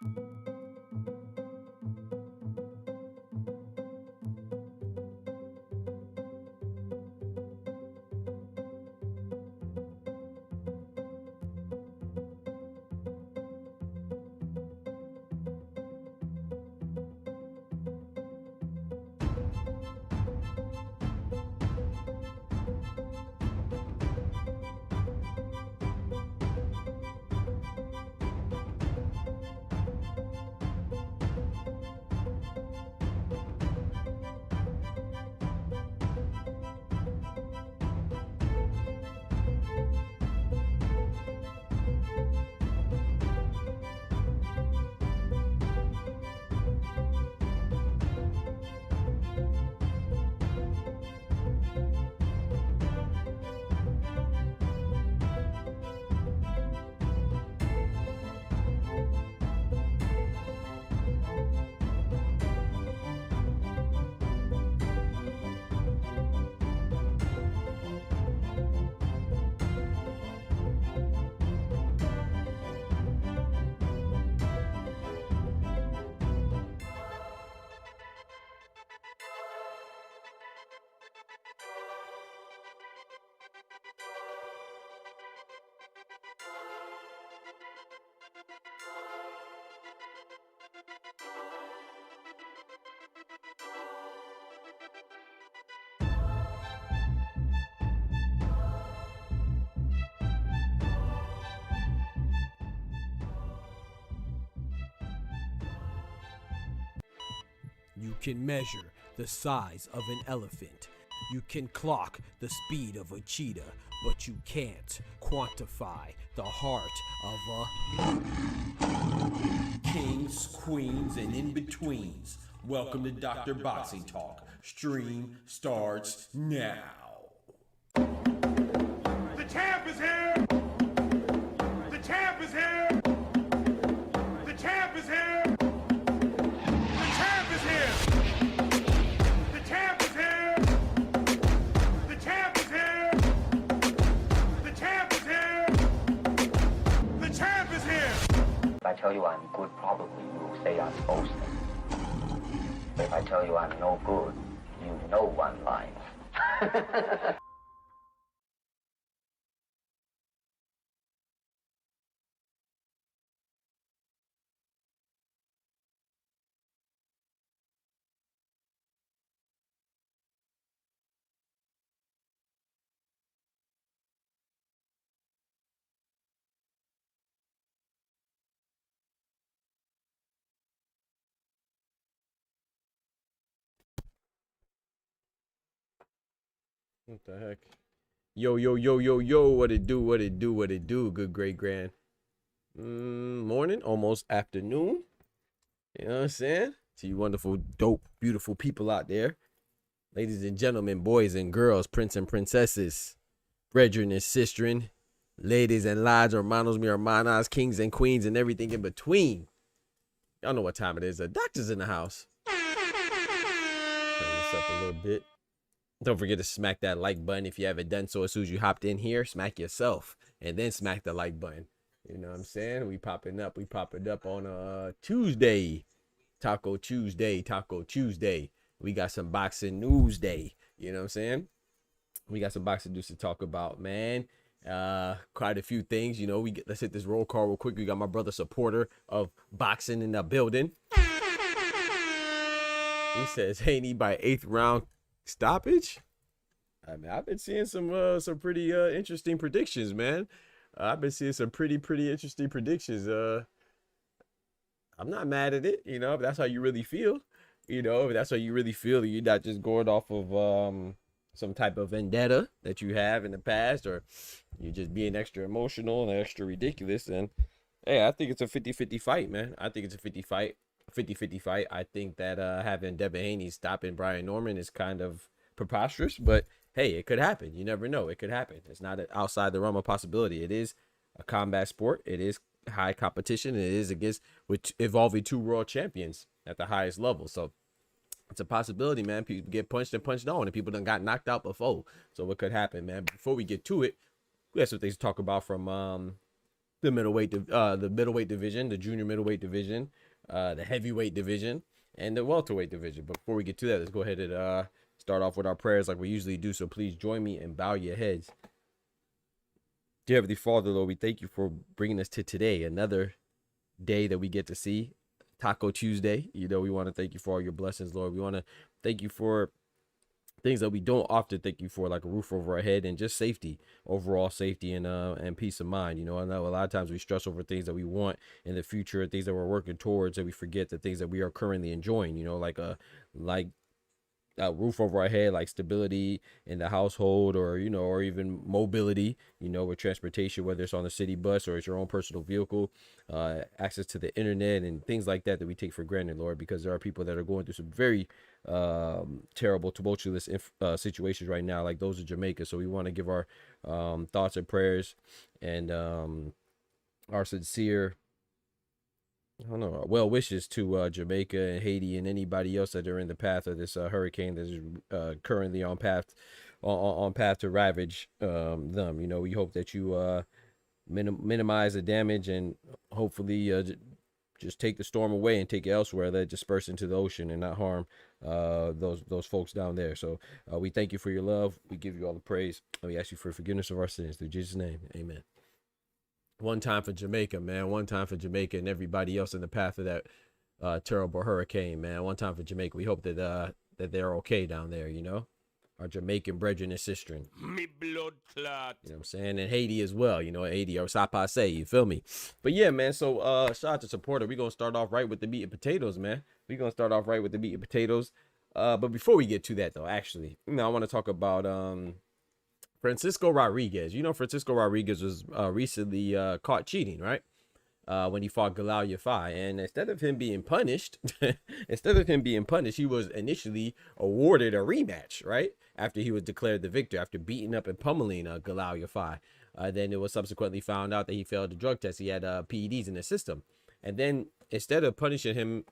You can measure the size of an elephant. You can clock the speed of a cheetah, but you can't quantify the heart of a kings, queens, and in-betweens. Welcome to Dr. Boxing Talk. Stream starts now. The champ is here! The champ is here! The champ is here! The champ is here! The champ is here! The champ is here! The champ is here! The champ is here! If I tell you I'm good, probably you will say I'm boasting. But if I tell you I'm no good, you know one line. What the heck? Yo, yo, yo, yo, yo, what it do, what it do, what it do, good great grand. Morning, almost afternoon. You know what I'm saying? To you wonderful, dope, beautiful people out there. Ladies and gentlemen, boys and girls, prince and princesses, brethren and sistren, ladies and lads, hermanos, mi hermanas, kings and queens, and everything in between. Y'all know what time it is. The doctor's in the house. Turn this up a little bit. Don't forget to smack that like button if you haven't done so. As soon as you hopped in here, smack yourself and then smack the like button. You know what I'm saying? We popping up on Tuesday. Taco Tuesday. We got some boxing news day. You know what I'm saying? We got some boxing news to talk about, man. Quite a few things. You know, let's hit this roll call real quick. We got my brother supporter of boxing in the building. He says Haney by 8th round stoppage. I mean, I've been seeing some pretty interesting predictions, man. I've been seeing some pretty interesting predictions. I'm not mad at it, you know, if that's how you really feel. You know, if that's how you really feel, you're not just going off of some type of vendetta that you have in the past, or you're just being extra emotional and extra ridiculous. And hey, I think it's a 50-50 fight, man. I think it's a 50-50 fight. I think that having Devin Haney stopping Brian Norman is kind of preposterous, but hey, it could happen. You never know. It could happen. It's not outside the realm of possibility. It is a combat sport. It is high competition. It is against involving 2 world champions at the highest level. So it's a possibility, man. People get punched and punched on, and people done got knocked out before. So what could happen, man? Before we get to it, we have some things to talk about from the middleweight division, the junior middleweight division, the heavyweight division, and the welterweight division. But before we get to that, let's go ahead and start off with our prayers like we usually do. So please join me and bow your heads. Dear Heavenly Father, Lord, we thank you for bringing us to today, another day that we get to see, Taco Tuesday. You know, we want to thank you for all your blessings, Lord. We want to thank you for things that we don't often thank you for, like a roof over our head and just safety, overall safety and peace of mind. You know, I know a lot of times we stress over things that we want in the future, things that we're working towards, and we forget the things that we are currently enjoying, you know, like a roof over our head, like stability in the household, or, you know, or even mobility, you know, with transportation, whether it's on the city bus or it's your own personal vehicle, access to the internet and things like that we take for granted, Lord, because there are people that are going through some very terrible, tumultuous situations right now, like those in Jamaica. So we want to give our thoughts and prayers and our sincere, I don't know, well wishes to Jamaica and Haiti and anybody else that are in the path of this hurricane that is currently on path to ravage them. You know, we hope that you minimize the damage and hopefully just take the storm away and take it elsewhere, let it disperse into the ocean and not harm those folks down there. So we thank you for your love. We give you all the praise, and we ask you for forgiveness of our sins through Jesus' name. Amen. One time for Jamaica, man. One time for Jamaica and everybody else in the path of that terrible hurricane, man. One time for Jamaica. We hope that that they're okay down there, you know. Our Jamaican brethren and sistren. Me blood clot. You know what I'm saying? And Haiti as well, you know, Haiti or Sapase, you feel me? But yeah, man, so shout out to supporter. We're gonna start off right with the meat and potatoes, man. But before we get to that though, actually, you know, I want to talk about Francisco Rodriguez. You know, Francisco Rodriguez was recently caught cheating, right? When he fought Galal Yafai. And instead of him being punished, he was initially awarded a rematch, right? After he was declared the victor, after beating up and pummeling Galal Yafai. Then it was subsequently found out that he failed the drug test. He had PEDs in the system. And then instead of punishing him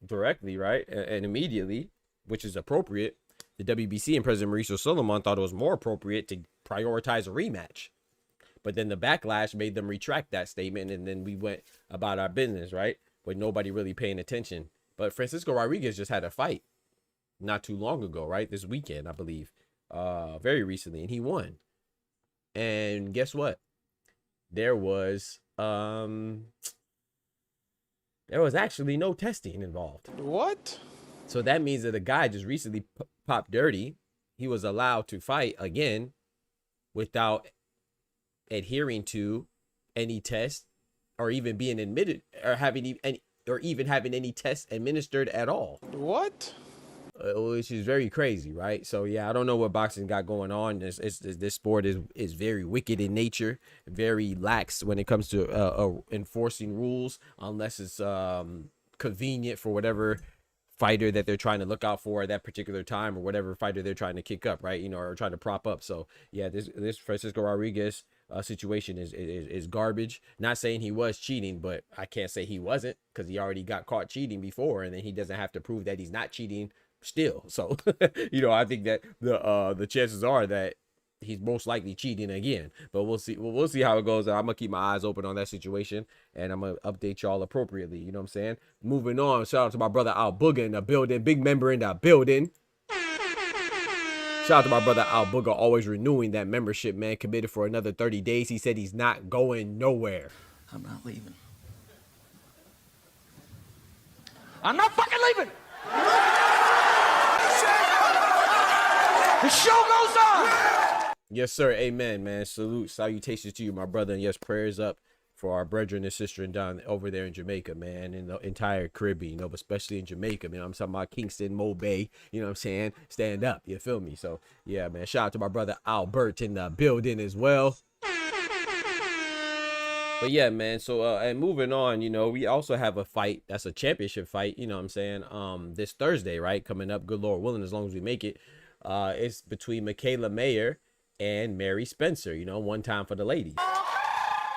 directly, right, and immediately, which is appropriate, the WBC and President Mauricio Solomon thought it was more appropriate to prioritize a rematch. But then the backlash made them retract that statement, and then we went about our business, right? With nobody really paying attention. But Francisco Rodriguez just had a fight not too long ago, right? This weekend, I believe, very recently, and he won. And guess what? There was actually no testing involved. What? So that means that a guy just recently popped dirty. He was allowed to fight again without adhering to any test or even being admitted or having any tests administered at all. What? Which is very crazy, right? So yeah, I don't know what boxing got going on. This sport is very wicked in nature, very lax when it comes to enforcing rules, unless it's convenient for whatever fighter that they're trying to look out for at that particular time, or whatever fighter they're trying to kick up, right? You know, or trying to prop up. So yeah, this Francisco Rodriguez situation is garbage. Not saying he was cheating, but I can't say he wasn't, because he already got caught cheating before, and then he doesn't have to prove that he's not cheating still. So you know, I think that the chances are that he's most likely cheating again, but we'll see. We'll see how it goes. I'm gonna keep my eyes open on that situation, and I'm gonna update y'all appropriately. You know what I'm saying? Moving on. Shout out to my brother Al Booger in the building, big member in the building. Shout out to my brother Al Booger, always renewing that membership, man. Committed for another 30 days. He said he's not going nowhere. I'm not leaving. I'm not fucking leaving. The show goes on. Yes, sir. Amen, man. Salutations to you, my brother. And yes, prayers up for our brethren and sister down over there in Jamaica, man, in the entire Caribbean, you know, but especially in Jamaica, man. I'm talking about Kingston, Mo Bay, you know what I'm saying? Stand up, you feel me? So, yeah, man, shout out to my brother Albert in the building as well. But yeah, man, so and moving on, you know, we also have a fight that's a championship fight, you know what I'm saying, this Thursday, right, coming up, good Lord willing, as long as we make it. It's between Michaela Mayer and Mary Spencer, you know, one time for the ladies.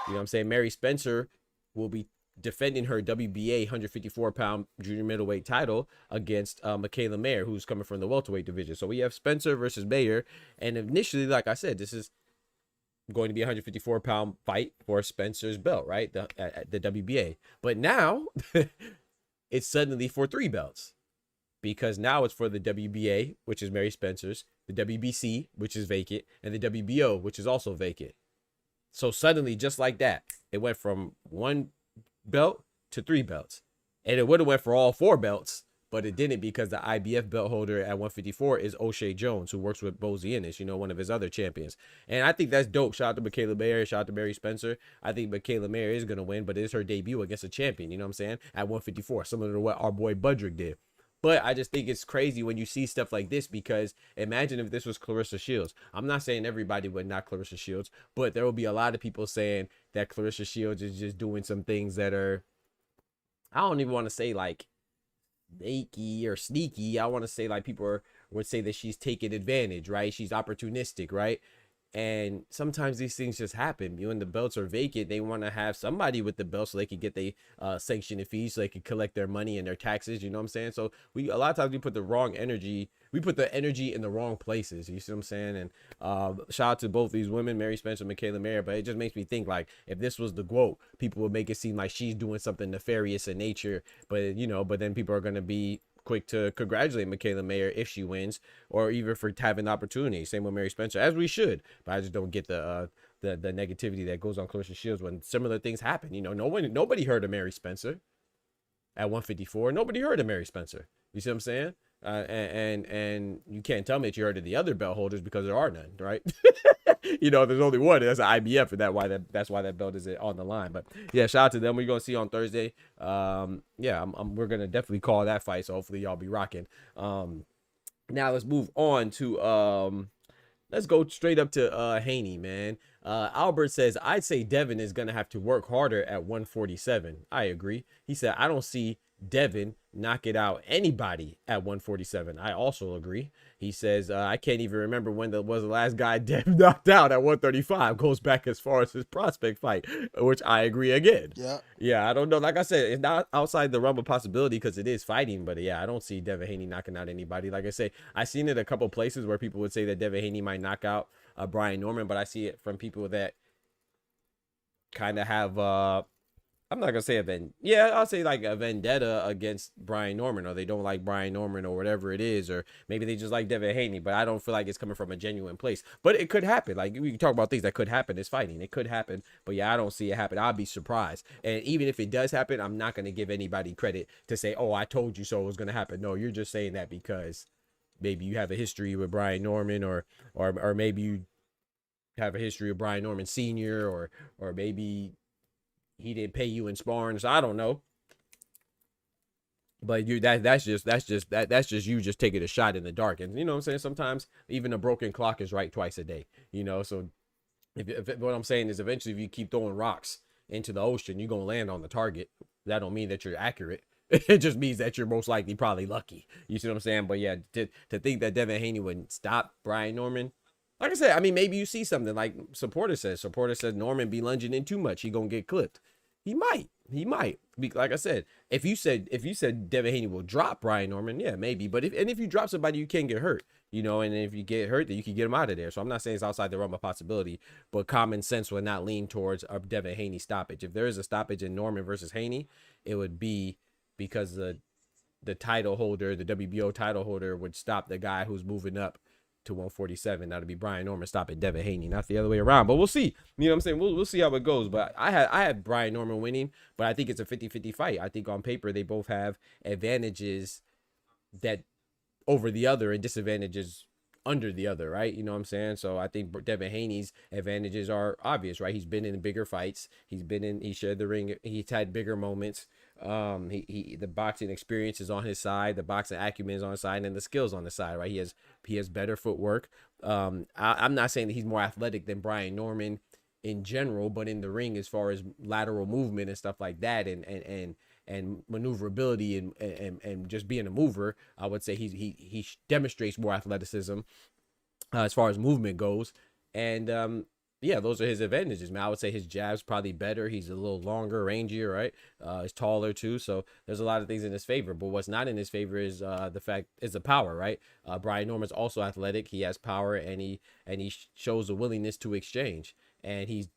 You know what I'm saying? Mary Spencer will be defending her WBA 154-pound junior middleweight title against Michaela Mayer, who's coming from the welterweight division. So we have Spencer versus Mayer. And initially, like I said, this is going to be a 154-pound fight for Spencer's belt, right? The WBA. But now it's suddenly for 3 belts, because now it's for the WBA, which is Mary Spencer's, the WBC, which is vacant, and the WBO, which is also vacant. So suddenly, just like that, it went from 1 belt to 3 belts. And it would have went for all 4 belts, but it didn't, because the IBF belt holder at 154 is O'Shea Jones, who works with Bozy Ennis, one of his other champions. And I think that's dope. Shout out to Michaela Mayer. Shout out to Mary Spencer. I think Michaela Mayer is going to win, but it's her debut against a champion, you know what I'm saying, at 154, similar to what our boy Budrick did. But I just think it's crazy when you see stuff like this, because imagine if this was Clarissa Shields. I'm not saying everybody would not Clarissa Shields, but there will be a lot of people saying that Clarissa Shields is just doing some things that are, I don't even want to say like snaky or sneaky. I want to say like people would say that she's taking advantage, right? She's opportunistic, right? And sometimes these things just happen. When the belts are vacant, they want to have somebody with the belt so they can get the sanctioning fees, so they can collect their money and their taxes. You know what I'm saying? So a lot of times we put the energy in the wrong places. You see what I'm saying? And shout out to both these women, Mary Spencer and Michaela Mayer. But it just makes me think, like, if this was the GOAT, people would make it seem like she's doing something nefarious in nature. But but then people are going to be quick to congratulate Michaela Mayer if she wins, or even for having the opportunity. Same with Mary Spencer, as we should. But I just don't get the negativity that goes on Clarissa Shields when similar things happen. Nobody heard of Mary Spencer at 154. Nobody heard of Mary Spencer. You see what I'm saying? And you can't tell me that you heard of the other belt holders, because there are none, right? There's only one. That's an IBF, and that's why that belt is on the line. But yeah, shout out to them. We're gonna see on Thursday. We're gonna definitely call that fight. So hopefully y'all be rocking. Now let's move on to let's go straight up to Haney, man. Albert says, I'd say Devin is gonna have to work harder at 147. I agree. He said, I don't see Devin knock it out anybody at 147. I also agree. He says, I can't even remember when was the last guy Devin knocked out at 135. Goes back as far as his prospect fight, which I agree again. Yeah, I don't know. Like I said, it's not outside the realm of possibility, because it is fighting. But yeah, I don't see Devin Haney knocking out anybody. Like I say, I've seen it a couple places where people would say that Devin Haney might knock out Brian Norman, but I see it from people that kind of have I'm not gonna say I'll say like a vendetta against Brian Norman, or they don't like Brian Norman, or whatever it is, or maybe they just like Devin Haney. But I don't feel like it's coming from a genuine place. But it could happen. Like, we can talk about things that could happen. It's fighting. It could happen. But yeah, I don't see it happen. I'll be surprised. And even if it does happen, I'm not gonna give anybody credit to say, oh, I told you so it was gonna happen. No, you're just saying that because maybe you have a history with Brian Norman, or maybe you have a history of Brian Norman Sr., or maybe he didn't pay you in sparring. So I don't know. But that's just you just taking a shot in the dark. And you know what I'm saying? Sometimes even a broken clock is right twice a day. So if what I'm saying is, eventually if you keep throwing rocks into the ocean, you're gonna land on the target. That don't mean that you're accurate. It just means that you're most likely probably lucky. You see what I'm saying? But yeah, to think that Devin Haney would stop Brian Norman, like I said, I mean, maybe you see something like Supporter says Norman be lunging in too much, he gonna get clipped. He might. Like I said, if you said Devin Haney will drop Brian Norman, yeah, maybe. But if you drop somebody, you can get hurt, and if you get hurt, then you can get him out of there. So I'm not saying it's outside the realm of possibility, but common sense would not lean towards a Devin Haney stoppage. If there is a stoppage in Norman versus Haney, it would be because the title holder, the WBO title holder, would stop the guy who's moving up to 147. That'll be Brian Norman stopping Devin Haney, not the other way around. But we'll see. You know what I'm saying? We'll see how it goes. But I had Brian Norman winning, but I think it's a 50-50 fight. I think on paper they both have advantages that over the other and disadvantages under the other, right? You know what I'm saying? So I think Devin Haney's advantages are obvious, right? He's been in bigger fights. He shared the ring. He's had bigger moments. The boxing experience is on his side. The boxing acumen is on his side, and the skills on the side, right? He has better footwork. I'm not saying that he's more athletic than Brian Norman in general, but in the ring, as far as lateral movement and stuff like that, and maneuverability and just being a mover, I would say he demonstrates more athleticism as far as movement goes. And yeah, those are his advantages, man. I would say his jab's probably better. He's a little longer, rangier, right? He's taller too, so there's a lot of things in his favor. But what's not in his favor is the power, right? Brian Norman's also athletic. He has power, and he shows a willingness to exchange. and he's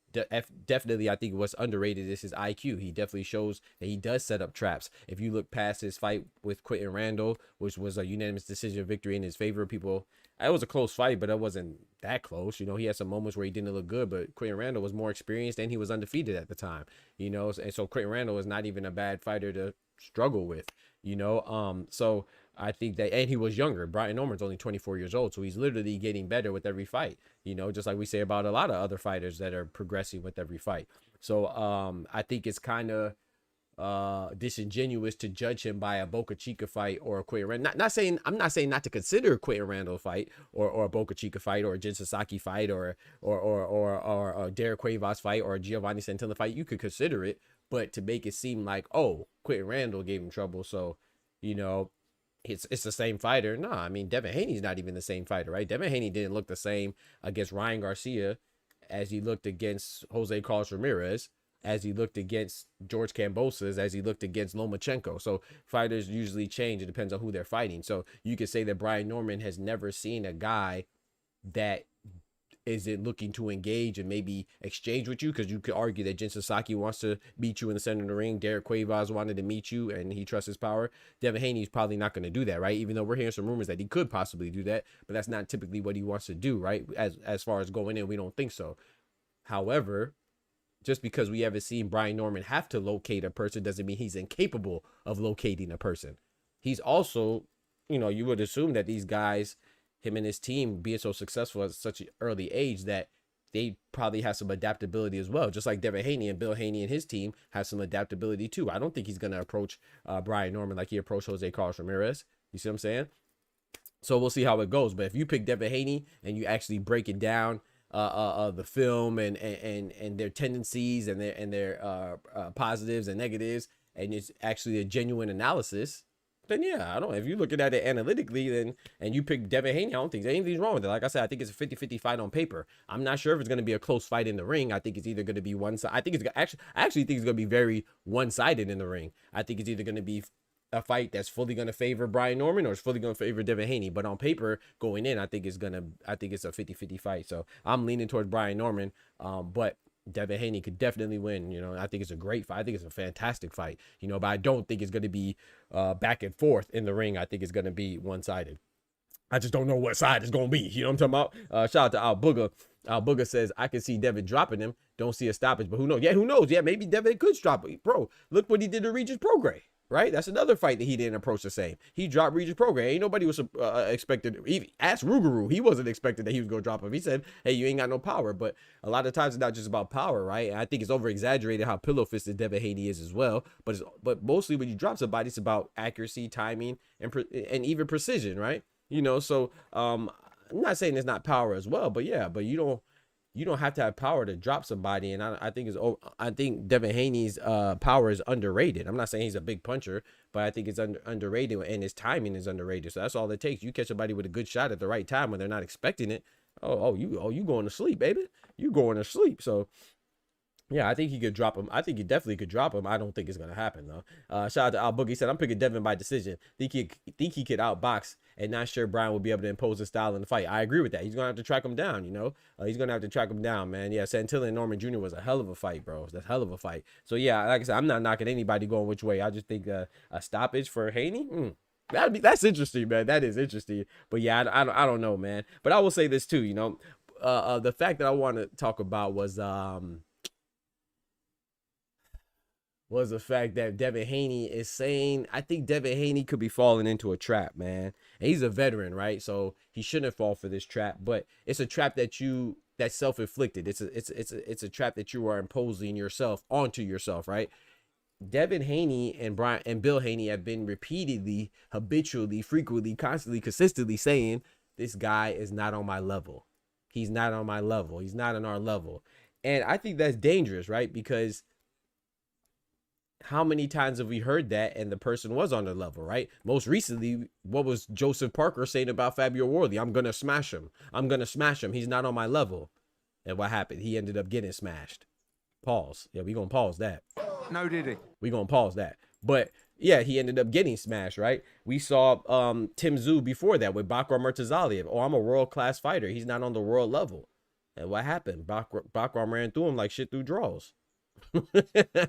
definitely, I think what's underrated is his IQ. He definitely shows that he does set up traps. If you look past his fight with Quentin Randall, which was a unanimous decision victory in his favor, it was a close fight, but it wasn't that close. He had some moments where he didn't look good, but Quentin Randall was more experienced and he was undefeated at the time, and so Quentin Randall is not even a bad fighter to struggle with, so I think that, and he was younger. Brian Norman's only 24 years old, so he's literally getting better with every fight, just like we say about a lot of other fighters that are progressing with every fight. So I think it's kind of disingenuous to judge him by a Boca Chica fight or a Quentin Randall. I'm not saying not to consider a Quentin Randall fight or a Boca Chica fight or a Jin Sasaki fight or a Derek Cuevas fight or a Giovanni Santilla fight. You could consider it, but to make it seem like, oh, Quentin Randall gave him trouble, so it's the same fighter. No, I mean, Devin Haney's not even the same fighter, right? Devin Haney didn't look the same against Ryan Garcia as he looked against Jose Carlos Ramirez, as he looked against George Kambosos, as he looked against Lomachenko. So fighters usually change. It depends on who they're fighting. So you could say that Brian Norman has never seen a guy that isn't looking to engage and maybe exchange with you, because you could argue that Jin Sasaki wants to meet you in the center of the ring. Derek Cuevas wanted to meet you and he trusts his power. Devin Haney is probably not going to do that, right? Even though we're hearing some rumors that he could possibly do that, but that's not typically what he wants to do, right? As far as going in, we don't think so. However, just because we haven't seen Brian Norman have to locate a person doesn't mean he's incapable of locating a person. He's also, you would assume that these guys, him and his team, being so successful at such an early age, that they probably have some adaptability as well. Just like Devin Haney and Bill Haney and his team have some adaptability too. I don't think he's going to approach Brian Norman like he approached Jose Carlos Ramirez. You see what I'm saying? So we'll see how it goes. But if you pick Devin Haney and you actually break it down, the film and their tendencies and their positives and negatives, and it's actually a genuine analysis, then yeah, I don't. If you're looking at it analytically, then and you pick Devin Haney, I don't think there's anything wrong with it. Like I said, I think it's a 50-50 fight on paper. I'm not sure if it's going to be a close fight in the ring. I think it's either going to be one side. I actually think it's going to be very one-sided in the ring. I think it's either going to be a fight that's fully going to favor Brian Norman or it's fully going to favor Devin Haney. But on paper, going in, I think it's a 50-50 fight. So I'm leaning towards Brian Norman. But Devin Haney could definitely win. I think it's a great fight. I think it's a fantastic fight. But I don't think it's going to be back and forth in the ring. I think it's going to be one-sided. I just don't know what side it's going to be. You know what I'm talking about? Shout out to Al Booger. Al Booger says, I can see Devin dropping him. Don't see a stoppage, but who knows? Yeah, who knows? Yeah, maybe Devin could drop it. Bro, look what he did to Regis Prograis. Right? That's another fight that he didn't approach the same. He dropped Regis Prograis. Ain't nobody was expected. Even ask Rougarou. He wasn't expected that he was going to drop him. He said, hey, you ain't got no power. But a lot of times it's not just about power, right? And I think it's over exaggerated how pillow fisted Devin Haney is as well. But mostly when you drop somebody, it's about accuracy, timing, and even precision, right? So I'm not saying it's not power as well, but yeah, but you don't have to have power to drop somebody. And I think Devin Haney's power is underrated. I'm not saying he's a big puncher, but I think it's underrated, and his timing is underrated. So that's all it takes. You catch somebody with a good shot at the right time when they're not expecting it. You going to sleep, baby. You going to sleep. So yeah, I think he could drop him. I think he definitely could drop him. I don't think it's gonna happen though. Shout out to Al Boogie. He said, I'm picking Devin by decision. Think he could outbox, and not sure Brian will be able to impose his style in the fight. I agree with that. He's gonna have to track him down. He's gonna have to track him down, man. Yeah, Santilla and Norman Jr. was a hell of a fight, bro. That's a hell of a fight. So yeah, like I said, I'm not knocking anybody going which way. I just think a stoppage for Haney. That's interesting, man. That is interesting. But yeah, I don't know, man. But I will say this too. The fact that I want to talk about was the fact that Devin Haney is saying, I think Devin Haney could be falling into a trap, man. And he's a veteran, right? So he shouldn't fall for this trap, but it's a trap that's self-inflicted. It's a trap that you are imposing yourself onto yourself, right? Devin Haney and Bill Haney have been repeatedly, habitually, frequently, constantly, consistently saying, this guy is not on my level. He's not on my level. He's not on our level. And I think that's dangerous, right? Because how many times have we heard that and the person was on their level, right? Most recently, what was Joseph Parker saying about Fabio Worley? I'm going to smash him. I'm going to smash him. He's not on my level. And what happened? He ended up getting smashed. Pause. Yeah, we're going to pause that. No, did he? We're going to pause that. But yeah, he ended up getting smashed, right? We saw Tim Tszyu before that with Bakar Murtazaliev. Oh, I'm a world-class fighter. He's not on the world level. And what happened? Backwam ran through him like shit through draws.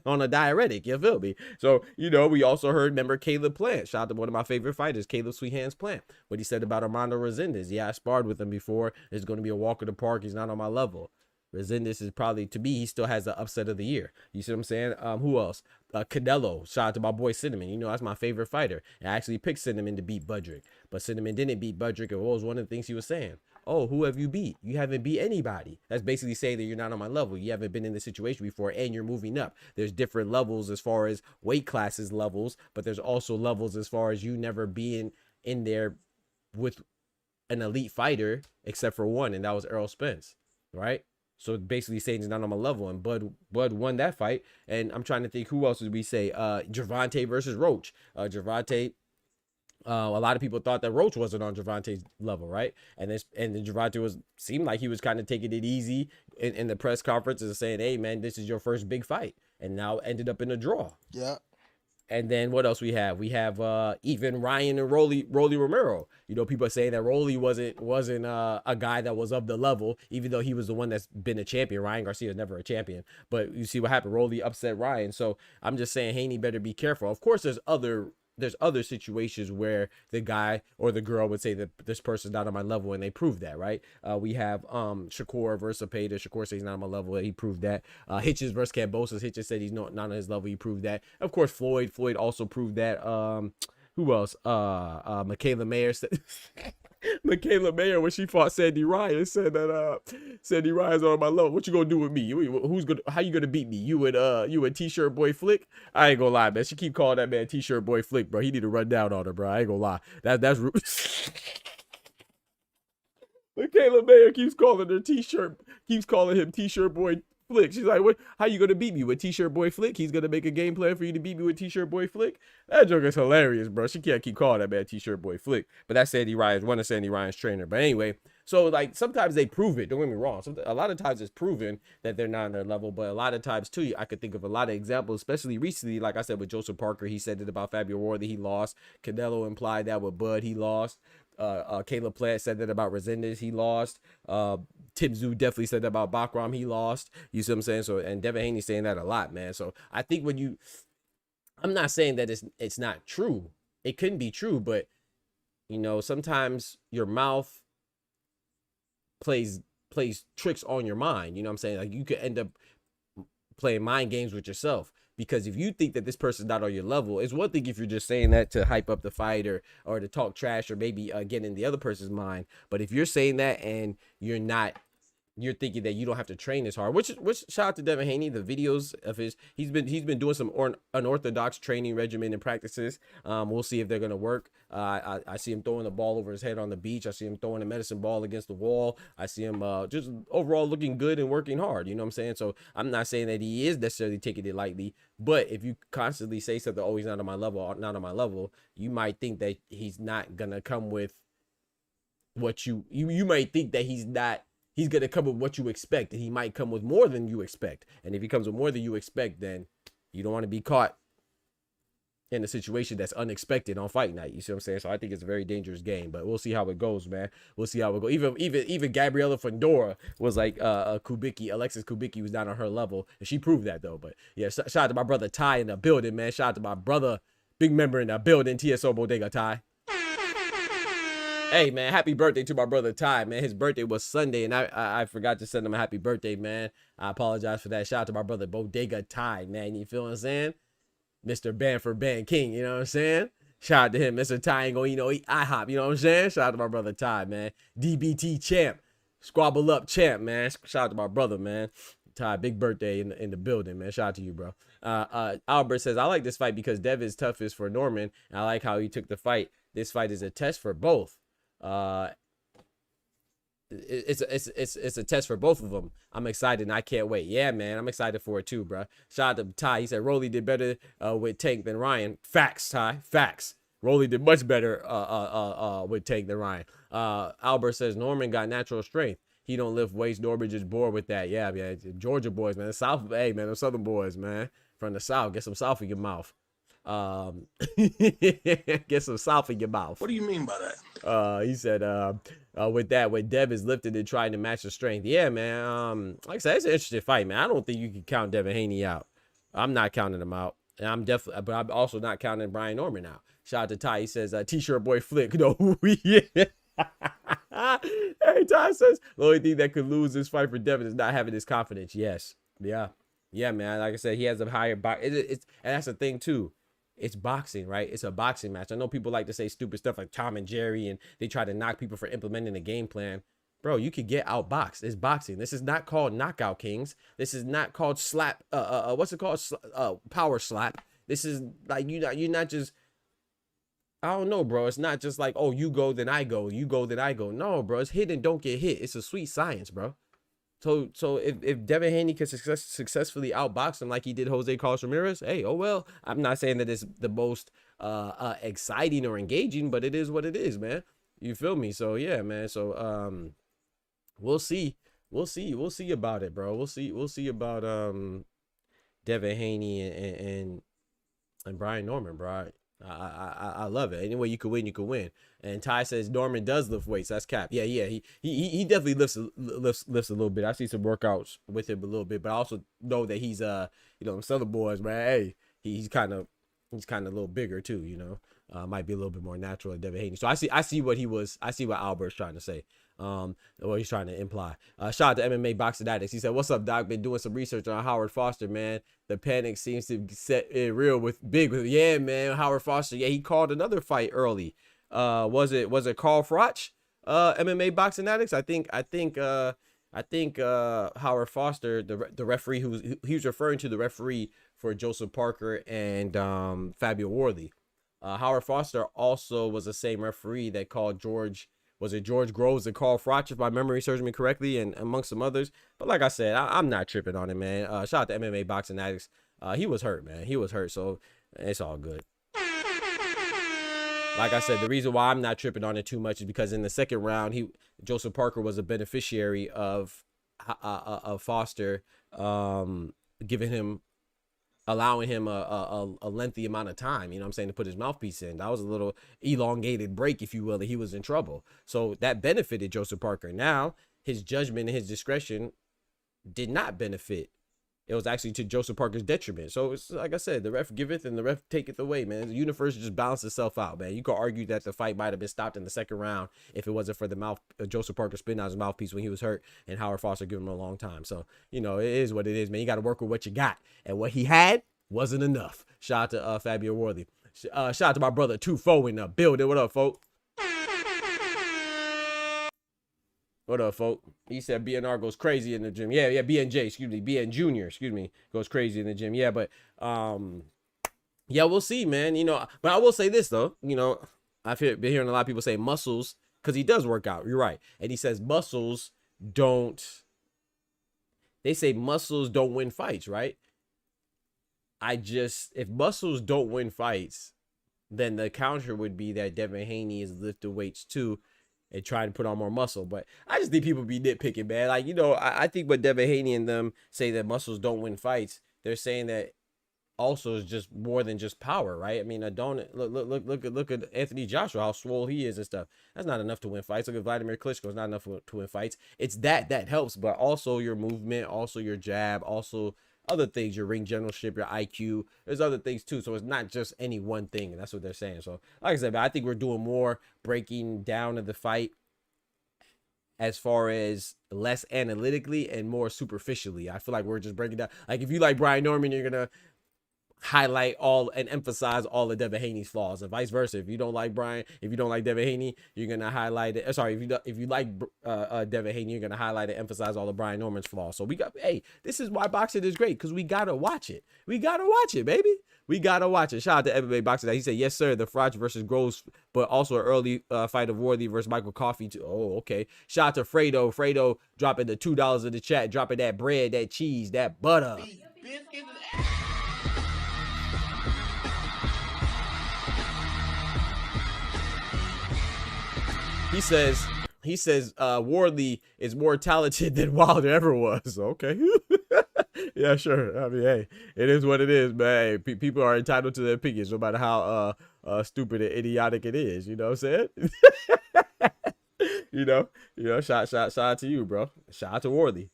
On a diuretic, you feel me? So, we also heard, remember Caleb Plant, shout out to one of my favorite fighters, Caleb Sweet Hands Plant, what he said about Armando Resendez. Yeah, I sparred with him before. It's going to be a walk in the park. He's not on my level. Resendez is probably, to me, he still has the upset of the year. You see what I'm saying? Who else? Canelo, shout out to my boy Cinnamon. That's my favorite fighter. I actually picked Cinnamon to beat Budrick, but Cinnamon didn't beat Budrick, and what was one of the things he was saying? Oh, who have you beat? You haven't beat anybody. That's basically saying that you're not on my level. You haven't been in this situation before, and you're moving up. There's different levels as far as weight classes levels, but there's also levels as far as you never being in there with an elite fighter, except for one, and that was Errol Spence, right? So basically saying he's not on my level, and Bud won that fight. And I'm trying to think, who else did we say? Gervonta versus Roach. Gervonta, a lot of people thought that Roach wasn't on Gervonta's level, right? And then Gervonta seemed like he was kind of taking it easy in the press conference and saying, "Hey man, this is your first big fight," and now ended up in a draw. Yeah. And then what else we have? We have even Ryan and Rolly Romero. People are saying that Rolly wasn't a guy that was of the level, even though he was the one that's been a champion. Ryan Garcia is never a champion, but you see what happened. Rolly upset Ryan. So I'm just saying Haney better be careful. Of course, there's other situations where the guy or the girl would say that this person's not on my level, and they prove that, right? We have Shakur versus Payda. Shakur says he's not on my level. He proved that. Hitches versus Kambosos. Hitches said he's not on his level. He proved that. Of course, Floyd also proved that. Who else? Michaela Mayer said. Michaela Mayer, when she fought Sandy Ryan, said that Sandy Ryan's on my level. What you gonna do with me? How you gonna beat me? You and T-shirt boy Flick? I ain't gonna lie, man. She keep calling that man T-shirt boy Flick, bro. He need to run down on her, bro. I ain't gonna lie. That's Michaela Mayer keeps calling him T-shirt boy Flick. She's like, "What? How you gonna beat me with T-shirt boy Flick? He's gonna make a game plan for you to beat me with T-shirt boy Flick." That joke is hilarious, bro. She can't keep calling that man T-shirt boy Flick. But that's Sandy Ryan's, one of Sandy Ryan's trainer. But anyway, so like sometimes they prove it. Don't get me wrong. A lot of times it's proven that they're not on their level. But a lot of times too, I could think of a lot of examples, especially recently. Like I said with Joseph Parker, he said it about Fabio Roy that he lost. Canelo implied that with Bud, he lost. Caleb Plant said that about Resendez, he lost. Tim Tszyu definitely said that about Backwam, he lost. You see what I'm saying? So, and Devin Haney saying that a lot, man. So I think I'm not saying that it's not true. It couldn't be true, but sometimes your mouth plays tricks on your mind. You know what I'm saying? Like you could end up playing mind games with yourself. Because if you think that this person's not on your level, it's one thing if you're just saying that to hype up the fight or to talk trash or maybe get in the other person's mind. But if you're saying that and you're thinking that you don't have to train as hard, which shout out to Devin Haney, the videos of he's been doing some unorthodox training regimen and practices. We'll see if they're gonna work. I see him throwing the ball over his head on the beach. I see him throwing a medicine ball against the wall. I see him just overall looking good and working hard. You know what I'm saying? So I'm not saying that he is necessarily taking it lightly, but if you constantly say something, "Oh, he's not on my level," you might think that he's not gonna come with what you might think that he's going to come with what you expect, and he might come with more than you expect. And if he comes with more than you expect, then you don't want to be caught in a situation that's unexpected on fight night. You see what I'm saying? So I think it's a very dangerous game, but we'll see how it goes, man. We'll see how it goes. Even Gabriela Fondora was like Alexis Kubicki was not on her level, and she proved that though. But yeah, shout out to my brother Ty in the building, man. Shout out to my brother, big member in the building, TSO Bodega Ty. Hey, man, happy birthday to my brother Ty, man. His birthday was Sunday, and I forgot to send him a happy birthday, man. I apologize for that. Shout out to my brother Bodega Ty, man. You feel what I'm saying? Mr. Banford Band King, you know what I'm saying? Shout out to him. Mr. Ty ain't gonna, eat IHOP, you know what I'm saying? Shout out to my brother Ty, man. DBT champ. Squabble up champ, man. Shout out to my brother, man. Ty, big birthday in the building, man. Shout out to you, bro. Albert says, I like this fight because Dev is toughest for Norman. And I like how he took the fight. This fight is a test for both. It's a test for both of them. I'm excited and I can't wait. Yeah, man, I'm excited for it too, bro. Shout out to Ty. He said Rolly did better with Tank than Ryan. Facts, Ty. Facts. Rolly did much better with Tank than Ryan. Albert says Norman got natural strength. He don't lift weights. Norman just bored with that. Yeah, man. Georgia boys, man. The South, hey, man, them Southern boys, man. From the South. Get some South in your mouth. Get some south in your mouth. What do you mean by that? He said, with that, when Dev is lifted and trying to match the strength. Yeah, man. Like I said, it's an interesting fight, man. I don't think you can count Devin Haney out. I'm not counting him out. And but I'm also not counting Brian Norman out. Shout out to Ty. He says, T-shirt boy Flick. No, yeah. Hey, Ty says, the only thing that could lose this fight for Devin is not having his confidence. Yes. Yeah. Yeah, man. Like I said, he has a higher box. And that's the thing, too. It's boxing, right? It's a boxing match. I know people like to say stupid stuff like Tom and Jerry, and they try to knock people for implementing a game plan. Bro, you could get outboxed. It's boxing. This is not called Knockout Kings. This is not called slap. What's it called? Power slap. This is like you're not just. I don't know, bro. It's not just like, oh, you go then I go, you go then I go. No, bro. It's hit and don't get hit. It's a sweet science, bro. So if Devin Haney can successfully outbox him like he did Jose Carlos Ramirez, hey, oh well. I'm not saying that it's the most exciting or engaging, but it is what it is, man. You feel me? So yeah, man. So we'll see about it, bro. We'll see about Devin Haney and Brian Norman, bro. I love it. Any way you could win, you could win. And Ty says Norman does lift weights. That's cap. Yeah. He definitely lifts a little bit. I see some workouts with him a little bit, but I also know that he's some other boys, man. Hey, he's kind of a little bigger too. Might be a little bit more natural than Devin Haney. So I see what Albert's trying to say. What he's trying to imply. Shout out to MMA Boxing Addicts. He said, "What's up, Doc? Been doing some research on Howard Foster, man. The panic seems to set in real with big. Yeah, man. Howard Foster. Yeah, he called another fight early. Was it Carl Froch? MMA Boxing Addicts. I think Howard Foster, the referee he was referring to the referee for Joseph Parker and Fabio Worley. Howard Foster also was the same referee that called George Groves and Carl Froch, if my memory serves me correctly, and amongst some others. But like I said, I'm not tripping on it, man. Shout out to MMA Boxing Addicts. He was hurt, man. He was hurt, so it's all good. Like I said, the reason why I'm not tripping on it too much is because in the second round, Joseph Parker was a beneficiary of Foster allowing him a lengthy amount of time, to put his mouthpiece in. That was a little elongated break, if you will, that he was in trouble. So that benefited Joseph Parker. Now, his judgment and his discretion did not benefit. It was actually to Joseph Parker's detriment. So it's like I said, the ref giveth and the ref taketh away, man. The universe just balanced itself out, man. You could argue that the fight might have been stopped in the second round if it wasn't for the Joseph Parker spitting out his mouthpiece when he was hurt and Howard Foster giving him a long time. So, it is what it is, man. You got to work with what you got. And what he had wasn't enough. Shout out to Fabio Worthy. Shout out to my brother Tufo in the building. What up, folk? What up, folk? He said BNR goes crazy in the gym. Yeah, BNJ, excuse me. BN Junior, excuse me, goes crazy in the gym. Yeah, but yeah, we'll see, man. But I will say this though. I've been hearing a lot of people say muscles, because he does work out. You're right. And he says muscles don't. They say muscles don't win fights, right? If muscles don't win fights, then the counter would be that Devin Haney is lifting weights too and trying to put on more muscle. But I just think people be nitpicking, man. Like, I think when Devin Haney and them say that muscles don't win fights, they're saying that also is just more than just power, right? I mean, look at Anthony Joshua, how swole he is and stuff. That's not enough to win fights. Look at Vladimir Klitschko, it's not enough to win fights. It's that helps, but also your movement, also your jab, also other things, your ring generalship, your IQ. There's other things too. So it's not just any one thing. And that's what they're saying. So like I said, I think we're doing more breaking down of the fight as far as less analytically and more superficially. I feel like we're just breaking down. Like if you like Brian Norman, you're going to highlight all and emphasize all of Devin Haney's flaws, and vice versa. If you don't like Devin Haney, you're gonna highlight it. If you like Devin Haney, you're gonna highlight and emphasize all of Brian Norman's flaws. So this is why boxing is great, because we gotta watch it. We gotta watch it, baby. We gotta watch it. Shout out to MMA Boxing. He said, yes, sir, the Froch versus Groves, but also an early fight of Worthy versus Michael Coffey too. Oh, okay. Shout out to Fredo dropping the $2 in the chat, dropping that bread, that cheese, that butter. He says Wardley is more talented than Wilder ever was. Okay. Yeah, sure. I mean, hey, it is what it is, man. Hey, people are entitled to their opinions, no matter how stupid and idiotic it is. You know what I'm saying? Shout out to you, bro. Shout out to Worley.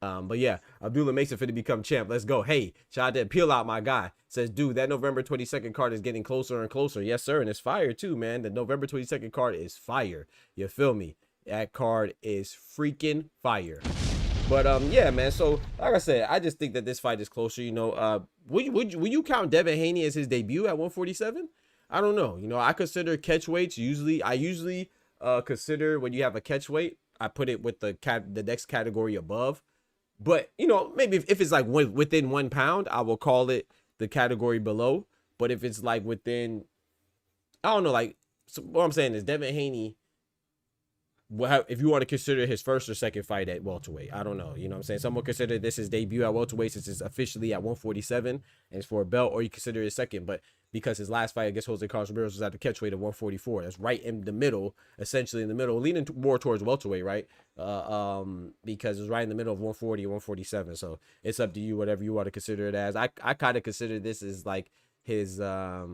But yeah, Abdullah Mason finna become champ. Let's go. Hey, shout out to Peel Out, my guy. Says, dude, that November 22nd card is getting closer and closer. Yes, sir. And it's fire too, man. The November 22nd card is fire. You feel me? That card is freaking fire. But yeah, man. So like I said, I just think that this fight is closer. Would you count Devin Haney as his debut at 147? I don't know. I consider catch weights I usually consider when you have a catch weight, I put it with the next category above. But maybe if it's like within 1 pound, I will call it the category below. But if it's like within, I don't know, like, so what I'm saying is Devin Haney, if you want to consider his first or second fight at welterweight, I don't know. You know what I'm saying? Some will consider this his debut at welterweight since it's officially at 147 and it's for a belt, or you consider his second, but because his last fight against Jose Carlos Ramirez was at the catchweight of 144. That's right in the middle, essentially in the middle, leaning more towards welterweight, right? Because it's right in the middle of 140 and 147. So it's up to you, whatever you want to consider it as. I kind of consider this as like his, I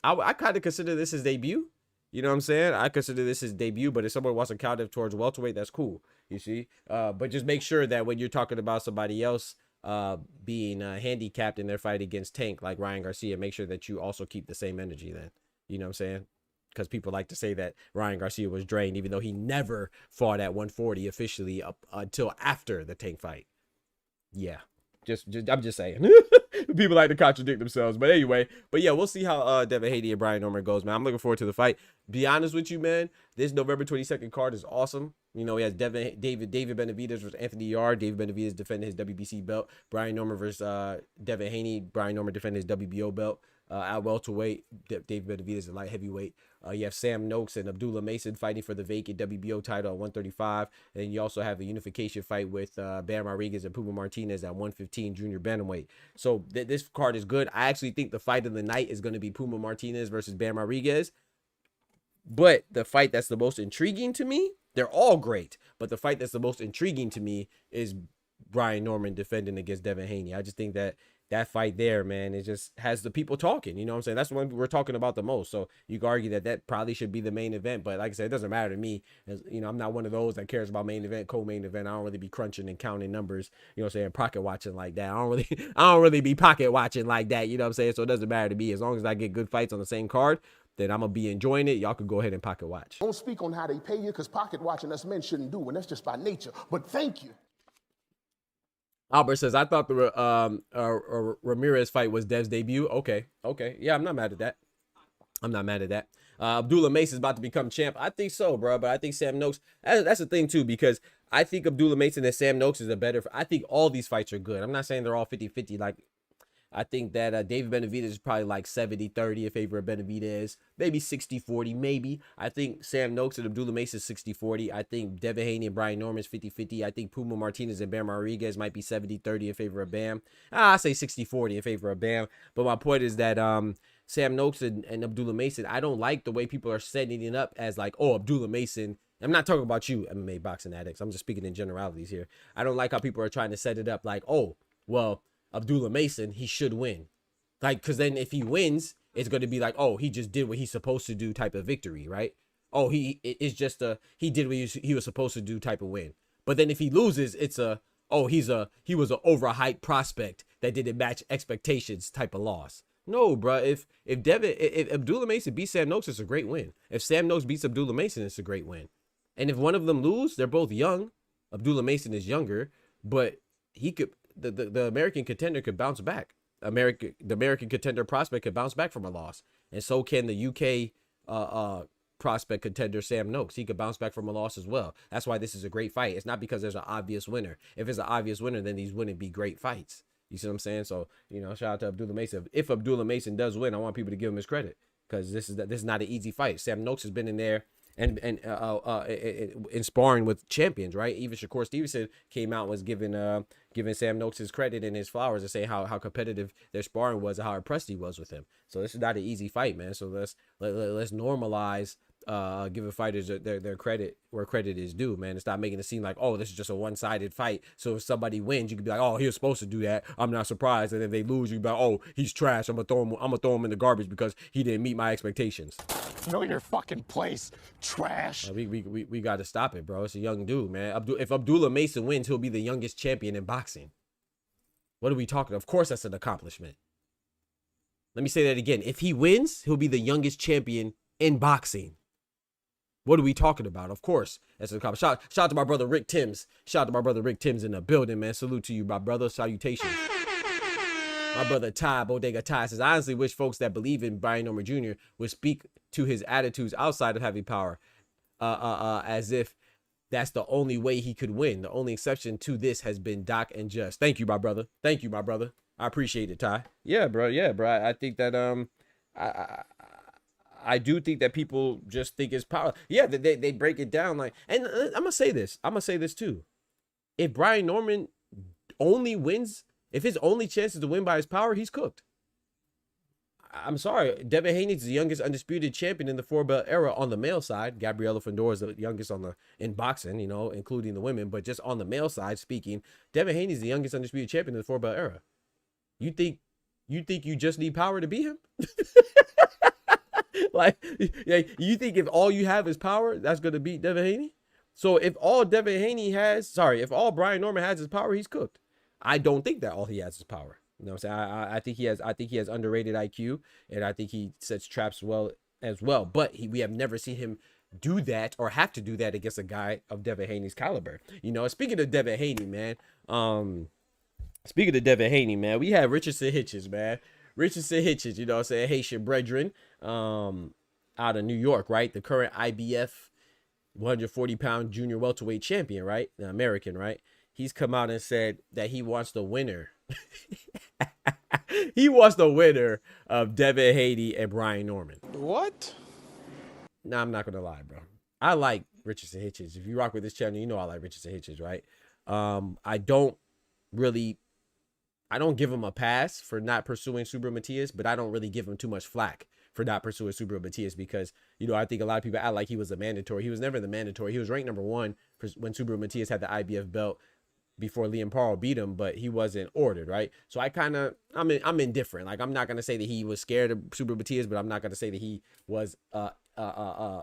kind of consider this his debut. You know what I'm saying? I consider this his debut, but if someone wants to count it towards welterweight, that's cool. You see? But just make sure that when you're talking about somebody else being handicapped in their fight against Tank, like Ryan Garcia, make sure that you also keep the same energy then. You know what I'm saying? Because people like to say that Ryan Garcia was drained, even though he never fought at 140 officially up until after the Tank fight. Yeah. I'm just saying. People like to contradict themselves. But anyway, yeah, we'll see how Devin Haney and Brian Norman goes, man. I'm looking forward to the fight. Be honest with you, man. This November 22nd card is awesome. He has David Benavidez versus Anthony Yarde. David Benavidez defending his WBC belt. Brian Norman versus Devin Haney. Brian Norman defending his WBO belt. At welterweight, David Benavidez at light heavyweight. You have Sam Noakes and Abdullah Mason fighting for the vacant WBO title at 135. And you also have a unification fight with Bam Rodriguez and Puma Martinez at 115 junior bantamweight. So this card is good. I actually think the fight of the night is going to be Puma Martinez versus Bam Rodriguez. But the fight that's the most intriguing to me, they're all great, but the fight that's the most intriguing to me is Brian Norman defending against Devin Haney. I just think that fight there, man, it just has the people talking. You know what I'm saying? That's the one we're talking about the most. So you can argue that probably should be the main event. But like I said, it doesn't matter to me. As, I'm not one of those that cares about main event, co-main event. I don't really be crunching and counting numbers, you know what I'm saying, pocket watching like that. I don't really be pocket watching like that, you know what I'm saying? So it doesn't matter to me. As long as I get good fights on the same card, then I'm going to be enjoying it. Y'all can go ahead and pocket watch. Don't speak on how they pay you, because pocket watching us men shouldn't do, and that's just by nature. But thank you. Albert says, I thought the Ramirez fight was Dev's debut. Okay. Yeah, I'm not mad at that. Abdullah Mason is about to become champ. I think so, bro. But I think Sam Noakes, that's the thing, too, because I think Abdullah Mason and Sam Noakes is a better. I think all these fights are good. I'm not saying they're all 50-50. Like, I think that David Benavidez is probably like 70-30 in favor of Benavidez. Maybe 60-40, maybe. I think Sam Noakes and Abdullah Mason is 60-40. I think Devin Haney and Brian Norman is 50-50. I think Puma Martinez and Bam Rodriguez might be 70-30 in favor of Bam. I say 60-40 in favor of Bam. But my point is that Sam Noakes and Abdullah Mason, I don't like the way people are setting it up as like, oh, Abdullah Mason. I'm not talking about you, MMA boxing addicts. I'm just speaking in generalities here. I don't like how people are trying to set it up like, oh, well, Abdullah Mason, he should win. Like, because then if he wins, it's going to be like, oh, he just did what he's supposed to do type of victory, right? Oh, it's just he did what he was supposed to do type of win. But then if he loses, it's he was an overhyped prospect that didn't match expectations type of loss. No, bro. If Abdullah Mason beats Sam Noakes, it's a great win. If Sam Noakes beats Abdullah Mason, it's a great win. And if one of them lose, they're both young. Abdullah Mason is younger, but he could. The American contender could bounce back. The American contender prospect could bounce back from a loss, and so can the UK prospect contender Sam Noakes. He could bounce back from a loss as well. That's why this is a great fight. It's not because there's an obvious winner. If it's an obvious winner, then these wouldn't be great fights. You see what I'm saying? So shout out to Abdullah Mason. If Abdullah Mason does win, I want people to give him his credit, because this is not an easy fight. Sam Noakes has been in there and in sparring with champions, right? Even Shakur Stevenson came out and was giving Sam Noakes his credit and his flowers and saying how competitive their sparring was and how impressed he was with him. So this is not an easy fight, man. So let's normalize giving fighters their credit where credit is due, man, and stop making it seem like, oh, this is just a one-sided fight. So if somebody wins, you could be like, oh, he was supposed to do that. I'm not surprised. And if they lose, you can be like, oh, he's trash. I'm gonna throw him in the garbage because he didn't meet my expectations. Know your fucking place, trash. We got to stop it, bro. It's a young dude, man. If Abdullah Mason wins, he'll be the youngest champion in boxing. What are we talking? Of course, that's an accomplishment. Let me say that again. If he wins, he'll be the youngest champion in boxing. What are we talking about? Of course, that's an accomplishment. Shout out to my brother Rick Timms. Shout out to my brother Rick Timms in the building, man. Salute to you, my brother. Salutations. My brother Ty, Bodega Ty, says, I honestly wish folks that believe in Brian Norman Jr. would speak to his attitudes outside of heavy power, as if that's the only way he could win. The only exception to this has been Doc and Just. Thank you, my brother. Thank you, my brother. I appreciate it, Ty. Yeah, bro. Yeah, bro. I think that I do think that people just think it's power. Yeah, they break it down like, and I'm gonna say this. I'm gonna say this too. If Brian Norman only wins, if his only chance is to win by his power, he's cooked. I'm sorry. Devin Haney is the youngest undisputed champion in the 4-belt era on the male side. Gabriela Fandor is the youngest in boxing, including the women. But just on the male side speaking, Devin Haney is the youngest undisputed champion in the 4-belt era. You think you just need power to beat him? Like, you think if all you have is power, that's going to beat Devin Haney? So if all Brian Norman has is power, he's cooked. I don't think that all he has is power. You know what I'm saying? I think he has underrated IQ, and I think he sets traps well as well. But we have never seen him do that or have to do that against a guy of Devin Haney's caliber. Speaking of Devin Haney, man, we had Richardson Hitches, man. Richardson Hitches, you know what I'm saying? Haitian brethren, out of New York, right? The current IBF 140-pound junior welterweight champion, right? The American, right? He's come out and said that he wants the winner. He wants the winner of Devin Haney and Brian Norman. What? Nah, I'm not going to lie, bro. I like Richardson Hitches. If you rock with this channel, you know I like Richardson Hitches, right? I don't give him a pass for not pursuing Subra Matias, but I don't really give him too much flack for not pursuing Subra Matias because, I think a lot of people act like he was a mandatory. He was never the mandatory. He was ranked number 1 when Subra Matias had the IBF belt before Liam Parle beat him, but he wasn't ordered, right? So I'm indifferent. Like, I'm not going to say that he was scared of Subra Matias, but I'm not going to say that he was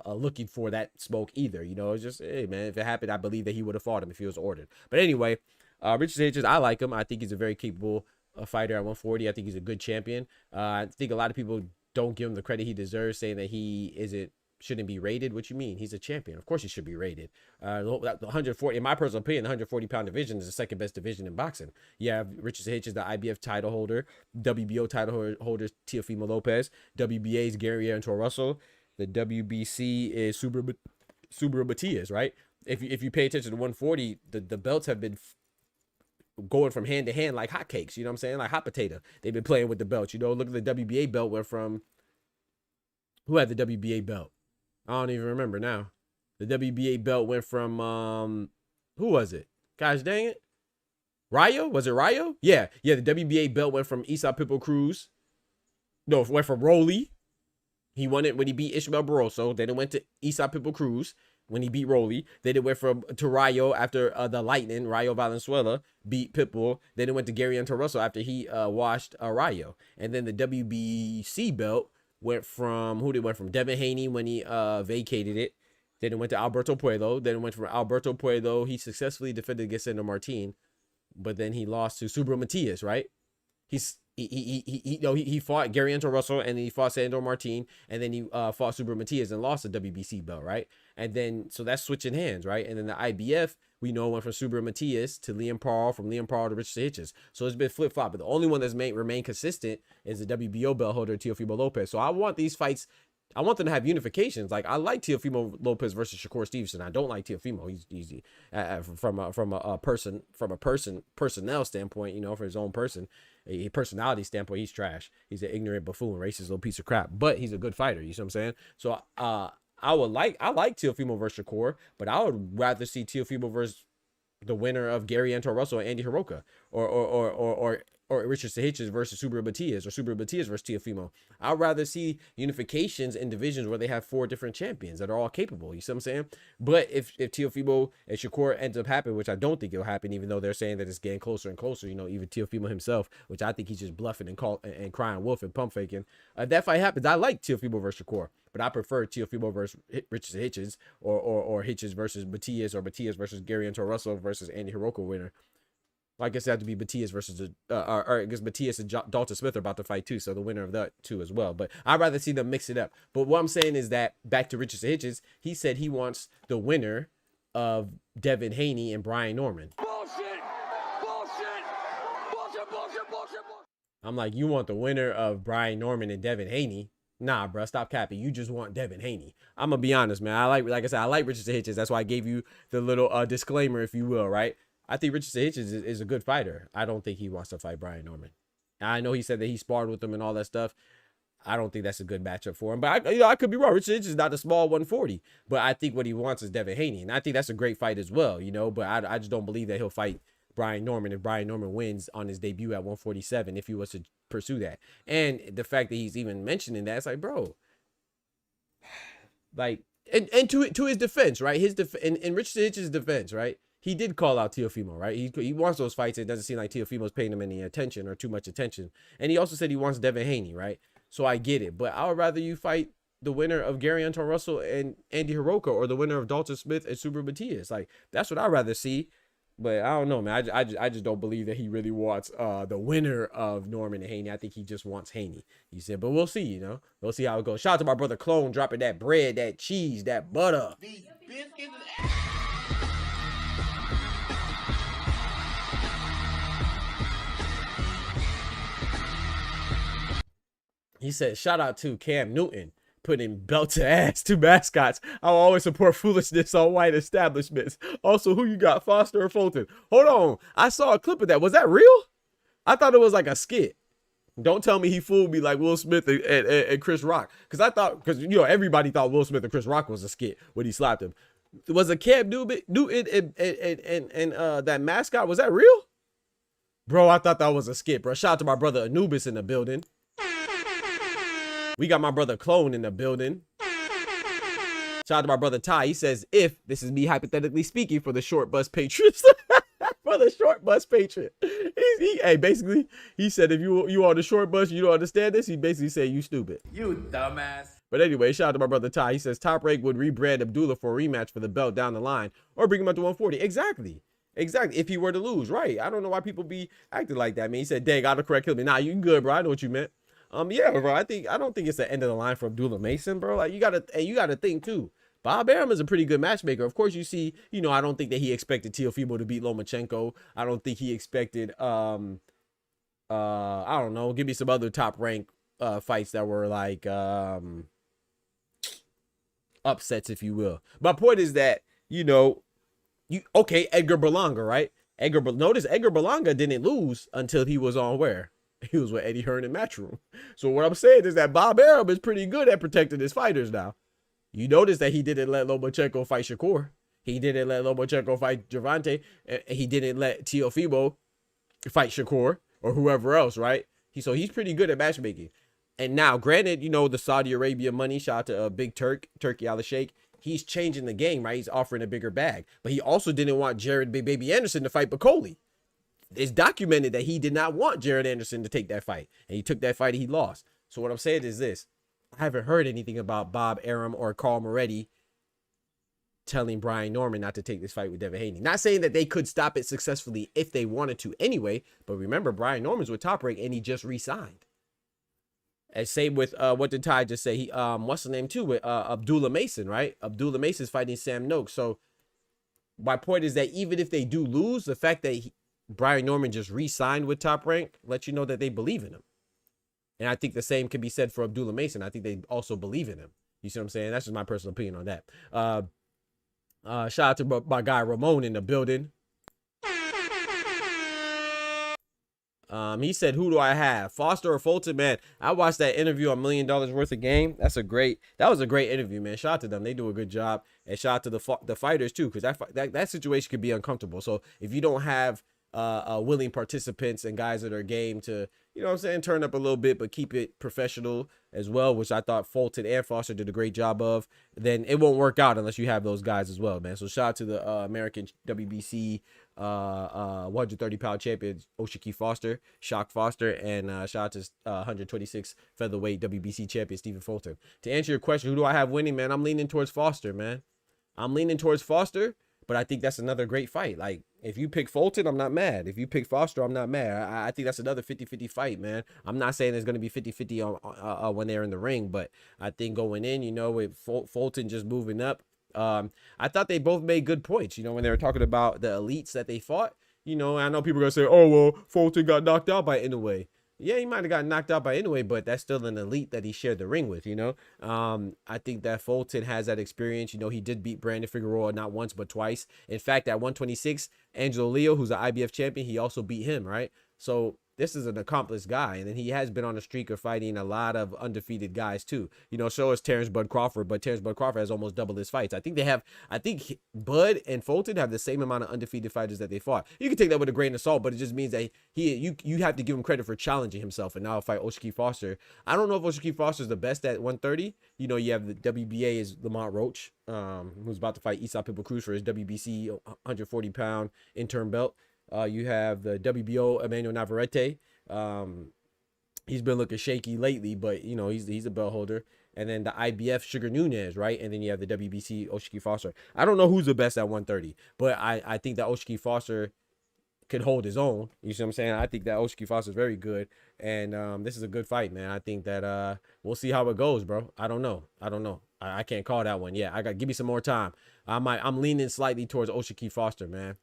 looking for that smoke either. It's just, hey, man, if it happened, I believe that he would have fought him if he was ordered. But anyway, Richard Hitches, I like him. I think he's a very capable fighter at 140. I think he's a good champion. I think a lot of people don't give him the credit he deserves, saying that he shouldn't be rated. What you mean? He's a champion. Of course he should be rated. 140, in my personal opinion, the 140-pound division is the second best division in boxing. Yeah, Richard Hitches, the IBF title holder, WBO title holder Teofimo Lopez, WBA's Gary Antor Russell, the WBC is Subra Matias, right? If you pay attention to 140, the belts have been going from hand to hand like hotcakes. You know what I'm saying? Like hot potato. They've been playing with the belts. Look at the WBA belt went from, who had the WBA belt? I don't even remember now. The WBA belt went from, who was it? Gosh dang it. Rayo? Was it Rayo? Yeah. The WBA belt went from Isa Pitbull Cruz. No, it went from Rolly. He won it when he beat Ishmael Barroso. Then it went to Isa Pitbull Cruz when he beat Rolly. Then it went to Rayo after the Lightning. Rayo Valenzuela beat Pitbull. Then it went to Gary Antor after he washed Rayo. And then the WBC belt went from, Devin Haney when he vacated it. Then it went to Alberto Puello. Then it went from Alberto Puello. He successfully defended against Sandor Martin, but then he lost to Subra Matias, right? He fought Gary Antor and then he fought Sandor Martin, and then he fought Subra Matias and lost the WBC belt, right? And then, so that's switching hands, right? And then the IBF, we know, went from Subra Matias to Liam Parle, from Liam Parle to Richard Hitches. So it's been flip-flop, but the only one that's remained consistent is the WBO belt holder, Teofimo Lopez. So I want these fights, I want them to have unifications. Like, I like Teofimo Lopez versus Shakur Stevenson. I don't like Teofimo. He's from a personnel standpoint, from his own person, a personality standpoint, he's trash. He's an ignorant buffoon, racist little piece of crap. But he's a good fighter. You see what I'm saying? So I like Teofimo versus Shakur, but I would rather see Teofimo versus the winner of Gary Antor and Andy Hiroka, or or Richardson Hitchens versus Subriel Matias, or Subriel Matias versus Teofimo. I'd rather see unifications in divisions where they have 4 different champions that are all capable. You see what I'm saying? But if Teofimo and Shakur ends up happening, which I don't think it'll happen, even though they're saying that it's getting closer and closer, you know, even Teofimo himself, which I think he's just bluffing and crying wolf and pump faking. That fight happens. I like Teofimo versus Shakur, but I prefer Teofimo versus Richardson Hitchens, or Hitchens versus Matias, or Matias versus Gary Anton Russell versus Andy Hiroko winner. I guess it had to be Matias versus or I guess Matias and Dalton Smith are about to fight too, so the winner of that too as well. But I'd rather see them mix it up. But what I'm saying is that back to Richardson Hitchens, he said he wants the winner of Devin Haney and Brian Norman. Bullshit! Bullshit! Bullshit, bullshit, bullshit, bullshit. I'm like, you want the winner of Brian Norman and Devin Haney? Nah, bro, stop capping. You just want Devin Haney. I'm gonna be honest, man. Like I said, I like Richardson Hitchens. That's why I gave you the little disclaimer, if you will, right? I think Richardson Hitchens is a good fighter. I don't think he wants to fight Brian Norman. I know he said that he sparred with him and all that stuff. I don't think that's a good matchup for him. But I could be wrong. Richardson Hitchens is not the small 140. But I think what he wants is Devin Haney. And I think that's a great fight as well, you know. But I just don't believe that he'll fight Brian Norman if Brian Norman wins on his debut at 147, if he was to pursue that. And the fact that he's even mentioning that, it's like, bro, like, and to his defense, right? In Richardson Hitchens' defense, right? He did call out Teofimo, right? He wants those fights. It doesn't seem like Teofimo's paying him any attention, or too much attention. And he also said he wants Devin Haney, right? So I get it. But I would rather you fight the winner of Gary Anton Russell and Andy Hiroko, or the winner of Dalton Smith and Subriel Matias. Like, that's what I'd rather see. But I don't know, man. I just don't believe that he really wants the winner of Norman and Haney. I think he just wants Haney. He said, but we'll see, you know. We'll see how it goes. Shout out to my brother Clone, dropping that bread, that cheese, that butter. These biscuits He said, shout out to Cam Newton, putting belt to ass to mascots. I'll always support foolishness on white establishments. Also, who you got, Foster or Fulton? Hold on. I saw a clip of that. Was that real? I thought it was like a skit. Don't tell me he fooled me like Will Smith and Chris Rock. Because you know, everybody thought Will Smith and Chris Rock was a skit when he slapped him. Was a Cam Newton and that mascot, was that real? Bro, I thought that was a skit, bro. Shout out to my brother Anubis in the building. We got my brother Clone in the building. Shout out to my brother Ty. He says, if, this is me hypothetically speaking for the short bus patrons. For the short bus patron. Hey, basically, he said, if you on the short bus, you don't understand this, he basically said, you stupid. You dumbass. But anyway, shout out to my brother Ty. He says, Top Rank would rebrand Abdullah for a rematch for the belt down the line, or bring him up to 140. Exactly. If he were to lose, right? I don't know why people be acting like that, man. He said, dang, autocorrect killed me. Nah, you good, bro. I know what you meant. Yeah, bro. I don't think it's the end of the line for Abdullah Mason, bro. Like, you gotta think too. Bob Arum is a pretty good matchmaker. Of course, you see, you know, I don't think that he expected Teofimo to beat Lomachenko. I don't think he expected, I don't know, give me some other top rank fights that were like upsets, if you will. My point is that, you know, Edgar Berlanga, right? Notice Edgar Berlanga didn't lose until he was on where? He was with Eddie Hearn in Matchroom. So what I'm saying is that Bob Arum is pretty good at protecting his fighters now. You notice that he didn't let Lomachenko fight Shakur. He didn't let Lomachenko fight Gervonta. He didn't let Teofimo fight Shakur or whoever else, right? So he's pretty good at matchmaking. And now, granted, you know, the Saudi Arabia money, shout out to Big Turkey Al Sheikh. He's changing the game, right? He's offering a bigger bag. But he also didn't want Jared Big Baby Anderson to fight Bacoli. It's documented that he did not want Jared Anderson to take that fight. And he took that fight and he lost. So what I'm saying is this. I haven't heard anything about Bob Arum or Carl Moretti telling Brian Norman not to take this fight with Devin Haney. Not saying that they could stop it successfully if they wanted to anyway. But remember, Brian Norman's with Top Rank and he just re-signed. And same with, what did Ty just say? He, what's the name too? With Abdullah Mason, right? Abdullah Mason's fighting Sam Noakes. So my point is that even if they do lose, the fact that Brian Norman just re-signed with Top Rank lets you know that they believe in him. And I think the same can be said for Abdullah Mason. I think they also believe in him. You see what I'm saying? That's just my personal opinion on that. Shout out to my guy Ramon in the building. He said, who do I have? Foster or Fulton? Man, I watched that interview on $1 Million Worth of Game. That was a great interview, man. Shout out to them. They do a good job. And shout out to the fighters too, because that situation could be uncomfortable. So if you don't have willing participants and guys that are game to, you know what I'm saying, turn up a little bit, but keep it professional as well, which I thought Fulton and Foster did a great job of. Then it won't work out unless you have those guys as well, man. So shout out to the American WBC 130-pound champion Oshiki Foster, Shock Foster, and shout out to 126 featherweight WBC champion Stephen Fulton. To answer your question, who do I have winning, man? I'm leaning towards Foster, man. I'm leaning towards Foster, but I think that's another great fight. Like, if you pick Fulton, I'm not mad. If you pick Foster, I'm not mad. I think that's another 50-50 fight, man. I'm not saying it's going to be 50-50 when they're in the ring, but I think going in, you know, with Fulton just moving up, I thought they both made good points, you know, when they were talking about the elites that they fought. You know, I know people are going to say, oh, well, Fulton got knocked out by Inoue. Yeah, he might have gotten knocked out by Inoue, but that's still an elite that he shared the ring with, you know. I think that Fulton has that experience. You know, he did beat Brandon Figueroa not once but twice. In fact, at 126, Angelo Leo, who's an IBF champion, he also beat him, right? So this is an accomplished guy, and then he has been on a streak of fighting a lot of undefeated guys too. You know, so is Terrence Bud Crawford, but Terrence Bud Crawford has almost double his fights. I think Bud and Fulton have the same amount of undefeated fighters that they fought. You can take that with a grain of salt, but it just means that you have to give him credit for challenging himself and now fight Oshiki Foster. I don't know if Oshiki Foster is the best at 130. You know, you have the WBA is Lamont Roach, who's about to fight Isaac Pitbull Cruz for his WBC 140-pound interim belt. You have the WBO Emmanuel Navarrete. He's been looking shaky lately, but you know he's a belt holder. And then the IBF Sugar Nunez, right? And then you have the WBC Oshiki Foster. I don't know who's the best at 130, but I think that Oshiki Foster could hold his own. You see what I'm saying? I think that Oshiki Foster is very good, and this is a good fight, man. I think that we'll see how it goes, bro. I don't know. I can't call that one. Yeah, give me some more time. I'm leaning slightly towards Oshiki Foster, man.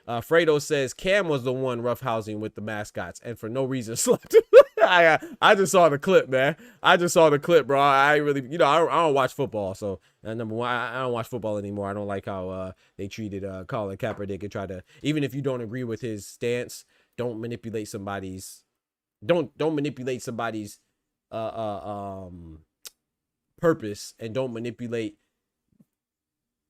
Fredo says Cam was the one roughhousing with the mascots and for no reason slept. I just saw the clip, man. I just saw the clip, bro. I really, you know, I don't watch football. So number one, I don't watch football anymore. I don't like how they treated Colin Kaepernick and try to, even if you don't agree with his stance, don't manipulate somebody's purpose, and don't manipulate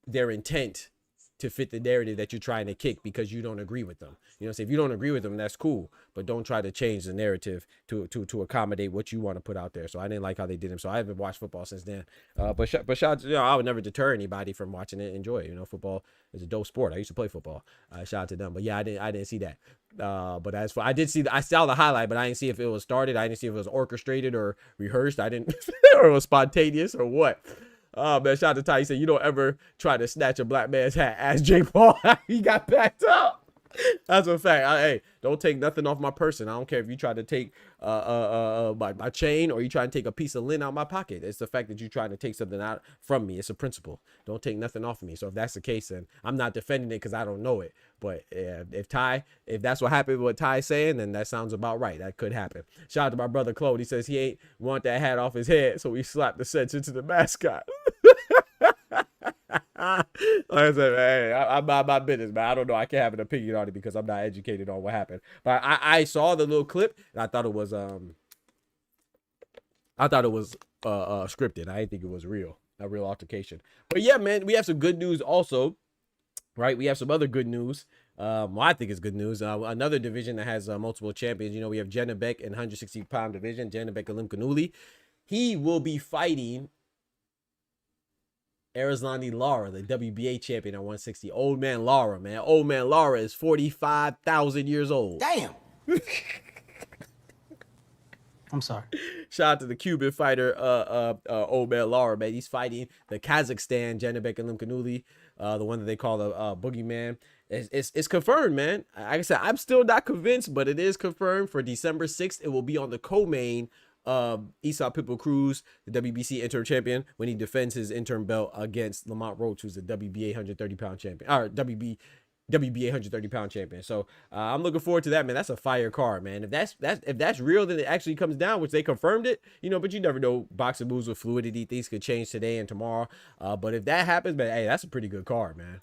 their intent to fit the narrative that you're trying to kick because you don't agree with them. You know, so if you don't agree with them, that's cool, but don't try to change the narrative to accommodate what you want to put out there. So I didn't like how they did him. So I haven't watched football since then. But shout, you know, I would never deter anybody from watching it. Enjoy it. You know, football is a dope sport. I used to play football. Shout out to them. But yeah, I didn't see that. But as for, I saw the highlight, but I didn't see if it was started. I didn't see if it was orchestrated or rehearsed. I didn't, or it was spontaneous or what. Oh man, shout out to Ty. He said, you don't ever try to snatch a black man's hat. Ask Jake Paul how he got backed up. That's a fact. Hey, don't take nothing off my person. I don't care if you try to take my chain or you try to take a piece of lint out of my pocket. It's the fact that you're trying to take something out from me. It's a principle. Don't take nothing off of me. So if that's the case, then I'm not defending it because I don't know it. But if that's what happened, what Ty's saying, then that sounds about right. That could happen. Shout out to my brother Claude. He says he ain't want that hat off his head, so he slapped the sense into the mascot. Like I said, man, I'm not my business, man. I don't know. I can't have an opinion on it because I'm not educated on what happened. But I saw the little clip and I thought it was scripted. I didn't think it was real, a real altercation. But yeah, man, we have some good news also, right? We have some other good news. Well, I think it's good news. Another division that has multiple champions. You know, we have Jenna Beck in 160-pound division. Jenna Beck Alim Kanuli. He will be fighting Arizlani Lara, the WBA champion at 160. Old man Lara, man. Old man Lara is 45,000 years old. Damn. I'm sorry. Shout out to the Cuban fighter, old man Lara, man. He's fighting the Kazakhstan Janibek Alimkhanuli, the one that they call the boogeyman. It's confirmed, man. Like I said, I'm still not convinced, but it is confirmed for December 6th. It will be on the co-main Isaac Pitbull Cruz, the WBC interim champion, when he defends his interim belt against Lamont Roach, who's the WBA 130-pound champion, or WBA 130-pound champion. So I'm looking forward to that, man. That's a fire card, man. If that's real, then it actually comes down, which they confirmed it, you know. But you never know. Boxing moves with fluidity; things could change today and tomorrow. But if that happens, man, hey, that's a pretty good card, man.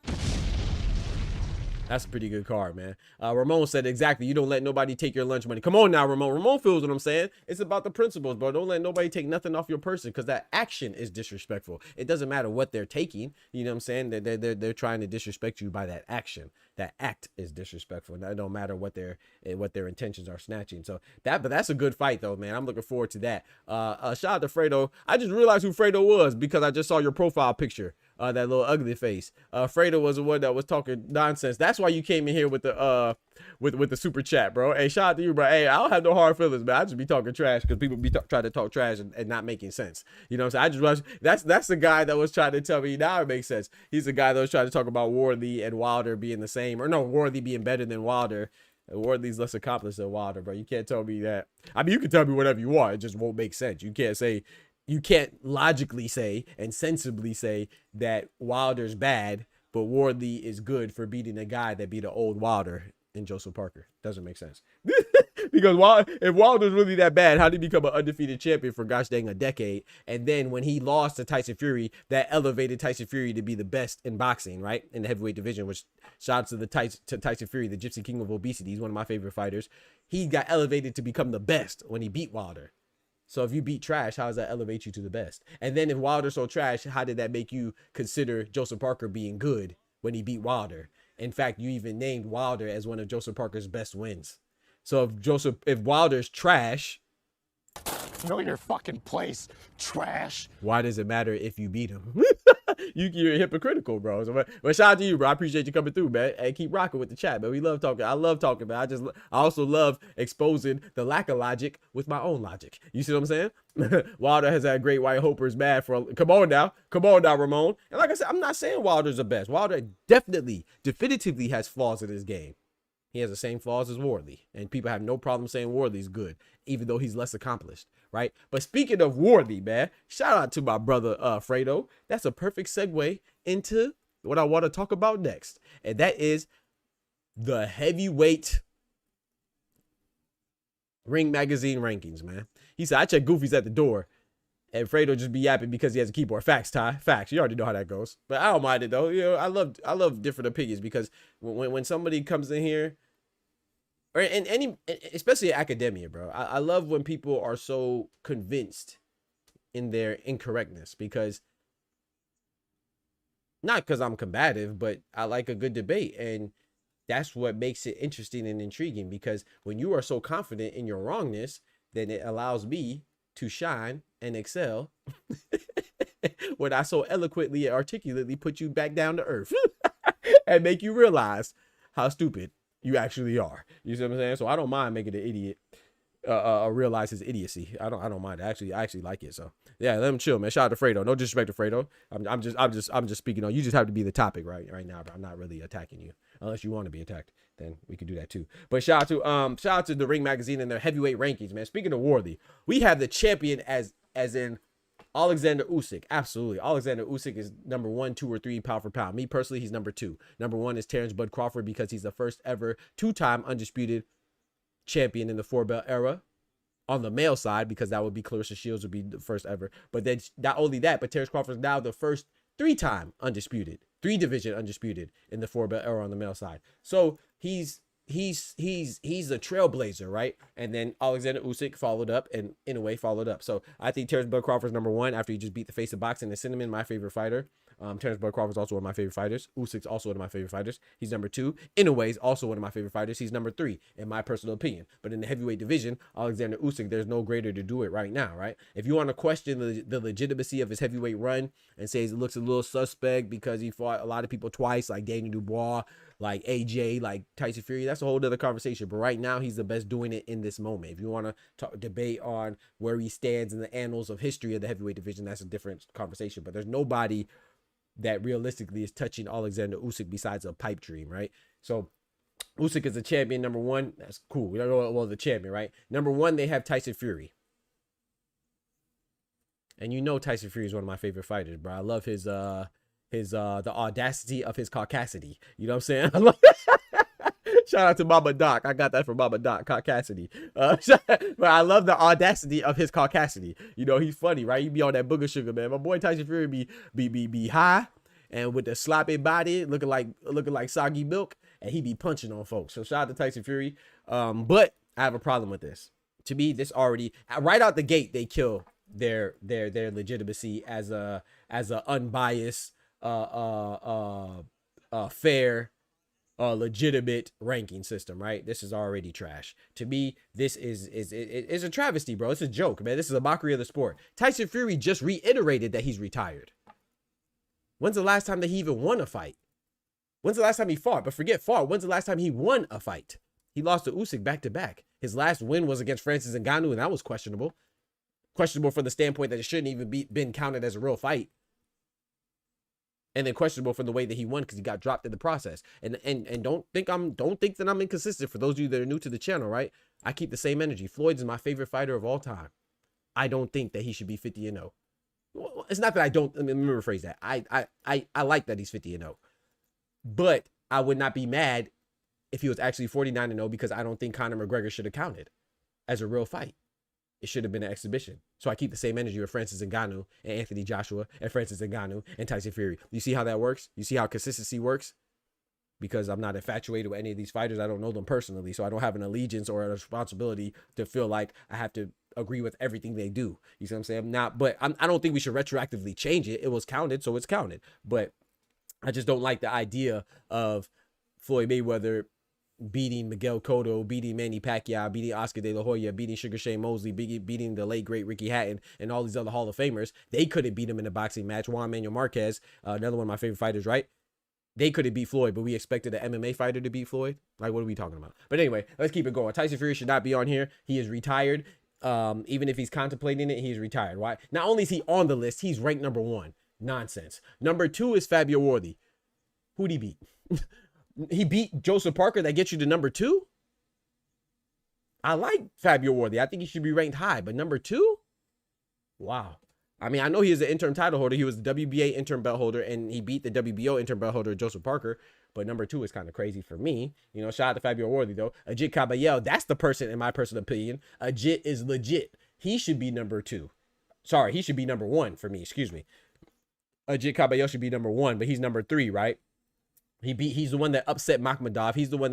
That's a pretty good card, man. Ramon said exactly. You don't let nobody take your lunch money. Come on now, Ramon. Ramon feels what I'm saying. It's about the principles, bro. Don't let nobody take nothing off your person, because that action is disrespectful. It doesn't matter what they're taking. You know what I'm saying? They're trying to disrespect you by that action. that act is disrespectful. That don't matter what their intentions are snatching. So but that's a good fight though, man. I'm looking forward to that. Shout out to Fredo. I just realized who Fredo was because I just saw your profile picture. That little ugly face. Fredo was the one that was talking nonsense. That's why you came in here with the with the super chat, bro. Hey, shout out to you, bro. Hey, I don't have no hard feelings, man. I just be talking trash because people be trying to talk trash and not making sense. You know what I'm saying? That's the guy that was trying to tell me now it makes sense. He's the guy that was trying to talk about Wardley and Wilder being the same, or no, Wardley being better than Wilder. Wardley's less accomplished than Wilder, bro. You can't tell me that. I mean, you can tell me whatever you want. It just won't make sense. You can't logically say and sensibly say that Wilder's bad, but Wardley is good for beating a guy that beat an old Wilder in Joseph Parker. Doesn't make sense. Because if Wilder's really that bad, how did he become an undefeated champion for gosh dang a decade? And then when he lost to Tyson Fury, that elevated Tyson Fury to be the best in boxing, right? In the heavyweight division, which shout out to Tyson Fury, the Gypsy King of obesity. He's one of my favorite fighters. He got elevated to become the best when he beat Wilder. So if you beat trash, how does that elevate you to the best? And then if Wilder's so trash, how did that make you consider Joseph Parker being good when he beat Wilder? In fact, you even named Wilder as one of Joseph Parker's best wins. So if Wilder's trash, Know your fucking place, trash. why does it matter if you beat him? You're hypocritical, bro. So, but shout out to you, bro. I appreciate you coming through, man. And keep rocking with the chat, man. We love talking. I love talking, man. I also love exposing the lack of logic with my own logic. You see what I'm saying? Wilder has had great white hopers mad for. Come on now, Ramon. And like I said, I'm not saying Wilder's the best. Wilder definitively has flaws in his game. He has the same flaws as Wardley, and people have no problem saying Wardley's good, even though he's less accomplished, right? But speaking of Wardley, man, shout out to my brother Fredo. That's a perfect segue into what I want to talk about next, and that is the heavyweight Ring Magazine rankings, man. He said, I check Goofy's at the door, and Fredo just be yapping because he has a keyboard. Facts, Ty. Facts. You already know how that goes. But I don't mind it, though. You know, I love different opinions because when somebody comes in here, or in any, especially in academia, bro. I love when people are so convinced in their incorrectness because, not because I'm combative, but I like a good debate. And that's what makes it interesting and intriguing because when you are so confident in your wrongness, then it allows me to shine and excel when I so eloquently and articulately put you back down to earth and make you realize how stupid you actually are. You see what I'm saying? So I don't mind making the idiot realize his idiocy. I don't mind. I actually like it. So yeah, let him chill, man. Shout out to Fredo. No disrespect to Fredo. I'm just speaking on. You just have to be the topic right now, but I'm not really attacking you unless you want to be attacked. Then we could do that too. But shout out to the Ring Magazine and their heavyweight rankings, man. Speaking of Wardley, we have the champion as in Alexander Usyk. Absolutely. Alexander Usyk is number 1, 2, or 3 pound for pound. Me personally, he's number 2. Number 1 is Terrence Bud Crawford because he's the first ever 2-time undisputed champion in the 4-belt era on the male side, because that would be Clarissa Shields would be the first ever. But then not only that, but Terrence Crawford is now the first 3-time undisputed, 3-division undisputed in the 4-belt era on the male side. So he's a trailblazer, right? And then Alexander Usyk followed up and in a way followed up. So I think Terrence Bud Crawford's number 1 after he just beat the face of boxing and Cinnamon, my favorite fighter. Terrence Bud Crawford's also one of my favorite fighters. Usyk's also one of my favorite fighters. He's number 2. Inouye's also one of my favorite fighters. He's number 3 in my personal opinion. But in the heavyweight division, Alexander Usyk, there's no greater to do it right now, right? If you want to question the legitimacy of his heavyweight run and say it looks a little suspect because he fought a lot of people twice, like Daniel Dubois, like AJ, like Tyson Fury, that's a whole other conversation. But right now, he's the best doing it in this moment. If you want to debate on where he stands in the annals of history of the heavyweight division, that's a different conversation. But there's nobody that realistically is touching Alexander Usyk besides a pipe dream, right? So Usyk is the champion, number 1. That's cool. We don't know, well, the champion, right? Number 1, they have Tyson Fury. And you know Tyson Fury is one of my favorite fighters, bro. I love his the audacity of his caucasity. You know what I'm saying? Shout out to Mama Doc. I got that from Mama Doc, caucasity. But I love the audacity of his caucasity. You know, he's funny, right? He be on that booger sugar, man. My boy Tyson Fury be high and with the sloppy body looking like soggy milk, and he be punching on folks. So shout out to Tyson Fury. But I have a problem with this. To me, this already right out the gate, they kill their legitimacy as a unbiased, fair a legitimate ranking system, right? This is already trash. To me, this is a travesty, bro. It's a joke, man. This is a mockery of the sport. Tyson Fury just reiterated that he's retired. When's the last time that he even won a fight? When's the last time he fought? But forget fought. When's the last time he won a fight? He lost to Usyk back-to-back. His last win was against Francis Ngannou, and that was questionable. Questionable from the standpoint that it shouldn't even been counted as a real fight. And then questionable from the way that he won because he got dropped in the process. And don't think that I'm inconsistent. For those of you that are new to the channel, right? I keep the same energy. Floyd's my favorite fighter of all time. I don't think that he should be 50-0. Well, it's not that I don't. Let me rephrase that. I like that he's 50-0. But I would not be mad if he was actually 49-0 because I don't think Conor McGregor should have counted as a real fight. It should have been an exhibition. So I keep the same energy with Francis Ngannou and Anthony Joshua and Francis Ngannou and Tyson Fury. You see how that works? You see how consistency works? Because I'm not infatuated with any of these fighters. I don't know them personally. So I don't have an allegiance or a responsibility to feel like I have to agree with everything they do. You see what I'm saying? But I don't think we should retroactively change it. It was counted, so it's counted. But I just don't like the idea of Floyd Mayweather beating Miguel Cotto, beating Manny Pacquiao, beating Oscar De La Hoya, beating Sugar Shane Mosley, beating the late great Ricky Hatton, and all these other Hall of Famers. They couldn't beat him in a boxing match. Juan Manuel Marquez, another one of my favorite fighters, right? They couldn't beat Floyd, but we expected an MMA fighter to beat Floyd. Like, what are we talking about? But anyway, let's keep it going. Tyson Fury should not be on here. He is retired. Even if he's contemplating it, he's retired. Why? Not only is he on the list, he's ranked number 1. Nonsense. Number 2 is Fabio Worthy. Who'd he beat? He beat Joseph Parker. That gets you to number 2. I like Fabio Worthy. I think he should be ranked high, but number 2? Wow. I mean, I know he is an interim title holder. He was the WBA interim belt holder, and he beat the WBO interim belt holder, Joseph Parker. But number 2 is kind of crazy for me. You know, shout out to Fabio Worthy, though. Ajit Caballero, that's the person, in my personal opinion. Ajit is legit. He should be number 2. Sorry, he should be number 1 for me. Excuse me. Ajit Caballero should be number 1, but he's number 3, right? He's the one that upset Makhmudov. He's the one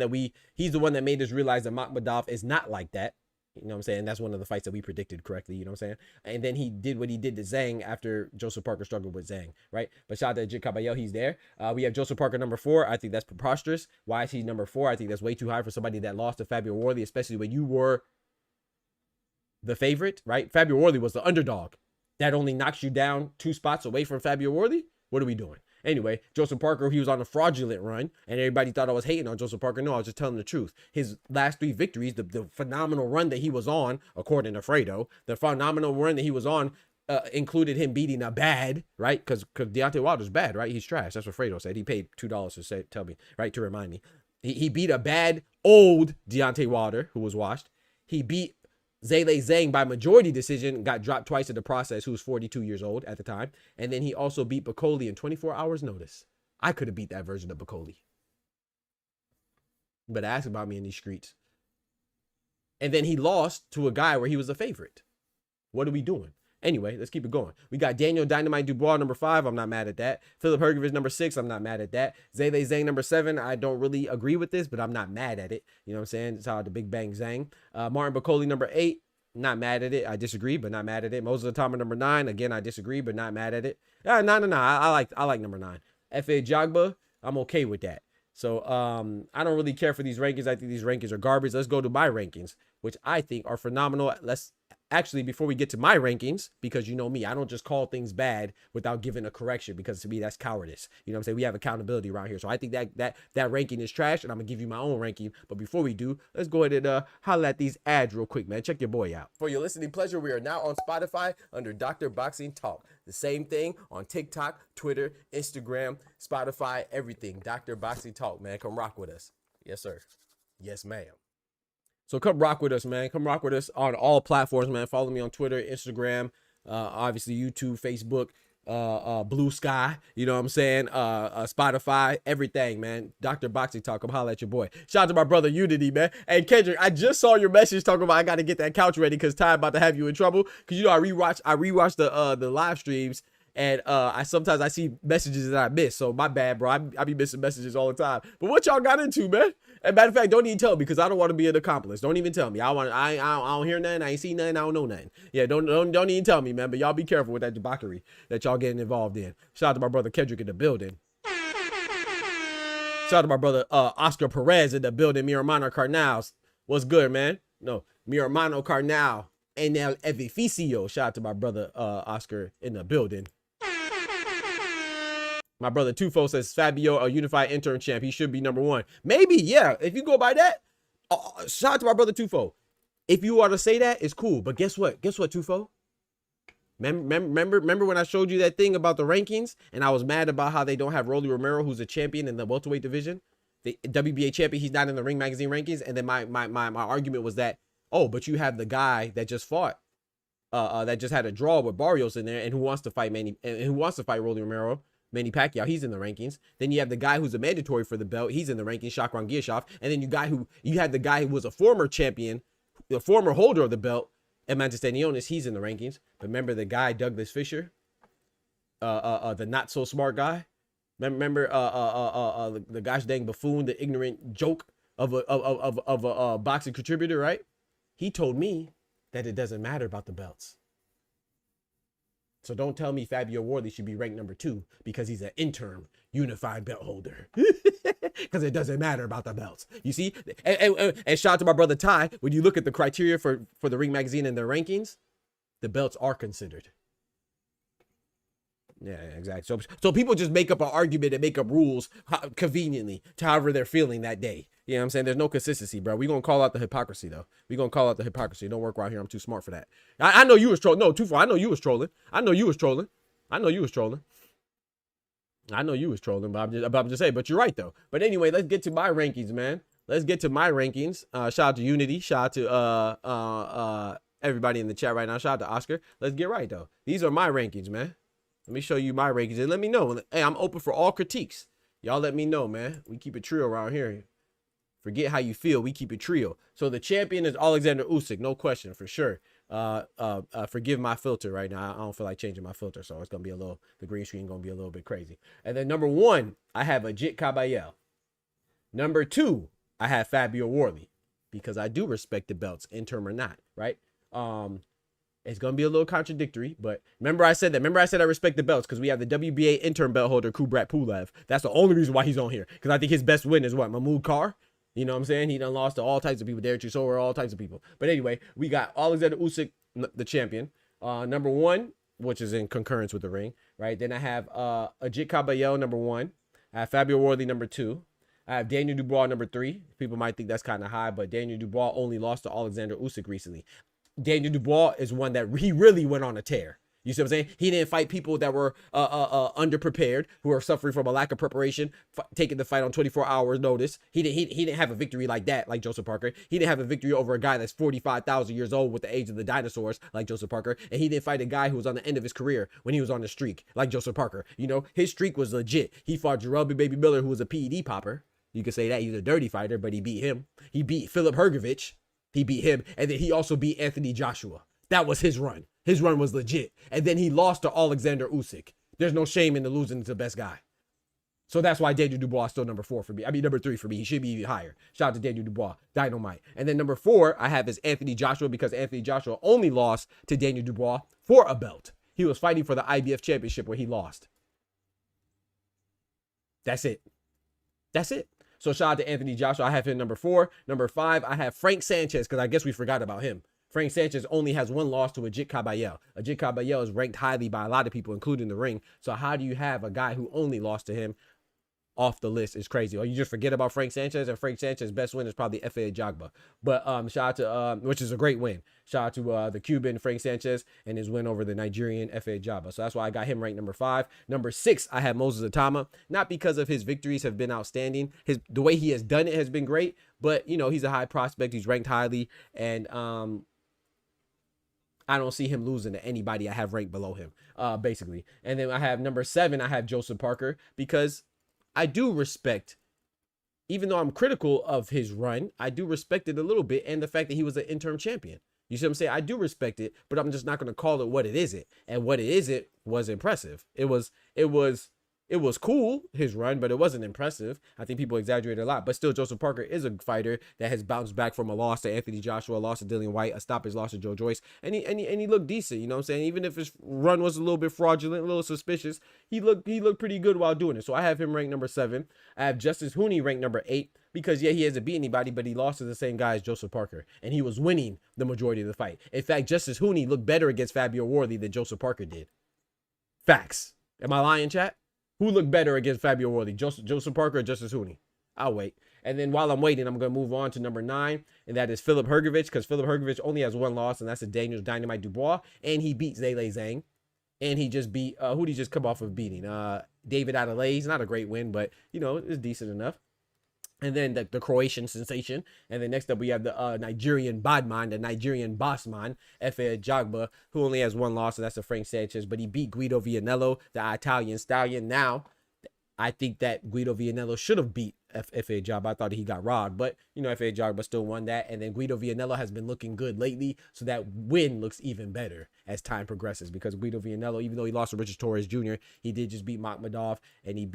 that made us realize that Makhmudov is not like that. You know what I'm saying? That's one of the fights that we predicted correctly. You know what I'm saying? And then he did what he did to Zhang after Joseph Parker struggled with Zhang, right? But shout out to Ajit Caballero, he's there. We have Joseph Parker number 4. I think that's preposterous. Why is he number 4? I think that's way too high for somebody that lost to Fabio Worthy, especially when you were the favorite, right? Fabio Worthy was the underdog. That only knocks you down 2 spots away from Fabio Worthy. What are we doing? Anyway, Joseph Parker, he was on a fraudulent run, and everybody thought I was hating on Joseph Parker. No, I was just telling the truth. His last 3 victories, the phenomenal run that he was on, according to Fredo, the phenomenal run that he was on included him beating a bad, right? Because Deontay Wilder's bad, right? He's trash. That's what Fredo said. He paid $2 to tell me, right? To remind me. He beat a bad, old Deontay Wilder, who was washed. He beat Zhilei Zhang by majority decision, got dropped twice in the process, who was 42 years old at the time. And then he also beat Bacoli in 24 hours notice. I could have beat that version of Bacoli. But ask about me in these streets. And then he lost to a guy where he was a favorite. What are we doing? Anyway, let's keep it going. We got Daniel Dynamite Dubois, number 5. I'm not mad at that. Philip Hergovich, number 6. I'm not mad at that. Zhilei Zhang, number 7. I don't really agree with this, but I'm not mad at it. You know what I'm saying? It's how the Big Bang Zhang. Martin Bacoli, number 8. Not mad at it. I disagree, but not mad at it. Moses Atama, number 9. Again, I disagree, but not mad at it. No. I like number 9. F.A. Jogba, I'm okay with that. So I don't really care for these rankings. I think these rankings are garbage. Let's go to my rankings, which I think are phenomenal. Actually, before we get to my rankings, because you know me, I don't just call things bad without giving a correction, because to me, that's cowardice. You know what I'm saying? We have accountability around here. So I think that ranking is trash, and I'm going to give you my own ranking. But before we do, let's go ahead and holler at these ads real quick, man. Check your boy out. For your listening pleasure, we are now on Spotify under Dr. Boxing Talk. The same thing on TikTok, Twitter, Instagram, Spotify, everything. Dr. Boxing Talk, man. Come rock with us. Yes, sir. Yes, ma'am. So come rock with us, man. Come rock with us on all platforms, man. Follow me on Twitter, Instagram, obviously YouTube, Facebook, Blue Sky, you know what I'm saying? Spotify, everything, man. Dr. Boxing Talk, come holla at your boy. Shout out to my brother Unity, man. Hey, Kendrick, I just saw your message talking about I got to get that couch ready because Ty about to have you in trouble. Because, you know, I rewatch the live streams. And I sometimes see messages that I miss. So my bad, bro. I be missing messages all the time. But what y'all got into, man? And matter of fact, don't even tell me, because I don't want to be an accomplice. Don't even tell me. I don't hear nothing. I ain't see nothing. I don't know nothing. Yeah, don't even tell me, man. But y'all be careful with that debauchery that y'all getting involved in. Shout out to my brother Kendrick in the building. Shout out to my brother Oscar Perez in the building. Mi hermano Carnal. What's good, man? No, mi hermano Carnal en el edificio. Shout out to my brother Oscar in the building. My brother Tufo says Fabio, a unified interim champ. He should be number 1. Maybe, yeah. If you go by that, shout out to my brother Tufo. If you are to say that, it's cool. But guess what? Guess what, Tufo? Remember when I showed you that thing about the rankings and I was mad about how they don't have Rolly Romero, who's a champion in the welterweight division, the WBA champion. He's not in the Ring Magazine rankings. And then my argument was that, oh, but you have the guy that just fought, that just had a draw with Barrios in there, and who wants to fight Rolly Romero, Manny Pacquiao. He's in the rankings. Then you have the guy who's a mandatory for the belt. He's in the rankings, Shakran Giyashov. And then you had the guy who was a former champion, the former holder of the belt, Emantis Stanionis. He's in the rankings. But remember the guy, Douglas Fisher, the not so smart guy. Remember the gosh dang buffoon, the ignorant joke of a boxing contributor, right? He told me that it doesn't matter about the belts. So don't tell me Fabio Worley should be ranked number 2 because he's an interim unified belt holder. Because it doesn't matter about the belts. You see? And shout out to my brother Ty. When you look at the criteria for the Ring Magazine and their rankings, the belts are considered. Yeah, exactly. So people just make up an argument and make up rules conveniently to however they're feeling that day. You know what I'm saying? There's no consistency, bro. We're going to call out the hypocrisy, though. We're going to call out the hypocrisy. Don't work around here. I'm too smart for that. I know you was trolling. No, too far. I know you was trolling. I know you was trolling. But I'm just saying, but you're right, though. But anyway, let's get to my rankings, man. Let's get to my rankings. Shout out to Unity. Shout out to everybody in the chat right now. Shout out to Oscar. Let's get right, though. These are my rankings, man. Let me show you my rankings and let me know. Hey, I'm open for all critiques. Y'all let me know, man. We keep it trio around here. Forget how you feel. We keep it trio. So the champion is Alexander Usyk. No question, for sure. Forgive my filter right now. I don't feel like changing my filter. So it's going to be the green screen going to be a little bit crazy. And then number 1, I have Ajit Kabayel. Number 2, I have Fabio Worley. Because I do respect the belts, interim or not, right? It's going to be a little contradictory, but remember I said that. Remember I said I respect the belts because we have the WBA interim belt holder, Kubrat Pulev. That's the only reason why he's on here. Because I think his best win is what? Mahmoud Carr? You know what I'm saying? He done lost to all types of people. Derek Chisora, all types of people. But anyway, we got Alexander Usyk, the champion. Number 1, which is in concurrence with the ring, right? Then I have Ajit Kabayel, number 1. I have Fabio Worley, number 2. I have Daniel Dubois, number 3. People might think that's kind of high, but Daniel Dubois only lost to Alexander Usyk recently. Daniel Dubois is one that he really went on a tear. You see what I'm saying? He didn't fight people that were underprepared, who are suffering from a lack of preparation, taking the fight on 24 hours notice. He didn't have a victory like that, like Joseph Parker. He didn't have a victory over a guy that's 45,000 years old with the age of the dinosaurs, like Joseph Parker. And he didn't fight a guy who was on the end of his career when he was on the streak, like Joseph Parker. You know, his streak was legit. He fought Jerome Baby Miller, who was a PED popper. You could say that he's a dirty fighter, but he beat him. He beat Filip Hrgovic. He beat him. And then he also beat Anthony Joshua. That was his run. His run was legit. And then he lost to Alexander Usyk. There's no shame in the losing to the best guy. So that's why Daniel Dubois is still number 4 for me. I mean, number 3 for me. He should be even higher. Shout out to Daniel Dubois. Dynamite. And then number 4 I have is Anthony Joshua because Anthony Joshua only lost to Daniel Dubois for a belt. He was fighting for the IBF championship where he lost. That's it. That's it. So shout out to Anthony Joshua. I have him number 4. Number 5, I have Frank Sanchez because I guess we forgot about him. Frank Sanchez only has 1 loss to Ajit Kabayel. Ajit Kabayel is ranked highly by a lot of people, including the ring. So how do you have a guy who only lost to him off the list? Is crazy. Or you just forget about Frank Sanchez, and Frank Sanchez's best win is probably F.A. Jagba. But shout out to, which is a great win. Shout out to the Cuban Frank Sanchez and his win over the Nigerian F.A. Jagba. So that's why I got him ranked number 5. Number 6, I have Moses Atama. Not because of his victories have been outstanding. The way he has done it has been great. But, you know, he's a high prospect. He's ranked highly. And, I don't see him losing to anybody I have ranked below him, basically. And then I have number 7, I have Joseph Parker, because I do respect, even though I'm critical of his run, I do respect it a little bit, and the fact that he was an interim champion. You see what I'm saying? I do respect it, but I'm just not going to call it what it isn't. And what it isn't was impressive. It was It was cool, his run, but it wasn't impressive. I think people exaggerate a lot. But still, Joseph Parker is a fighter that has bounced back from a loss to Anthony Joshua, a loss to Dillian White, a stoppage loss to Joe Joyce. And he looked decent, you know what I'm saying? Even if his run was a little bit fraudulent, a little suspicious, he looked pretty good while doing it. So I have him ranked number 7. I have Justice Hooney ranked number 8 because, yeah, he hasn't beat anybody, but he lost to the same guy as Joseph Parker. And he was winning the majority of the fight. In fact, Justice Hooney looked better against Fabio Worley than Joseph Parker did. Facts. Am I lying, chat? Who looked better against Fabio Worley, Joseph Parker or Justice Hooney? I'll wait. And then while I'm waiting, I'm going to move on to number 9, and that is Philip Hrgovic, because Philip Hrgovic only has 1 loss, and that's to Daniel Dynamite Dubois, and he beat Zhale Zhang, and he just beat, who did he just come off of beating? David Adelaide. Not a great win, but, you know, it's decent enough. And then the Croatian sensation. And then next up, we have the Nigerian Badman, the Nigerian Bossman, Efe Ajagba, who only has 1 loss, and that's to Frank Sanchez. But he beat Guido Vianello, the Italian stallion. Now, I think that Guido Vianello should have beat Efe Ajagba. I thought he got robbed, but, you know, Efe Ajagba still won that. And then Guido Vianello has been looking good lately, so that win looks even better as time progresses, because Guido Vianello, even though he lost to Richard Torres Jr., he did just beat Makhmadov, and he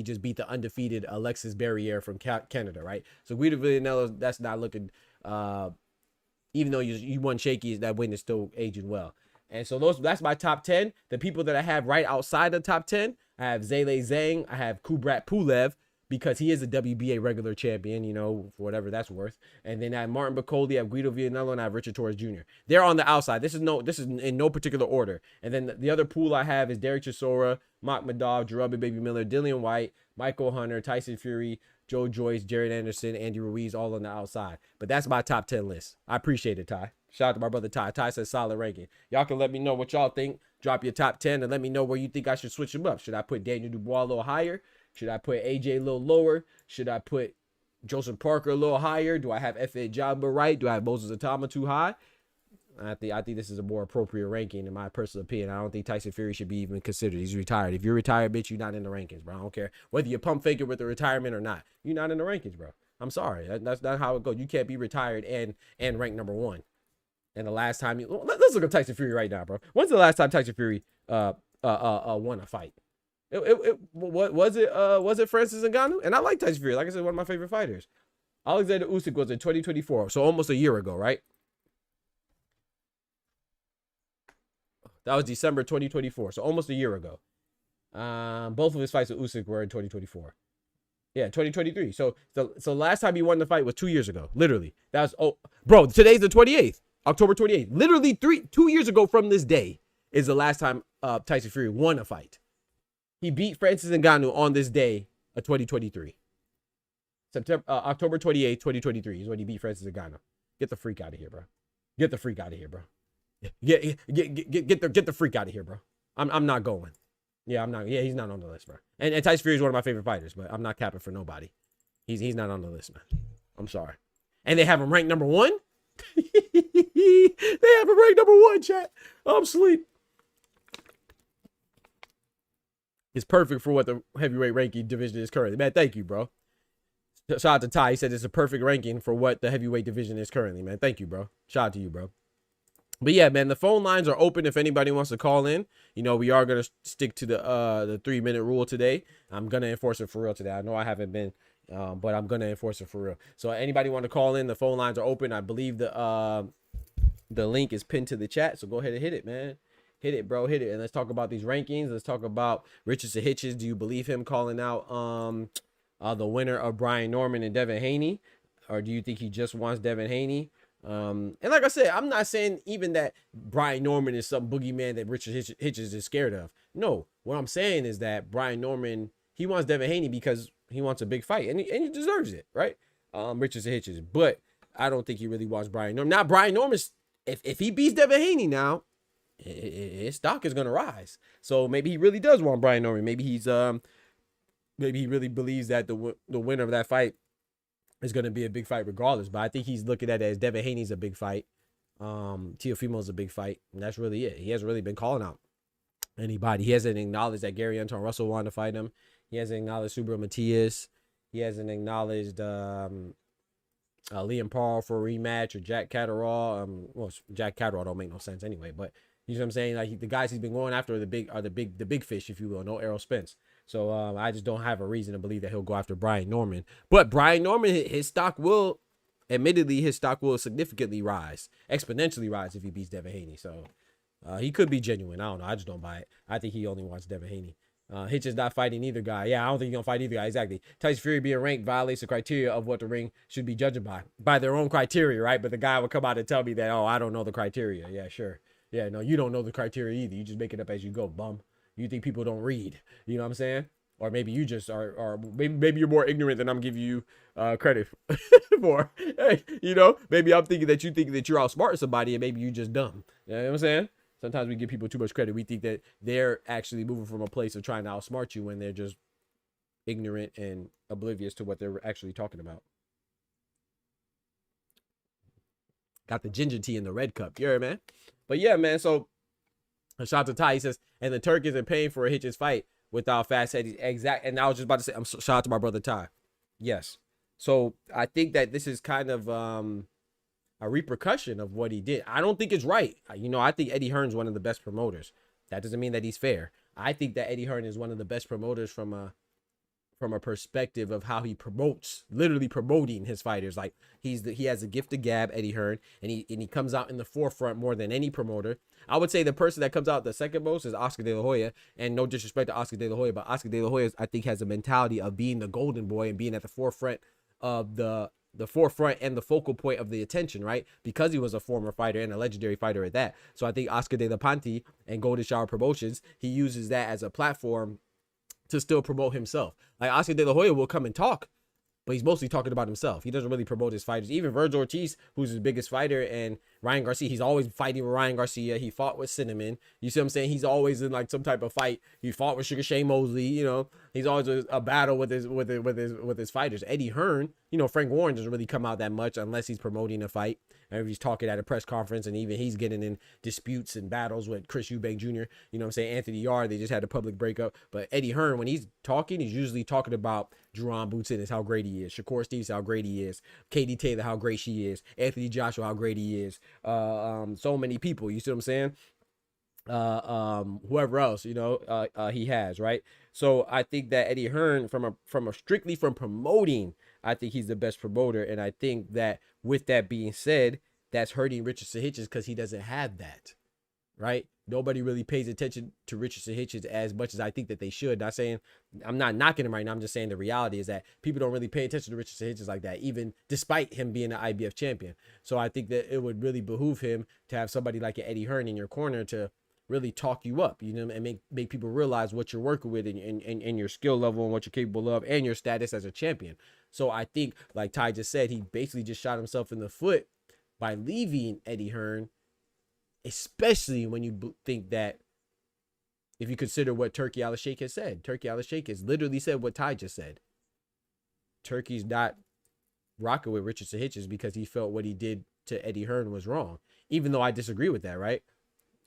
just beat the undefeated Alexis Barriere from Canada, right? So Guido Vianello, that's not looking, even though you won shaky, that win is still aging well. And so that's my top 10. The people that I have right outside the top 10, I have Zhale Zhang, I have Kubrat Pulev, because he is a WBA regular champion, you know, for whatever that's worth. And then I have Martin Bacoli, I have Guido Vianello, and I have Richard Torres Jr. They're on the outside. This is in no particular order. And then the other pool I have is Derek Chisora, Makhmadov, Jarabi Baby Miller, Dillian White, Michael Hunter, Tyson Fury, Joe Joyce, Jared Anderson, Andy Ruiz, all on the outside. But that's my top 10 list. I appreciate it, Ty. Shout out to my brother Ty. Ty says solid ranking. Y'all can let me know what y'all think. Drop your top 10 and let me know where you think I should switch them up. Should I put Daniel Dubois a little higher? Should I put AJ a little lower? Should I put Joseph Parker a little higher? Do I have Efe Ajagba right? Do I have Moses Atama too high? I think this is a more appropriate ranking in my personal opinion. I don't think Tyson Fury should be even considered. He's retired. If you're retired, bitch, you're not in the rankings, bro. I don't care whether you pump fake it with the retirement or not. You're not in the rankings, bro. I'm sorry. That's not how it goes. You can't be retired and rank number 1. And the last time let's look at Tyson Fury right now, bro. When's the last time Tyson Fury won a fight? What was it Francis Ngannou? And I like Tyson Fury. Like I said, one of my favorite fighters. Alexander Usyk was in 2024, so almost a year ago, right? That was December 2024, so almost a year ago. Both of his fights with Usyk were in 2024. Yeah, 2023. So last time he won the fight was 2 years ago. Literally. That was bro, today's the 28th. October 28th. Literally 2 years ago from this day is the last time Tyson Fury won a fight. He beat Francis Ngannou on this day of 2023. October 28th, 2023 is when he beat Francis Ngannou. Get the freak out of here, bro. Get the freak out of here, bro. Get the freak out of here, bro. I'm not going. Yeah, I'm not. Yeah, he's not on the list, bro. And Tyson Fury is one of my favorite fighters, but I'm not capping for nobody. He's not on the list, man. I'm sorry. And they have him ranked number 1. They have him ranked number 1, chat. I'm asleep. It's perfect for what the heavyweight ranking division is currently. Man, thank you, bro. Shout out to Ty. He said it's a perfect ranking for what the heavyweight division is currently, man. Thank you, bro. Shout out to you, bro. But yeah, man, the phone lines are open if anybody wants to call in. You know, we are going to stick to the 3-minute rule today. I'm going to enforce it for real today. I know I haven't been, but I'm going to enforce it for real. So anybody want to call in, the phone lines are open. I believe the link is pinned to the chat. So go ahead and hit it, man. Hit it, bro. Hit it. And let's talk about these rankings. Let's talk about Richardson Hitches. Do you believe him calling out the winner of Brian Norman and Devin Haney? Or do you think he just wants Devin Haney? And like I said, I'm not saying even that Brian Norman is some boogeyman that Richard Hitches is scared of. No, what I'm saying is that Brian Norman, he wants Devin Haney because he wants a big fight, and he deserves it, right? Richardson Hitches, but I don't think he really wants Brian Norman. Now, Brian Norman, if he beats Devin Haney now, his stock is gonna rise. So maybe he really does want Brian Norman. Maybe he really believes that the winner of that fight is going to be a big fight regardless. But I think he's looking at it as Devin Haney's a big fight. Teofimo's a big fight. And that's really it. He hasn't really been calling out anybody. He hasn't acknowledged that Gary Anton Russell wanted to fight him. He hasn't acknowledged Subra Matias. He hasn't acknowledged Liam Paul for a rematch or Jack Catterall. Well, Jack Catterall don't make no sense anyway. But you know what I'm saying? Like the guys he's been going after are the big fish, if you will. No Errol Spence. So I just don't have a reason to believe that he'll go after Brian Norman. But Brian Norman, his stock will, admittedly, his stock will significantly rise, exponentially rise if he beats Devin Haney. So he could be genuine. I don't know. I just don't buy it. I think he only wants Devin Haney. Hitch is not fighting either guy. Yeah, I don't think he's going to fight either guy. Exactly. Tyson Fury being ranked violates the criteria of what the ring should be judged by their own criteria, right? But the guy would come out and tell me that, oh, I don't know the criteria. Yeah, sure. Yeah, no, you don't know the criteria either. You just make it up as you go, bum. You think people don't read. You know what I'm saying? Or maybe you just are maybe you're more ignorant than I'm giving you credit for. Hey, you know, maybe I'm thinking that you think that you're outsmarting somebody and maybe you just dumb. You know what I'm saying? Sometimes we give people too much credit. We think that they're actually moving from a place of trying to outsmart you when they're just ignorant and oblivious to what they're actually talking about. Got the ginger tea in the red cup. You heard, man? But yeah, man. So shout out to Ty. He says, and the Turk isn't paying for a Hitch's fight without fast head. Exact. And I was just about to say, shout out to my brother Ty. Yes. So I think that this is kind of a repercussion of what he did. I don't think it's right. You know, I think Eddie Hearn's one of the best promoters. That doesn't mean that he's fair. I think that Eddie Hearn is one of the best promoters from a perspective of how he promotes, literally promoting his fighters. Like he has a gift of gab, Eddie Hearn, and he comes out in the forefront more than any promoter. I would say the person that comes out the second most is Oscar De La Hoya, and no disrespect to Oscar De La Hoya, but Oscar De La Hoya, I think, has a mentality of being the golden boy and being at the forefront of the forefront and the focal point of the attention, right? Because he was a former fighter and a legendary fighter at that. So I think Oscar De La Panti and Golden Shower Promotions, he uses that as a platform to still promote himself. Like Oscar De La Hoya will come and talk, but he's mostly talking about himself. He doesn't really promote his fighters. Even Virgil Ortiz, who's his biggest fighter, and Ryan Garcia, he's always fighting with Ryan Garcia. He fought with Cinnamon. You see what I'm saying? He's always in like some type of fight. He fought with Sugar Shane Mosley. You know, he's always a battle with his fighters. Eddie Hearn, you know, Frank Warren doesn't really come out that much unless he's promoting a fight. And he's talking at a press conference, and even he's getting in disputes and battles with Chris Eubank Jr. You know what I'm saying? Anthony Yarde, they just had a public breakup. But Eddie Hearn, when he's talking, he's usually talking about Jerron Boots is how great he is. Shakur Steves, how great he is. Katie Taylor, how great she is. Anthony Joshua, how great he is. So many people, you see what I'm saying? Whoever else, you know, he has, right? So I think that Eddie Hearn, from strictly from promoting, I think he's the best promoter. And I think that with that being said, that's hurting Richardson Hitchens because he doesn't have that, right? Nobody really pays attention to Richardson Hitchens as much as I think that they should. Not saying, I'm not knocking him right now. I'm just saying the reality is that people don't really pay attention to Richardson Hitchens like that, even despite him being an IBF champion. So I think that it would really behoove him to have somebody like an Eddie Hearn in your corner to really talk you up, you know, and make people realize what you're working with and your skill level and what you're capable of and your status as a champion. So I think, like Ty just said, he basically just shot himself in the foot by leaving Eddie Hearn, especially when you think that, if you consider what Turkey Al-Sheikh has said. Turkey Al-Sheikh has literally said what Ty just said. Turkey's not rocking with Richardson Hitchens because he felt what he did to Eddie Hearn was wrong, even though I disagree with that, right?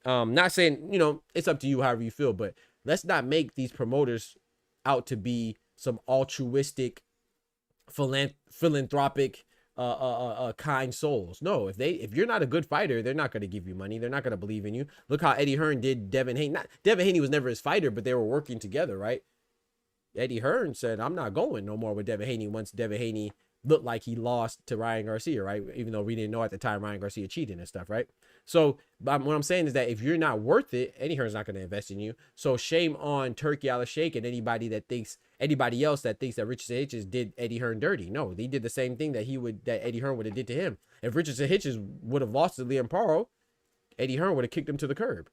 Not saying, you know, it's up to you however you feel, but let's not make these promoters out to be some altruistic, philanthropic, kind souls. No, if you're not a good fighter, they're not going to give you money. They're not going to believe in you. Look how Eddie Hearn did Devin Haney. Devin Haney was never his fighter, but they were working together, right? Eddie Hearn said, I'm not going no more with Devin Haney once Devin Haney looked like he lost to Ryan Garcia, right? Even though we didn't know at the time Ryan Garcia cheated and stuff, right? So what I'm saying is that if you're not worth it, Eddie Hearn's not going to invest in you. So shame on Turkey Al-Sheikh and anybody else that thinks that Richardson Hitchens did Eddie Hearn dirty. No, they did the same thing that Eddie Hearn would have did to him. If Richardson Hitchens would have lost to Liam Paro, Eddie Hearn would have kicked him to the curb.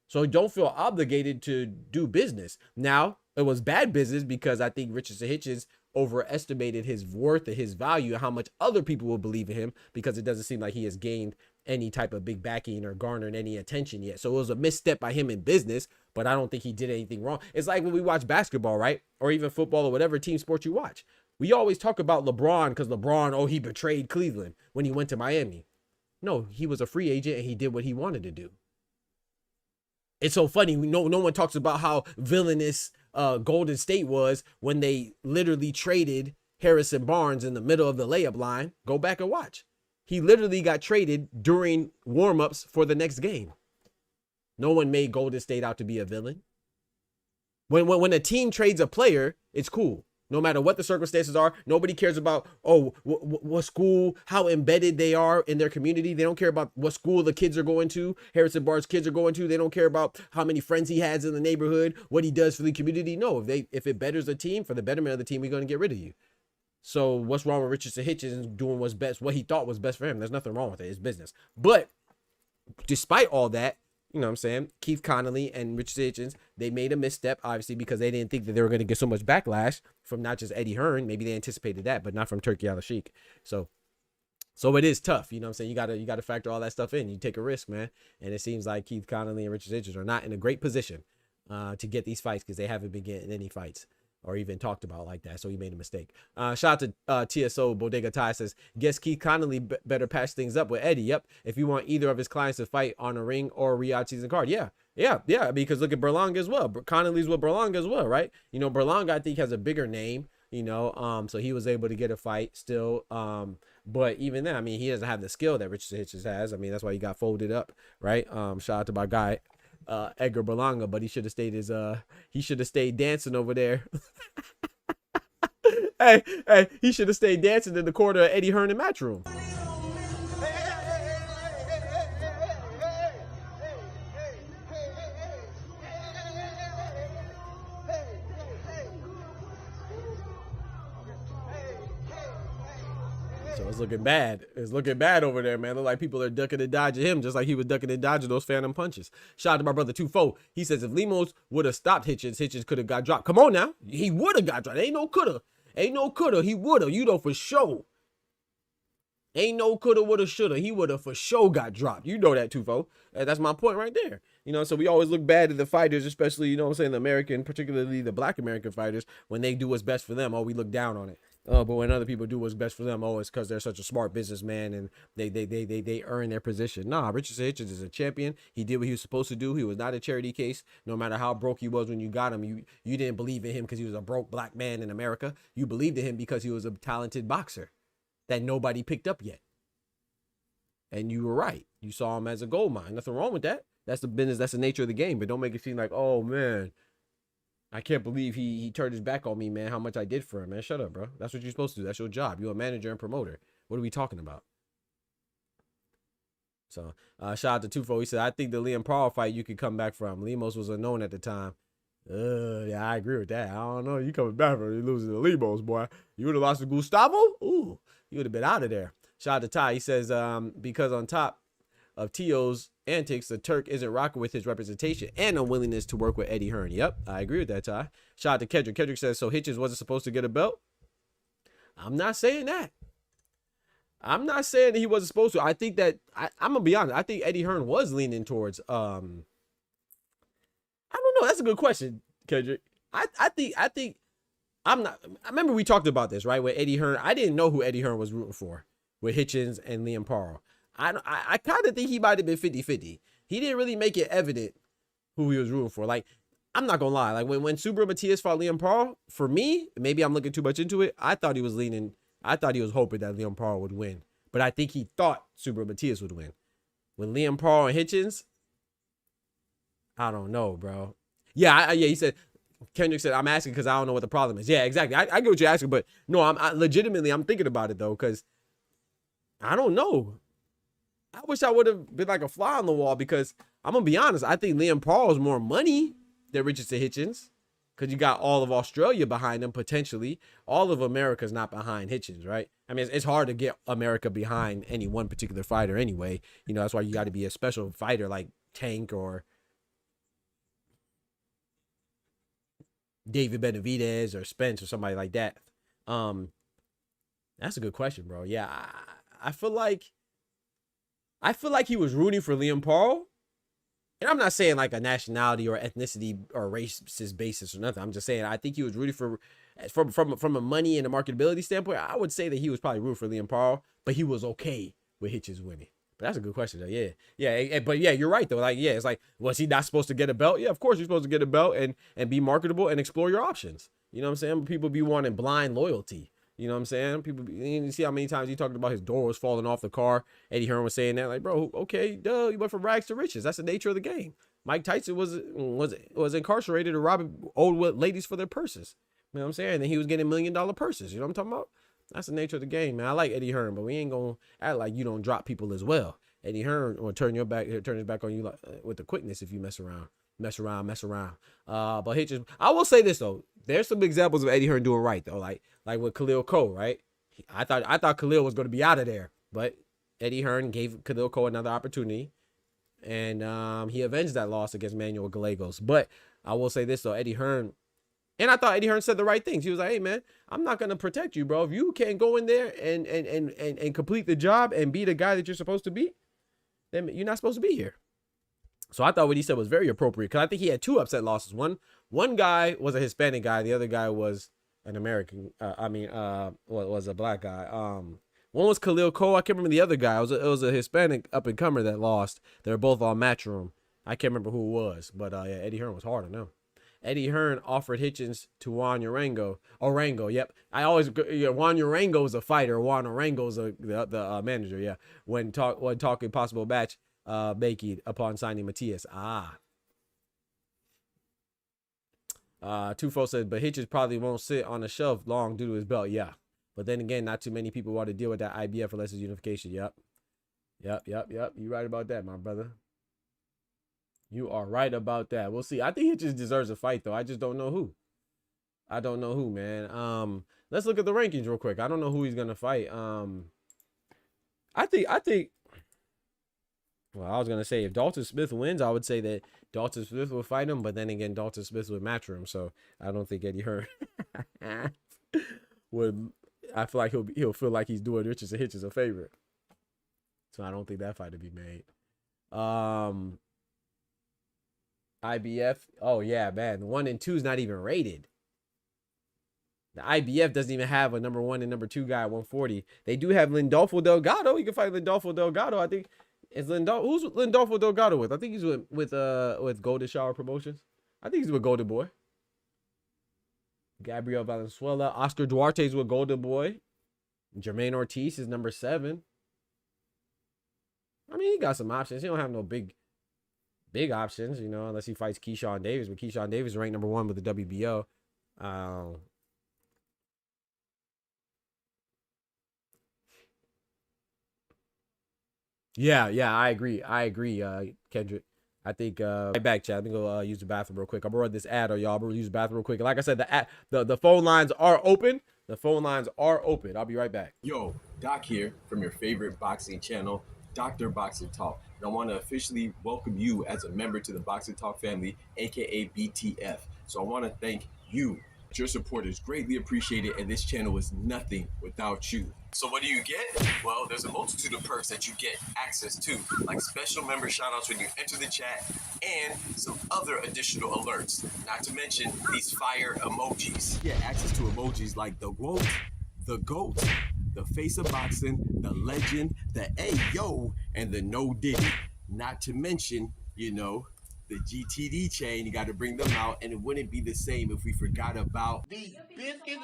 So don't feel obligated to do business. Now, it was bad business because I think Richardson Hitchens overestimated his worth and his value and how much other people will believe in him, because it doesn't seem like he has gained any type of big backing or garnered any attention yet. So it was a misstep by him in business, but I don't think he did anything wrong. It's like when we watch basketball, right? Or even football or whatever team sport you watch. We always talk about LeBron because LeBron, he betrayed Cleveland when he went to Miami. No, he was a free agent and he did what he wanted to do. It's so funny. No one talks about how villainous Golden State was when they literally traded Harrison Barnes in the middle of the layup line. Go back and watch. He literally got traded during warmups for the next game. No one made Golden State out to be a villain. When a team trades a player, it's cool. No matter what the circumstances are, nobody cares about, what school, how embedded they are in their community. They don't care about what school the kids are going to, Harrison Barnes' kids are going to. They don't care about how many friends he has in the neighborhood, what he does for the community. No, if it betters the team, for the betterment of the team, we're going to get rid of you. So what's wrong with Richardson Hitchens doing what's best, what he thought was best for him? There's nothing wrong with it. It's business. But despite all that, you know what I'm saying? Keith Connolly and Richard Hitchens, they made a misstep, obviously, because they didn't think that they were going to get so much backlash from not just Eddie Hearn. Maybe they anticipated that, but not from Turkey Al-Sheikh. So it is tough. You know what I'm saying? You gotta factor all that stuff in. You take a risk, man. And it seems like Keith Connolly and Richard Hitchens are not in a great position to get these fights because they haven't been getting any fights or even talked about like that. So he made a mistake. Shout out to TSO Bodega Ty says, guess Keith Connolly better patch things up with Eddie. Yep. If you want either of his clients to fight on a ring or Riyadh season card. Yeah. Because look at Berlanga as well. Connolly's with Berlanga as well, right? You know, Berlanga, I think, has a bigger name, you know, so he was able to get a fight still. But even then, I mean, he doesn't have the skill that Richard Hitchens has. I mean, that's why he got folded up, right? Shout out to my guy, Edgar Berlanga, but he should have stayed dancing over there. hey, he should have stayed dancing in the corner of Eddie Hearn and Matchroom. So it's looking bad. It's looking bad over there, man. Look like people are ducking and dodging him, just like he was ducking and dodging those phantom punches. Shout out to my brother 2-4. He says if Lemos would have stopped Hitchens could have got dropped. Come on now. He would have got dropped. Ain't no coulda. He would have. You know for sure. Ain't no coulda, woulda, shoulda. He would have for sure got dropped. You know that, 2-4. That's my point right there. You know, so we always look bad at the fighters, especially, you know what I'm saying, the American, particularly the Black American fighters, when they do what's best for them. Oh, we look down on it. But when other people do what's best for them, it's because they're such a smart businessman and they earn their position. Nah, Richard Hitchens is a champion. He did what he was supposed to do. He was not a charity case. No matter how broke he was when you got him, you didn't believe in him because he was a broke black man in America. You believed in him because he was a talented boxer that nobody picked up yet. And you were right. You saw him as a gold mine. Nothing wrong with that. That's the business. That's the nature of the game. But don't make it seem like, oh, man, I can't believe he turned his back on me, man. How much I did for him, man. Shut up, bro. That's what you're supposed to do. That's your job. You're a manager and promoter. What are we talking about? So, shout out to 2-4. He said, I think the Liam Paul fight you could come back from. Lemos was unknown at the time. Yeah, I agree with that. I don't know. You coming back from losing to Lemos, boy. You would have lost to Gustavo? Ooh, you would have been out of there. Shout out to Ty. He says, because on top of T.O.'s antics, the Turk isn't rocking with his representation and unwillingness to work with Eddie Hearn. Yep, I agree with that, Ty. Shout out to Kendrick. Kendrick says, so Hitchens wasn't supposed to get a belt? I'm not saying that. I'm not saying that he wasn't supposed to. I think that, I'm going to be honest, I think Eddie Hearn was leaning towards, I don't know. That's a good question, Kendrick. I think, I'm not, I remember we talked about this, right? With Eddie Hearn. I didn't know who Eddie Hearn was rooting for with Hitchens and Liam Paul. I kind of think he might have been 50-50. He didn't really make it evident who he was rooting for. Like, I'm not going to lie. Like, when Subra Matias fought Liam Paul, for me, maybe I'm looking too much into it. I thought he was hoping that Liam Paul would win. But I think he thought Subra Matias would win. When Liam Paul and Hitchens, I don't know, bro. Yeah, he said, Kendrick said, I'm asking because I don't know what the problem is. Yeah, exactly. I get what you're asking, but no, I'm legitimately, I'm thinking about it, though, because I don't know. I wish I would have been like a fly on the wall because I'm going to be honest. I think Liam Paul is more money than Richardson Hitchens because you got all of Australia behind him, potentially. All of America's not behind Hitchens, right? I mean, it's hard to get America behind any one particular fighter anyway. You know, that's why you got to be a special fighter like Tank or David Benavidez or Spence or somebody like that. That's a good question, bro. Yeah, I feel like he was rooting for Liam Paul. And I'm not saying like a nationality or ethnicity or racist basis or nothing. I'm just saying I think he was rooting for, from a money and a marketability standpoint, I would say that he was probably rooting for Liam Paul, but he was okay with Hitchens winning. But that's a good question, though. Yeah. But yeah, you're right, though. Like, yeah, it's like, was he not supposed to get a belt? Yeah, of course you're supposed to get a belt and be marketable and explore your options. You know what I'm saying? People be wanting blind loyalty. You know what I'm saying? You see how many times he talked about his door was falling off the car. Eddie Hearn was saying that. Like, bro, okay, duh, you went from rags to riches. That's the nature of the game. Mike Tyson was incarcerated or robbing old ladies for their purses. You know what I'm saying? And then he was getting $1 million purses. You know what I'm talking about? That's the nature of the game, man. I like Eddie Hearn, but we ain't gonna act like you don't drop people as well. Eddie Hearn will turn his back on you like, with the quickness if you mess around. But Hitchens, I will say this though, there's some examples of Eddie Hearn doing right though, like with Khalil Cole, right? I thought Khalil was going to be out of there, but Eddie Hearn gave Khalil Cole another opportunity, and he avenged that loss against Manuel Gallegos. But I will say this though, Eddie Hearn. And I thought Eddie Hearn said the right things. He was like, hey, man, I'm not going to protect you, bro. If you can't go in there and complete the job and be the guy that you're supposed to be, then you're not supposed to be here. So I thought what he said was very appropriate because I think he had 2 upset losses. One guy was a Hispanic guy. The other guy was an American. Was a black guy. One was Khalil Cole. I can't remember the other guy. It was a Hispanic up-and-comer that lost. They were both on Matchroom. I can't remember who it was. But yeah, Eddie Hearn was hard on them. Eddie Hearn offered Hitchens to Juan Orango. Yep. Juan Orango is a fighter. Juan Orango is the manager. Yeah. When talking possible match making upon signing Matias. Tufo said, but Hitchens probably won't sit on a shelf long due to his belt. Yeah. But then again, not too many people want to deal with that IBF unless it's unification. Yep. You right about that, my brother. You are right about that. We'll see. I think Hitchens deserves a fight, though. I just don't know who. Man. Let's look at the rankings real quick. I don't know who he's gonna fight. I think. Well, I was gonna say if Dalton Smith wins, I would say that Dalton Smith will fight him. But then again, Dalton Smith would match him, so I don't think Eddie Hearn would. I feel like he'll feel like he's doing Hitchens a favor. So I don't think that fight would be made. IBF. Oh yeah, man. The 1 and 2 is not even rated. The IBF doesn't even have a number 1 and number 2 guy at 140. They do have Lindolfo Delgado. You can fight Lindolfo Delgado. I think who's Lindolfo Delgado with? I think he's with Golden Shower Promotions. I think he's with Golden Boy. Gabriel Valenzuela. Oscar Duarte's with Golden Boy. Jermaine Ortiz is number 7. I mean, he got some options. He don't have no big options, unless he fights Keyshawn Davis. But Keyshawn Davis is ranked number 1 with the WBO. Yeah, I agree, Kendrick. I think right back, chat. Let me go use the bathroom real quick. I'm gonna run this ad on y'all. I'm gonna use the bathroom real quick. Like I said, the phone lines are open. I'll be right back. Yo, Doc here from your favorite boxing channel, Dr. Boxing Talk. And I want to officially welcome you as a member to the Boxing Talk family, aka BTF. So I want to thank you. Your support is greatly appreciated, and this channel is nothing without you. So what do you get? Well, there's a multitude of perks that you get access to, like special member shoutouts when you enter the chat, and some other additional alerts. Not to mention these fire emojis. Get access to emojis like the GOAT, the face of boxing, the legend, the Ayo, and the No Diddy. Not to mention, the GTD chain. You got to bring them out, and it wouldn't be the same if we forgot about these biscuits.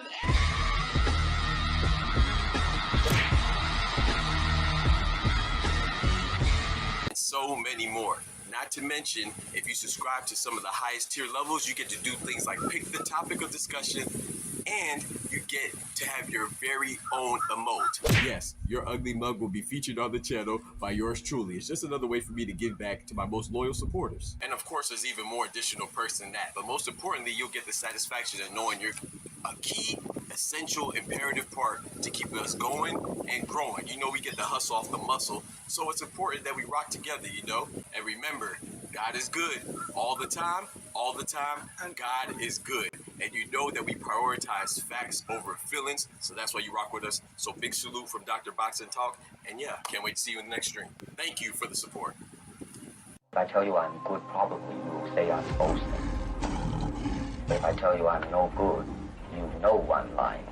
And so many more. Not to mention, if you subscribe to some of the highest tier levels, you get to do things like pick the topic of discussion, and you get to have your very own emote. Yes, your ugly mug will be featured on the channel by yours truly. It's just another way for me to give back to my most loyal supporters. And of course, there's even more additional perks than that. But most importantly, you'll get the satisfaction of knowing you're a key, essential, imperative part to keep us going and growing. We get the hustle off the muscle. So it's important that we rock together, And remember, God is good all the time, and God is good. And you know that we prioritize facts over feelings, so that's why you rock with us. So big salute from Dr. Boxing Talk, and yeah, can't wait to see you in the next stream. Thank you for the support. If I tell you I'm good, probably you will say I'm boasting. If I tell you I'm no good, you know I'm lying.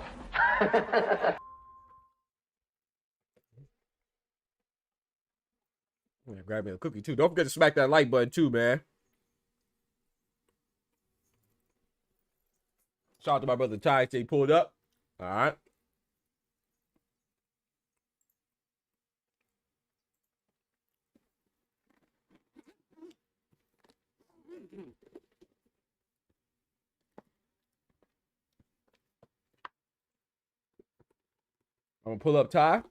Yeah, grab me a cookie too. Don't forget to smack that like button too, man. Shout out to my brother Ty. He pulled up. All right. I'm gonna pull up Ty,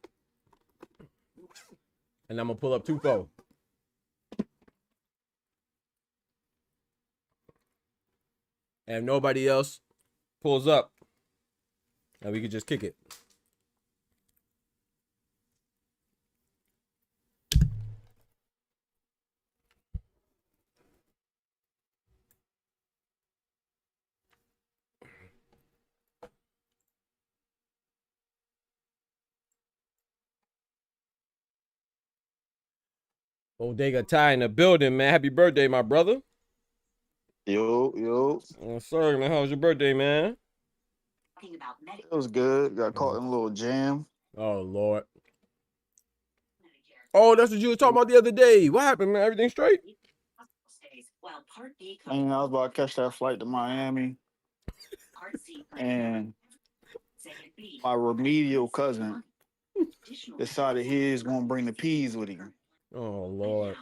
and I'm gonna pull up Tufo. And if nobody else pulls up, and we could just kick it. Bodega Ty in the building, man. Happy birthday, my brother. Yo. Sorry, man. How was your birthday, man? It was good. Got caught in a little jam. Oh, Lord. Oh, that's what you were talking about the other day. What happened, man? Everything straight? I was about to catch that flight to Miami. And my remedial cousin decided he was going to bring the peas with him. Oh, Lord.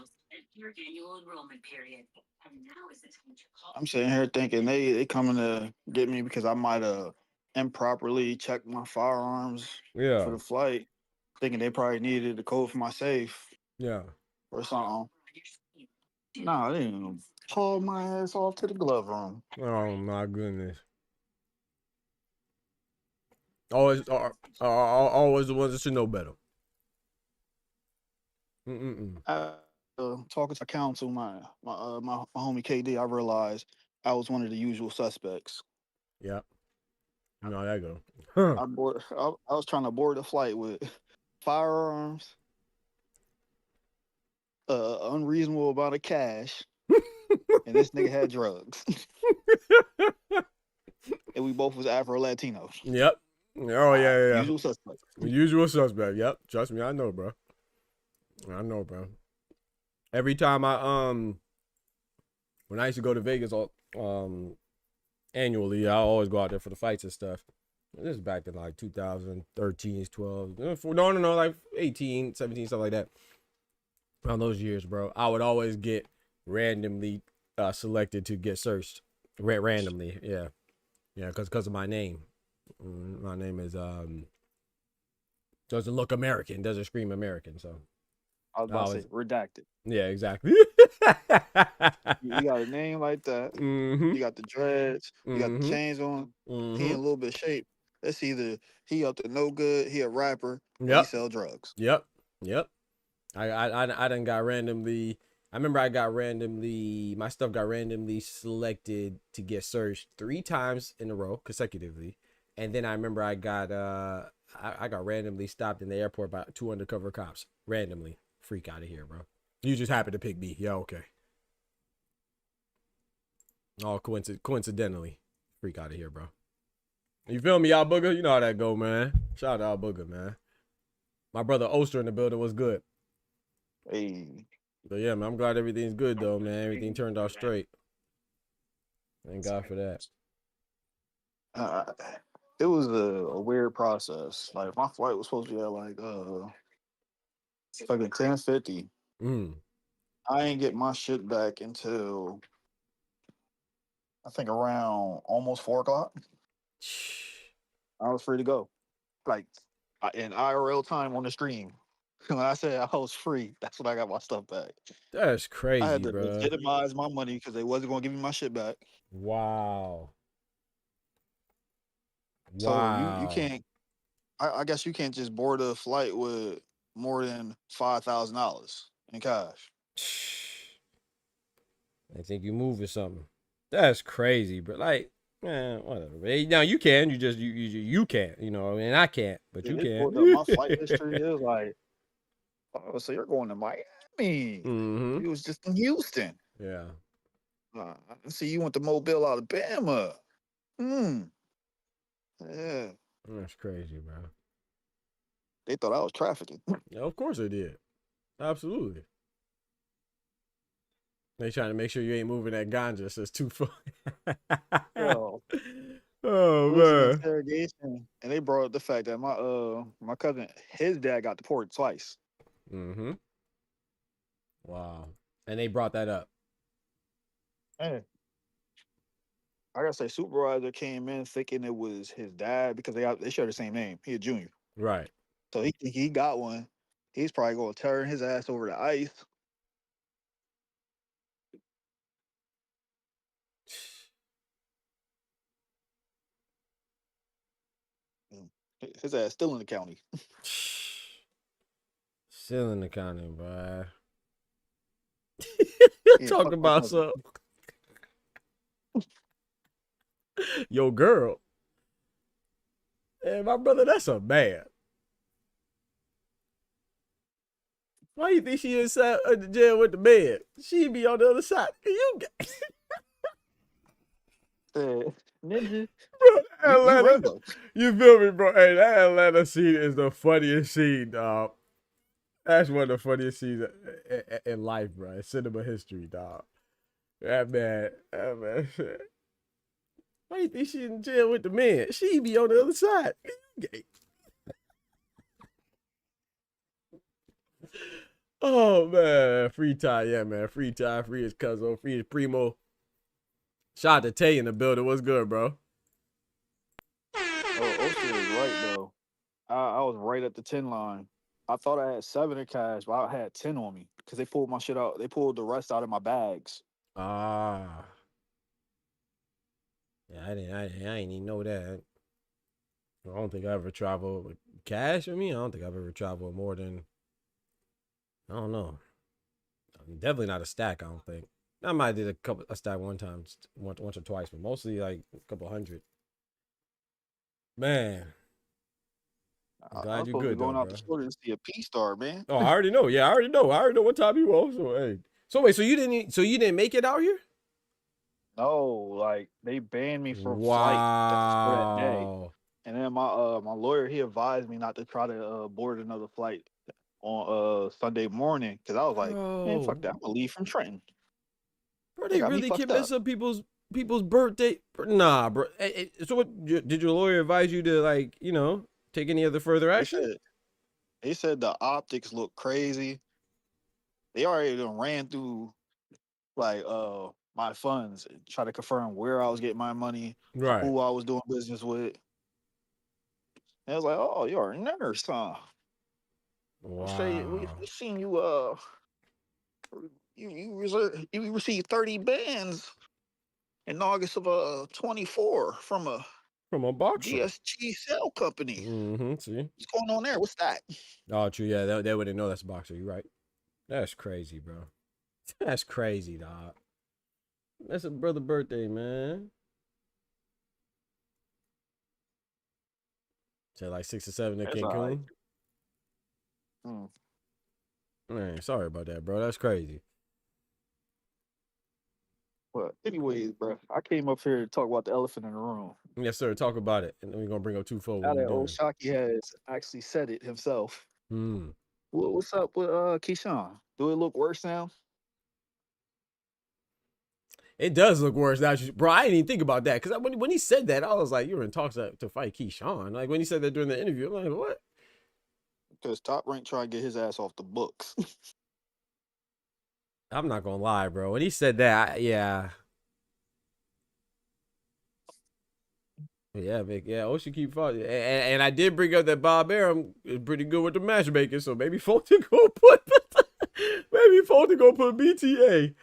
I'm sitting here thinking they coming to get me because I might have improperly checked my firearms for the flight, thinking they probably needed the code for my safe Yeah. or something. Nah, they didn't haul my ass off to the glove room. Oh, my goodness. Always the ones that should know better. Talking to counsel, my homie KD, I realized I was one of the usual suspects. Yeah. You know how that go. I was trying to board the flight with firearms, unreasonable amount of cash, and this nigga had drugs. And we both was Afro-Latinos. Yep. Oh, yeah. Usual suspect. Usual suspect. Yep. Trust me, I know, bro. Every time when I used to go to Vegas annually, I always go out there for the fights and stuff. This is back in like 2013, 12, no, like 18, 17, stuff like that. Around those years, bro, I would always get randomly selected to get searched. Randomly, yeah, because of my name. My name is doesn't look American, doesn't scream American, so. I was about to say redacted. Yeah, exactly. You got a name like that. Mm-hmm. You got the dreads. You got the chains on. Mm-hmm. He in a little bit of shape. That's either he up to no good, he a rapper, or he sell drugs. Yep. I done got randomly. I remember my stuff got randomly selected to get searched 3 times in a row consecutively, and then I remember I got randomly stopped in the airport by 2 undercover cops randomly. Freak out of here, bro. You just happened to pick me. Yeah, okay. All coincidentally. Freak out of here, bro. You feel me, y'all booger? You know how that go, man. Shout out to y'all booger, man. My brother Oster in the building was good. Hey. But yeah, man, I'm glad everything's good though, man. Everything turned out straight. Thank God for that. It was a weird process. Like my flight was supposed to be at like 10:50. I ain't get my shit back until I think around almost 4:00. I was free to go, like in IRL time on the stream. When I said I was free, that's when I got my stuff back. That's crazy, I had to bro. legitimize my money because they wasn't gonna give me my shit back. Wow. So you can't. I guess you can't just board a flight with more than $5,000 in cash. I think you moving something. That's crazy, bro. Like, man, whatever. Now you can. You can't. You know, and I can't, but you can. My flight history is like, oh, so you're going to Miami? Mm-hmm. You was just in Houston. Yeah. I see you went to Mobile, Alabama. Yeah. That's crazy, bro. They thought I was trafficking. Yeah, of course they did. Absolutely. They trying to make sure you ain't moving that ganja, so it's too far. Oh man. Interrogation, and they brought up the fact that my cousin, his dad got deported twice. Mm-hmm. Wow. And they brought that up. Hey, I gotta say, supervisor came in thinking it was his dad because they share the same name. He a junior, Right. so he got one. He's probably gonna turn his ass over to ICE. Mm. His ass still in the county. Still in the county, boy. Yeah, Talk fuck my about cousin. some yo girl. Hey, my brother, that's a man. Why you think she inside the jail with the man? She be on the other side. You got Ninja, bro, you Atlanta. Rambo. You feel me, bro? Hey, that Atlanta scene is the funniest scene, dog. That's one of the funniest scenes in life, bro. In cinema history, dog. That man. Why you think she in jail with the man? She be on the other side. You gay. Oh man, free Ty, yeah, man. Free Ty, free his cousin, free his primo. Shout out to Tay in the building. What's good, bro? Oh, shit is right though. I was right at the 10 line. I thought I had 7 in cash, but I had 10 on me because they pulled my shit out. They pulled the rest out of my bags. Ah, yeah, I didn't even know that. I don't think I ever traveled with cash with me. I don't think I've ever traveled more than, I don't know. Definitely not a stack. I don't think. I might have did a stack one time, once or twice, but mostly like a couple hundred. Man, I'm I glad was you supposed to be good though, going out to bro. Florida to see a P star, man. Oh, I already know. Yeah, I already know. I already know what time you off. So hey. So wait, so you didn't make it out here? No, like they banned me from flight for that day. Wow. And then my lawyer he advised me not to try to board another flight on Sunday morning because I was like, man, fuck Bro. that. I'm gonna leave from Trenton. Bro, They they got me really can fucked mess up. up people's birthday. Nah, bro. So what did your lawyer advise you to, like, take any other further They action? said they said the optics look crazy. They already done ran through like my funds and try to confirm where I was getting my money, Right. who I was doing business with. And I was like, oh, you're a nurse, huh? I say we Wow. seen you you received 30 bands in August of 24 from a From a boxer. GSG cell company. Mm-hmm. See? What's going on there? What's that? Oh, true. Yeah, they wouldn't know that's a boxer. You're right. That's crazy, bro. That's crazy, dog. That's a brother birthday, man. Say like 6 or 7 in That's all right. Cancun. Man, sorry about that, bro. That's crazy. But anyways, bro, I came up here to talk about the elephant in the room. Yes, sir. Talk about it. And then we're gonna bring up 2-4 Now when we're that old done. Shockey has actually said it himself. Hmm. What's up with Keyshawn? Do it look worse now? It does look worse now, bro. I didn't even think about that because when he said that, I was like, "You were in talks to fight Keyshawn." Like when he said that during the interview, I'm like, "What?" Because Top Rank trying to get his ass off the books. I'm not gonna lie, bro. When he said that, yeah, Vic, yeah, Ocean keep fighting, and I did bring up that Bob Arum is pretty good with the matchmaking, so maybe Fulton go put BTA.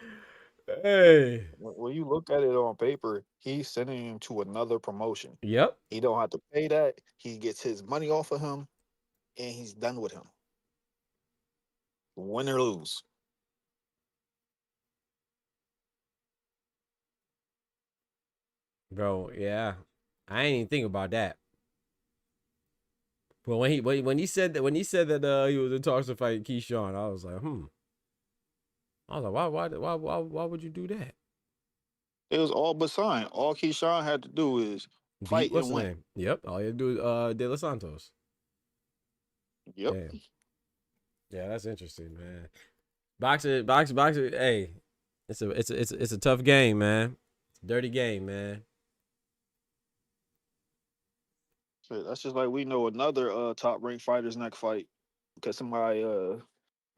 Hey, When you look at it on paper, he's sending him to another promotion. yep, He don't have to pay that. He gets his money off of him, and he's done with him. Win or lose. bro, yeah. I ain't even think about that. But when he said that he was in talks to fight Keyshawn, I was like, I was like, why would you do that? It was all but signed. All Keyshawn had to do is Beat fight what's and the win. name? Yep, all you had to do is De Los Santos. Yep. Damn. Yeah, that's interesting, man. Boxer. Hey, it's a tough game, man. It's a dirty game, man. Shit, that's just like we know another top ranked fighter's next fight because somebody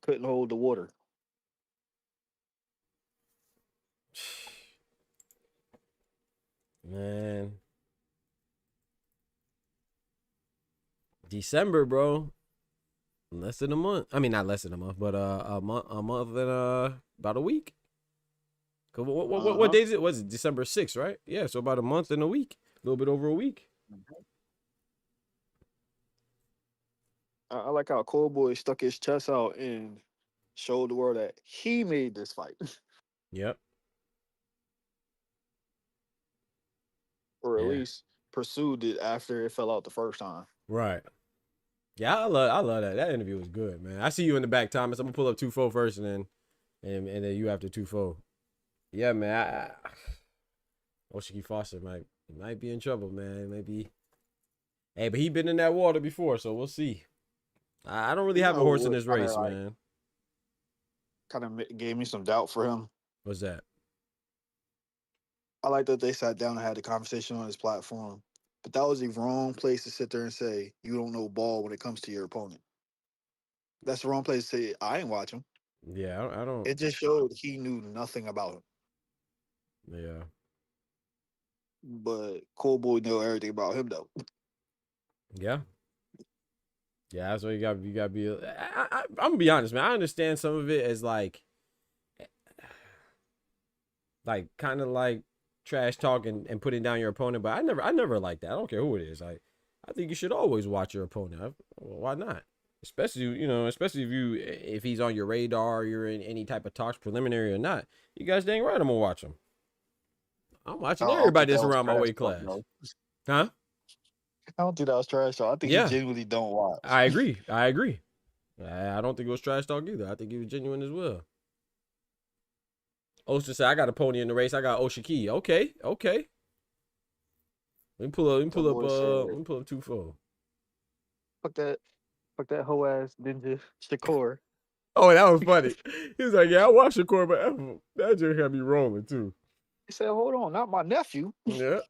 couldn't hold the water. Man. December, bro. Less than a month. I mean, not less than a month, but a month and about a week. What day is it? Was it December 6th, right? Yeah, so about a month and a week. A little bit over a week. I like how Cold Boy stuck his chest out and showed the world that he made this fight, Yep. or at Yeah. least pursued it after it fell out the first time. Right. Yeah, I love that. That interview was good, man. I see you in the back, Thomas. I'm gonna pull up 2-4 first, and then you after 2-4. Yeah, man. Oshiki Foster might be in trouble, man. Maybe. Hey, but he been in that water before, so we'll see. I don't really have a horse in this race, man. Kind of gave me some doubt for him. What's that? I like that they sat down and had a conversation on his platform, but that was the wrong place to sit there and say you don't know ball when it comes to your opponent. That's the wrong place to say I ain't watching. Yeah, I don't. It just showed he knew nothing about him. Yeah. But Cold Boy knew everything about him though. Yeah. Yeah, that's what you got to be. I'm gonna be honest, man. I understand some of it as like kind of like trash talk and putting down your opponent, but I never like that. I don't care who it is. I think you should always watch your opponent. Why not? Especially if he's on your radar, you're in any type of talks, preliminary or not. You guys dang right, I'm gonna watch him. I'm watching everybody that's around my weight class. Huh? I don't think that was trash talk. I think he genuinely don't watch. I agree. I don't think it was trash talk either. I think he was genuine as well. Oster said, I got a pony in the race. I got Oshiki. Okay. Let me pull up 2-4. Fuck that hoe ass ninja Shakur. Oh, that was funny. He was like, yeah, I watched Shakur, but that just had me rolling too. He said, hold on, not my nephew. Yeah.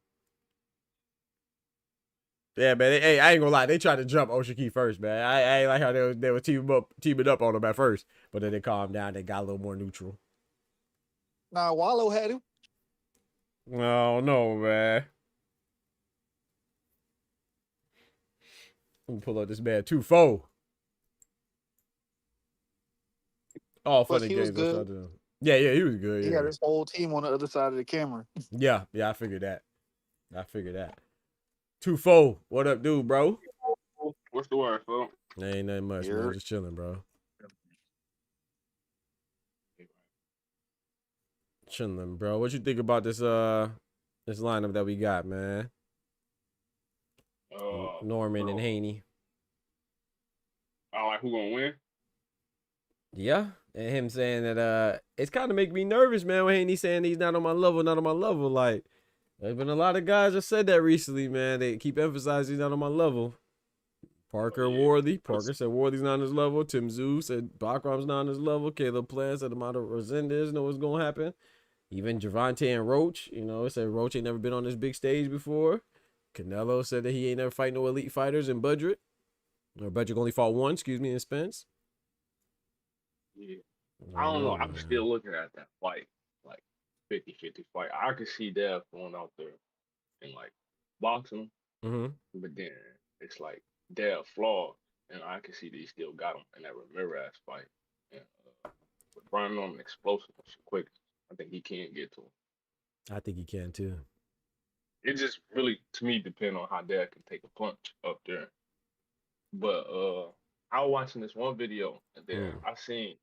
Yeah, man. Hey, I ain't gonna lie. They tried to jump Oshiki first, man. I ain't like how they were teaming up on him at first, but then they calmed down. They got a little more neutral. Nah, Wallow had him. Oh no, man. Let me pull up this man 2-4. Oh, funny games. Yeah, he was good. He had his whole team on the other side of the camera. Yeah, I figured that. 2-4. What up, dude, bro? What's the word, folks? Ain't nothing much, man. Just chilling, bro. Chilling, bro. What you think about this lineup that we got, man? Norman and Haney. I like who gonna win. Yeah, and him saying that it's kind of making me nervous, man. When Haney saying he's not on my level. Like, there's been a lot of guys that said that recently, man. They keep emphasizing he's not on my level. Parker Worthy. Parker said Worthy's not on his level. Tim Zoo said Backrum's not on his level. Caleb Plant said Amato Resendez know what's gonna happen. Even Javante and Roach, said Roach ain't never been on this big stage before. Canelo said that he ain't never fight no elite fighters in Budget. Or Budget only fought one, in Spence. Yeah. I don't know. I'm still looking at that fight, like 50-50 fight. I could see Dev going out there and like boxing him, but then it's like Dev flawed, and I can see that he still got him in that Ramirez fight. And with Brian Norman explosive and quick, I think he can get to him. I think he can too. It just really, to me, depends on how Dev can take a punch up there. But I was watching this one video, and then I seen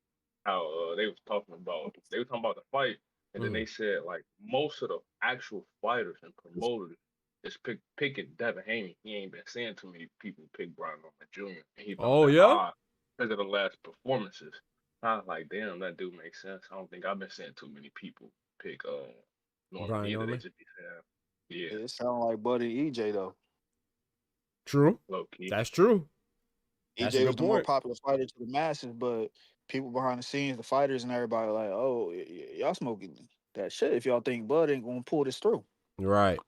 how they were talking about the fight, and then they said like most of the actual fighters and promoters is picking Devin Haney. He ain't been seeing too many people pick Brian Norman Jr. And he because of the last performances. I was like, damn, that dude makes sense. I don't think I've been seeing too many people pick Norman either. They just be saying, yeah. It sounds like Buddy and EJ though. True. Low key. That's true. EJ was the more popular fighter to the masses, but people behind the scenes, the fighters and everybody, like, oh, y'all smoking that shit if y'all think Bud ain't gonna pull this through. Right.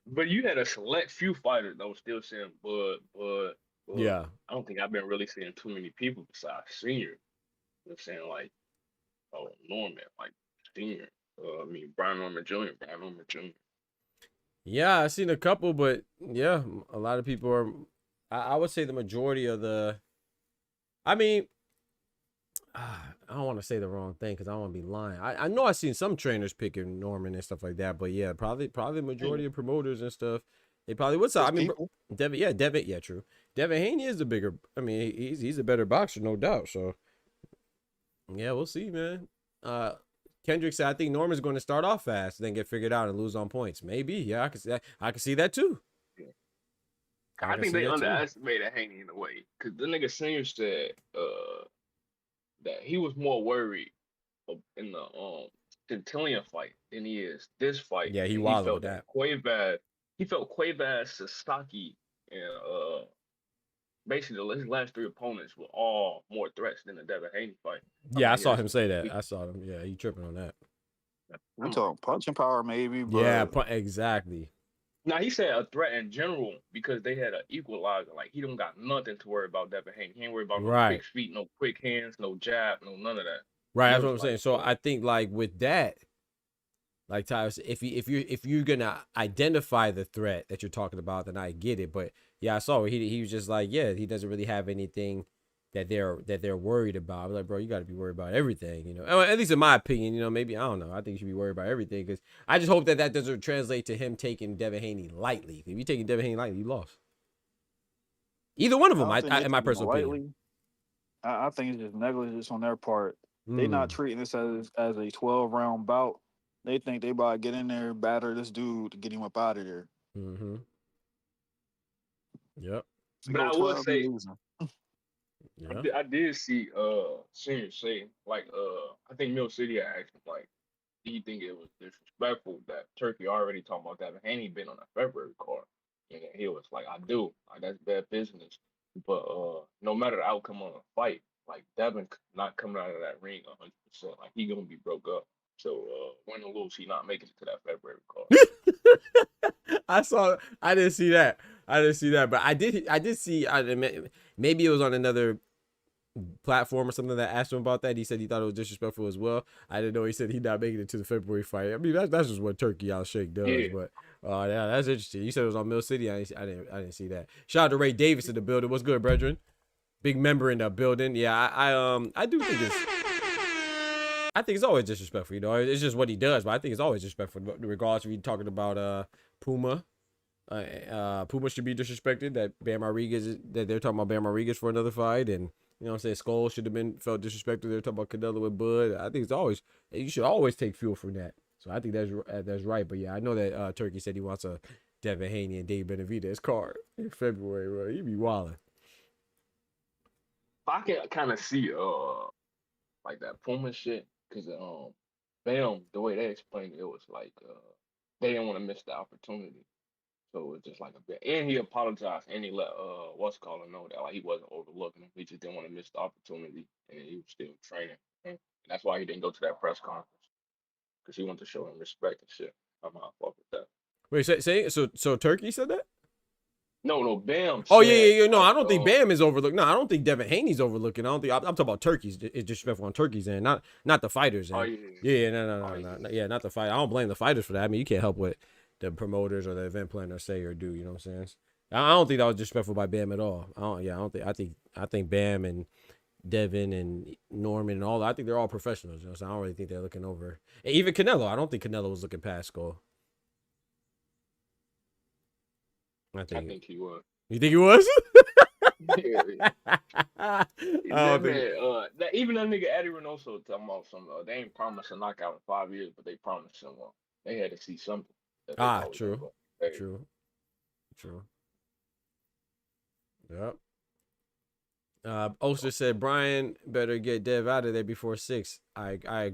But you had a select few fighters that was still saying Bud. Yeah. I don't think I've been really seeing too many people besides Senior. I'm saying like, Norman, like Senior. Brian Norman Jr. Yeah, I've seen a couple, but yeah, a lot of people are. I would say the majority of the. I mean, I don't want to say the wrong thing because I don't want to be lying. I know I've seen some trainers picking Norman and stuff like that, but yeah, probably the majority of promoters and stuff. They probably would say. I mean, People. Devin, yeah, true. Devin Haney is the bigger. I mean, he's a better boxer, no doubt. So yeah, we'll see, man. Kendrick said, I think Norman's going to start off fast, then get figured out and lose on points. Maybe, yeah, I can see that too. I think they underestimated Haney in a way, because the nigga Senior said that he was more worried in the Centillion fight than he is this fight. Yeah, he And wilded felt with that. He felt Quaybad, Sasaki, and basically his last three opponents were all more threats than the Devin Haney fight. Yeah, I saw him say that. I saw him. Yeah, he tripping on that. I'm talking punching power, maybe. But Yeah, exactly. Now he said a threat in general because they had an equalizer. Like he don't got nothing to worry about Devin Haney. He ain't worried about no quick feet, no quick hands, no jab, no none of that. Right, that's what I'm saying. So I think like with that, like Tyler, if you're gonna identify the threat that you're talking about, then I get it. But yeah, I saw he was just like, yeah, he doesn't really have anything that they're worried about. I'm like, bro, you got to be worried about everything, you know. At least in my opinion, you know. Maybe I don't know. I think you should be worried about everything because I just hope that doesn't translate to him taking Devin Haney lightly. If you taking Devin Haney lightly, you lost. Either one of them, in my personal opinion. I think it's just negligence on their part. They not treating this as a 12-round bout. They think they about to get in there, batter this dude to get him up out of there. Mm-hmm. Yep. But I would say, yeah. I did see Senior say, like, I think Mill City asked him, like, do you think it was disrespectful that Turkey already talking about Devin Haney been on a February card? And he was like, I do. Like, that's bad business. But no matter the outcome of the fight, like Devin not coming out of that ring 100%. Like he gonna be broke up. So win or lose, he not making it to that February card. I didn't see that. But I did see. Maybe it was on another platform or something that asked him about that. He said he thought it was disrespectful as well. I didn't know he said he's not making it to the February fight. I mean, that's just what Turkey Out Shake does. Yeah. But yeah, that's interesting. You said it was on Mill City. I didn't see that. Shout out to Ray Davis in the building. What's good, brethren? Big member in the building. Yeah, I do think it's always disrespectful. You know, it's just what he does. But I think it's always disrespectful, regardless if you're talking about Puma. Puma should be disrespected. That they're talking about Bam Rodriguez for another fight, and you know what I'm saying, Skull should have felt disrespected. They're talking about Canelo with Bud. I think you should always take fuel from that. So I think that's right. But yeah, I know that Turkey said he wants a Devin Haney and Dave Benavidez card in February. Bro, he be wilding. I can kind of see like that Puma shit because Bam, the way they explained it was like they didn't want to miss the opportunity. So it's just like a bit. And he apologized and he let what's calling know that like he wasn't overlooking him. He just didn't want to miss the opportunity and he was still training. And that's why he didn't go to that press conference. Because he wanted to show him respect and shit. I'm not fuck with that. Wait, so Turkey said that? No, Bam. Oh yeah. No, I don't think Bam is overlooked. No, I don't think Devin Haney's overlooking. I don't think I'm talking about Turkey's. It's disrespectful on Turkey's end, not the fighters' end. Oh yeah. Yeah, no. Yeah, not the fight. I don't blame the fighters for that. I mean, you can't help what the promoters or the event planners say or do. You know what I'm saying? I don't think that was disrespectful by Bam at all. I think Bam and Devin and Norman and all that, I think they're all professionals. You know, so I don't really think they're looking over. And even Canelo, I don't think Canelo was looking past Skull. I think he was. You think he was? Even that nigga Eddie Reynoso talking about some. They ain't promised a knockout in 5 years, but they promised him one. They had to see something. True. Yep. Oster said Brian better get Dev out of there before 6. I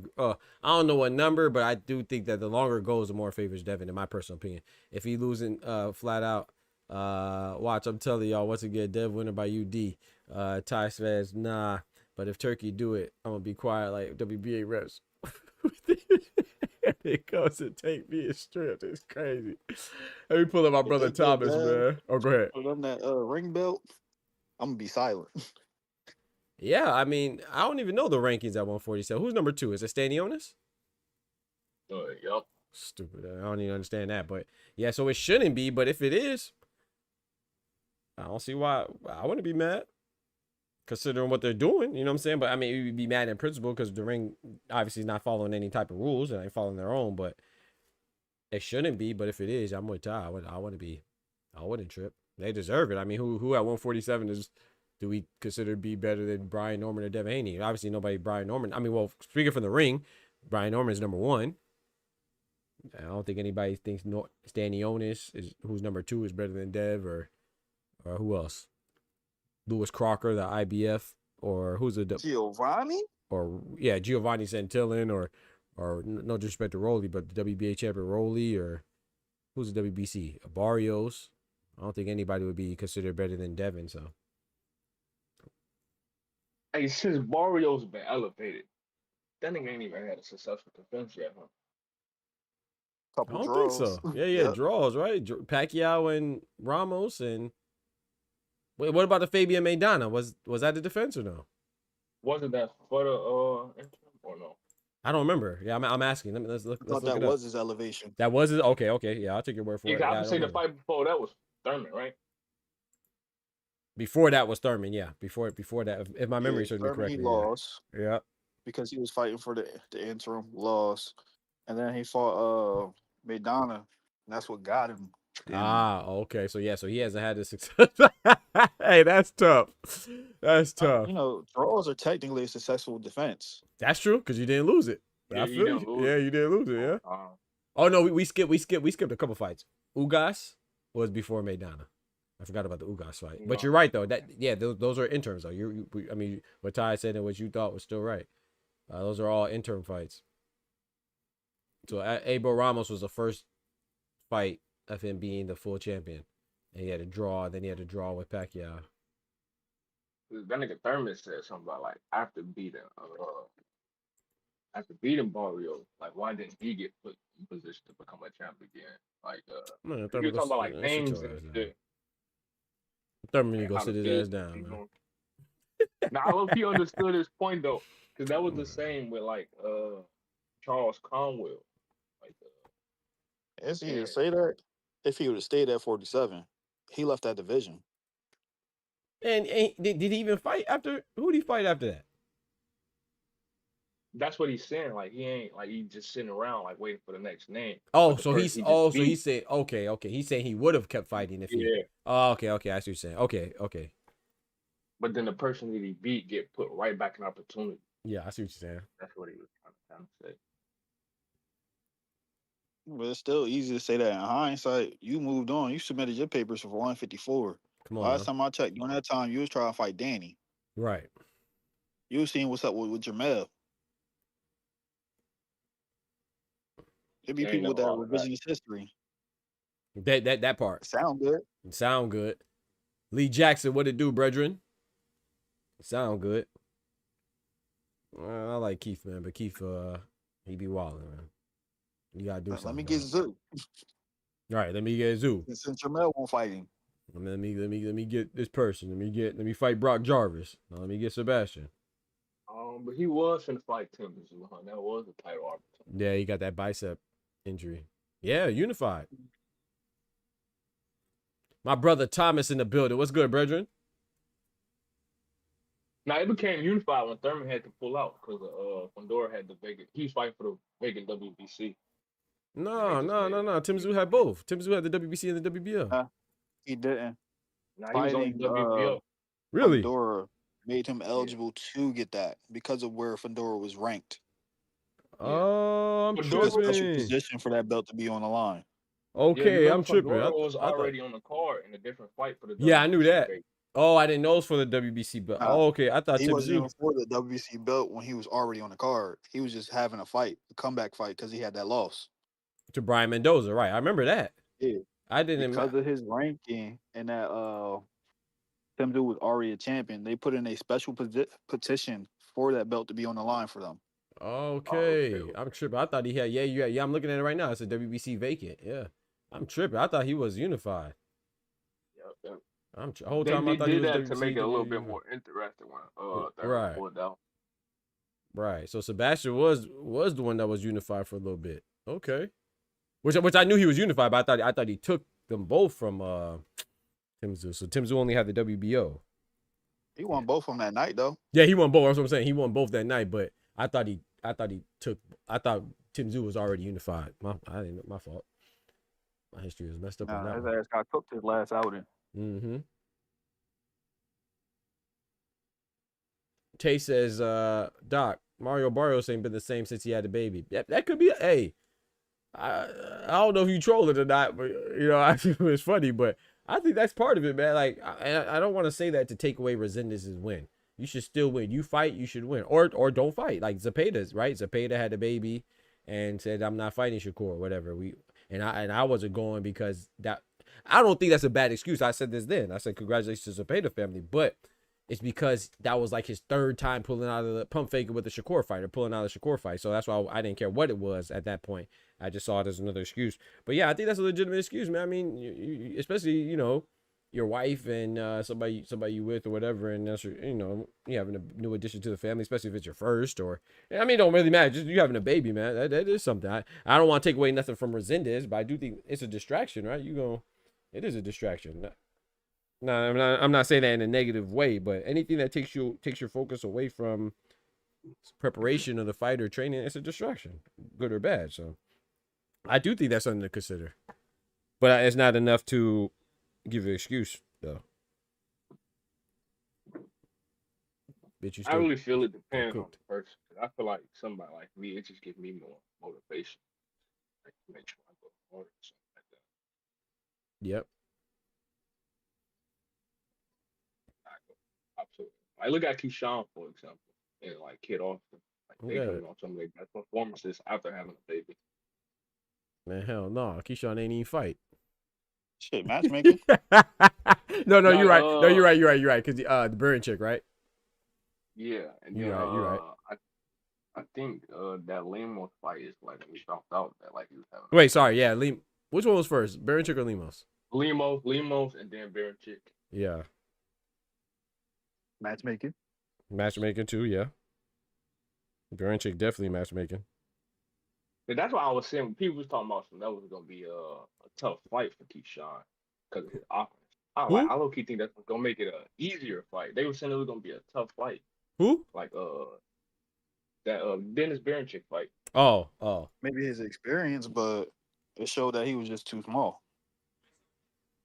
don't know what number, but I do think that the longer it goes, the more it favors Devin, in my personal opinion. If he losing flat out, watch, I'm telling y'all, once again, Dev winner by UD. Ty says, nah, but if Turkey do it, I'm gonna be quiet like WBA reps. It goes to take me a strip. It's crazy. Let me pull up my brother Thomas, man. Oh, go ahead. Put on that ring belt. I'm gonna be silent. Yeah, I mean, I don't even know the rankings at 147. Who's number 2? Is it Stanionis? Yup. Stupid. I don't even understand that. But yeah, so it shouldn't be. But if it is, I don't see why I wouldn't be mad, considering what they're doing. You know what I'm saying? But I mean, you'd be mad in principle because the ring obviously is not following any type of rules and ain't following their own. But it shouldn't be. But if it is, I'm with Ty. I wouldn't trip. They deserve it. I mean, who at 147 do we consider to be better than Brian Norman or Devin Haney? Obviously, nobody Brian Norman. I mean, well, speaking from the ring, Brian Norman is number 1. I don't think anybody thinks Stanionis is who's number 2 is better than Dev or who else? Lewis Crocker, the IBF, or who's the Giovanni? Or yeah, Giovanni Santillan, or no disrespect to Rolly, but the WBA champion Rolly, or who's the WBC? Barrios. I don't think anybody would be considered better than Devin. So, hey, since Barrios been elevated, that nigga ain't even had a successful defense yet, huh? I Couple don't draws. think so. Yeah, draws, right? Pacquiao and Ramos, and wait, what about the Fabian Maidana? Was that the defense or no? Wasn't that for the interim or no? I don't remember. Yeah, I'm asking. Let's look. I thought that was his elevation. That was his. Okay. Yeah, I'll take your word for it. I Yeah, would say the fight before that was Thurman, right? Before that was Thurman. Yeah, before that, if my memory serves me correctly. He lost. Yeah. Because he was fighting for the interim, loss, and then he fought Maidana, and that's what got him. Okay. So he hasn't had the success. Hey, that's tough. That's tough. You know, draws are technically a successful defense. That's true because you didn't lose it. Yeah, I feel you. Yeah, you didn't lose it. Yeah. Oh no, we skipped a couple fights. Ugas was before Maidana. I forgot about the Ugas fight. But you're right though. Those are interns though. I mean, what Ty said and what you thought was still right. Those are all interim fights. So Abel Ramos was the first fight of him being the full champion, and he had a draw. Then he had a draw with Pacquiao. That nigga Thurman said something about like after beating Barrio, like why didn't he get put in position to become a champ again? Like Man, you talking about like names and shit. Thurman, you go sit his ass down, man. Now I hope he understood his point though, because that was the same with like Charles Conwell. Like As he would say that, if he would have stayed at 47, he left that division. And did he even fight after? Who did he fight after that? That's what he's saying. Like he ain't like he just sitting around like waiting for the next name. So he's saying okay. He's saying he would have kept fighting if he. Yeah. Oh, okay. I see what you're saying. Okay. But then the person that he beat get put right back in opportunity. Yeah, I see what you're saying. That's what he was trying to say. But it's still easy to say that in hindsight. You moved on. You submitted your papers for 154. Come on. Last time I checked, during that time, you was trying to fight Danny. Right. You was seeing what's up with Jamel. There be people with that revisionist history. That part. Sound good. Lee Jackson, what it do, brethren? Sound good. I like Keith, man, but Keith, he be wilding, man. You gotta do something. Let me get Zoo. All right, let me get Zoo. Since Jamel won't fight him. Let me get this person. Let me fight Brock Jarvis. Now, let me get Sebastian. But he was finna fight Tim Zoo, huh? That was a title arbiter. Yeah, he got that bicep injury. Yeah, unified. My brother Thomas in the building. What's good, brethren? Now it became unified when Thurman had to pull out because Fundora had the vacant. He was fighting for the vacant WBC. No. Tim Zoo had both. Tim Zoo had the WBC and the WBL. He didn't. Now he was on the WBL. Really? Fundora made him eligible to get that because of where Fundora was ranked. Oh, I'm Fundora tripping. special position for that belt to be on the line. Okay, I'm tripping. Fundora was already on the card in a different fight for the WBC. Yeah, I knew that. Oh, I didn't know it was for the WBC belt. Okay, I thought he Tim wasn't Zoo even for the WBC belt when he was already on the card. He was just having a comeback fight because he had that loss to Brian Mendoza, right? I remember that. Yeah, I didn't because of his ranking and that Tim Zoo was already a champion. They put in a special petition for that belt to be on the line for them. Okay. I'm tripping. I thought he had. Yeah. I'm looking at it right now. It's a WBC vacant. Yeah, I'm tripping. I thought he was unified. Yep. Whole time I thought he was that WBC to make it a little bit more interesting when right. pulled out. Right. So Sebastian was the one that was unified for a little bit. Okay. which I knew he was unified, but I thought he took them both from Tim Tszyu. So Tim Tszyu only had the WBO. He won both of them that night, though. Yeah, he won both. That's what I'm saying. He won both that night, but I thought Tim Tszyu was already unified. My fault. My history was messed up on that His one. ass got cooked his last outing. Mm-hmm. Tay says, Doc, Mario Barrios ain't been the same since he had a baby. That could be I don't know if you troll it or not, but I think it's funny, but I think that's part of it, man. Like I don't want to say that to take away Resendez's win. You should still win. You fight, you should win. Or don't fight. Like Zepeda's, right? Zepeda had a baby and said, I'm not fighting Shakur or whatever. I wasn't going because that I don't think that's a bad excuse. I said this then. I said congratulations to Zepeda family, but it's because that was like his third time pulling out of the pump faking with the Shakur fighter, pulling out of the Shakur fight. So that's why I didn't care what it was at that point. I just saw it as another excuse. But yeah, I think that's a legitimate excuse, man. I mean, you, especially, your wife and somebody you with or whatever, and that's you having a new addition to the family, especially if it's your first or it don't really matter. Just you having a baby, man. That is something. I don't want to take away nothing from Resendez, but I do think it's a distraction, right? It is a distraction. No, I'm not saying that in a negative way, but anything that takes your focus away from preparation of the fight or training, it's a distraction, good or bad. So I do think that's something to consider, but it's not enough to give you an excuse, though. Bitch, I really feel it depends on the person. I feel like somebody like me, it just gives me more motivation. Like make sure I go harder or something like that. Yep. Absolutely. I look at Keyshawn, for example, and like Kid Austin. Like they coming on some of their best performances after having a baby. Man, hell no. Keyshawn ain't even fight. Shit, matchmaking? No, you're right. No, you're right. Because the burn chick, right? Yeah. And you're right. I think that Lemos fight is like he dropped out that like he was having. Wait, sorry. Yeah, which one was first? Burn chick or Lemos? Lemos, and then Baron Chick. Yeah. Matchmaking too, yeah. Baron chick definitely matchmaking. And that's why I was saying when people was talking about that was gonna be a tough fight for Keyshawn because of his offense. I low key think that's gonna make it a easier fight. They were saying it was gonna be a tough fight. Who? Like that Dennis Baranchik fight. Oh. Maybe his experience, but it showed that he was just too small.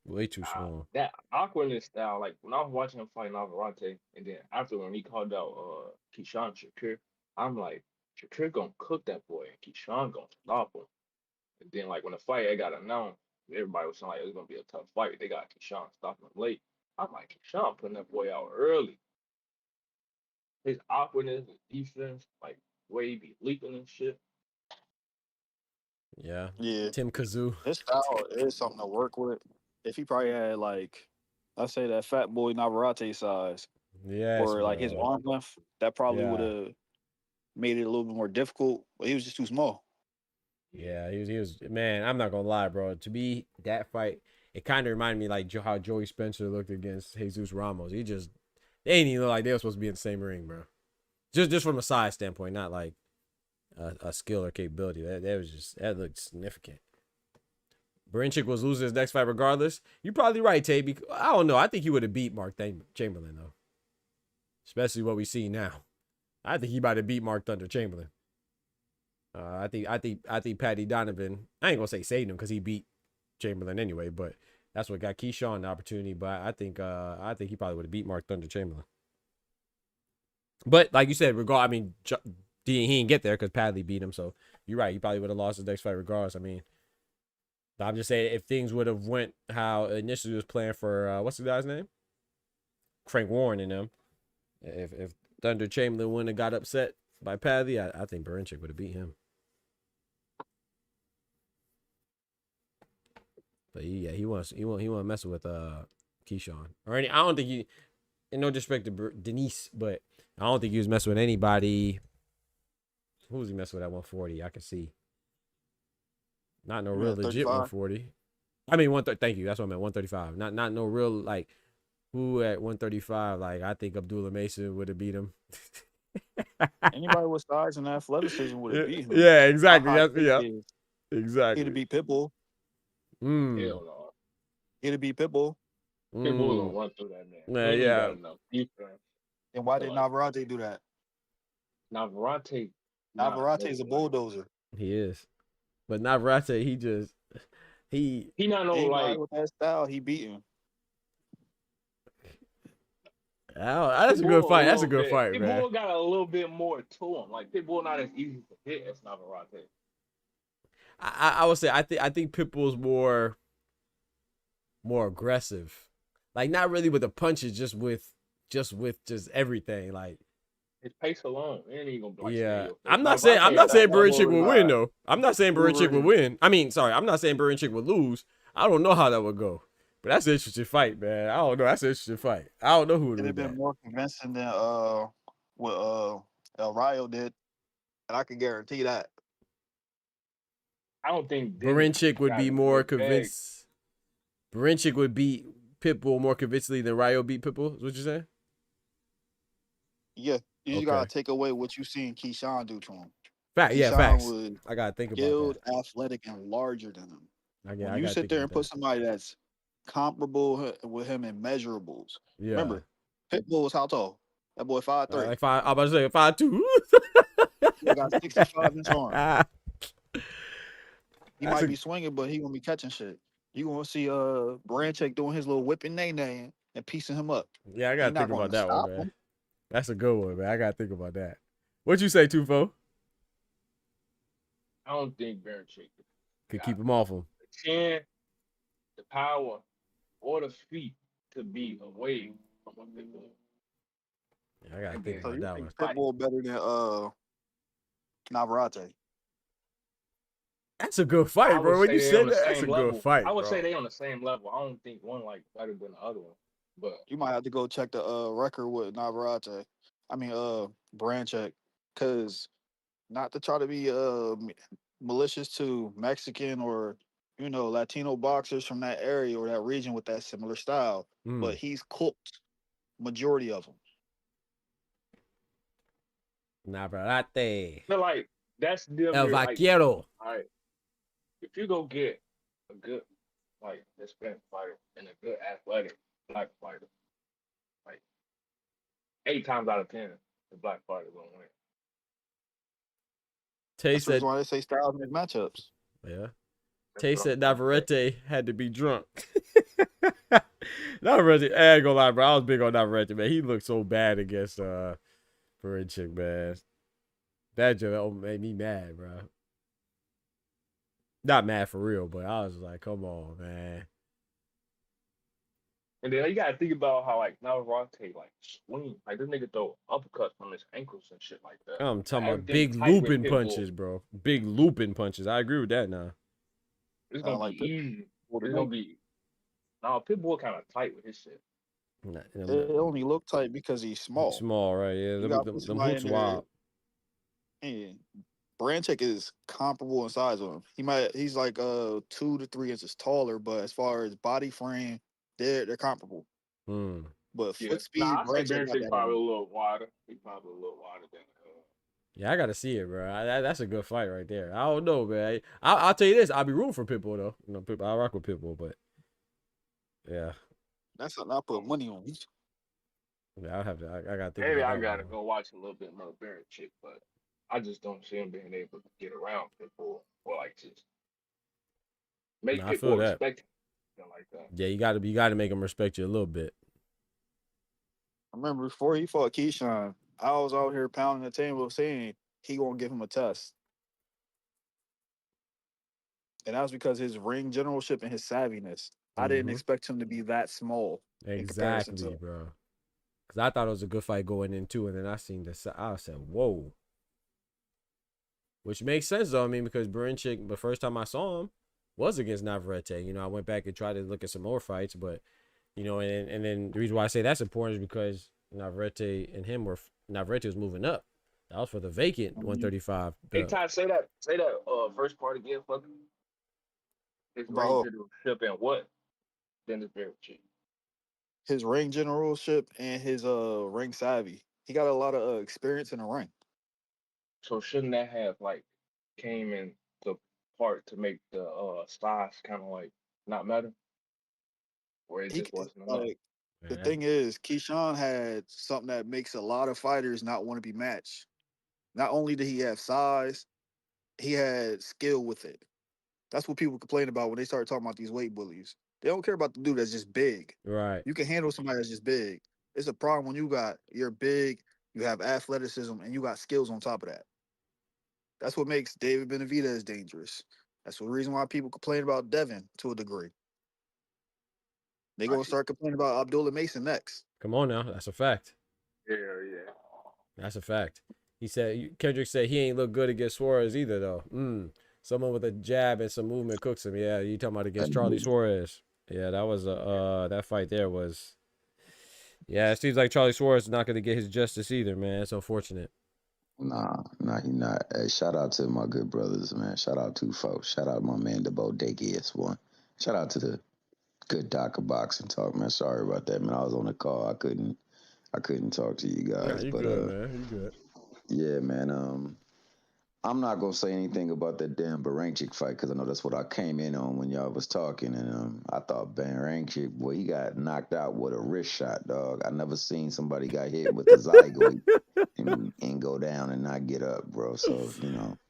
Way too small. That awkwardness style, like when I was watching him fight Navarrete, and then after when he called out Keyshawn Shakur, I'm like, Shakur gonna cook that boy, and Keyshawn gonna stop him. And then like when the fight got announced, everybody was saying like it was gonna be a tough fight. They got Keyshawn stopping him late. I'm like, Keyshawn putting that boy out early. His awkwardness, his defense, like the way he be leaping and shit. Yeah. Tim Kazoo. His style is something to work with. If he probably had like, let's say that fat boy Navarrete size, or like his arm length, that probably would have made it a little bit more difficult. But he was just too small. Yeah, he was. Man, I'm not gonna lie, bro. To be that fight, it kind of reminded me like how Joey Spencer looked against Jesus Ramos. They didn't even look like they were supposed to be in the same ring, bro. Just from a size standpoint, not like a skill or capability. That looked significant. Baranchik was losing his next fight regardless. You're probably right, Tay. I don't know. I think he would have beat Mark Chamberlain though, especially what we see now. I think he might have beat Mark Thunder Chamberlain. I think Patty Donovan. I ain't gonna say saved him because he beat Chamberlain anyway, but that's what got Keyshawn the opportunity. But I think he probably would have beat Mark Thunder Chamberlain. But like you said, he didn't get there because Padley beat him. So you're right. He probably would have lost his next fight regardless. I mean. I'm just saying if things would have went how initially was planned for what's the guy's name? Frank Warren and them. If Thunder Chamberlain wouldn't have got upset by Paddy, I think Baranchik would have beat him. But yeah, he won't mess with Keyshawn or any. I don't think he. In no disrespect to Denise, but I don't think he was messing with anybody. Who was he messing with at 140? I can see. Not no real legit 140. I mean, thank you. That's what I meant. 135. Not no real like who at 135. Like I think Abdullah Mason would have beat him. Anybody with size and athleticism would have beat him. Yeah, exactly. Exactly. He'd beat Pitbull. Hell no. He'd beat Pitbull. Pitbull gonna run through that man. Yeah, He ain't yeah. got enough defense. And why did Navarrete do that? Navarrete is a bulldozer. He is. But Navarrete, he not no like with that style. He beat him. That's a good fight. That's a good fight, man. Pitbull got a little bit more to him. Like Pitbull not as easy to hit as Navarrete. I would say I think Pitbull's more aggressive. Like not really with the punches, just with everything. Like his pace alone, and he gonna like yeah. I'm not saying Burincic will win though. I'm not saying Burincic will win. I'm not saying Burincic will lose. I don't know how that would go. But that's an interesting fight, man. I don't know. That's an interesting fight. I don't know who would have been more convincing than what El Rayo did, and I can guarantee that. I don't think Burincic would be more convinced. Burincic would beat Pitbull more convincingly than Rayo beat Pitbull. Is what you're saying? Yeah, you just gotta take away what you seen Keyshawn do to him. Facts. I gotta think about that. Athletic, and larger than him. When you sit there and put somebody that's comparable with him in measurables. Yeah. Remember, Pitbull was how tall? That boy 5'3". I'm about to say 5'2". He got 65-inch arm. He might be swinging, but he gonna be catching shit. You gonna see Burincic doing his little whipping nay and piecing him up. Yeah, I gotta think about that one, man. That's a good one, man. I gotta think about that. What you say, Tufo? I don't think Burincic could keep him off him. The chin, the power, or the feet to be away from a Pitbull. Yeah, I gotta think about that one. Pitbull better than Navarrete. That's a good fight, bro. When you said that, that's a good fight. I would say they on the same level. I don't think one like better than the other one. But you might have to go check the record with Navarrete. I mean Burincic, because not to try to be malicious to Mexican or Latino boxers from that area or that region with that similar style, but he's cooked majority of them. Navarrete. So like that's the El Vaquero. All right, if you go get a good like Hispanic fighter and a good athletic black fighter, like 8 times out of 10, the black fighter gonna win. That's why they say styles make matchups. Yeah. Tay said Navarrete had to be drunk. Navarrete, I ain't gonna lie, bro. I was big on Navarrete, man. He looked so bad against Burincic, man. That just made me mad, bro. Not mad for real, but I was like, come on, man. And then you gotta think about how like Navarrete like swing, like this nigga throw uppercuts from his ankles and shit like that. I'm talking about big looping punches, bro. Big looping punches. I agree with that now. It's gonna be easy. It's gonna be. No, Pitbull kind of tight with his shit. It only look tight because he's small. Small, right? Yeah, them hoops wild. And Burincic is comparable in size with him. He's like 2 to 3 inches taller, but as far as body frame, they're comparable. But foot speed, Burincic probably a little wider. He's probably a little wider than. Yeah, I gotta see it, bro. That's a good fight right there. I don't know, man. I'll tell you this. I'll be rooting for Pitbull though. I rock with Pitbull, but yeah, that's something I put money on. Yeah, I gotta think. Maybe I gotta go watch a little bit more Burincic, but I just don't see him being able to get around Pitbull or like just make Pitbull respect him like that. Yeah, you gotta make him respect you a little bit. I remember before he fought Keyshawn, I was out here pounding the table saying he gonna give him a test. And that was because his ring generalship and his savviness. I didn't expect him to be that small. Exactly, bro. Because I thought it was a good fight going in too, and then I seen this. I said, whoa. Which makes sense though. I mean, because Burincic, the first time I saw him was against Navarrete. I went back and tried to look at some more fights, but and then the reason why I say that's important is because Navarrete and him Navarrete was moving up. That was for the vacant 135. Hey, Ty, say that first part again, fucking. His ring generalship and what? Then it's Burincic. His ring generalship and his ring savvy. He got a lot of experience in the ring. So shouldn't that have like came into part to make the size kind of like not matter, or it He just wasn't enough. like the Man. thing is, Keyshawn had something that makes a lot of fighters not want to be matched. Not only did he have size, he had skill with it. That's what people complain about when they start talking about these weight bullies. They don't care about the dude that's just big. Right. You can handle somebody that's just big. It's a problem when you're big, you have athleticism, and you got skills on top of that. That's what makes David Benavidez dangerous. That's the reason why people complain about Devin to a degree. They're gonna start complaining about Abdullah Mason next. Come on now. That's a fact. Yeah, yeah. That's a fact. He said Kendrick said he ain't look good against Suarez either though. Someone with a jab and some movement cooks him. Yeah, you talking about against Charlie Suarez. Yeah, that was that fight there was. Yeah, it seems like Charlie Suarez is not going to get his justice either, man. It's unfortunate. Nah, he not. Hey, shout out to my good brothers, man. Shout out to folks. Shout out my man, the Bodegas one. Shout out to the good Doc of Boxing Talk, man. Sorry about that, man. I was on the call. I couldn't talk to you guys. Nah, you but good, man. You good. Yeah, man. I'm not gonna say anything about that damn Baranchyk fight because I know that's what I came in on when y'all was talking, and I thought Baranchyk, boy, he got knocked out with a wrist shot, dog. I never seen somebody got hit with a zygote and go down and not get up, bro. So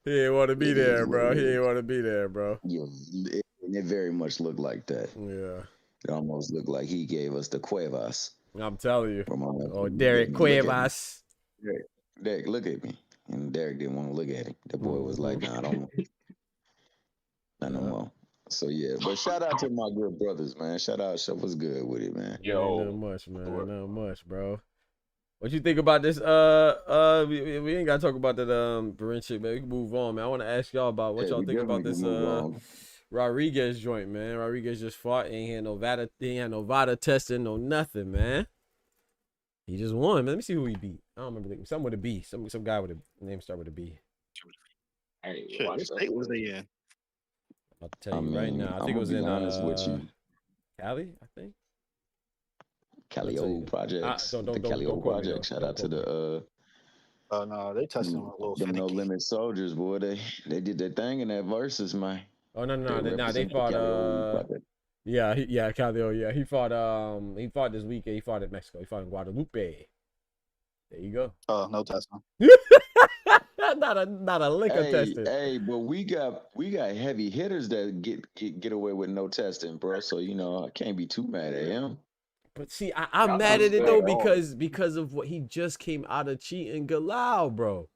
he ain't want to be there, bro. He ain't want to be there, bro. Yeah, it very much looked like that. Yeah, it almost looked like he gave us the Cuevas. I'm telling you. Oh, Derek Cuevas. Derek, look at me. And Derek didn't want to look at him. The boy was like, nah, I don't want not no more. So, yeah. But shout out to my good brothers, man. Shout out. What's good with it, man? Yo. Ain't nothing much, man. Not much, bro. What you think about this? We ain't got to talk about that Baranchyk, man. We can move on, man. I want to ask y'all about what y'all think about this Rodriguez joint, man. Rodriguez just fought. Ain't had no VADA testing, no nothing, man. He just won, man. Let me see who he beat. I don't remember. Some with a B. Some guy with a name start with a B. Hey, Shit, what state was they in? I'll tell you right now. I think it was in Cali, I think. Cali Old Projects. The Cali Old Projects. Shout out to the no, they tested him a little them finicky. No Limit Soldiers, boy. They did their thing in that versus, man. Oh no, they fought Cali. Yeah, he fought this weekend. He fought in Mexico. He fought in Guadalupe. There you go. Oh, no testing. not a lick of testing. Hey, but we got heavy hitters that get away with no testing, bro. So I can't be too mad at him. But see, I'm mad at it though because of what he just came out of cheating Galal, bro.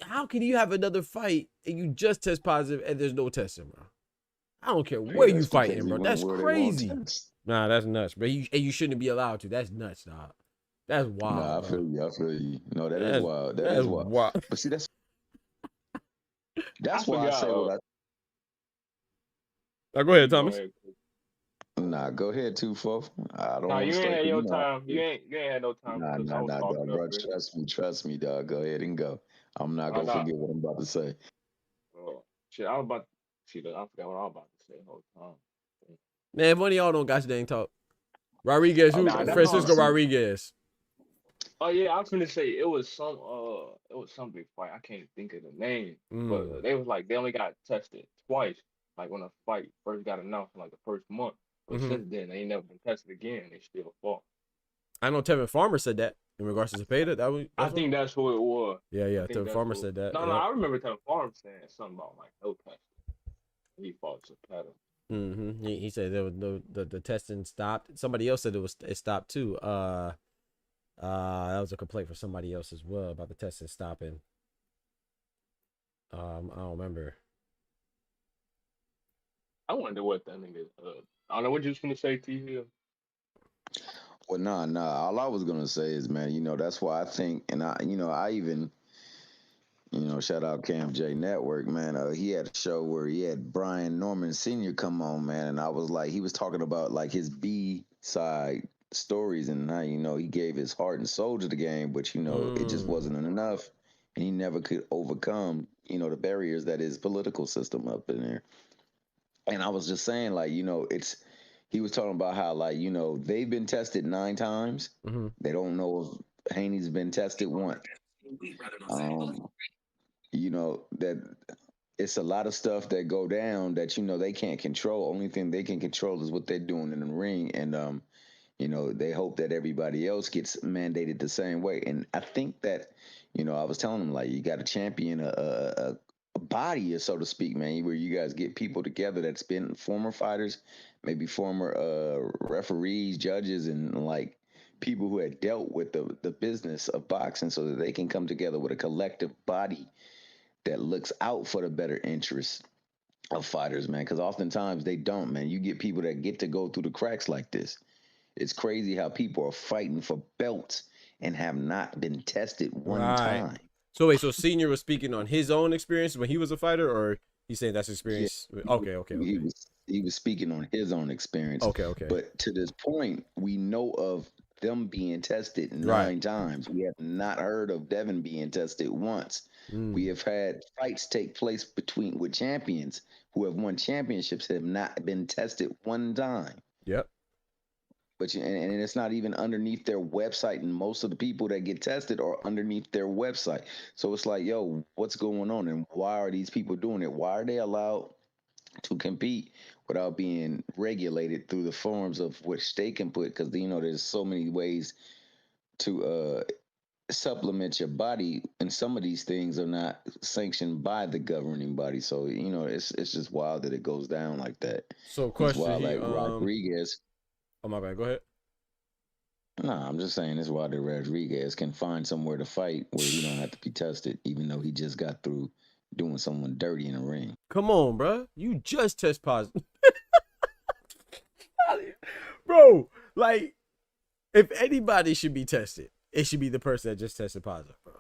How can you have another fight and you just test positive and there's no testing, bro? I don't care where you fighting, bro. That's crazy. Nah, that's nuts, bro. You shouldn't be allowed to. That's nuts, dog. That's wild. Nah, I feel you. No, that is wild. That is wild. But see, that's why I say what I. Now go ahead, Thomas. Nah, go ahead, 2-4. I don't. Nah, you ain't had your time. You ain't had no time. Nah, dog, bro. Trust me, dog. Go ahead and go. I'm not gonna forget what I'm about to say. Oh, shit, I forgot what I was about to say the whole time. Man, if one of y'all don't got your dang talk. Rodriguez, Francisco Rodriguez. Oh yeah, I was gonna say it was some big fight. I can't think of the name, but they was like they only got tested twice. Like when a fight first got announced in like the first month, but since then they ain't never been tested again. They still fought. I know Tevin Farmer said that in regards to Zepeda. I think that's who it was. Yeah. Tevin Farmer said that. No, I remember Tevin Farmer saying something about like no testing. He fought Zepeda. He said there was the testing stopped. Somebody else said it stopped too. That was a complaint for somebody else as well about the testing stopping. I don't remember. I wonder what that nigga. I don't know what you was gonna say, T. Hill. Well, nah. All I was gonna say is, man, that's why I think, and I even, shout out Cam J Network, man. He had a show where he had Brian Norman Sr. come on, man, and I was like, he was talking about like his B side stories and how he gave his heart and soul to the game, but it just wasn't enough, and he never could overcome the barriers that his political system up in there. And I was just saying, like, he was talking about how, like, they've been tested 9 times. They don't know if Haney's been tested once. That it's a lot of stuff that go down that they can't control. Only thing they can control is what they're doing in the ring, and they hope that everybody else gets mandated the same way. And I think that I was telling them, like, you got to champion a body, so to speak, man, where you guys get people together that's been former fighters, maybe former referees, judges, and like people who had dealt with the business of boxing, so that they can come together with a collective body that looks out for the better interests of fighters, man. Because oftentimes they don't, man. You get people that get to go through the cracks like this. It's crazy how people are fighting for belts and have not been tested one Right. time. So wait, so Senior was speaking on his own experience when he was a fighter, or he's saying that's Yeah, experience? Okay. he was speaking on his own experience. Okay. But to this point, we know of them being tested 9 Right. times. We have not heard of Devin being tested once. We have had fights take place with champions who have won championships that have not been tested one time. Yep. But and it's not even underneath their website, and most of the people that get tested are underneath their website. So it's like, yo, what's going on, and why are these people doing it? Why are they allowed to compete without being regulated through the forms of which they can put? Because there's so many ways to supplement your body, and some of these things are not sanctioned by the governing body. So it's just wild that it goes down like that. So It's question, wild, like Rodriguez. Oh my bad. Go ahead. Nah, I'm just saying it's why the Rodriguez can find somewhere to fight where he don't have to be tested, even though he just got through doing someone dirty in a ring. Come on, bro. You just test positive. Bro, like, if anybody should be tested, it should be the person that just tested positive, bro.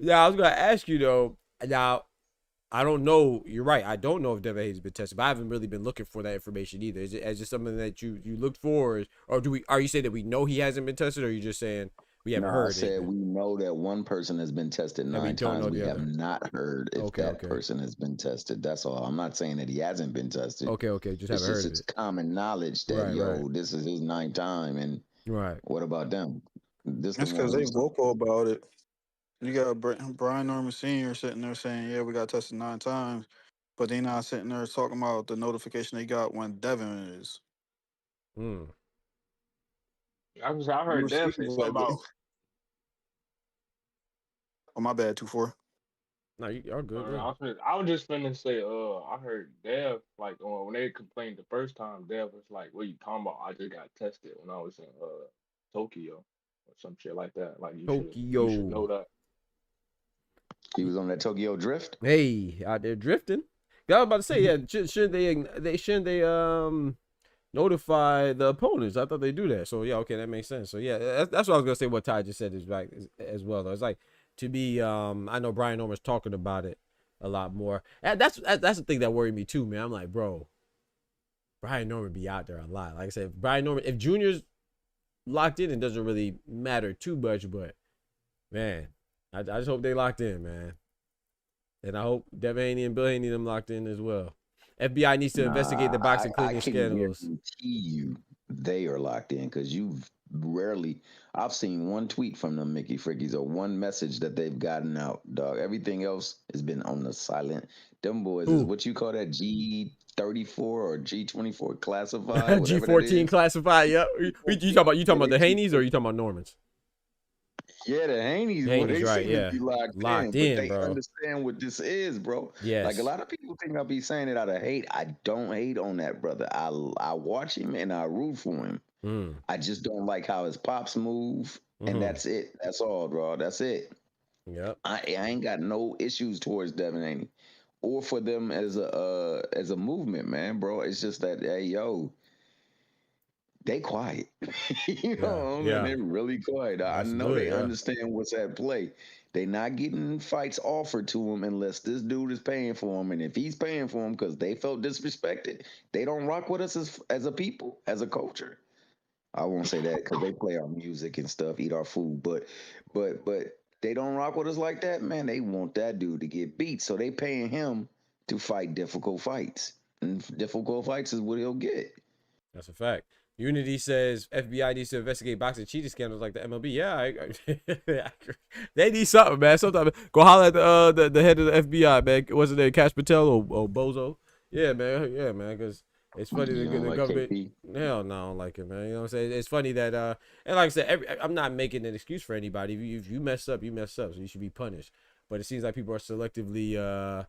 Now, I was going to ask you, though. Now, I don't know. You're right. I don't know if Devin Haney's been tested, but I haven't really been looking for that information either. Is it just something that you looked for, or are you saying that we know he hasn't been tested, or are you just saying we haven't heard? I said we know that one person has been tested 9 times. We have not heard if that person has been tested. That's all. I'm not saying that he hasn't been tested. Okay. Just haven't heard. It's common knowledge that this is his 9th time, and what about them? That's because they vocal about it. You got Brian Norman Sr. sitting there saying, yeah, we got tested 9 times, but they not sitting there talking about the notification they got when Devin is. I heard Devin say something about. Oh, my bad, 2-4. No, you're good. I was just finna say, I heard Dev, like, when they complained the first time, Dev was like, what are you talking about? I just got tested when I was in Tokyo or some shit like that. Like, you should know that. He was on that Tokyo drift. Hey, out there drifting. I was about to say, yeah. Shouldn't they notify the opponents? I thought they do that. So yeah, okay, that makes sense. So yeah, that's what I was gonna say. What Ty just said is right as well. Though it's like to be. I know Brian Norman's talking about it a lot more. And that's the thing that worried me too, man. I'm like, bro, Brian Norman be out there a lot. Like I said, Brian Norman, if Junior's locked in, it doesn't really matter too much. But man, I just hope they locked in, man. And I hope Devin Haney and Bill Haney them locked in as well. FBI needs to investigate the boxing cleaning scandals. I guarantee you they are locked in, because I've seen one tweet from them Mickey Frickies or one message that they've gotten out, dog. Everything else has been on the silent. Them boys is what you call that, G34 or G24 classified? G14 classified, yep. You talking about the Haneys, or you talking about Normans? Yeah, the Haneys, they right, seem to be locked in, but they bro. understand what this is, bro. Yes. Like, a lot of people think I'll be saying it out of hate. I don't hate on that brother. I watch him and I root for him. I just don't like how his pops move, and that's it. That's all, bro. That's it. Yep. I ain't got no issues towards Devin Haney or for them as a movement, man, bro. It's just that, hey, yo, they quiet. They're really quiet. I know they understand what's at play. They're not getting fights offered to them unless this dude is paying for them. And if he's paying for them because they felt disrespected, they don't rock with us as a people, as a culture. I won't say that because they play our music and stuff, eat our food, but they don't rock with us like that, man. They want that dude to get beat, so they paying him to fight difficult fights, and difficult fights is what he'll get. That's a fact. Unity says FBI needs to investigate boxing cheating scandals like the MLB. Yeah, they need something, man. Sometimes go holler at the head of the FBI, man. What's his name? Cash Patel or Bozo? Yeah, man. Because it's funny You the don't like government. KP? Hell no, I don't like it, man. You know what I'm saying? It's funny that and like I said, I'm not making an excuse for anybody. If you mess up, you mess up, so you should be punished. But it seems like people are selectively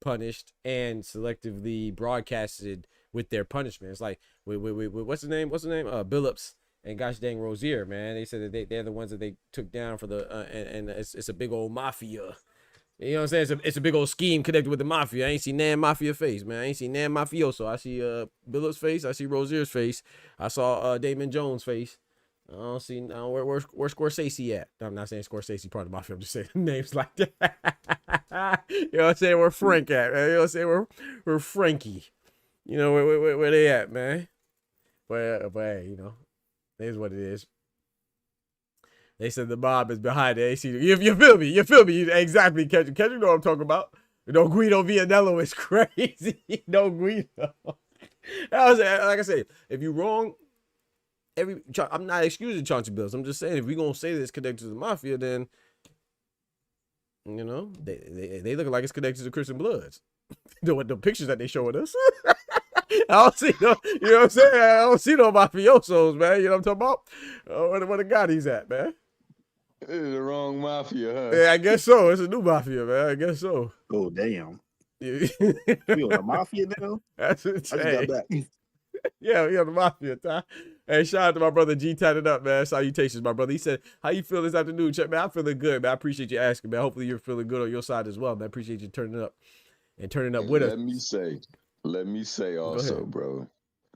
punished and selectively broadcasted with their punishment. It's like what's the name? Billups and gosh dang Rozier, man. They said that they're the ones that they took down for the and it's a big old mafia. You know what I'm saying? It's a big old scheme connected with the mafia. I ain't seen Nam Mafia face, man. I ain't seen Nam Mafioso. I see Billups face. I see Rozier's face. I saw Damon Jones face. I don't see where's Scorsese at. I'm not saying Scorsese part of the mafia. I'm just saying names like that. You know what I'm saying? Where Frank at, man? You know what I'm saying? Where Frankie? You know where they at, man? But hey, you know, here's what it is. They said the mob is behind the AC. You feel me? You feel me? Exactly, Kendrick. Kendrick know what I'm talking about. No, Guido Vianello is crazy. No Guido. Like I said, if you wrong, I'm not excusing Chauncey Bills. I'm just saying if we gonna say this connected to the mafia, then you know they look like it's connected to Christian Bloods. the pictures that they showing us. I don't see no, you know what I'm saying? I don't see no mafiosos, man. You know what I'm talking about? Where the god he's at, man? The wrong mafia, huh? Yeah, I guess so. It's a new mafia, man. I guess so. Oh damn! Yeah. You on the mafia now? That's I just got back. Yeah, the mafia. Ty. Hey, shout out to my brother G. Tied it up, man. Salutations, my brother. He said, "How you feel this afternoon, Chuck? Man, I'm feeling good, man. I appreciate you asking, man. Hopefully you're feeling good on your side as well, man. I appreciate you turning up with us." Let me say also, bro.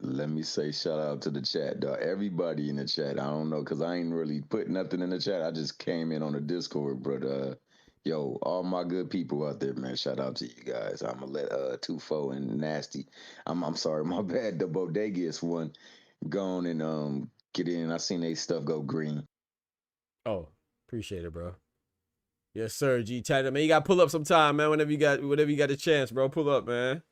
Let me say shout out to the chat, dog. Everybody in the chat. I don't know, cause I ain't really put nothing in the chat. I just came in on the Discord, but yo, all my good people out there, man. Shout out to you guys. I'ma let Tufo and Nasty. I'm sorry, my bad. The Bodegas one gone and get in. I seen they stuff go green. Oh, appreciate it, bro. Yes, sir. G. Tied up, man. You got to pull up sometime, man. Whenever you got a chance, bro. Pull up, man.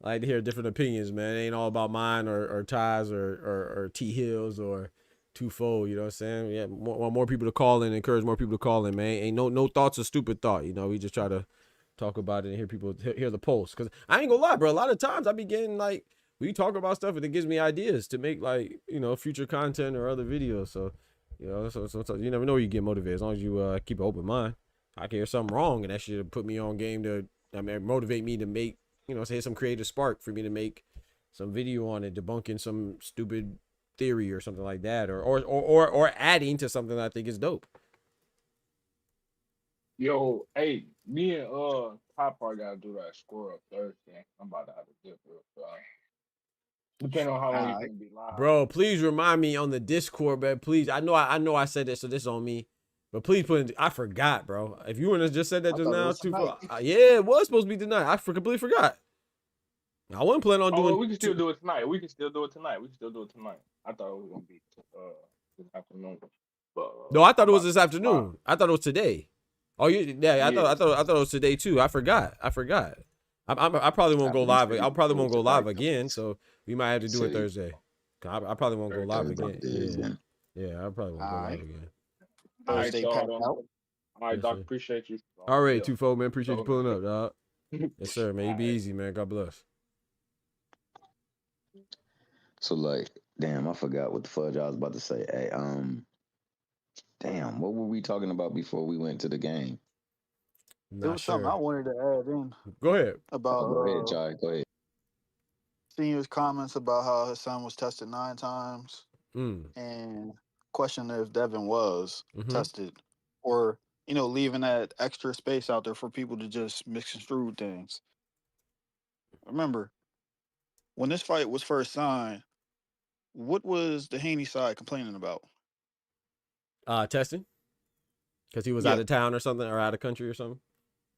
I like to hear different opinions, man. It ain't all about mine or Ty's or T Hills or Twofold. You know what I'm saying? Yeah, want more people to call in, encourage more people to call in, man. Ain't no thoughts or stupid thought. You know, we just try to talk about it and hear people hear the pulse. Cause I ain't gonna lie, bro. A lot of times I be getting like we talk about stuff and it gives me ideas to make like future content or other videos. So so you never know where you get motivated as long as you keep an open mind. I can hear something wrong and that should put me on game to motivate me to make. Say some creative spark for me to make some video on it, debunking some stupid theory or something like that, or adding to something that I think is dope. Yo, hey, me and Top Part gotta do that score up Thursday. I'm about to have a dip real fast. Depending on how long you can be live. Bro, please remind me on the Discord, man. Please, I know I said this, so this on me. But please put in, I forgot, bro. If you wouldn't have just said that just now, yeah, it was supposed to be tonight. I completely forgot. I wasn't planning on doing. We can still do it tonight. I thought it was gonna be this afternoon. But, no, I thought it was this afternoon. I thought it was today. Oh, yeah. I thought it was today too. I forgot. I probably won't go live. I probably won't go live again. So we might have to do it Thursday. I probably won't go live again. Yeah, I probably won't go live again. All right, Doc. Appreciate you. All right, Twofold, man. Appreciate you pulling up, dog. Yes, sir, man. You be easy, man. God bless. So like, damn, I forgot what the fudge I was about to say. Hey, damn, what were we talking about before we went to the game? There was something I wanted to add in. Go ahead. Go ahead, Jai. Go ahead. Seeing his comments about how his son was tested 9 times and questioning if Devin was tested or, leaving that extra space out there for people to just misconstrue things. Remember, when this fight was first signed, what was the Haney side complaining about? Testing? Because he was out of town or something, or out of country or something?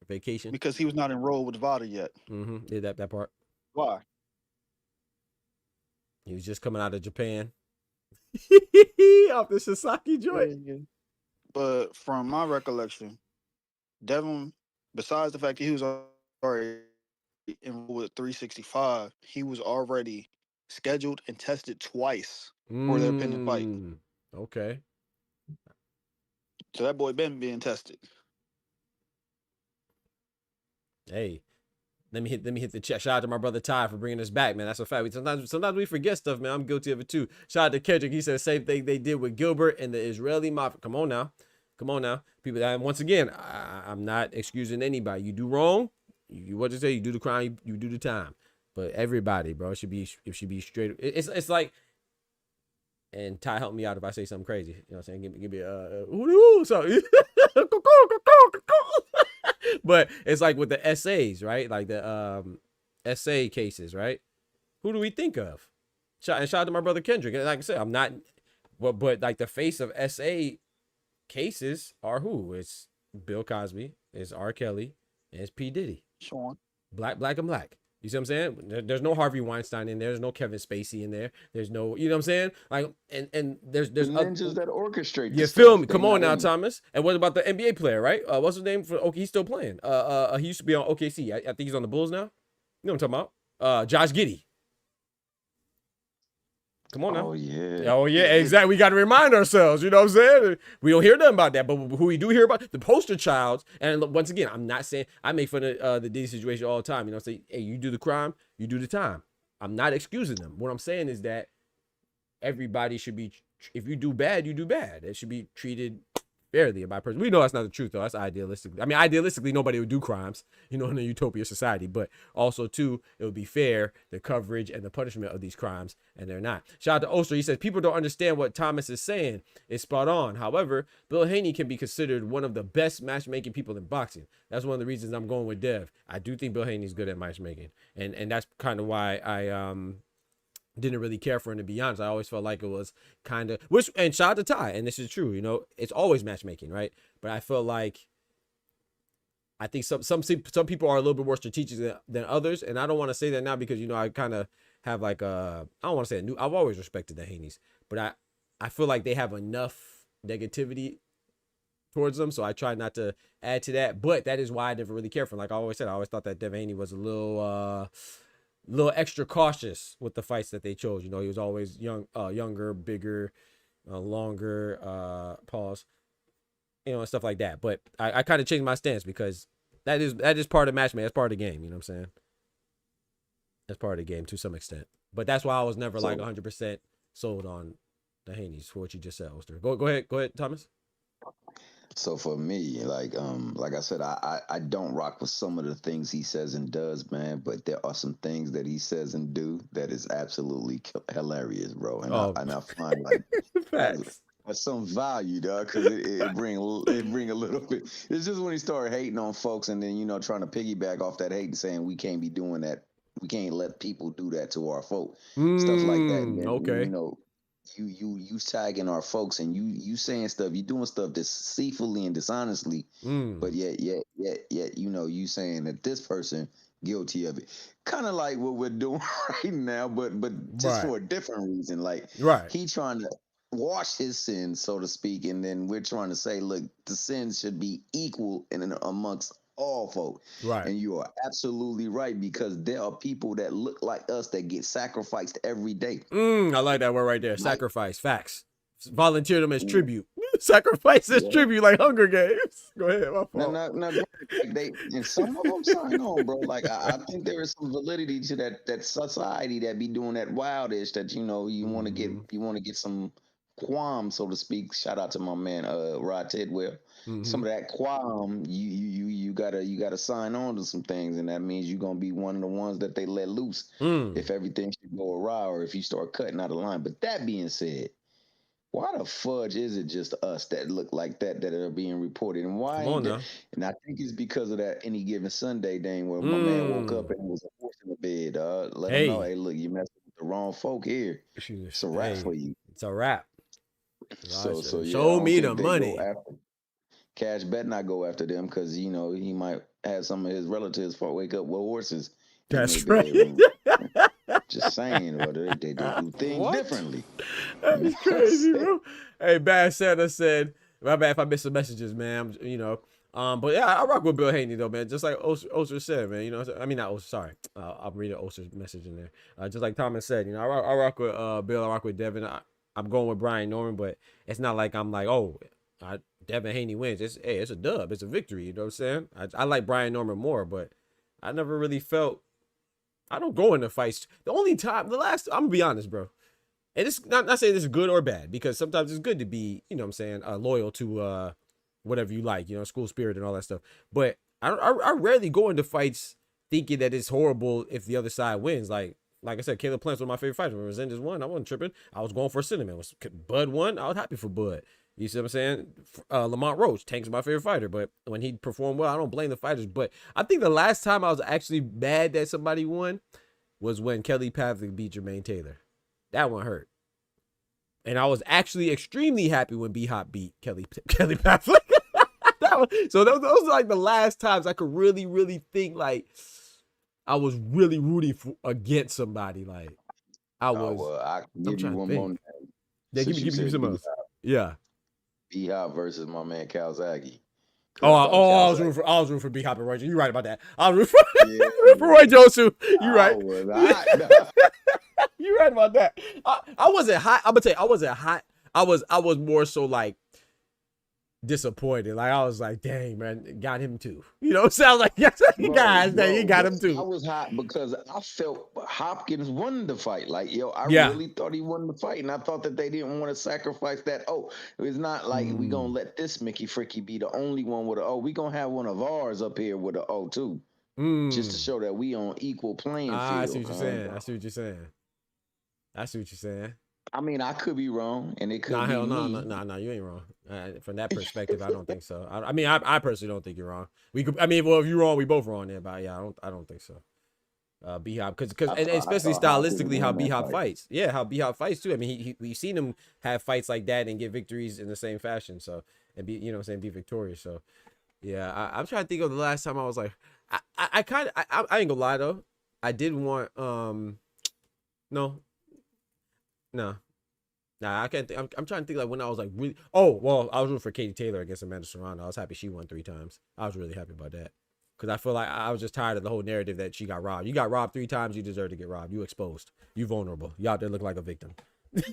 Vacation? Because he was not enrolled with VADA yet. Did that part. Why? He was just coming out of Japan. Off the Sasaki joint. But from my recollection, Devin, besides the fact that he was already enrolled with 365, he was already scheduled and tested twice for their pending fight. Okay. So that boy been being tested. Hey, let me hit the chat. Shout out to my brother Ty for bringing us back, man. That's a fact. Sometimes we forget stuff, man. I'm guilty of it too. Shout out to Kendrick. He said the same thing they did with Gilbert and the Israeli mafia. Come on now, people. And once again, I'm not excusing anybody. You do wrong, you what to say. You do the crime, you do the time. But everybody, bro, it should be straight. It's like. And Ty, help me out if I say something crazy. You know what I'm saying? Give me a something. But it's like with the essays, right? Like the essay cases, right? Who do we think of? Shout out to my brother Kendrick. And like I said, I'm not, but like the face of essay cases are who? It's Bill Cosby, it's R. Kelly, and it's P. Diddy. Sean. Black and black. You see what I'm saying? There's no Harvey Weinstein in there. There's no Kevin Spacey in there. There's no, you know what I'm saying? Like, and there's ninjas that orchestrate. You feel me? Come on now, Thomas. And what about the NBA player, right? What's his name? Okay, he's still playing. He used to be on OKC. I think he's on the Bulls now. You know what I'm talking about? Josh Giddey. Come on now. Oh yeah, exactly. We got to remind ourselves. You know what I'm saying? We don't hear nothing about that, but who we do hear about, the poster childs. And once again, I'm not saying I make fun of the Diddy situation all the time. You know, say, hey, you do the crime, you do the time. I'm not excusing them. What I'm saying is that everybody should be. If you do bad, you do bad. It should be treated fairly by person. We know that's not the truth though. That's idealistic. I mean, idealistically, nobody would do crimes, you know, in a utopia society. But also too, it would be fair, the coverage and the punishment of these crimes, and they're not. Shout out to Oster. He says people don't understand what Thomas is saying. It's spot on. However, Bill Haney can be considered one of the best matchmaking people in boxing. That's one of the reasons I'm going with Dev. I do think Bill Haney's good at matchmaking, and that's kind of why I didn't really care for him, to be honest. I always felt like it was kind of, and shout out to Ty, and this is true, you know, it's always matchmaking, right? But I felt like, I think some people are a little bit more strategic than others, and I don't want to say that now because, you know, I kind of have like I don't want to say I've always respected the Haneys, but I feel like they have enough negativity towards them, so I try not to add to that. But that is why I never really cared for him. Like I always said, I always thought that Devin Haney was a little extra cautious with the fights that they chose. You know, he was always younger, bigger, longer, pause, you know, and stuff like that. But I kind of changed my stance because that is part of matchmaking. That's part of the game. You know what I'm saying? That's part of the game to some extent. But that's why I was never like 100% sold on the Haneys for what you just said, Oster. Go ahead, Thomas. So for me, like I said, I don't rock with some of the things he says and does, man. But there are some things that he says and do that is absolutely hilarious, bro. And I find like that's some value, dog, because it bring a little bit. It's just when he started hating on folks, and then, you know, trying to piggyback off that hate and saying we can't be doing that, we can't let people do that to our folk, stuff like that. And then, okay. You know, you tagging our folks, and you saying stuff, you doing stuff deceitfully and dishonestly, but yet you know, you saying that this person guilty of it, kind of like what we're doing right now, but just for a different reason. Like he trying to wash his sins, so to speak, and then we're trying to say, look, the sins should be equal and amongst all folk. Right. And you are absolutely right, because there are people that look like us that get sacrificed every day. I like that word right there. Sacrifice. Facts. Volunteer them as tribute. Sacrifice as tribute, like Hunger Games. Go ahead. My fault. No, and some of them sign on, bro. Like I think there is some validity to that society that be doing that wildish, that, you know, you want to get some qualm, so to speak. Shout out to my man Rod Tidwell. Some of that qualm, you gotta sign on to some things, and that means you're gonna be one of the ones that they let loose if everything should go awry, or if you start cutting out of line. But that being said, why the fudge is it just us that look like that are being reported? And why? And I think it's because of that Any Given Sunday thing where my man woke up and was a horse in the bed. Let him know, hey, look, you messing with the wrong folk here. It's a wrap for you. It's a wrap. So show me the money. Cash bet not go after them, because, you know, he might have some of his relatives wake up with horses. That's right. Just saying, or they do things differently. That's crazy, bro. Hey, Bad Santa said, my bad if I missed some messages, man. You know, But yeah, I rock with Bill Haney though, man. Just like Oster said, man. You know, I mean not Oster. Sorry, I'm reading Oster's message in there. Just like Thomas said, you know, I rock with Bill. I rock with Devin. I'm going with Brian Norman, but it's not like I'm like, oh, Devin Haney wins. It's a dub. It's a victory. You know what I'm saying? I like Brian Norman more, but I never really felt. I don't go into fights. The I'm gonna be honest, bro. And it's not saying this is good or bad, because sometimes it's good to be, you know what I'm saying, loyal to whatever you like, you know, school spirit and all that stuff. But I rarely go into fights thinking that it's horrible if the other side wins. Like I said, Caleb Plant's one of my favorite fighters. When Resendez won, I wasn't tripping. I was going for Cinnamon. When Bud won, I was happy for Bud. You see what I'm saying? Lamont Roach, Tank's my favorite fighter, but when he performed well, I don't blame the fighters. But I think the last time I was actually mad that somebody won was when Kelly Pavlik beat Jermaine Taylor. That one hurt. And I was actually extremely happy when B-Hop beat Kelly Pavlik. So those are like the last times I could really, really think like I was really rooting against somebody. Like I was. Well, I can give you one more name. Yeah, give me some else. Yeah. B-Hop versus my man Calzaghe. I was rooting for B-Hop and Roy. You're right about that. I was rooting for Roy Josu. You're right. You're right about that. I wasn't hot. I'm gonna tell you, I wasn't hot. I was more so like disappointed. Like I was like, dang, man, got him too. You know, it sounds like yes, guys, you got him too. I was hot because I felt Hopkins won the fight. Like, yo, I really thought he won the fight, and I thought that they didn't want to sacrifice that. Oh, it's not like we gonna let this Mickey Fricky be the only one with a O. We gonna have one of ours up here with a O too, just to show that we on equal playing field. I see what you're saying. I see what you're saying. I mean, I could be wrong, and it could be hell no, me. no, you ain't wrong. From that perspective, I don't think so. I personally don't think you're wrong. Well, if you're wrong, we both wrong there. But yeah, I don't think so. B-Hop, because and especially stylistically, how B-Hop fights. Yeah, how B-Hop fights too. I mean, we've seen him have fights like that and get victories in the same fashion. So and be, you know, what I'm saying, be victorious. So yeah, I'm trying to think of the last time I was like, I ain't gonna lie though, I did want Nah, I can't think. I'm trying to think like when I was like really. Oh, well, I was rooting for Katie Taylor against Amanda Serrano. I was happy she won 3 times. I was really happy about that because I feel like I was just tired of the whole narrative that she got robbed. You got robbed 3 times. You deserve to get robbed. You exposed. You vulnerable. You out there look like a victim.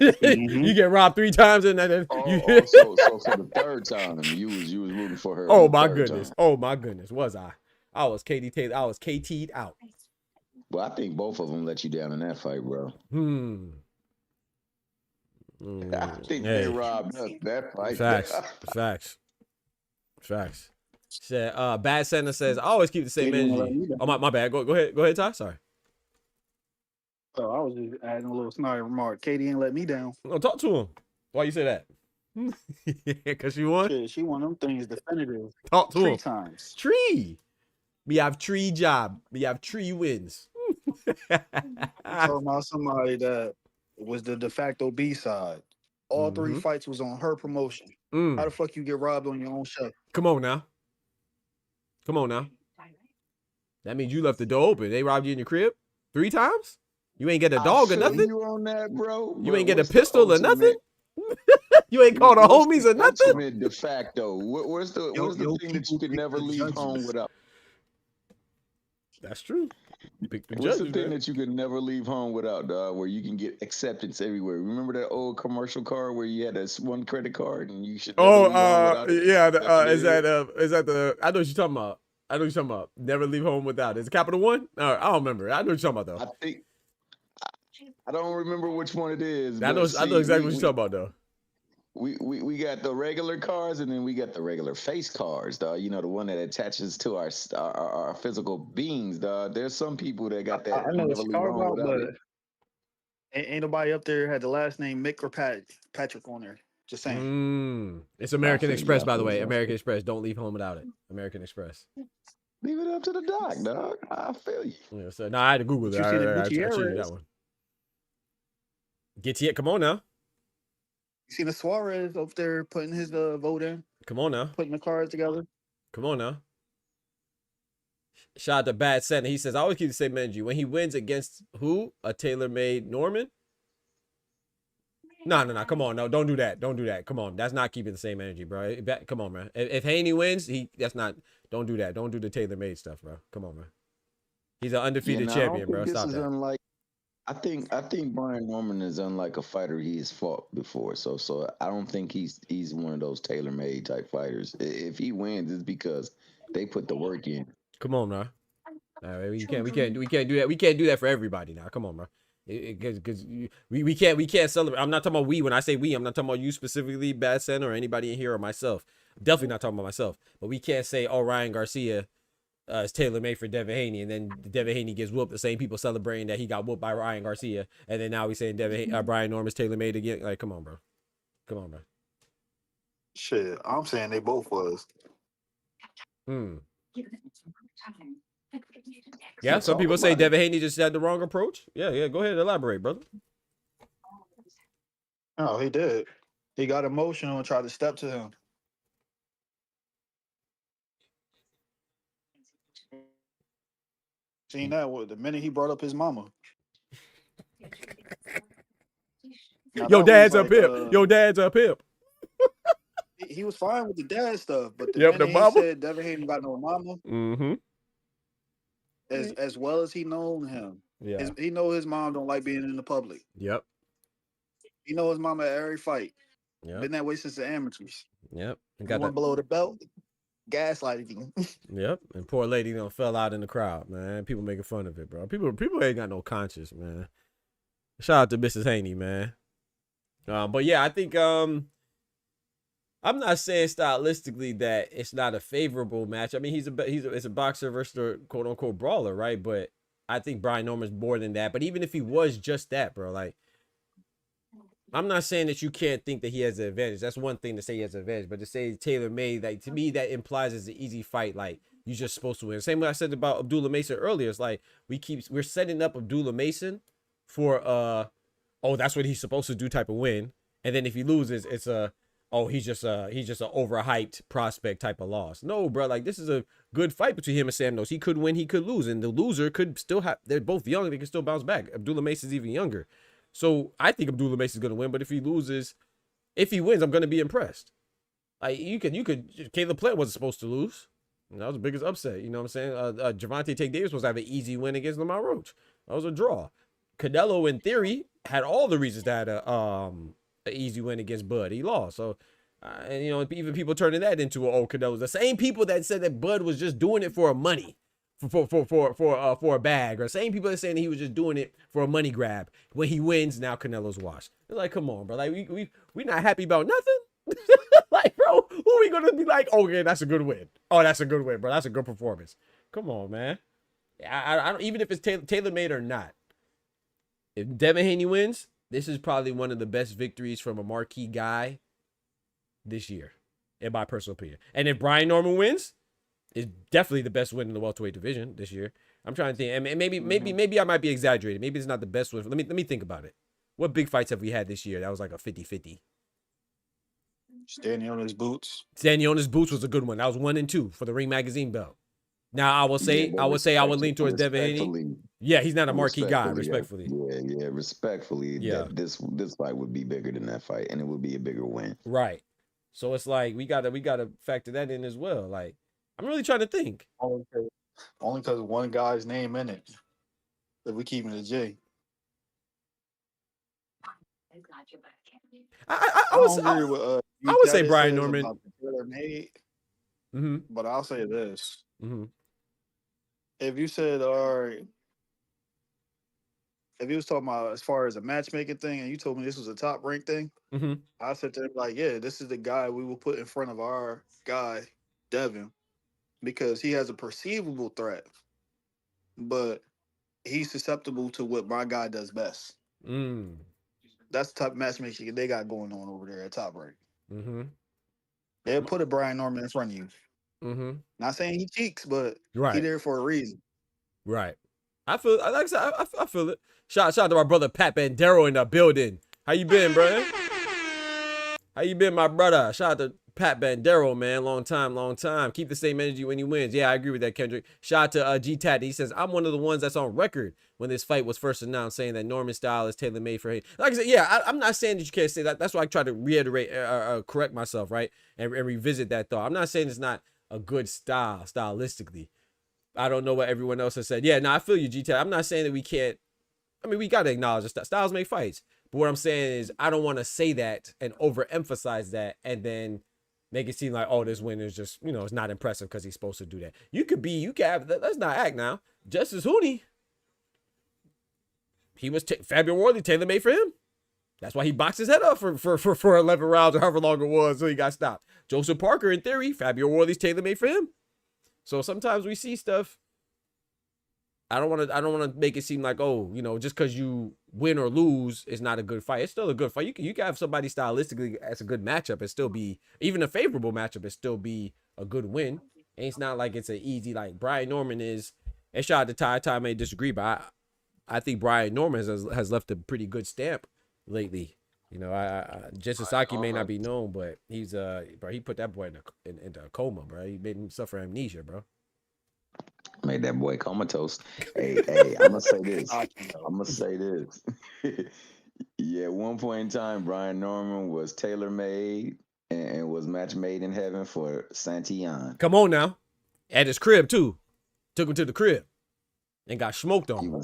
You get robbed 3 times and then so for the 3rd time you was rooting for her. Oh my goodness. Time. Oh my goodness. Was I? I was Katie Taylor. I was KT'd out. Well, I think both of them let you down in that fight, bro. I think they robbed us that fight. Facts. Said, Bad Santa says, I always keep the same energy. Oh, my bad. Go ahead, Ty. Sorry. Oh, I was just adding a little snarky remark. Katie ain't let me down. No, talk to him. Why you say that? Because she won? She won them things definitive. Talk to 3 him. times. Tree. We have 3 job. We have 3 wins. Talking about somebody that was the de facto B-side. All 3 fights was on her promotion. How the fuck you get robbed on your own show? Come on now. That means you left the door open. They robbed you in your crib 3 times? You ain't get a dog or nothing? You on that, bro? You ain't get a pistol or nothing? You ain't called the homies or nothing? De facto. Where's the thing that you could never leave home without? That's true. What's the thing that you could never leave home without, dog? Where you can get acceptance everywhere. Remember that old commercial card where you had this one credit card and you should. Yeah. Is that the? I know what you're talking about. Never leave home without. Is it Capital One? I don't remember. I know what you're talking about though. I don't remember which one it is. I know exactly what you're talking about though. We got the regular cards and then we got the regular face cards, dog. You know, the one that attaches to our physical beings, dog. There's some people that got that. I know it's about, but ain't nobody up there had the last name Mick or Patrick on there. Just saying. It's American Express, by the way. American Express. Don't leave home without it. American Express. Leave it up to the doc, dog. I feel you. Yeah, so I had to Google that. I cheated that one. Get come on now. You seen the Suarez up there putting his vote in? Come on now. Putting the cards together. Come on now. Shout out to Bad Santa. He says, I always keep the same energy. When he wins against who? A tailor-made Norman? No. Come on, no, don't do that. Don't do that. Come on, that's not keeping the same energy, bro. Come on, man. If Haney wins, that's not. Don't do that. Don't do the tailor-made stuff, bro. Come on, man. He's an undefeated I champion, don't bro. think this Stop is that. unlike. I think Brian Norman is unlike a fighter he has fought before. So I don't think he's one of those tailor-made type fighters. If he wins, it's because they put the work in. Come on, man. We can't do that. We can't do that for everybody now. Come on, bro. Because we can't celebrate. I'm not talking about we. When I say we, I'm not talking about you specifically, Bad Center, or anybody in here, or myself. Definitely not talking about myself. But we can't say, oh, Ryan Garcia is tailor made for Devin Haney, and then Devin Haney gets whooped. The same people celebrating that he got whooped by Ryan Garcia, and then now we saying Brian Norman's tailor made again. Like, come on, bro. Come on, bro. Shit, I'm saying they both was. Yeah, some people say Devin Haney just had the wrong approach. Yeah. Go ahead, elaborate, brother. Oh, he did. He got emotional and tried to step to him. Seen that the minute he brought up his mama. Yo, dad's up here. Yo, dad's up here. He was fine with the dad stuff, but the the minute mama? he said Devin Haney got no mama, Mm-hmm. as well as he known him, Yeah. he know his mom don't like being in the public. Yep. He know his mama at every fight. Yep. Been that way since the amateurs. Yep. Got one below the belt, gaslighting him. Yep. And poor lady fell out in the crowd, man. People making fun of it, bro. People ain't got no conscience, man. Shout out to Mrs. Haney, man. But yeah, I think I'm not saying stylistically that it's not a favorable match. I mean, it's a boxer versus a quote unquote brawler, right? But I think Brian Norman's more than that. But even if he was just that, bro, like, I'm not saying that you can't think that he has an advantage. That's one thing to say he has an advantage, but to say tailor made, like, to me, that implies it's an easy fight. Like, you're just supposed to win. Same way I said about Abdullah Mason earlier. It's like we're setting up Abdullah Mason for that's what he's supposed to do type of win. And then if he loses, it's he's just a overhyped prospect type of loss. No, bro, like, this is a good fight between him and Sam Nose. He could win, he could lose, and the loser could still they're both young, they can still bounce back. Abdullah Mason's even younger. So I think Abdullah Mason's gonna win, but if he wins, I'm gonna be impressed. Like, you could Caleb Plant wasn't supposed to lose. That was the biggest upset. You know what I'm saying? Gervonta Tank Davis was supposed to have an easy win against Lamar Roach. That was a draw. Canelo, in theory, had all the reasons to have an easy win against Bud. He lost. So, and even people turning that into Canelo. The same people that said that Bud was just doing it for money, for a bag, or the same people that saying that he was just doing it for a money grab. When he wins, now Canelo's washed. It's like, come on, bro. Like, we not happy about nothing. Like, bro, who are we gonna be like? Okay, that's a good win. Oh, that's a good win, bro. That's a good performance. Come on, man. I don't, even if it's tailor made or not. If Devin Haney wins, this is probably one of the best victories from a marquee guy this year, in my personal opinion. And if Brian Norman wins, it's definitely the best win in the welterweight division this year. I'm trying to think, and maybe I might be exaggerating. Maybe it's not the best win. Let me think about it. What big fights have we had this year that was like a 50-50? Standing on his boots. Standing on his boots was a good one. That was 1 and 2 for the Ring Magazine belt. Now I would lean towards Devin Haney. Yeah, he's not a marquee guy, respectfully. Yeah, respectfully. Yeah. This fight would be bigger than that fight, and it would be a bigger win. Right. So it's like we gotta factor that in as well. Like, I'm really trying to think. Only because one guy's name in it. If we keep it a J. I would say Brian Norman. Mm-hmm. But I'll say this. Mm-hmm. If you said, all right, if you was talking about as far as a matchmaking thing and you told me this was a top ranked thing, mm-hmm. I said to him, like, yeah, this is the guy we will put in front of our guy, Devin, because he has a perceivable threat, but he's susceptible to what my guy does best. That's the type of matchmaking they got going on over there at Top Rank. Mm-hmm. They'll put a Brian Norman in front of you. Mm-hmm. Not saying he cheeks, but right. He there for a reason. Right. I feel it. Shout out to our brother Pat Bandero in the building. How you been, bro? How you been, my brother? Shout out to Pat Bandero, man. Long time. Keep the same energy when he wins. Yeah, I agree with that, Kendrick. Shout out to G-Tat. He says, I'm one of the ones that's on record when this fight was first announced, saying that Norman's style is tailor-made for him. Like I said, yeah, I'm not saying that you can't say that. That's why I try to reiterate, correct myself, right? And revisit that thought. I'm not saying it's not a good style, stylistically. I don't know what everyone else has said. Yeah, no, I feel you, G-Tat. I'm not saying that we can't. I mean, we got to acknowledge that styles make fights. But what I'm saying is I don't want to say that and overemphasize that and then make it seem like, oh, this win is just, it's not impressive because he's supposed to do that. You can have, let's not act now. Justice Hooney, he was Fabio Worley, tailor-made for him. That's why he boxed his head up for 11 rounds or however long it was, so he got stopped. Joseph Parker, in theory, Fabio Worley's tailor-made for him. So sometimes we see stuff. I don't want to make it seem like, oh, just because you win or lose is not a good fight. It's still a good fight. You can have somebody stylistically as a good matchup and still be, even a favorable matchup, and still be a good win. And it's not like it's an easy, like Brian Norman is. And shout out to Ty may disagree, but I think Brian Norman has left a pretty good stamp lately. Jesse Saki may not be known, but he's bro, he put that boy into a coma, bro. He made him suffer amnesia, bro. Made that boy comatose. Hey, I'm gonna say this. Yeah, at one point in time, Brian Norman was tailor-made and was match made in heaven for Santillan. Come on now. At his crib, too. Took him to the crib and got smoked on.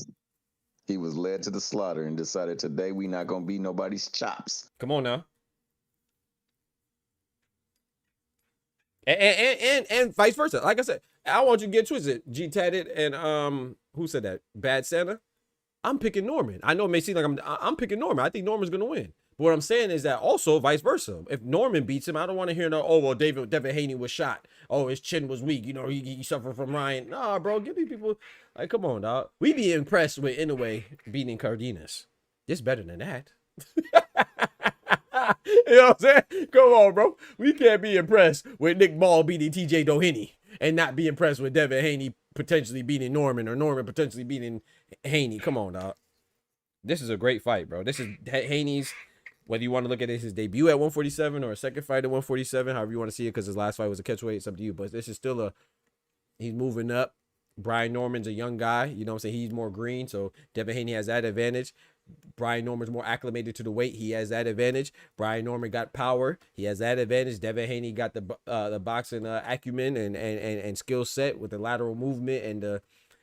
He was led to the slaughter and decided today we not gonna be nobody's chops. Come on now. And vice versa. Like I said, I want you to get twisted. G-Tatted and who said that? Bad Santa. I'm picking Norman. I know it may seem like I'm picking Norman. I think Norman's gonna win. But what I'm saying is that also vice versa. If Norman beats him, I don't want to hear no, oh well, Devin Haney was shot. Oh, his chin was weak. He suffered from Ryan. Nah, bro, give these people like, come on, dog. We be impressed with Inoue beating Cardenas. It's better than that. You know what I'm saying? Come on, bro. We can't be impressed with Nick Ball beating TJ Doheny and not be impressed with Devin Haney potentially beating Norman or Norman potentially beating Haney. Come on, dog. This is a great fight, bro. This is Haney's, whether you want to look at it, his debut at 147 or a second fight at 147, however you want to see it, because his last fight was a catchweight. It's up to you. But this is still he's moving up. Brian Norman's a young guy. You know what I'm saying? He's more green, so Devin Haney has that advantage. Brian Norman's more acclimated to the weight. He has that advantage. Brian Norman got power. He has that advantage. Devin Haney got the boxing acumen and skill set with the lateral movement. And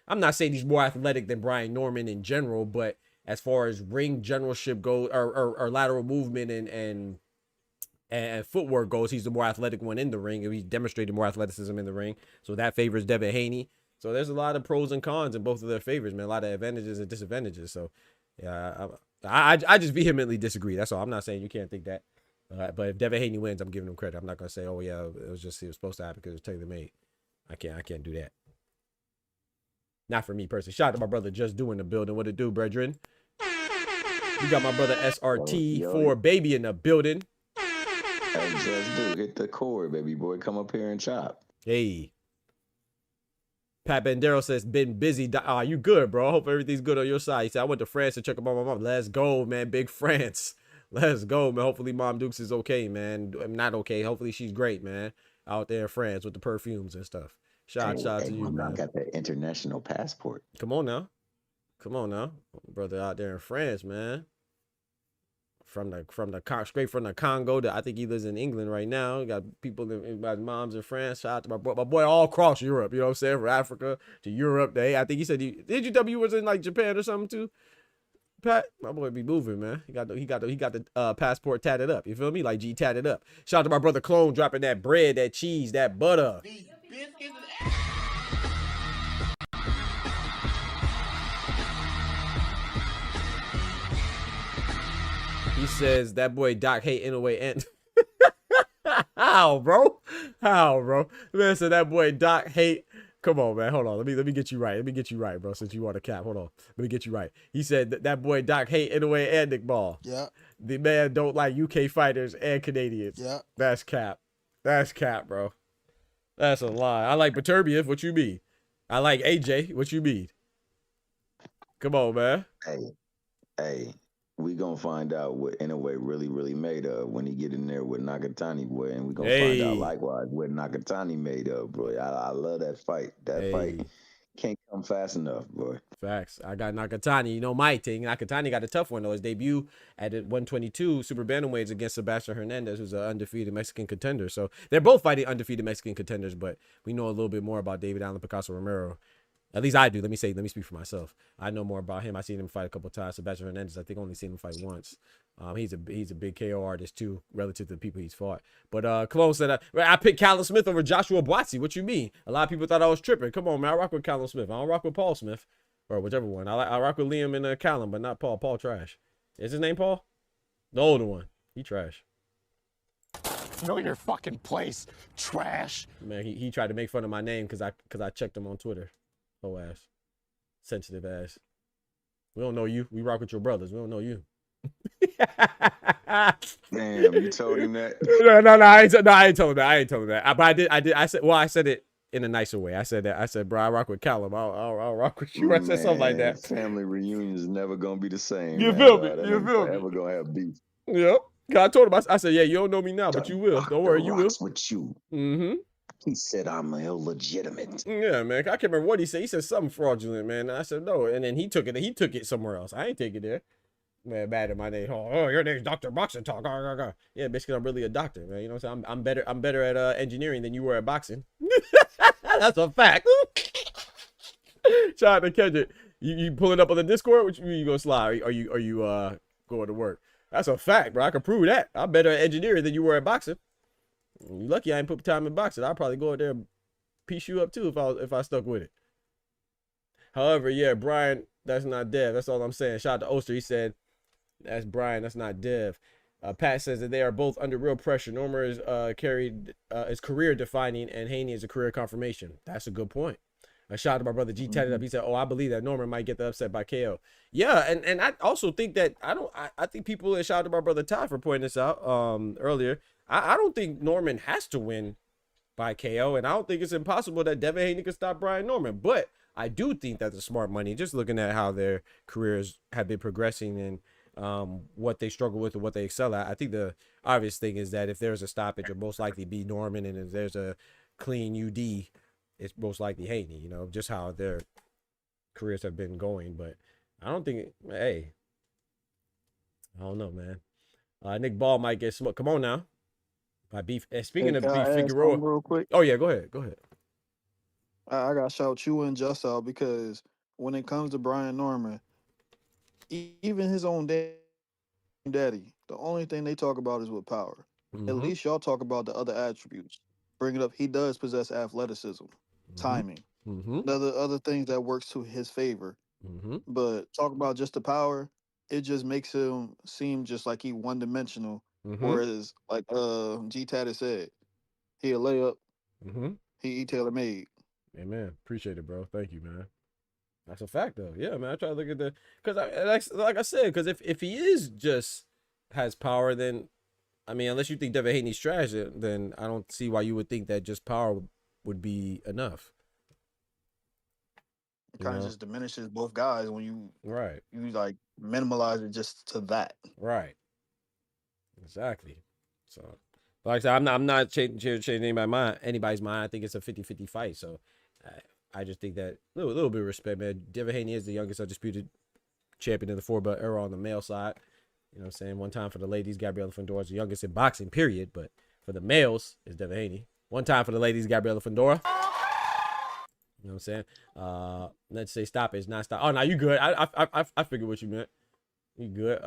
I'm not saying he's more athletic than Brian Norman in general, but as far as ring generalship goes, or lateral movement and footwork goes, he's the more athletic one in the ring. He's demonstrated more athleticism in the ring, so that favors Devin Haney. So there's a lot of pros and cons in both of their favors, man. A lot of advantages and disadvantages. So yeah, I just vehemently disagree. That's all. I'm not saying you can't think that. But if Devin Haney wins, I'm giving him credit. I'm not gonna say, oh yeah, it was supposed to happen because it was tailor-made. I can't do that. Not for me personally. Shout out to my brother Just Doing the building. What it do, brethren? You got my brother SRT4 baby in the building. Hey, Just Do, hit the cord, baby boy. Come up here and chop. Hey. Pat Bandero says, been busy. You good, bro? I hope everything's good on your side. He said, I went to France to check up on my mom. Let's go, man. Big France. Let's go, man. Hopefully Mom Dukes is okay, man. I'm not okay. Hopefully she's great, man. Out there in France with the perfumes and stuff. Shout out to you, man. Got that international passport. Come on now. Brother out there in France, man. Straight from the Congo. I think he lives in England right now. Got people my mom's in France. Shout out to my boy all across Europe. You know what I'm saying? From Africa to Europe. I think he said did you tell me you was in like Japan or something too? Pat, my boy be moving, man. He got the passport tatted up. You feel me? Like G tatted up. Shout out to my brother Clone dropping that bread, that cheese, that butter. He says that boy Doc hate Inoue and how, bro? Man said that boy Doc hate. Come on, man. Hold on. Let me get you right. Let me get you right, bro. Since you want to cap. Hold on. Let me get you right. He said that boy Doc hate Inoue and Nick Ball. Yeah. The man don't like UK fighters and Canadians. Yeah. That's cap. That's cap, bro. That's a lie. I like Beterbiev. What you mean? I like AJ. What you mean? Come on, man. Hey. we gonna find out what Inoue really made of when he get in there with Nakatani, boy, and we gonna find out Hey, likewise what Nakatani made of, boy. I love that fight. That fight hey, can't come fast enough, boy. facts. I got Nakatani. You know my thing. Nakatani got a tough one though. His debut at 122 super bantamweights against Sebastian Hernandez, who's an undefeated Mexican contender. So they're both fighting undefeated Mexican contenders, but we know a little bit more about David Allen Picasso Romero. At least I do. Let me speak for myself. I know more about him. I've seen him fight a couple of times. Sebastian Hernandez, I think only seen him fight once. He's a big KO artist too, relative to the people he's fought. But Clone said I picked Callum Smith over Joshua Boatsy. What you mean? A lot of people thought I was tripping. Come on, man. I rock with Callum Smith. I don't rock with Paul Smith or whichever one. I rock with Liam and Callum, but not Paul. Paul trash. Is his name Paul? The older one. He trash. Know your fucking place, trash. Man, he tried to make fun of my name because I checked him on Twitter. Oh ass. Sensitive ass. We don't know you. We rock with your brothers. We don't know you. Damn, you told him that? No, I ain't told him that. I ain't told him that. But I did. I said it in a nicer way. I said that. I said, bro, I rock with Callum. I'll rock with you. I said something like that. Family reunion is never gonna be the same. You feel me? You feel me? Never gonna have beef. Yep. I told him. I said, yeah, you don't know me now, but you will. Don't worry, you will. With you. Mm-hmm. He said I'm illegitimate. Yeah, man. I can't remember what he said. He said something fraudulent, man. And I said no, and then he took it somewhere else. I ain't take it there. Man, bad at my name. Oh, your name's Dr. Boxing Talk. Yeah, basically, I'm really a doctor, man. You know what I'm saying? I'm better at engineering than you were at boxing. That's a fact. Shout out to Kendrick. You pulling up on the Discord? Which you gonna slide? Are you going to work? That's a fact, bro. I can prove that. I'm better at engineering than you were at boxing. You lucky I ain't put time in boxing. I'll probably go out there and piece you up too if I stuck with it. However, yeah, Brian, that's not Dev. That's all I'm saying. Shout out to Oster. He said, that's Brian, that's not Dev. Pat says that they are both under real pressure. Norma is is career defining, and Haney is a career confirmation. That's a good point. A shout out to my brother G tatted up. He said, "Oh, I believe that Norman might get the upset by KO." Yeah, and I also think that I think people, and shout out to my brother Ty for pointing this out earlier. I don't think Norman has to win by KO, and I don't think it's impossible that Devin Haney can stop Brian Norman. But I do think that the smart money, just looking at how their careers have been progressing and what they struggle with and what they excel at, I think the obvious thing is that if there's a stoppage, it'll most likely be Norman, and if there's a clean UD, it's most likely Haney. You know, just how their careers have been going. But I don't think, hey, I don't know, man. Nick Ball might get smoked. Come on now. My beef. Speaking of beef, Figueroa. Real quick. Oh yeah, go ahead. I gotta shout you and Just out because when it comes to Brian Norman, even his own daddy, the only thing they talk about is with power. At least y'all talk about the other attributes. Bring it up. He does possess athleticism, timing, other things that works to his favor. But talk about just the power, it just makes him seem just like he one dimensional. Whereas, like G Tatter said, he a layup. He tailor made. Amen. Appreciate it, bro. Thank you, man. That's a fact, though. Yeah, man. I try to look at the because like I said, because if he is just has power, then I mean, unless you think Devin Haney's trash, then I don't see why you would think that just power would be enough. It kind of just diminishes both guys when you you like minimalize it just to that. Right. Exactly. So, like I said, I'm not changing anybody's mind. I think it's a 50-50 fight. So, I just think that a little bit of respect, man. Devin Haney is the youngest undisputed champion in the 4-belt era on the male side. You know what I'm saying? One time for the ladies, Gabriela Fundora is the youngest in boxing, period. But for the males, it's Devin Haney. One time for the ladies, Gabriela Fundora. You know what I'm saying? Let's say stop it. It's not stop. Oh, no, you good. I figured what you meant. You good.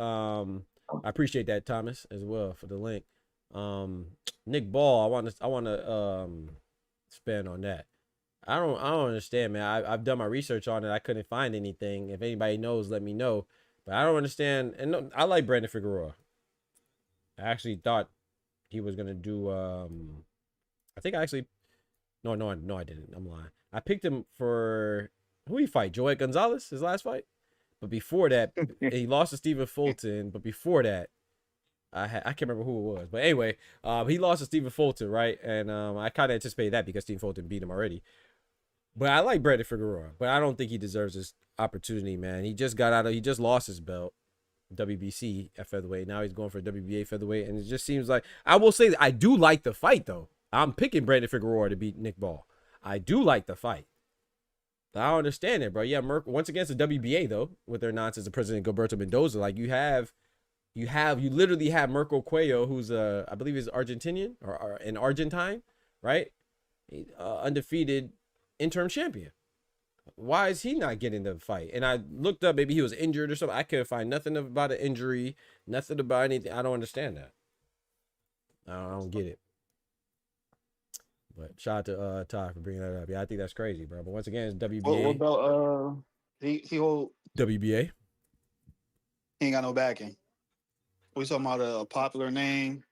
I appreciate that, Thomas, as well, for the link. Nick Ball, I want to spend on that. I don't understand, man. I've done my research on it. I couldn't find anything. If anybody knows, let me know. But I don't understand. And no, I like Brandon Figueroa. I actually thought he was gonna do. I think I actually. No, I didn't. I'm lying. I picked him for who he fight? Joey Gonzalez, his last fight. But before that, he lost to Stephen Fulton. But before that, I can't remember who it was. But anyway, he lost to Stephen Fulton, right? And I kind of anticipated that because Stephen Fulton beat him already. But I like Brandon Figueroa, but I don't think he deserves this opportunity, man. He just got out of. He just lost his belt WBC at featherweight. Now he's going for WBA featherweight, and it just seems like I will say that I do like the fight though. I'm picking Brandon Figueroa to beat Nick Ball. I do like the fight. But I don't understand it, bro. Yeah, Merck once against the WBA though, with their nonsense of President Gilberto Mendoza. Like you literally have Mirko Cuello, who's I believe is Argentinian or an Argentine, right? Undefeated interim champion. Why is he not getting the fight? And I looked up, maybe he was injured or something. I couldn't find nothing about an injury, nothing about anything. I don't understand that. I don't get it. But shout out to Todd for bringing that up. Yeah, I think that's crazy, bro. But once again, it's WBA. What about he hold WBA? He ain't got no backing. We talking about a popular name.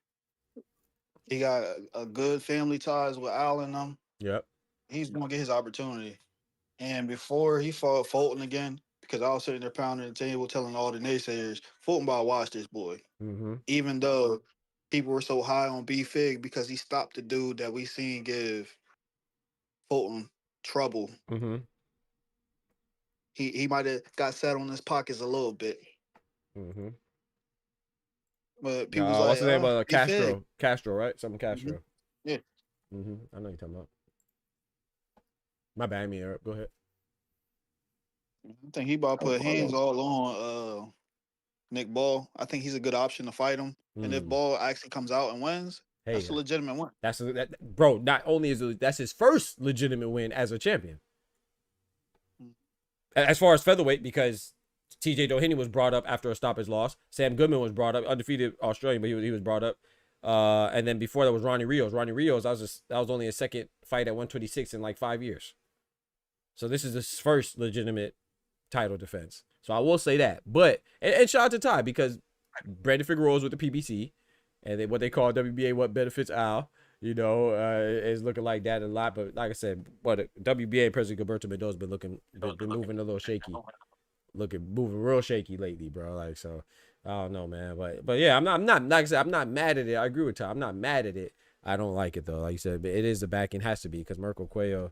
He got a good family ties with Al and them. Yep. He's gonna get his opportunity. And before he fought Fulton again, because I was sitting there pounding the table telling all the naysayers, Fulton about to watch this boy. Mm-hmm. Even though people were so high on B-Fig because he stopped the dude that we seen give Fulton trouble. Mm-hmm. He might have got sat on his pockets a little bit. Mm-hmm. But people was what's the name of Castro? B-Fig. Castro, right? Something Castro. Mm-hmm. Yeah. Mm-hmm. I know you're talking about. My bad, me. Go ahead. I think he about to put hands all on Nick Ball. I think he's a good option to fight him. And if Ball actually comes out and wins, that's a legitimate win. Bro, not only is that's his first legitimate win as a champion. As far as featherweight, because TJ Doheny was brought up after a stoppage loss. Sam Goodman was brought up, undefeated Australian, but he was brought up. And then before that was Ronnie Rios. Ronnie Rios, that was only his second fight at 126 in like 5 years. So this is his first legitimate title defense. So I will say that. But and shout out to Ty, because Brandon Figueroa is with the PBC, and what they call WBA, what benefits Al, is looking like that a lot. But like I said, WBA President Gilberto Mendoza been moving a little shaky, moving real shaky lately, bro. Like, so I don't know, man. But yeah, I'm not like I said, I'm not mad at it. I agree with Ty. I'm not mad at it. I don't like it though. Like you said, but it is the backing, has to be, because Mirko Cuello,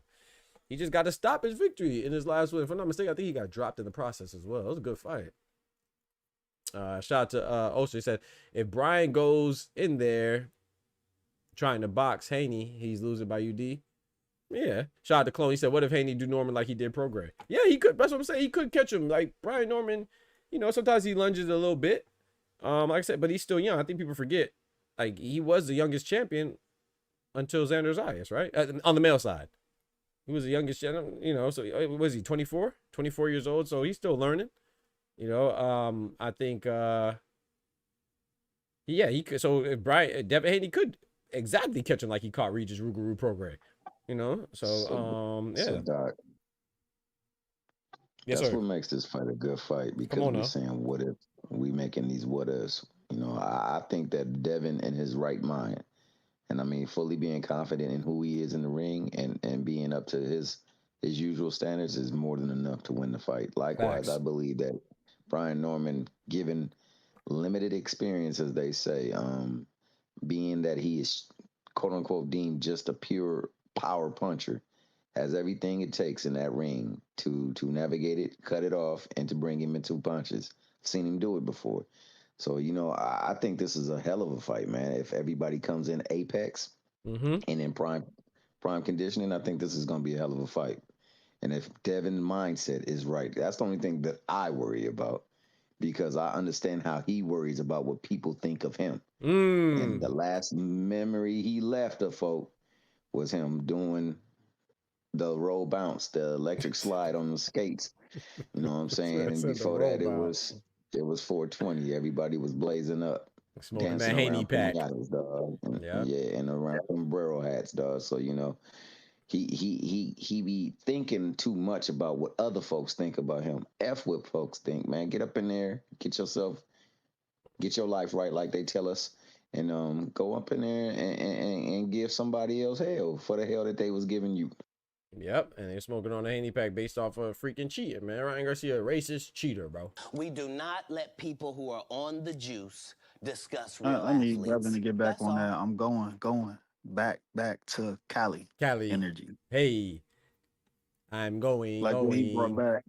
he just got to stop his victory in his last win. If I'm not mistaken, I think he got dropped in the process as well. It was a good fight. Shout out to Oster. He said, if Brian goes in there trying to box Haney, he's losing by UD. Yeah. Shout out to Clone. He said, what if Haney do Norman like he did Prograis? Yeah, he could. That's what I'm saying. He could catch him. Like Brian Norman, sometimes he lunges a little bit. Like I said, but he's still young. I think people forget. Like, he was the youngest champion until Xander Zayas, right? On the male side. He was the youngest, so was he 24? 24 years old, so he's still learning. I think, he could. So if Devin Haney could exactly catch him like he caught Regis Rougarou Prograis, yeah. So Doc, yes, that's sir. what makes this fight a good fight, because we're saying what if, we making these what ifs. I think that Devin, in his right mind, and I mean, fully being confident in who he is in the ring and being up to his usual standards, is more than enough to win the fight. Likewise, I believe that Brian Norman, given limited experience, as they say, being that he is quote unquote deemed just a pure power puncher, has everything it takes in that ring to navigate it, cut it off, and to bring him into punches. I've seen him do it before. So, I think this is a hell of a fight, man. If everybody comes in apex and in prime conditioning, I think this is going to be a hell of a fight. And if Devin's mindset is right, that's the only thing that I worry about, because I understand how he worries about what people think of him. And the last memory he left of folk was him doing the roll bounce, the electric slide on the skates. You know what I'm saying? And before that, it was 420. Everybody was blazing up, smoking that Haney pack. And around sombrero hats, dog. So he be thinking too much about what other folks think about him. F what folks think, man. Get up in there, get your life right, like they tell us, and go up in there and give somebody else hell for the hell that they was giving you. Yep, and they're smoking on a Haney pack based off of a freaking cheater, man. Ryan Garcia, a racist cheater, bro. We do not let people who are on the juice discuss real I need athletes. Devin to get back That's on all. that. I'm going back to Cali energy. Hey, I'm going. Like when he brought back.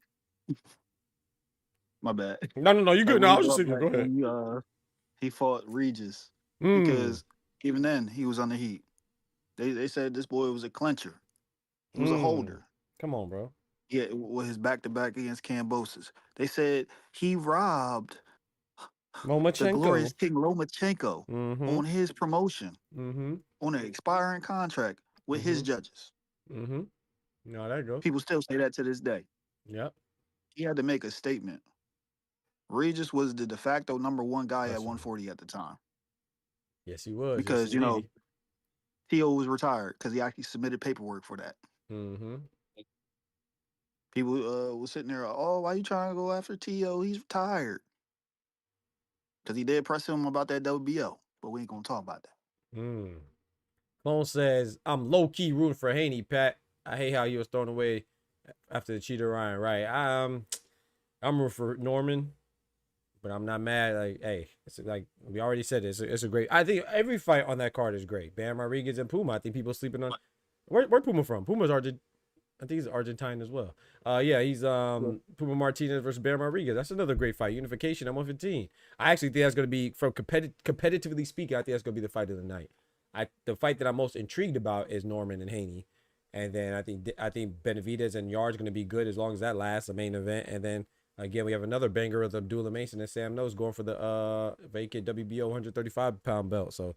My bad. No, you Like good. when No, I he was just fought sitting here. Go ahead. when he fought Regis Mm. because even then he was on the heat. They said this boy was a clincher. He was a holder. Come on, bro. Yeah, with his back-to-back against Kambosos. They said he robbed the glorious Lomachenko. King Lomachenko Mm-hmm. on his promotion Mm-hmm. on an expiring contract with his judges. Mm-hmm. No, there you go. People still say that to this day. Yep. He had to make a statement. Regis was the de facto #1 guy at Listen. 140 at the time Yes, he was. because yes, you know indeed. T.O. was retired because he actually submitted paperwork for that. Mm-hmm. People was sitting there, oh, why you trying to go after T.O.? He's retired. Because he did press him about that WBO, but we ain't gonna talk about that. Clone says, I'm low-key rooting for Haney, Pat. I hate how he was thrown away after the Cheetah Ryan. Right. I'm rooting for Norman, but I'm not mad. Like, hey, it's like we already said, it's a great. I think every fight on that card is great. Bam Rodriguez and Puma. I think people sleeping on. Where Puma from? Puma's Argentine. I think he's Argentine as well. Yeah, he's Puma Martinez versus Bam Rodriguez. That's another great fight. Unification at 115. I actually think that's going to be, from competitively speaking, I think that's going to be the fight of the night. The fight that I'm most intrigued about is Norman and Haney, and then I think Benavidez and Yard's going to be good as long as that lasts, the main event. And then again, we have another banger of Abdullah Mason and Sam Nose going for the vacant WBO 135-pound belt. So,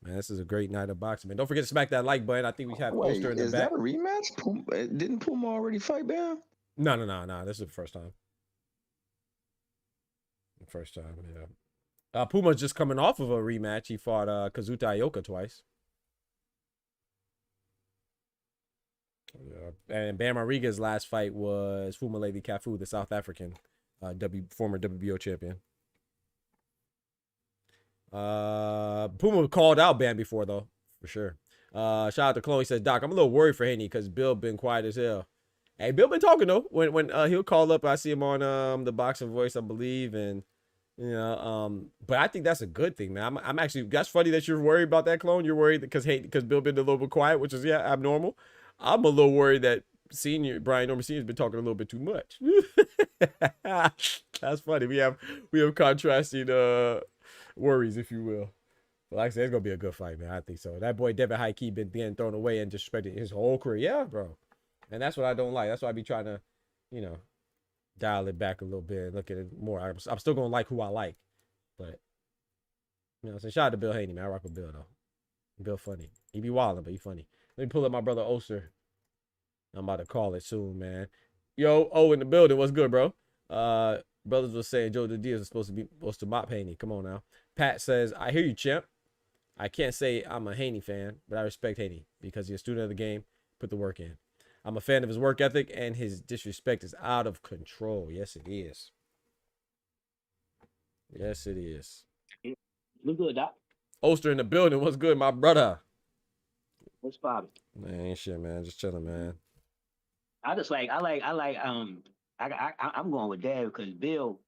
man, this is a great night of boxing, man. Don't forget to smack that like button. I think we have Oster in the back. Is that a rematch? Didn't Puma already fight Bam? No. This is the first time. Yeah. Puma's just coming off of a rematch. He fought Kazuta Ioka twice. Yeah. And Bam Rodriguez's last fight was Fumaledi Cafu, the South African former WBO champion. Puma called out Bam before, though, for sure. Shout out to Chloe. He says, Doc, I'm a little worried for Haney because Bill been quiet as hell. Hey, Bill been talking, though. When he'll call up, I see him on the Boxing Voice, I believe, and but I think that's a good thing, man. I'm actually, that's funny that you're worried about that, Clone. You're worried because Bill been a little bit quiet, which is abnormal. I'm a little worried that Brian Norman Sr.'s been talking a little bit too much. That's funny. We have contrasting worries, if you will. But like I said, it's gonna be a good fight, man. I think so. That boy Devin Haney been being thrown away and disrespected his whole career. Yeah, bro. And that's what I don't like. That's why I be trying to, dial it back a little bit and look at it more. I'm still gonna like who I like, but so shout out to Bill Haney, man. I rock with Bill though. Bill funny. He be wilding, but he funny. Let me pull up my brother Oster. I'm about to call it soon, man. Yo, in the building. What's good, bro? Brothers was saying Joe Diaz is supposed to mop Haney. Come on now. Pat says, I hear you, champ. I can't say I'm a Haney fan, but I respect Haney because he's a student of the game, put the work in. I'm a fan of his work ethic, and his disrespect is out of control. Yes, it is. Yes, it is. Look good, Doc. Oster in the building. What's good, my brother? What's poppin'? Man, ain't shit, man. Just chilling, man. I'm going with Dad because Bill,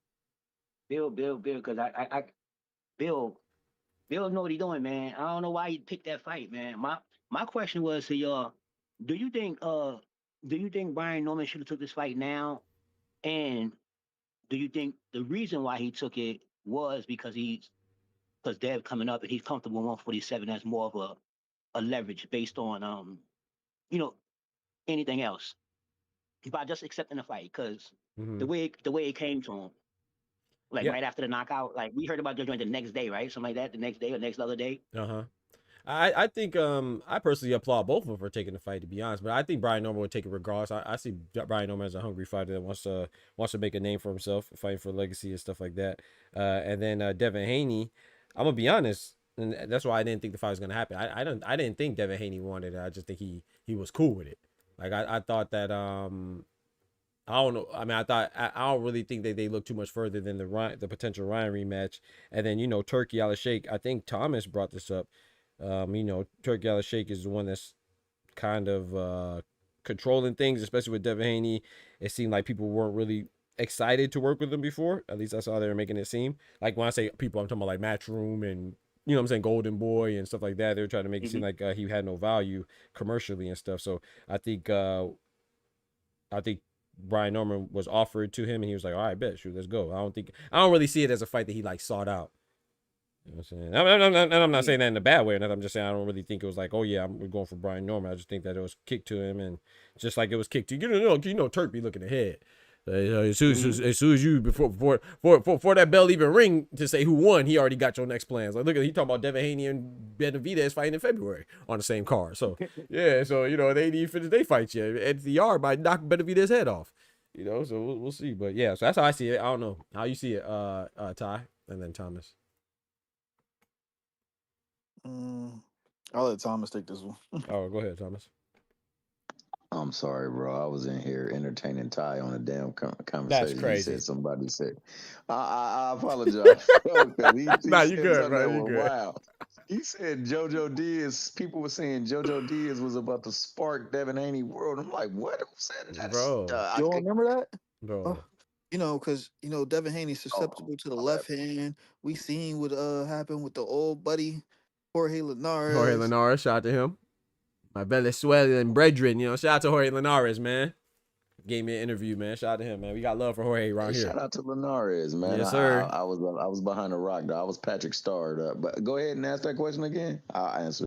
because Bill know what he's doing, man. I don't know why he picked that fight, man. My question was to y'all, do you think Brian Norman should have took this fight now? And do you think the reason why he took it was because Dev coming up and he's comfortable in 147 as more of a leverage based on anything else? By just accepting the fight, because the way it came to him, right after the knockout, like we heard about the joint the next day, right? Something like that, the next day or next other day. I think I personally applaud both of them for taking the fight, to be honest. But I think Brian Norman would take it regardless. I see Brian Norman as a hungry fighter that wants to make a name for himself, fighting for legacy and stuff like that. And then Devin Haney, I'm gonna be honest, and that's why I didn't think the fight was gonna happen. I didn't think Devin Haney wanted it. I just think he was cool with it. Like I thought that I don't know. I mean, I don't really think that they look too much further than the potential Ryan rematch. And then Turkey Al-Sheikh. I think Thomas brought this up. Turkey Al-Sheikh is the one that's kind of controlling things, especially with Devin Haney. It seemed like people weren't really excited to work with him before. At least that's how they were making it seem. Like when I say people, I'm talking about like Matchroom and Golden Boy and stuff like that. They were trying to make it seem like he had no value commercially and stuff. So I think Brian Norman was offered to him, and he was like, "All right, bet, shoot, let's go." I don't really see it as a fight that he like sought out. You know what I'm saying? I'm not saying that in a bad way or nothing. I'm just saying I don't really think it was like, oh yeah, we're going for Brian Norman. I just think that it was kicked to him, and just like it was kicked to Turk be looking ahead. As soon as you before that bell even ring to say who won, he already got your next plans. Like look at he talking about Devin Haney and Benavidez fighting in February on the same card. So yeah, so they didn't even finish their fight yet. At the yard by knocking Benavidez head off. So we'll see. But yeah, so that's how I see it. I don't know how you see it, Ty, and then Thomas. I'll let Thomas take this one. Oh, go ahead, Thomas. I'm sorry, bro. I was in here entertaining Ty on a damn conversation. That's crazy. He said somebody said, I apologize. he Nah, you said good, something bro. that You was good. wild. He said JoJo Diaz, people were saying JoJo Diaz was about to spark Devin Haney world. I'm like, what? Who said that? Bro. You don't remember that? Bro. Because Devin Haney's susceptible to the left hand. We seen what happened with the old buddy Jorge Linares. Jorge Linares, shout out to him. My Venezuelan brethren, shout out to Jorge Linares, man. Gave me an interview, man. Shout out to him, man. We got love for Jorge around here. Shout out to Linares, man. Yes, sir. I was behind the rock, though. I was Patrick Starr. But go ahead and ask that question again. I'll answer.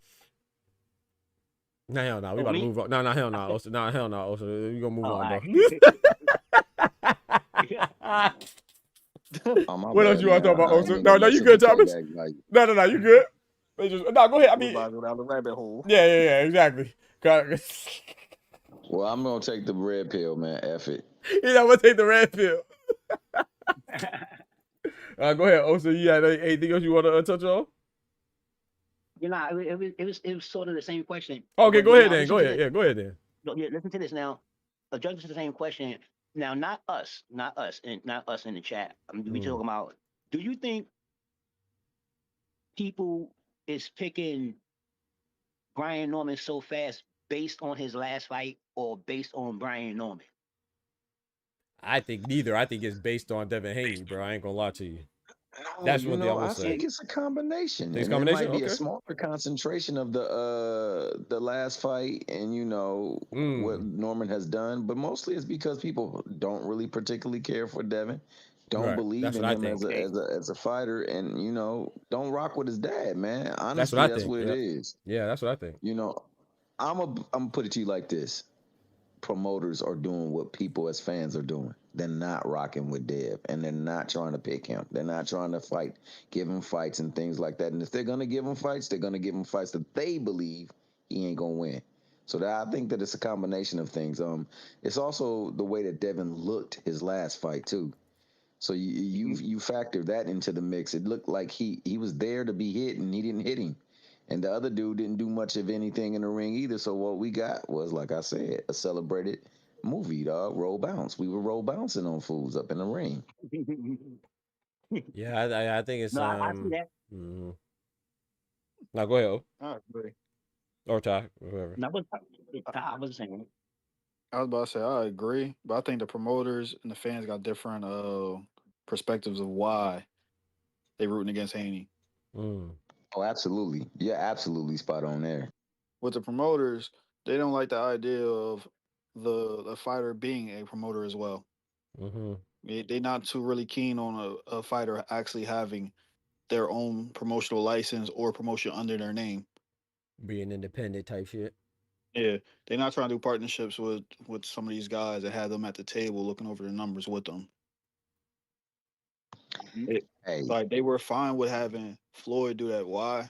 Nah, hell no. We about to move on. No, hell no. No, hell no. We gonna move on, bro. What else you want to talk about, Osa? No, you good, Thomas. No, you good. Go ahead. I mean, go down the rabbit hole. Yeah, exactly. Well, I'm gonna take the red pill, man. F it. I'm gonna take the red pill. Go ahead, Osa. You got anything else you want to touch on? It was sort of the same question. Okay, go ahead then. Go ahead. Yeah, go ahead then. Yeah, listen to this now. Address to the same question. Now, not us in the chat. We talking about. Do you think people is picking Brian Norman so fast based on his last fight or based on Brian Norman? I think neither. I think it's based on Devin Haney, bro. I ain't gonna lie to you. That's what I think it's a combination. It's a combination. It might be a smaller concentration of the last fight and what Norman has done, but mostly it's because people don't really particularly care for Devin, don't believe in him as a fighter, and don't rock with his dad, man. Honestly, that's what it is. Yeah, that's what I think. I'm gonna put it to you like this. Promoters are doing what people as fans are doing. They're not rocking with Dev, and they're not trying to pick him. They're not trying to give him fights and things like that. And if they're going to give him fights, they're going to give him fights that they believe he ain't going to win. So I think that it's a combination of things. It's also the way that Devin looked his last fight too. So you factor that into the mix. It looked like he was there to be hit, and he didn't hit him. And the other dude didn't do much of anything in the ring either. So what we got was, like I said, a celebrated movie, dog. Roll bounce. We were roll bouncing on fools up in the ring. Yeah, I think it's. No, I see that. Now go ahead. I agree. Or Ty, whoever. I was saying. I was about to say I agree, but I think the promoters and the fans got different perspectives of why they rooting against Haney. Oh, absolutely. Yeah, absolutely spot on there. With the promoters, they don't like the idea of the fighter being a promoter as well. They're not too really keen on a fighter actually having their own promotional license or promotion under their name. Being independent type shit. Yeah, they're not trying to do partnerships with some of these guys and have them at the table looking over the numbers with them. Like they were fine with having Floyd do that. Why?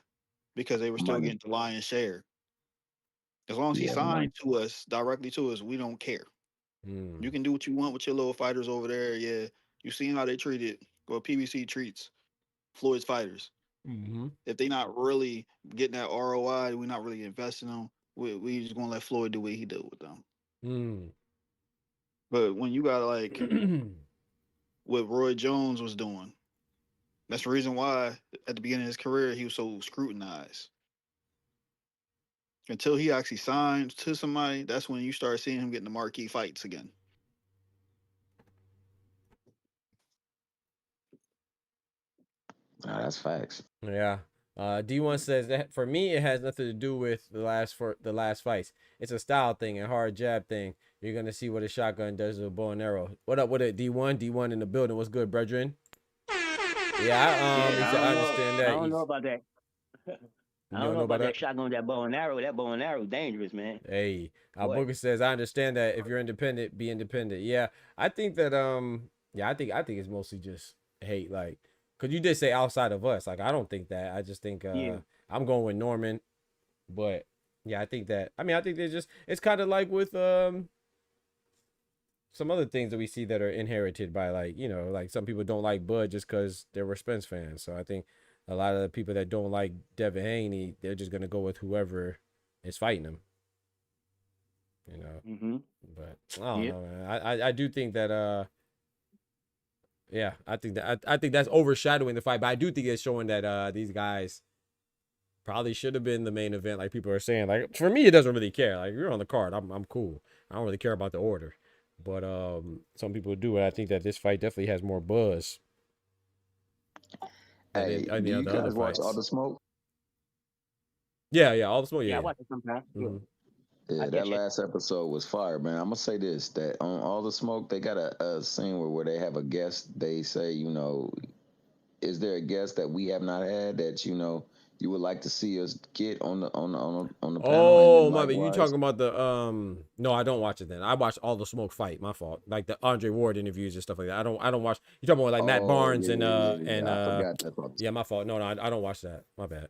Because they were still getting the lion's share. As long as he signed to us, directly to us, we don't care. You can do what you want with your little fighters over there. Yeah, you seen how they treated, or PBC treats Floyd's fighters. If they not really getting that ROI, we're not really investing in them. We just gonna let Floyd do what he did with them. But when you got like what Roy Jones was doing, that's the reason why at the beginning of his career he was so scrutinized. Until he actually signed to somebody, that's when you start seeing him getting the marquee fights again. That's facts. Yeah. D1 says that for me, it has nothing to do with the last fights. It's a style thing, a hard jab thing. You're gonna see what a shotgun does with a bow and arrow. What up with it, D1? D1 in the building. What's good, brethren? Yeah, Yeah, I understand that. I don't know about that. You I don't know about that shotgun, that bow and arrow. That bow and arrow dangerous, man. Hey, Boy. Booker says I understand that if you're independent, be independent. Yeah, I think that I think it's mostly just hate, like, cause you did say outside of us. Like, I don't think that. I just think I'm going with Norman, but yeah, I think that. I mean, I think they just it's kind of like with some other things that we see that are inherited by, like, you know, like some people don't like Bud just because they're Spence fans. So I think a lot of the people that don't like Devin Haney, they're just gonna go with whoever is fighting him. You know, but I don't know, man. I do think that yeah, I think that's overshadowing the fight, but I do think it's showing that these guys probably should have been the main event, like people are saying. Like, for me, it doesn't really care. Like, you're on the card, I'm cool. I don't really care about the order, but some people do, and I think that this fight definitely has more buzz. Hey, do you guys watch All the Smoke? Yeah, All the Smoke. Yeah, I watch it sometimes. Yeah, that last episode was fire, man. I'm gonna say this: that on All the Smoke, they got a scene where they have a guest. They say, you know, is there a guest that we have not had that you know you would like to see us get on the panel? Oh my, you talking about the No, I don't watch it then. I watch All the Smoke fight. My fault. Like the Andre Ward interviews and stuff like that. I don't watch. You talking about like Matt Barnes and I forgot that. Yeah, my fault. No, I don't watch that. My bad.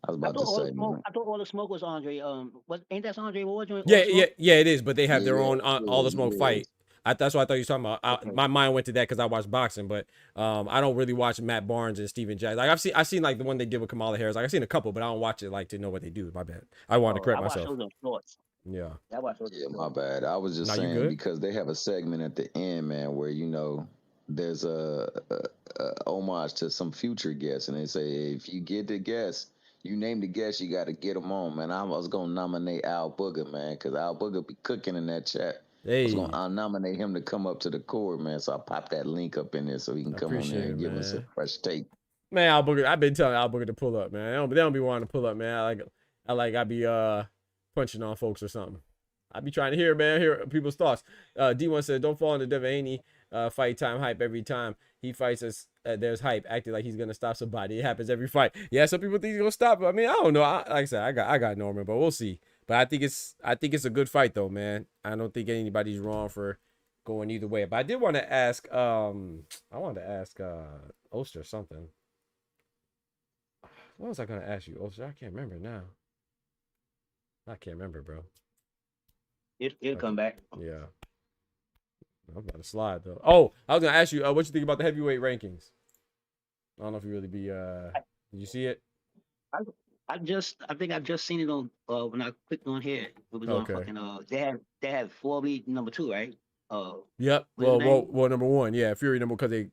I was about to say. I thought All the Smoke was Andre. Ain't that Andre Ward? Yeah, it is. But they have their own All the Smoke fight. That's what I thought you were talking about. My mind went to that because I watch boxing, but I don't really watch Matt Barnes and Steven Jackson. Like I've seen like the one they did with Kamala Harris. Like I've seen a couple, but I don't watch it like to know what they do. My bad. I wanted to correct myself. Yeah. My bad. I was just saying because they have a segment at the end, man, where you know there's a homage to some future guests, and they say if you get the guest. You name the guest, you got to get them on, man. I was going to nominate Al Booger, man, because Al Booger be cooking in that chat. I'll nominate him to come up to the court, man. So I pop that link up in there so he can come on there and give us a fresh take. Man, Al Booger, I've been telling Al Booger to pull up, man. They don't be wanting to pull up, man. I be punching on folks or something. I be trying to hear people's thoughts. D1 said, don't fall into Devin Haney fight time hype every time he fights us. There's hype acting like he's gonna stop somebody. It happens every fight. Yeah, some people think he's gonna stop. I mean, I don't know. Like I said, I got Norman, but we'll see. But I think it's a good fight though, man. I don't think anybody's wrong for going either way. But I did want to ask. I wanted to ask Oster something. What was I gonna ask you, Oster? I can't remember now. I can't remember, bro. It'll come back. Yeah. I'm about to slide though. Oh, I was gonna ask you, what you think about the heavyweight rankings? I don't know if you really be. Did you see it? I think I just seen it on when I clicked on here. It was on fucking they had Fury number 2, right? Yep. Well, number 1, yeah, Fury number, because they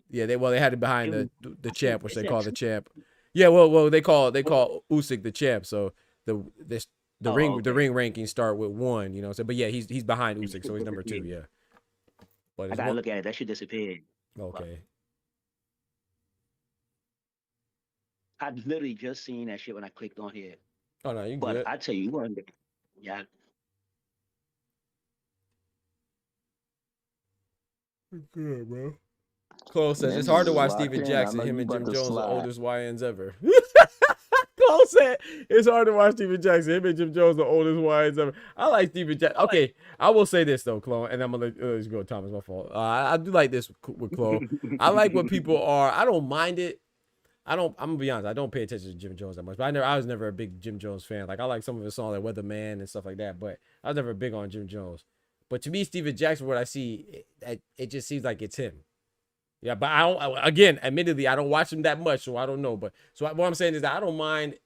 they had it behind the champ, which they call the champ. Yeah, well they call Usyk the champ, so the ring rankings start with 1, you know. So, but yeah, he's behind Usyk, so he's number 2. Yeah. But I gotta look at it. That shit disappeared. Okay. I literally just seen that shit when I clicked on here. Oh no, you good. But I tell you, yeah. Good, bro. Close says it's hard to watch Steven Jackson. Him and Jim Jones, the oldest YNs ever. Close said it's hard to watch Steven Jackson. Him and Jim Jones, the oldest YNs ever. I like Steven Jackson. Okay, I will say this though, Chloe, and I'm gonna let you go. Thomas, my fault. I do like this with Chloe. I like when people are. I don't mind it. I'm gonna be honest. I don't pay attention to Jim Jones that much, but I was never a big Jim Jones fan. Like I like some of his songs, like Weatherman and stuff like that. But I was never big on Jim Jones. But to me, Steven Jackson, what I see, it just seems like it's him. Yeah, but I don't. Again, admittedly, I don't watch him that much, so I don't know. But what I'm saying is that I don't mind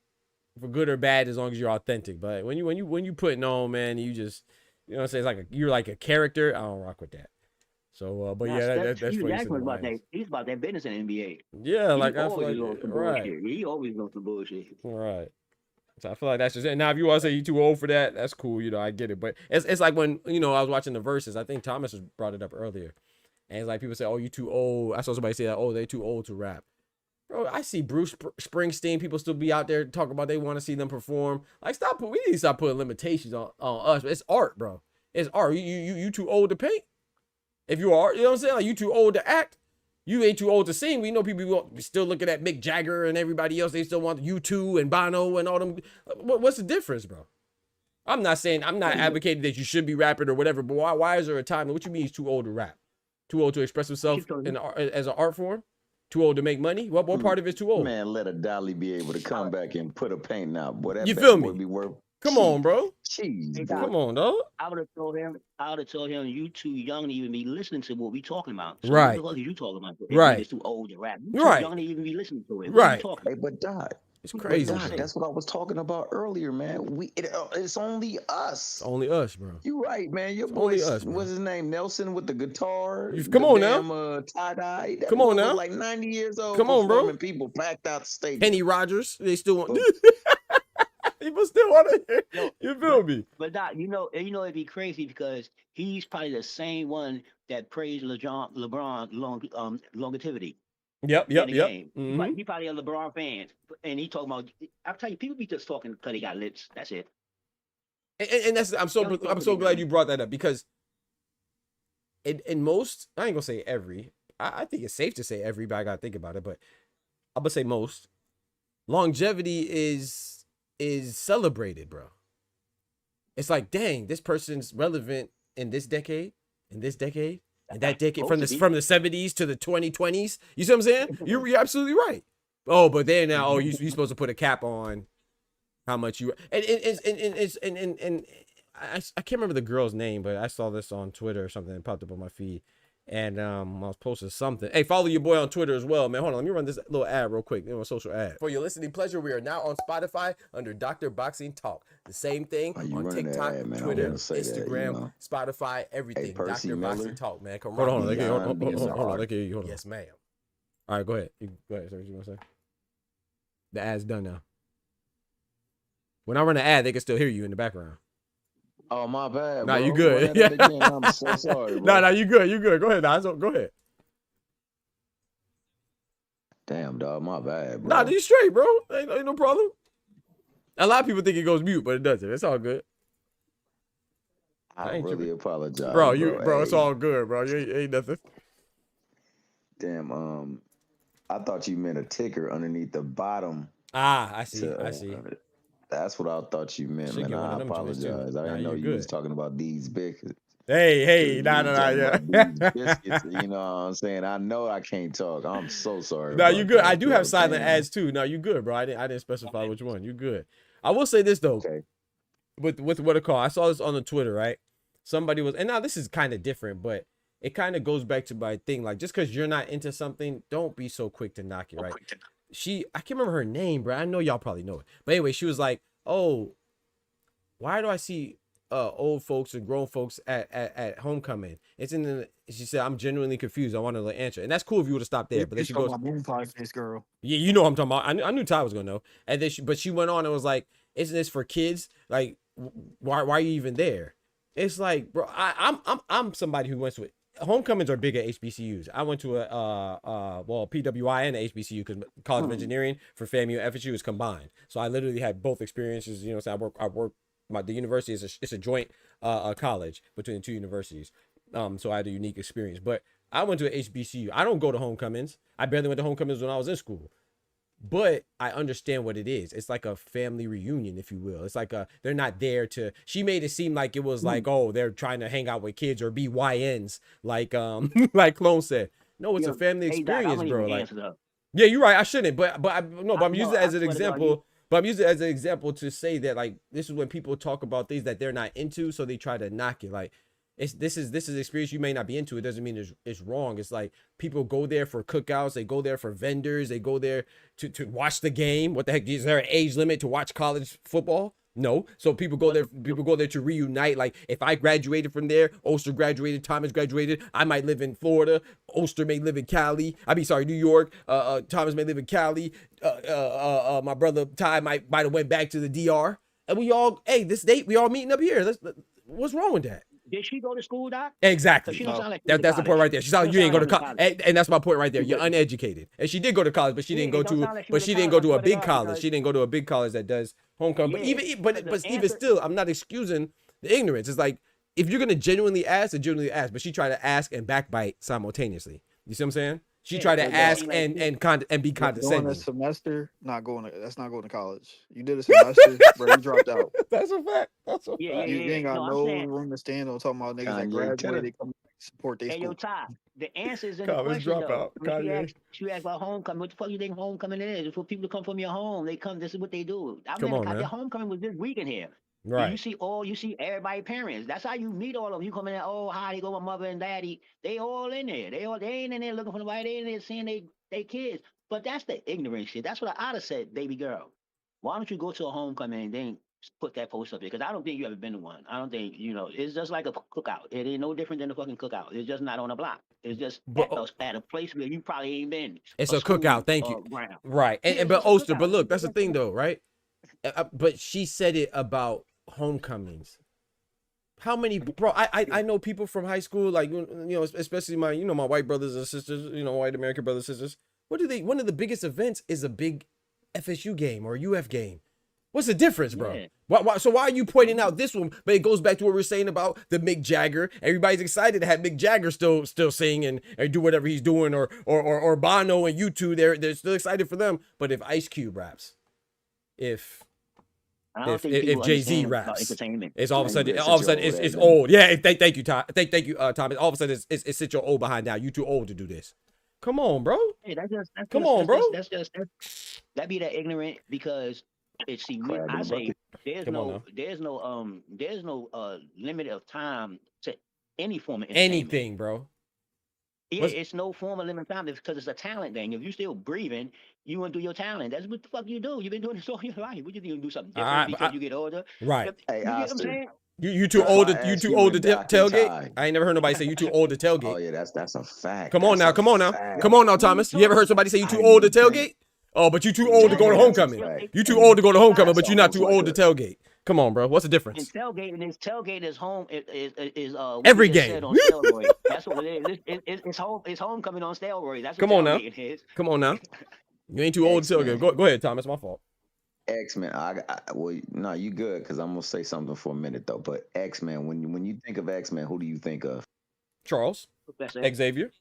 for good or bad as long as you're authentic. But when you putting on, man, you just, you know what I'm saying, it's like you're like a character. I don't rock with that. So, but yeah, that's he's about that business in the NBA. Yeah, like I feel like right. He always knows some bullshit. Right. So I feel like that's just it. Now, if you want to say you're too old for that, that's cool. You know, I get it. But it's like when, you know, I was watching the Versus. I think Thomas brought it up earlier. And it's like people say, oh, you too old. I saw somebody say that, oh, they're too old to rap. Bro, bro, I see Bruce Springsteen. People still be out there talking about they want to see them perform. Like, we need to stop putting limitations on us. It's art, bro. It's art. You too old to paint. If you are, you know what I'm saying? Like, you too old to act. You ain't too old to sing. We know people still looking at Mick Jagger and everybody else. They still want U2 and Bono and all them. What's the difference, bro? I'm not advocating that you should be rapping or whatever, but why is there a time? What you mean he's too old to rap? Too old to express himself as an art form? Too old to make money? What part of it's too old? Man, let a dolly be able to come back and put a painting out. Boy, that you feel me? Would be worth. Come on, bro. Jeez, come on, dog. I would have told him, you too young to even be listening to what we talking about. So right. What are you talking about? Right. It's too old to rap. You right. too young to even be listening to it. Right. Hey, but Doc, it's crazy. Doc, that's what I was talking about earlier, man. It's only us. It's only us, bro. You right, man. Your boy, what's his name? Nelson with the guitar. Come on now. Tie-dye. Come on now. Like 90 years old. Come on, bro. People packed out the stadium. Kenny Rogers. They still want. People still want to hear. You feel me? But Doc, it'd be crazy because he's probably the same one that praised LeBron longevity. Yep. Mm-hmm. He probably a LeBron fan, and he talking about. I'm telling you, people be just talking because they got lips. That's it. And that's I'm so glad you brought that up because in most, I ain't gonna say every. I think it's safe to say every, but I gotta think about it. But I'm gonna say most. Longevity is celebrated, bro. It's like, dang, this person's relevant in this decade, and that decade from the 70s to the 2020s. You see what I'm saying? You're absolutely right. Oh, but then now, you're supposed to put a cap on how much you and I can't remember the girl's name, but I saw this on Twitter or something. It popped up on my feed. And I was posting something. Hey, follow your boy on Twitter as well, man. Hold on, let me run this little ad real quick. A social ad. For your listening pleasure, we are now on Spotify under Dr. Boxing Talk. The same thing on TikTok, Twitter, Instagram, Spotify, everything. Hey, Dr. Boxing Talk, man. Come on. Hold on. Yes, ma'am. All right, go ahead. Go ahead. What you want to say? The ad's done now. When I run an ad, they can still hear you in the background. Oh, my bad. Nah, you good. I'm so sorry. Bro. Nah, you good. You good. Go ahead, Nazo. Go ahead. Damn, dog. My bad, bro. Nah, you straight, bro. Ain't no problem. A lot of people think it goes mute, but it doesn't. It's all good. I really apologize, bro. Bro, it's all good, bro. You ain't nothing. Damn. I thought you meant a ticker underneath the bottom. I see. I see. That's what I thought you meant, man. I apologize. I didn't know you was talking about these biscuits. Hey, nah, yeah. Biscuits, you know what I'm saying? I know I can't talk. I'm so sorry. No, you good. I do have silent ads too. No, you good, bro. I didn't specify which one. You good. I will say this though. Okay. With what it called. I saw this on the Twitter, right? Somebody was, and now this is kind of different, but it kind of goes back to my thing. Like, just because you're not into something, don't be so quick to knock it, right? I can't remember her name, bro. I know y'all probably know it. But anyway, she was like, oh, why do I see old folks and grown folks at homecoming? She said, I'm genuinely confused. I want to answer. And that's cool if you would have stopped there. But then she goes, this girl. Yeah, you know what I'm talking about. I knew Ty was going to know. And then she went on and was like, isn't this for kids? Like, why are you even there? It's like, bro, I'm somebody who went to it. Homecomings are big at HBCUs. I went to PWI and HBCU because College of Engineering for FAMU and FSU is combined. So I literally had both experiences. You know, so I work. The university it's a joint college between the two universities. So I had a unique experience. But I went to an HBCU. I don't go to homecomings. I barely went to homecomings when I was in school. But I understand what it is. It's like a family reunion, if you will. It's like they're not there to. She made it seem like it was like, oh, they're trying to hang out with kids or be YNs, like like Clone said. No, it's a family experience, bro. Like, yeah, you're right. I shouldn't, but I'm using it as an example. But I'm using it as an example to say that like this is when people talk about things that they're not into, so they try to knock it. Like, this is experience you may not be into. It doesn't mean it's wrong. It's like people go there for cookouts, they go there for vendors, they go there to watch the game. What the heck? Is there an age limit to watch college football? No. So people go there to reunite. Like, if I graduated from there, Ulster graduated, Thomas graduated, I might live in Florida, Ulster may live in Cali. New York. Thomas may live in Cali. My brother Ty might have went back to the DR. And we all, this date, we all meeting up here. What's wrong with that? Did she go to school, Doc? Exactly. She don't sound like That's the point right there. She sounds like you ain't go to college, and that's my point right there. You're But- uneducated, and she did go to college, but she didn't go it don't to. sound like she But went she to didn't go college. to I a swear to big God, college. because- She didn't go to a big college that does homecoming. But Yeah, even, but the even answer- still, I'm not excusing the ignorance. It's like if you're gonna genuinely ask, then genuinely ask. But she tried to ask and backbite simultaneously. You see what I'm saying? She tried to so ask she like- and be Doing condescending. a semester, that's not going to college. You did a semester, bro. You dropped out. That's a fact. That's a fact. You ain't got No, I'm no saying- room to stand on talking about niggas that Kanye, graduate. tell They come support their Hey, yo, school. Ty, the answer is in the College question, though. dropout, When Kanye. she asked about homecoming. What the fuck you think homecoming is? It's for people to come from your home. They come, this is what they do. Come on, man. The homecoming was this weekend here. Right. You see everybody parents. That's how you meet all of them. You come in there, oh, hi, they go my mother and daddy. They all in there. They ain't in there looking for nobody. They in there seeing they kids. But that's the ignorant shit. That's what I'd have said, baby girl. Why don't you go to a homecoming and then put that post up there? Because I don't think you ever been to one. I don't think, it's just like a cookout. It ain't no different than a fucking cookout. It's just not on a block. It's just at a place where you probably ain't been. It's a cookout. Thank you. Ground. Right. Yeah, And but it's a Oster, cookout. but look, that's the thing though, right? But she said it about homecomings. How many, bro? I know people from high school, like especially my my white brothers and sisters, white American brothers and sisters. What do they? One of the biggest events is a big FSU game or UF game. What's the difference, bro? Yeah. Why are you pointing out this one? But it goes back to what we were saying about the Mick Jagger. Everybody's excited to have Mick Jagger still sing and do whatever he's doing, or Bono and U2. They're still excited for them. But if Ice Cube raps, if Jay-Z raps, it's all of a sudden it's old. Yeah, thank you, Tom. Thank you, Thomas. All of a sudden it's sit your old behind down. You too old to do this. Come on, bro. Hey, that be that ignorant because it's I say there's no limit of time to any form of anything, bro. Yeah, it's no form of limit of time because it's a talent thing. If you're still breathing, you want to do your talent. That's what the fuck you do. You've been doing this all your life. What you do? Do something different because you get older. Right. You get what I'm saying? You too old to tailgate? I ain't never heard nobody say you too old to tailgate. Oh yeah, that's a fact. Come on now, Thomas. You ever heard somebody say you too old to tailgate? Oh, but you too old to go to homecoming. You too old to go to homecoming, but you're not too old to tailgate. Come on, bro. What's the difference? And tailgate is home is every game. On steroids. That's what it is. It's homecoming on steroids. That's what tailgate is. Come on now. You ain't too old to tailgate. Go ahead, Thomas. My fault. X-Men. Well, no, you good because I'm gonna say something for a minute though. But X-Men, when you think of X-Men, who do you think of? Charles. Xavier.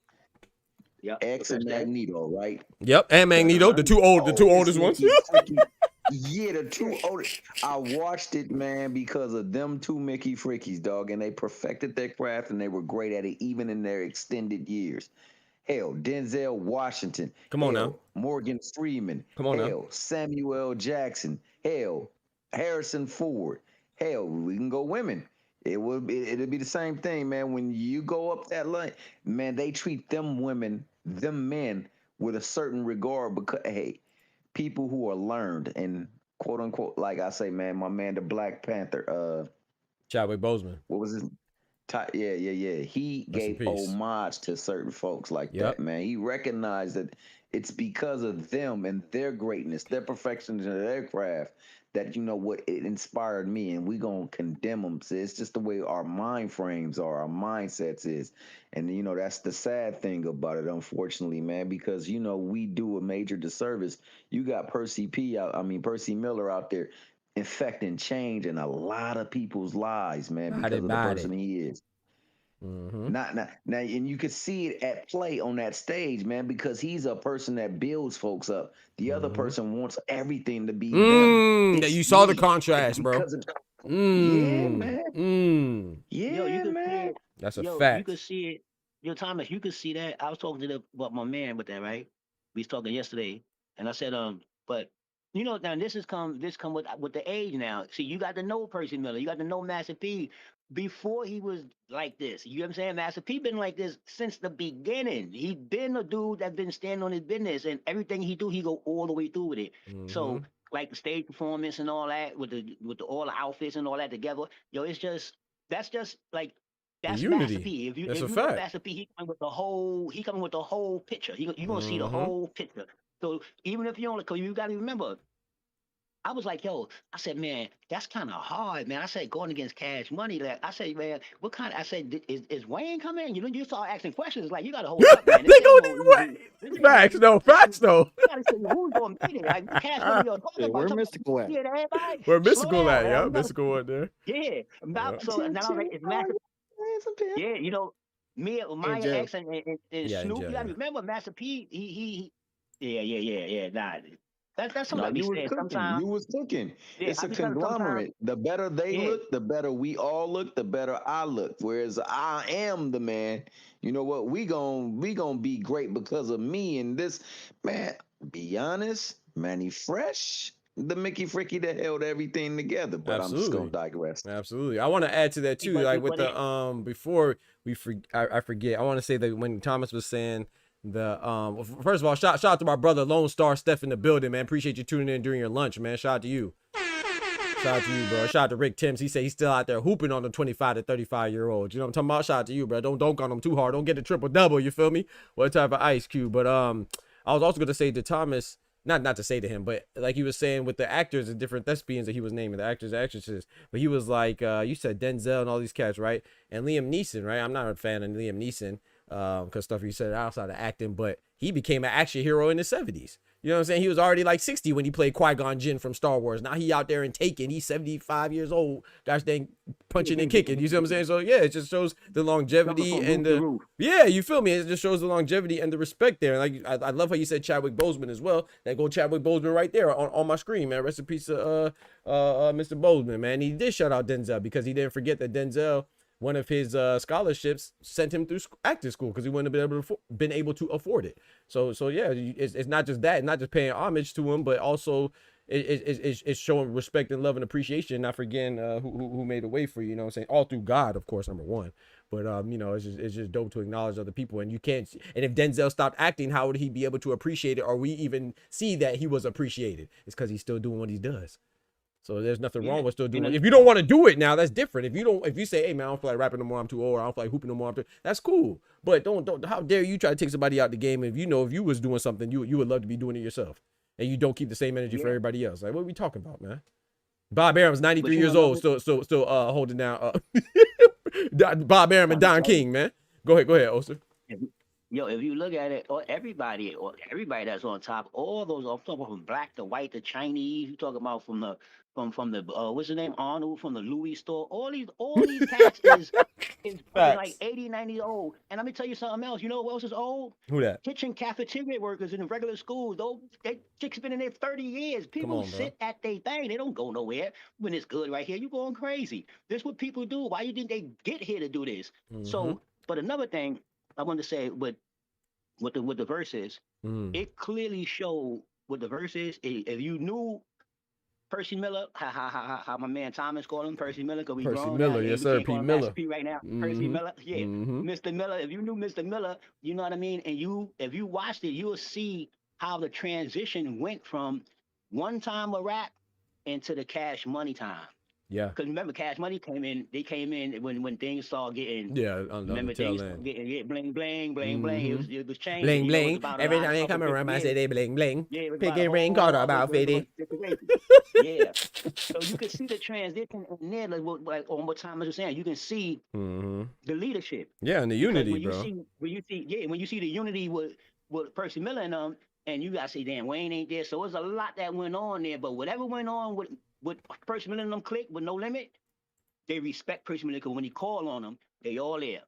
Yep. X and Magneto, right? Yep, and Magneto, the two oldest ones. Yeah, the two oldest. I watched it, man, because of them two Mickey Frickies, dog, and they perfected their craft and they were great at it even in their extended years. Hell, Denzel Washington. Come on now. Morgan Freeman. Come on now. now. Samuel L. Jackson. Hell, Harrison Ford. Hell, we can go women. It'll be the same thing, man. When you go up that line, man, they treat them women, them men, with a certain regard because, hey, people who are learned and quote unquote, like I say, man, my man, the Black Panther, Chadwick Boseman. What was his? Yeah. He gave homage to certain folks like that, man. He recognized that it's because of them and their greatness, their perfection in their craft, that it inspired me, and we gonna condemn them. So it's just the way our mind frames are, our mindsets is, and that's the sad thing about it, unfortunately, man. Because we do a major disservice. You got Percy Miller out there infecting change in a lot of people's lives, man, because of the person he is. Mm-hmm. Now, and you could see it at play on that stage, man, because he's a person that builds folks up. The other person wants everything to be them. You saw the contrast, bro. Yeah, man. Yeah, man. That's a fact. You could see it. Yo, Thomas, you could see that. I was talking to my man with that, right? We was talking yesterday, and I said, but now this come with the age now. See, you got to know Percy Miller. You got to know Master P before he was like this. You know what I'm saying? Master P been like this since the beginning. He been a dude that been standing on his business, and everything he do, he go all the way through with it. Mm-hmm. So like the stage performance and all that, with all the outfits and all that together, that's just like that's unity. Master P. If you know Master P, he coming with the whole picture. You gonna see the whole picture. So even if you only, cause you gotta remember, I was like, yo, I said, man, that's kind of hard, man. I said, going against Cash Money. Like, I said, man, what kind? I said, is Wayne coming? You know, you start asking questions. Like, you got to hold up, man. They This ain't gonna no need what? easy. This ain't no Facts, easy. no facts, though. You got to say who's going to be there. Like, Cash Money, you're talking Yeah, about. where Talking Mystical about at? yeah, everybody. Where Slow Mystical down, at? man. Yeah, You got to. Mystical one there. Yeah. Yeah. So now it's Master. Yeah, you know, me, Maya jail. X, and Yeah, in Snoop. jail, You got to yeah. remember, Master P. Yeah. Nah, that's something No, I be you was saying cooking. sometimes. You was cooking. Yeah, It's I a be saying sometimes. conglomerate. The better they Yeah. look, the better we all look, the better I look. Whereas I am the man. You know what? We gonna be great because of me and this man. Be honest, Manny Fresh, the Mickey Fricky that held everything together. But I'm just gonna Absolutely. digress. Absolutely. I want to add to that too. Like with the before I forget, I want to say that when Thomas was saying the first of all, shout out to my brother Lone Star Steph in the building, man. Appreciate you tuning in during your lunch, man. Shout out to you. Shout out to you, bro. Shout out to Rick Timms. He said he's still out there hooping on the 25 to 35-year-olds. You know what I'm talking about? Shout out to you, bro. Don't dunk on them too hard. Don't get the triple double. You feel me? What type of ice cube? But I was also gonna say to Thomas, not to say to him, but like he was saying with the actors and different thespians that he was naming, the actors and actresses. But he was like, you said Denzel and all these cats, right? And Liam Neeson, right? I'm not a fan of Liam Neeson because stuff he said outside of acting, but he became an action hero in the 70s. You know what I'm saying? He was already like 60 when he played Qui-Gon Jinn from Star Wars. Now he out there and Taken. He's 75 years old. Gosh dang, punching and kicking. You see what I'm saying? So yeah, it just shows the longevity and the yeah, you feel me? It just shows the longevity and the respect there. Like I love how you said Chadwick Boseman as well. That go Chadwick Boseman right there on my screen, man. Rest in peace to Mr. Boseman, man. He did shout out Denzel because he didn't forget that Denzel, one of his scholarships sent him through acting school because he wouldn't have been able to afford it. So yeah, it's not just that, not just paying homage to him, but also it's showing respect and love and appreciation, not forgetting who made a way for you. You know what I'm saying? All through God, of course, number one. But you know, it's just dope to acknowledge other people, and you can't. And if Denzel stopped acting, how would he be able to appreciate it, or we even see that he was appreciated? It's because he's still doing what he does. So there's nothing wrong with still doing it. If you don't want to do it now, that's different. If you say, hey man, I don't feel like rapping no more, I'm too old, I don't feel like hooping no more, that's cool. But don't how dare you try to take somebody out the game if you know if you was doing something, you would love to be doing it yourself. And you don't keep the same energy for everybody else. Like, what are we talking about, man? Bob Arum's 93 years old, still holding down Bob Arum and Don King, man. Go ahead, Oster. Yo, if you look at it, everybody that's on top, all those, I'm talking about from black to white to Chinese. You talking about from the what's his name, Arnold from the Louis store. All these cats is like 80, 90 old. And let me tell you something else. You know what else is old? Who that? Kitchen cafeteria workers in the regular schools. Those they chicks been in there 30 years. People sit at their thing. They don't go nowhere when it's good right here. You going crazy. This is what people do. Why you think they get here to do this? So, but another thing I want to say with the verses, it clearly showed what the verse is. If you knew Percy Miller, how my man Thomas called him Percy Miller, because we Percy grown Miller, now. yes sir, P. Miller. P right now, Percy Miller, yeah, Mr. Miller. If you knew Mr. Miller, you know what I mean. And if you watched it, you'll see how the transition went from one time of rap into the Cash Money time. Yeah. Because remember, Cash Money came in. They came in when things started getting. Yeah. Remember things started getting bling bling bling bling. It was changing. Bling bling. Every time they come around, I say they bling bling. Yeah. Picking ring caught about 50. Yeah. So you can see the transition in there, like on what Thomas was saying. You can see the leadership. Yeah, and the unity, when bro. When you see the unity with Percy Miller and them, and you gotta say, damn, Wayne ain't there. So there's a lot that went on there. But whatever went on with Percy Miller and them click with No Limit, they respect Percy Miller because when he called on them, they all there.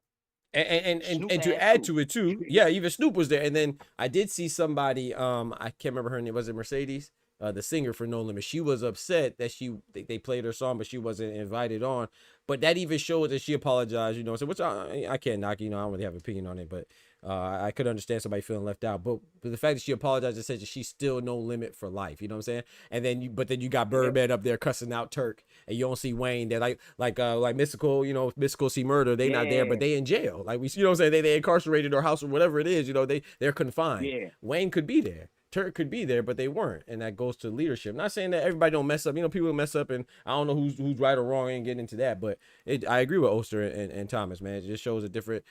And to add to it too, yeah, even Snoop was there. And then I did see somebody, I can't remember her name, was it Mercedes? The singer for No Limit. She was upset that they played her song, but she wasn't invited on. But that even shows that she apologized, you know. So which I can't knock, you know, I don't really have an opinion on it, but I could understand somebody feeling left out. But the fact that she apologized and said that she's still No Limit for life, you know what I'm saying? And then you got Birdman up there cussing out Turk, and you don't see Wayne there, like Mystical, you know, Mystical See Murder, they not there, but they in jail. Like we, you know what I'm saying? They incarcerated or house or whatever it is, you know, they're confined. Yeah. Wayne could be there. Turk could be there, but they weren't, and that goes to leadership. Not saying that everybody don't mess up. You know, people mess up, and I don't know who's right or wrong. I ain't getting into that, but I agree with Oster and Thomas, man. It just shows a different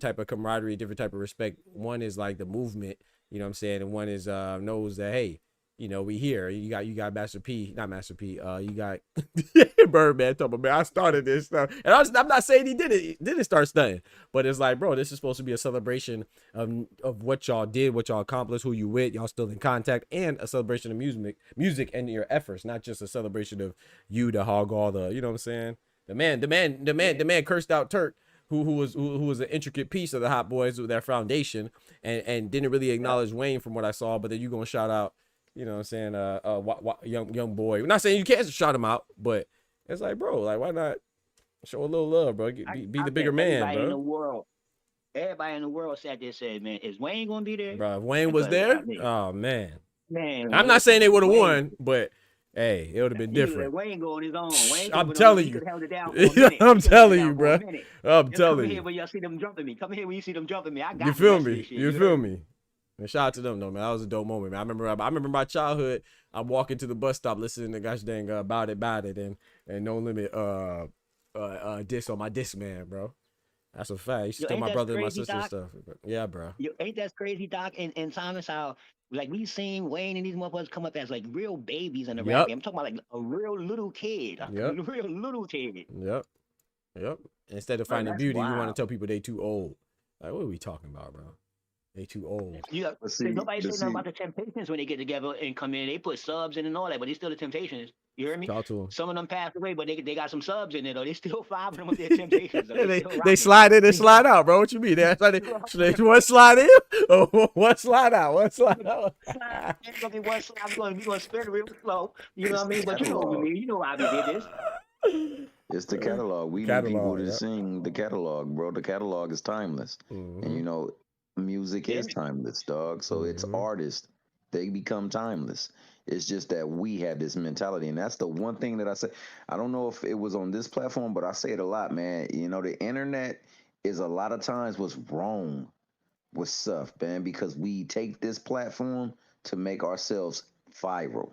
type of camaraderie, a different type of respect. One is like the movement, you know what I'm saying, and one is knows that hey, you know, we here. You got Master P, not Master P. You got Birdman talking about, man, I started this stuff, and I'm not saying he didn't start studying, but it's like, bro, this is supposed to be a celebration of what y'all did, what y'all accomplished, who you with, y'all still in contact, and a celebration of music and your efforts, not just a celebration of you to hog all the, you know what I'm saying? The man cursed out Turk, who was an intricate piece of the Hot Boys with their foundation, and didn't really acknowledge Wayne from what I saw, but then you gonna shout out, you know what I'm saying, young boy. I'm not saying you can't shout him out, but it's like, bro, like, why not show a little love, bro? Be the bigger man, everybody in the bro. world, everybody in the world sat there and said, man, is Wayne gonna be there? Bro, if Wayne was there, oh man. Man, I'm not saying they would have Wayne, won, but hey, it would have been different. Wayne go on his own. Wayne I'm telling you. I'm telling you, bro. I'm telling you. Come here when y'all see them jumping me. Come here when you see them jumping me. I got you feel me? You feel me? And shout out to them though, man. That was a dope moment, man. I remember my childhood. I'm walking to the bus stop listening to gosh dang About It and No Limit diss on my diss man, bro. That's a fact. You should tell my brother and my sister stuff. Yeah, bro. Yo, ain't that crazy, Doc? And Thomas, how like we seen Wayne and these motherfuckers come up as like real babies in the rap game. I'm talking about like a real little kid. A real little kid. Yep. Instead of finding beauty, you want to tell people they too old. Like, what are we talking about, bro? They too old. Yeah, nobody say nothing about the Temptations when they get together and come in. They put subs in and all that, but they still the Temptations. You hear me? Talk to them. Some of them passed away, but they got some subs in there though. They still 5 of them with their Temptations. they slide in and slide out, bro. What you mean? One slide in or one slide out? One slide out. It's gonna be one slide. We're gonna spin real slow. You know what I mean? But you know what I mean. You know how we did this. It's the catalog. We need people to sing the catalog, bro. The catalog is timeless. And you know, music is timeless, dog. So it's artists. They become timeless. It's just that we have this mentality. And that's the one thing that I say. I don't know if it was on this platform, but I say it a lot, man. You know, the internet is a lot of times what's wrong with stuff, man, because we take this platform to make ourselves viral,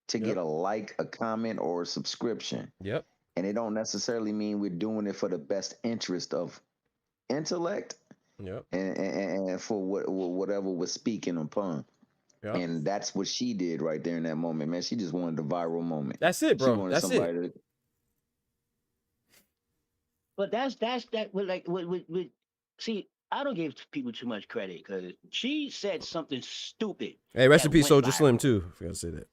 to get a like, a comment, or a subscription. Yep. And it don't necessarily mean we're doing it for the best interest of intellect. Yep. And for whatever we're speaking upon. Yep. And that's what she did right there in that moment, man. She just wanted the viral moment. That's it, bro. That's it. But that's that. Like, see, I don't give people too much credit because she said something stupid. Hey, rest in peace, Soldier Slim too. If you gotta say that.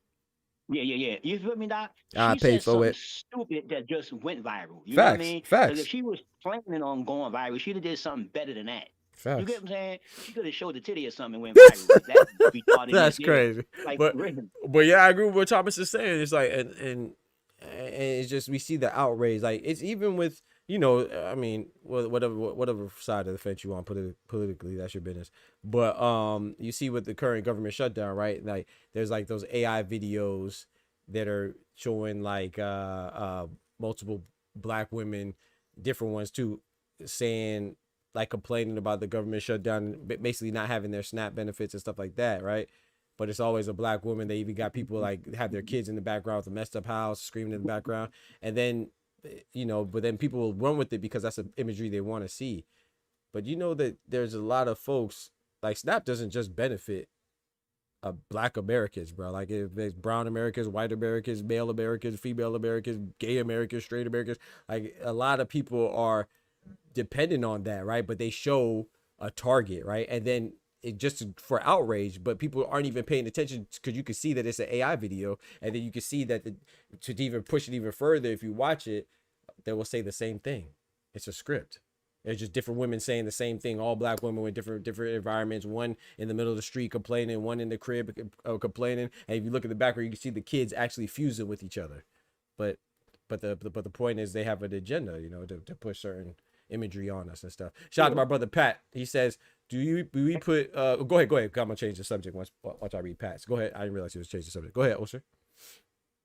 Yeah. You feel me, Doc? I paid for it. Stupid that just went viral. You Facts. know what I mean? Facts. If she was planning on going viral, she'd have did something better than that. Facts. You get what I'm saying? She could have showed the titty or something and went viral. That's crazy. Like, but yeah, I agree with what Thomas is saying. It's like, and it's just, we see the outrage. Like, it's even with, you know, I mean, whatever side of the fence you want politically, that's your business. But you see with the current government shutdown, right? Like, there's like those AI videos that are showing like multiple black women, different ones too, saying, like, complaining about the government shutdown, basically not having their SNAP benefits and stuff like that, right? But it's always a black woman. They even got people like have their kids in the background with a messed up house screaming in the background, and then, you know, but then people will run with it because that's an imagery they want to see. But you know that there's a lot of folks, like, SNAP doesn't just benefit black Americans, bro. Like, if there's brown Americans, white Americans, male Americans, female Americans, gay Americans, straight Americans, like, a lot of people are dependent on that, right? But they show a target, right? And then it just for outrage, but people aren't even paying attention because you can see that it's an AI video, and then you can see that to even push it even further, if you watch it, they will say the same thing. It's a script. It's just different women saying the same thing, all black women with different environments, one in the middle of the street complaining, one in the crib complaining, and if you look at the background, you can see the kids actually fusing with each other. But the point is they have an agenda, you know, to push certain imagery on us and stuff. Shout out to my brother Pat. He says, do we put go ahead, I'm gonna change the subject once I read Pat's. Go ahead. I didn't realize he was changing the subject. Go ahead, Osher.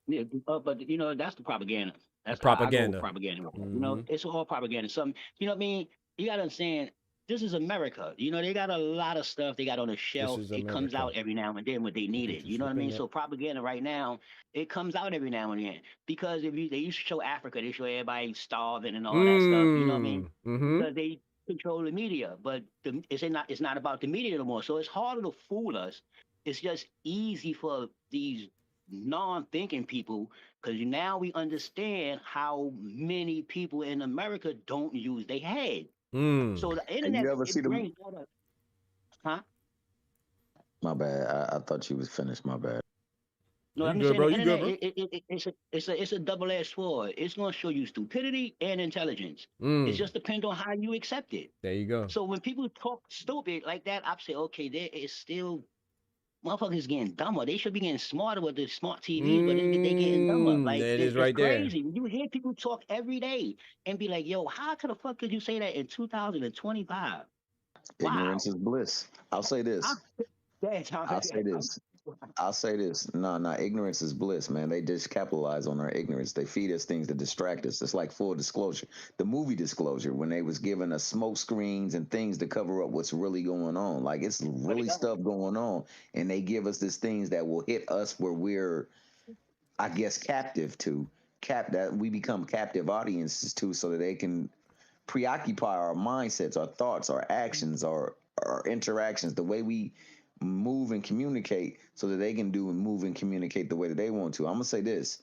Yeah, but you know, that's the propaganda. That's propaganda. Propaganda. You know, it's all propaganda. Some, you know what I mean? You gotta understand, this is America. You know, they got a lot of stuff they got on the shelf. It comes out every now and then when they need it. You know what I mean? So propaganda right now, it comes out every now and then. Because they used to show Africa, they show everybody starving and all that stuff. You know what I mean? Because they control the media. But it's not about the media no more. So it's harder to fool us it's just easy for these non-thinking people because now we understand how many people in America don't use their head. So the And internet you ever see it the? brings all the huh? My bad. I thought you was finished. My bad. No, You I'm just good, saying bro? the You good, internet bro? it's a double-edged sword. It's gonna show you stupidity and intelligence. It just depends on how you accept it. There you go. So when people talk stupid like that, I say, okay, there is still motherfuckers getting dumber. They should be getting smarter with the smart TVs, but they getting dumber. Like There it is it's right there. crazy. You hear people talk every day and be like, "Yo, how the fuck could you say that in 2025?" Ignorance Wow. is bliss. I'll say this. I'll say this. I'll say this. No, ignorance is bliss, man. They just capitalize on our ignorance. They feed us things to distract us. It's like full disclosure. The movie Disclosure, when they was giving us smoke screens and things to cover up what's really going on. Like it's really stuff going on. And they give us these things that will hit us where we're, I guess, captive to. That we become captive audiences to so that they can preoccupy our mindsets, our thoughts, our actions, our interactions, the way we move and communicate so that they can do and move and communicate the way that they want to. I'm gonna say this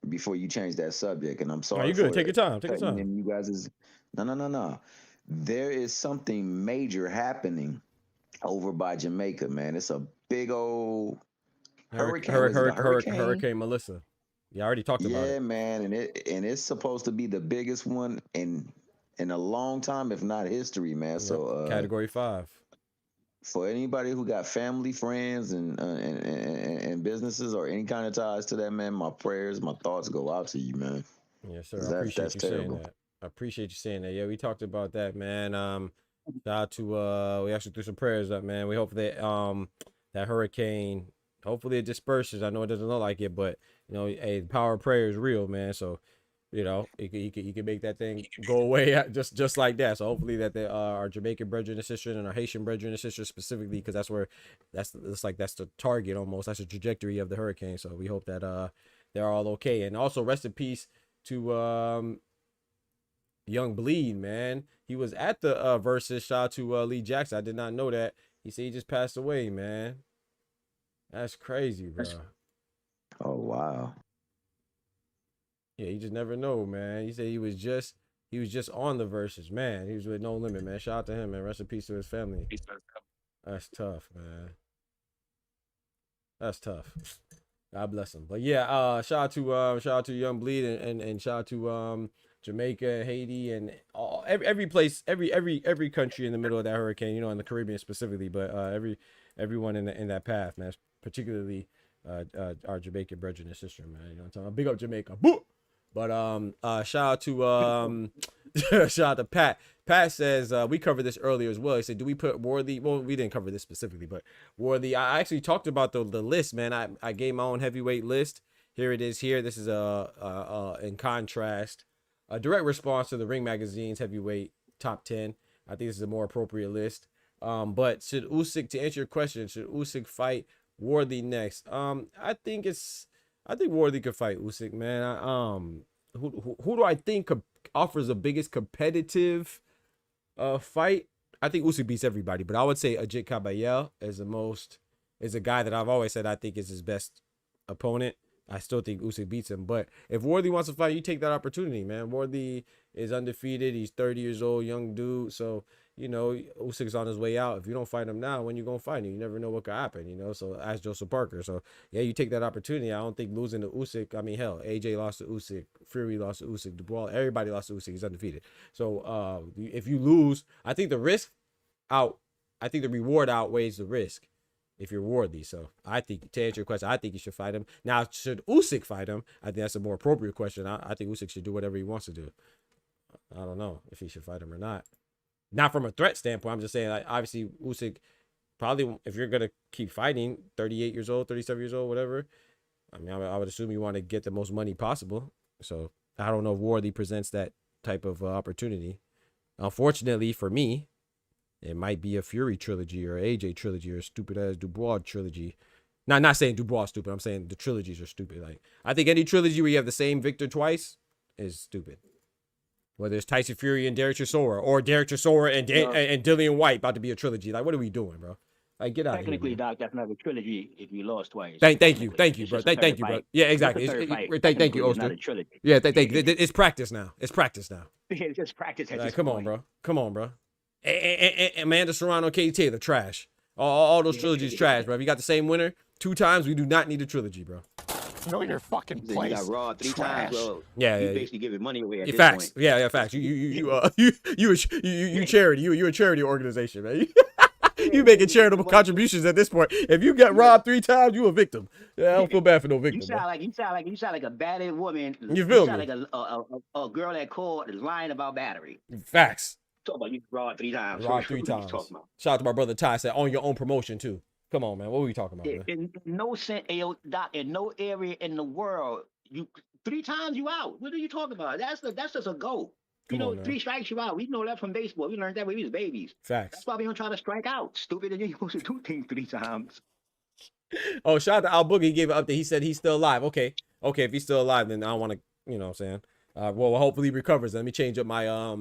before you change that subject, and I'm sorry. You good? For Take your time. Take your cutting time. in you guys is no. There is something major happening over by Jamaica, man. It's a big old hurricane. Was it a hurricane? Hurricane Melissa. Yeah, I already talked about it. Yeah, man, and it's supposed to be the biggest one in a long time, if not history, man. Yep. So Category 5. For anybody who got family, friends, and businesses or any kind of ties to that, man, my prayers, my thoughts go out to you, man. Yes, sir. I appreciate you saying that. I appreciate you saying that. Yeah, we talked about that, man. Shout out to we actually threw some prayers up, man. We hope that that hurricane, hopefully it disperses. I know it doesn't look like it, but you know, the power of prayer is real, man. So you know, you can make that thing go away just like that. So hopefully that our Jamaican brethren and sisters and our Haitian brethren and sisters specifically, because that's the target almost. That's the trajectory of the hurricane. So we hope that they're all okay. And also rest in peace to Young Bleed, man. He was at the versus. Shout out to Lee Jackson. I did not know that. He said he just passed away, man. That's crazy, bro. Oh wow. Yeah, you just never know, man. He said he was just on the verses, man. He was with No Limit, man. Shout out to him, man. Rest in peace to his family. That's tough, man. That's tough. God bless him. But yeah, shout out to Young Bleed and shout out to Jamaica, Haiti, and every place, every country in the middle of that hurricane, you know, in the Caribbean specifically, but everyone in that path, man. Particularly our Jamaican brethren and sister, man. You know what I'm talking about? Big up Jamaica. Boo! But shout out to shout out to Pat. Pat says we covered this earlier as well. He said, "Do we put Worthy?" Well, we didn't cover this specifically, but Worthy. I actually talked about the list, man. I gave my own heavyweight list. Here it is. Here, this is in contrast, a direct response to the Ring Magazine's heavyweight top 10. I think this is a more appropriate list. But should Usyk, to answer your question, should Usyk fight Worthy next? I think Worthy could fight Usyk, man. Who do I think offers the biggest competitive fight? I think Usyk beats everybody, but I would say Ajit Kabayel is a guy that I've always said I think is his best opponent. I still think Usyk beats him, but if Worthy wants to fight, you take that opportunity, man. Worthy is undefeated. He's 30 years old, young dude. So, you know, Usyk's on his way out. If you don't fight him now, when you going to fight him? You never know what could happen, you know? So, ask Joseph Parker. So, yeah, you take that opportunity. I don't think losing to Usyk, I mean, hell, AJ lost to Usyk, Fury lost to Usyk, Dubois, everybody lost to Usyk. He's undefeated. So, if you lose, I think the reward outweighs the risk if you're Worthy. So I think, to answer your question, I think you should fight him. Now, should Usyk fight him? I think that's a more appropriate question. I think Usyk should do whatever he wants to do. I don't know if he should fight him or not. Not from a threat standpoint. I'm just saying, like, obviously, Usyk probably, if you're going to keep fighting, 38 years old, 37 years old, whatever, I mean, I would assume you want to get the most money possible. So I don't know if Worthy presents that type of opportunity. Unfortunately for me, it might be a Fury trilogy or AJ trilogy or a stupid ass Dubois trilogy. Not saying Dubois is stupid. I'm saying the trilogies are stupid. Like, I think any trilogy where you have the same victor twice is stupid. Whether it's Tyson Fury and Derek Chisora or Derek Chisora and Dillian White about to be a trilogy. Like, what are we doing, bro? Like, get out of here, Technically, man. Doc, that's not a trilogy if you lost twice. Thank you, It's bro. just a third Thank you, bro. fight. Yeah, Just a exactly. third fight. Thank you, Technically, it's not Oster. a trilogy. Yeah, thank you. It's practice now. It's practice now. It's just practice at Like, this come on, point. bro. Come on, bro. Amanda Serrano, Katie Taylor, trash. All those trilogies trash, bro. If you got the same winner 2 times, we do not need a trilogy, bro. Know your fucking You place. got Raw 3 Trash. times, bro. Yeah, You yeah. basically giving money away at this Facts. point. Yeah, facts. You charity. You're a charity organization, man. You making charitable contributions at this point. If you got robbed 3 times, you a victim. Yeah, I don't feel bad for no victim. You sound like a battered woman. You feel me? Like a girl that called is lying about battery. Facts. Talk about you robbed 3 times. Robbed 3 times. Shout out to my brother Ty. Said on your own promotion too. Come on, man. What were we talking about, man? In no sense, Doc, in no area in the world, you 3 times you out. What are you talking about? That's just a go. Come on, 3 strikes you out. We know that from baseball. We learned that when we was babies. Facts. That's why we don't try to strike out. Stupid, and you're supposed to do things 3 times. Oh, shout out to Al Boogie. He gave an update. He said he's still alive. Okay. If he's still alive, then I don't want to, you know what I'm saying? Well, hopefully he recovers. Let me change up my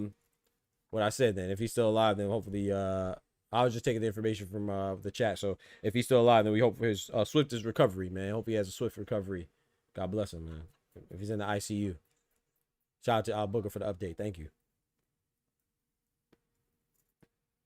what I said then. If he's still alive, then hopefully I was just taking the information from the chat. So if he's still alive, then we hope for his swiftest recovery, man. Hope he has a swift recovery. God bless him, man. If he's in the ICU. Shout out to Al Booger for the update. Thank you.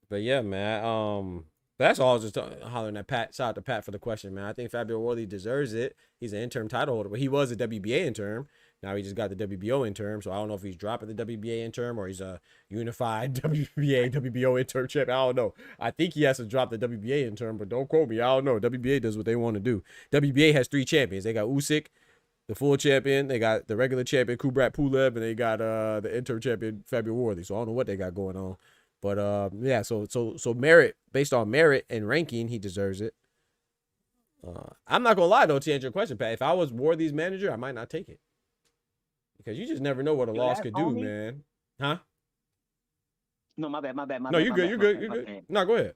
But yeah, man. That's all. I was just hollering at Pat. Shout out to Pat for the question, man. I think Fabio Worley deserves it. He's an interim title holder, but he was a WBA interim. Now he just got the WBO interim, so I don't know if he's dropping the WBA interim or he's a unified WBA, WBO interim champ. I don't know. I think he has to drop the WBA interim, but don't quote me. I don't know. WBA does what they want to do. WBA has 3 champions. They got Usyk, the full champion. They got the regular champion, Kubrat Pulev, and they got the interim champion, Fabio Worley. So I don't know what they got going on. But yeah, so merit, based on merit and ranking, he deserves it. I'm not gonna lie though, to answer your question, Pat. If I was Worthy's manager, I might not take it. Because you just never know what a loss could do, man. Huh? No, my bad. No, you're good. You're good. No, go ahead.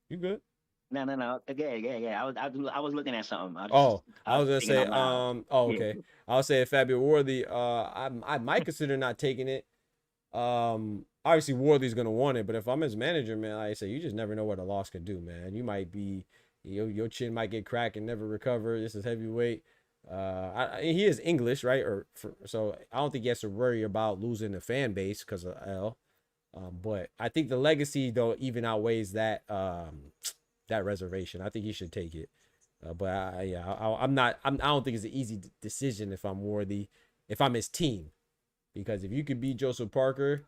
You good? No. Yeah. I was looking at something. I was gonna say, okay. I was saying Fabio Worthy. I might consider not taking it. Obviously Worthy's gonna want it, but if I'm his manager, man, like I say, you just never know what a loss can do, man. You might be, your chin might get cracked and never recover. This is heavyweight. He is English, right? So I don't think he has to worry about losing the fan base because of L. But I think the legacy though even outweighs that that reservation. I think he should take it. But I don't think it's an easy decision if I'm Worthy, if I'm his team, because if you could beat Joseph Parker,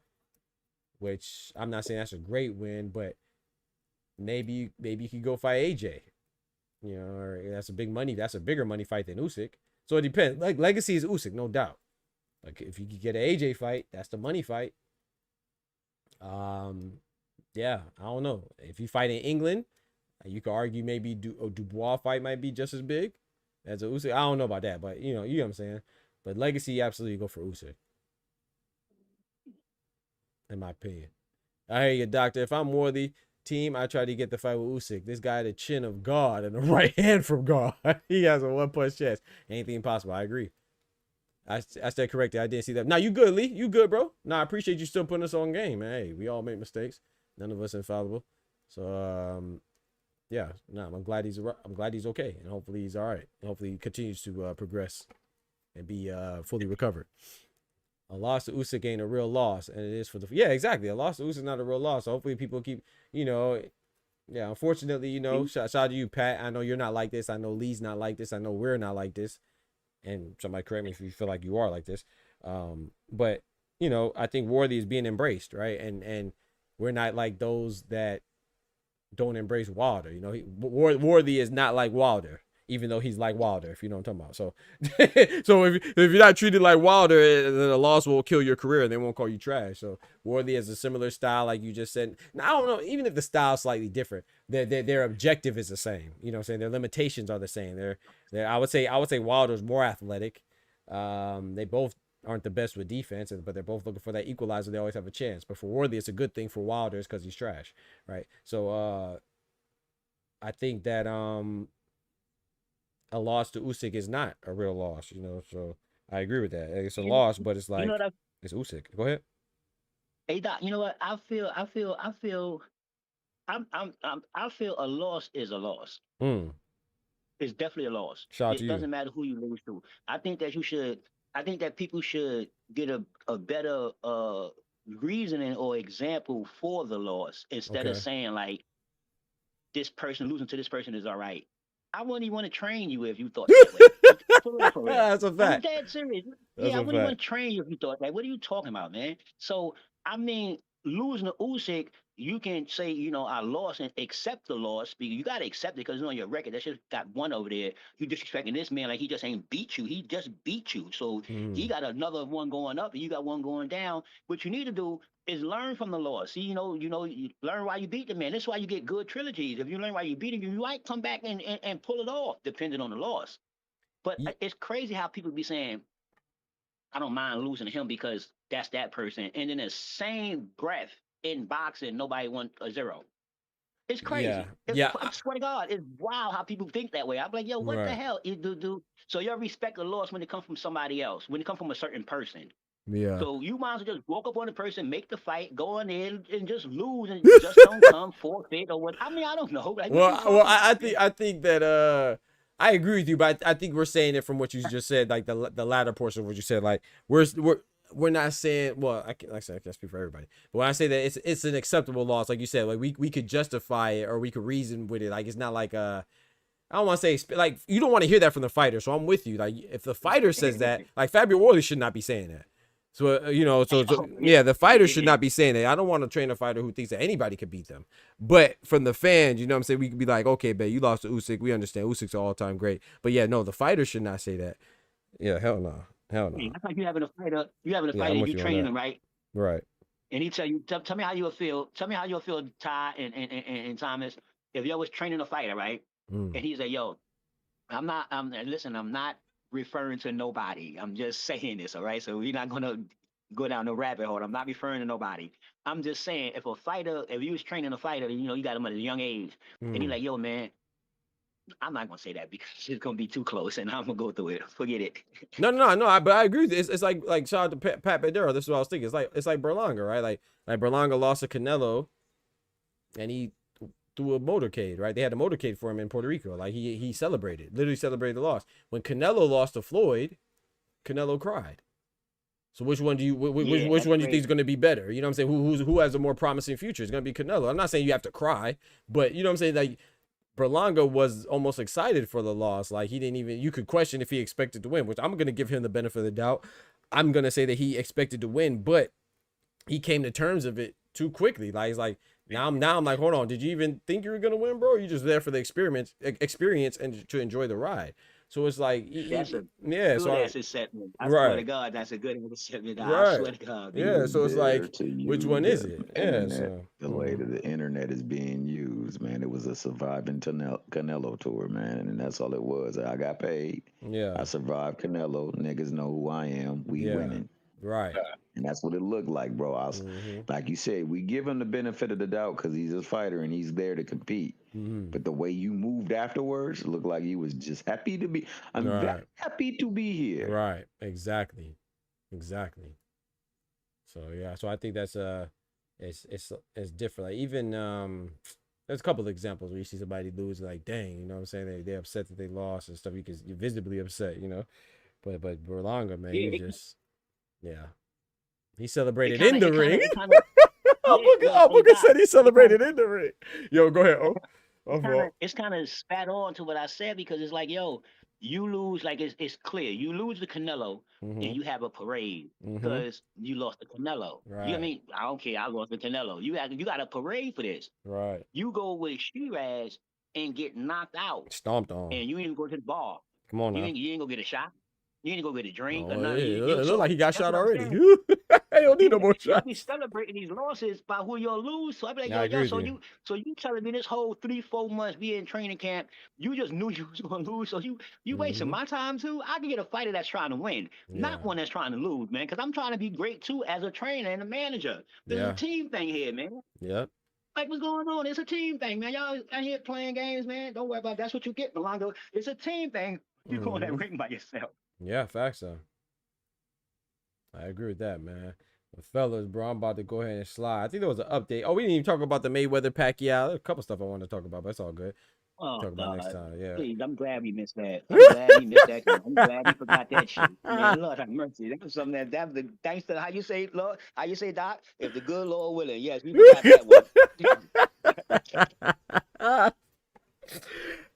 which I'm not saying that's a great win, but maybe you could go fight AJ. You know, or that's a bigger money fight than Usyk. So it depends. Like legacy is Usyk, no doubt. Like if you could get an AJ fight, that's the money fight. Yeah, I don't know. If you fight in England, you could argue maybe a Dubois fight might be just as big as a Usyk. I don't know about that, but you know what I'm saying. But legacy, absolutely go for Usyk. In my opinion. I hear you, doctor. If I'm Worthy team, I try to get the fight with Usyk. This guy had the chin of God and the right hand from God. He has a 1-punch chest. Anything possible. I agree. I said correctly. I didn't see that. Now you good, Lee. You good, bro. Now I appreciate you still putting us on game, man. Hey, we all make mistakes. None of us infallible. So yeah. I'm glad he's okay, and hopefully he's all right. And hopefully he continues to progress and be fully recovered. A loss to Usyk ain't a real loss, and it is for the exactly. A loss to Usyk is not a real loss. So hopefully people keep, unfortunately, shout out to you, Pat. I know you're not like this. I know Lee's not like this. I know we're not like this. And somebody correct me if you feel like you are like this. But I think Worthy is being embraced, right? And we're not like those that don't embrace Wilder. Worthy is not like Wilder, even though he's like Wilder, if you know what I'm talking about. So, so if you're not treated like Wilder, then a loss will kill your career and they won't call you trash. So Worthy has a similar style, like you just said. Now, I don't know, even if the style's slightly different, their objective is the same. You know what I'm saying? Their limitations are the same. I would say Wilder's more athletic. They both aren't the best with defense, but they're both looking for that equalizer. They always have a chance. But for Worthy, it's a good thing. For Wilder, it's because he's trash, right? So I think that a loss to Usyk is not a real loss, so I agree with that. It's a loss, but it's like it's Usyk. Go ahead. Hey Doc, you know what? I feel I feel a loss is a loss. Mm. It's definitely a loss. Shout out to It you. doesn't matter who you lose to. I think that you should. I think that people should get a better reasoning or example for the loss instead of Okay. saying like this person losing to this person is all right. I wouldn't even want to train you if you thought that way. For real, for real. That's a I'm fact. dead serious. That's Yeah, I a wouldn't fact. want to train you if you thought that. What are you talking about, man? So I mean, losing to Usyk, you can say, I lost and accept the loss. Because you gotta accept it because it's on your record. That just got one over there. You disrespecting this man like he just ain't beat you. He just beat you. So he Mm. got another one going up and you got one going down. What you need to do is learn from the loss. See, you learn why you beat the man. That's why you get good trilogies. If you learn why you beat him, you might come back and pull it off, depending on the loss. But it's crazy how people be saying, I don't mind losing to him because that's that person. And in the same breath, in boxing, nobody won a zero. It's Yeah. crazy. Yeah. I swear to God, it's wild how people think that way. I'm like, yo, what the Right. hell? So you respect the loss when it comes from somebody else, when it comes from a certain person. Yeah. So you might as well just walk up on the person, make the fight, go in there and just lose and just don't come forfeit or what. I mean, I don't know. Like, what you talking about, I think that I agree with you, but I think we're saying it from what you just said, like the latter portion of what you said. Like we're not saying, well, like I said, I can't speak for everybody, but when I say that it's an acceptable loss, like you said, like we could justify it or we could reason with it. Like it's not like I don't want to say like you don't want to hear that from the fighter. So I'm with you. Like if the fighter says that, like Fabio Worley should not be saying that. So yeah, the fighter should not be saying that. I don't want to train a fighter who thinks that anybody could beat them. But from the fans, you know what I'm saying, we could be like, okay, babe, you lost to Usyk. We understand Usyk's an all-time great. But yeah, no, the fighter should not say that. Yeah, hell no. Hell no. That's like you having a fighter, Yeah, I'm and with you you on training that. him, right? Right. And he tell you, tell me how you'll feel. Tell me how you'll feel, Ty and Thomas, if y'all was training a fighter, right? Mm. And he's like, yo, listen, I'm not referring to nobody. I'm just saying this, all right? So we're not gonna go down the rabbit hole. I'm not referring to nobody. I'm just saying if you was training a fighter, you got him at a young age, and he's like, yo, man, I'm not gonna say that because it's gonna be too close, and I'm gonna go through it. Forget it. No. But I agree with you. It's like shout out to Pat Badero. This is what I was thinking. It's like Berlanga, right? Like Berlanga lost to Canelo, and he threw a motorcade, right? They had a motorcade for him in Puerto Rico. Like he literally celebrated the loss. When Canelo lost to Floyd, Canelo cried. So which one do you which one do you think is going to be better? You know what I'm saying? Who has a more promising future? It's going to be Canelo. I'm not saying you have to cry, but you know what I'm saying? Like Berlanga was almost excited for the loss. Like you could question if he expected to win, which I'm going to give him the benefit of the doubt. I'm going to say that he expected to win, but he came to terms of it too quickly. Like he's like, now I'm like, hold on, did you even think you were going to win, bro? Or you just there for the experience and to enjoy the ride. So it's like, That's a yeah. good ass assessment. I swear to God, that's a good assessment. I swear to God. Yeah, so it's like, to which use one is the it? Yeah, internet, so the way that the internet is being used, man. It was a surviving Canelo tour, man, and that's all it was. I got paid. Yeah. I survived Canelo. Niggas know who I am. We winning. Right. And that's what it looked like, bro. Like you said, we give him the benefit of the doubt because he's a fighter and he's there to compete. But the way you moved afterwards looked like you was just happy to be. I'm very happy to be here. Right. Exactly. So yeah. So I think that's it's different. Like even there's a couple of examples where you see somebody lose, like dang, you know what I'm saying? They're upset that they lost and stuff because you're visibly upset, you know. But Berlanga, man, he just he celebrated in the ring. Booker said he celebrated in the ring. Yo, go ahead. It's kind of spat on to what I said because it's like, yo, you lose, like it's clear. You lose the Canelo and you have a parade because you lost the Canelo. Right. You know what I mean? I don't care. I lost the Canelo. You got a parade for this. Right. You go with Shiraz and get knocked out. Stomped on. And you ain't even go to the bar. Come on now. You ain't go get a shot. You ain't go get a drink or It nothing. look like he got shot already. I don't need no more shots. You'll be celebrating these losses by who you'll lose. So I be like, yo, so you telling me this whole 3-4 months we in training camp, you just knew you was gonna lose. So you wasting my time too. I can get a fighter that's trying to win, not one that's trying to lose, man. Because I'm trying to be great too as a trainer and a manager. There's a team thing here, man. Yep. Like, what's going on? It's a team thing, man. Y'all out here playing games, man. Don't worry about it. That's what you get, Milongo. It's a team thing. You go in that ring by yourself. Yeah, facts though. I agree with that, man. Fellas, bro, I'm about to go ahead and slide. I think there was an update. Oh, we didn't even talk about the Mayweather Pacquiao. There's a couple stuff I wanted to talk about, but that's all good. Oh Talk about next God. time. Yeah. Please, I'm glad we missed that. I'm glad we missed that. I'm glad we forgot that shit. Man, Lord have mercy. That was something that was the thanks to how you say, Lord, how you say, Doc? If the good Lord willing. Yes, we forgot that one.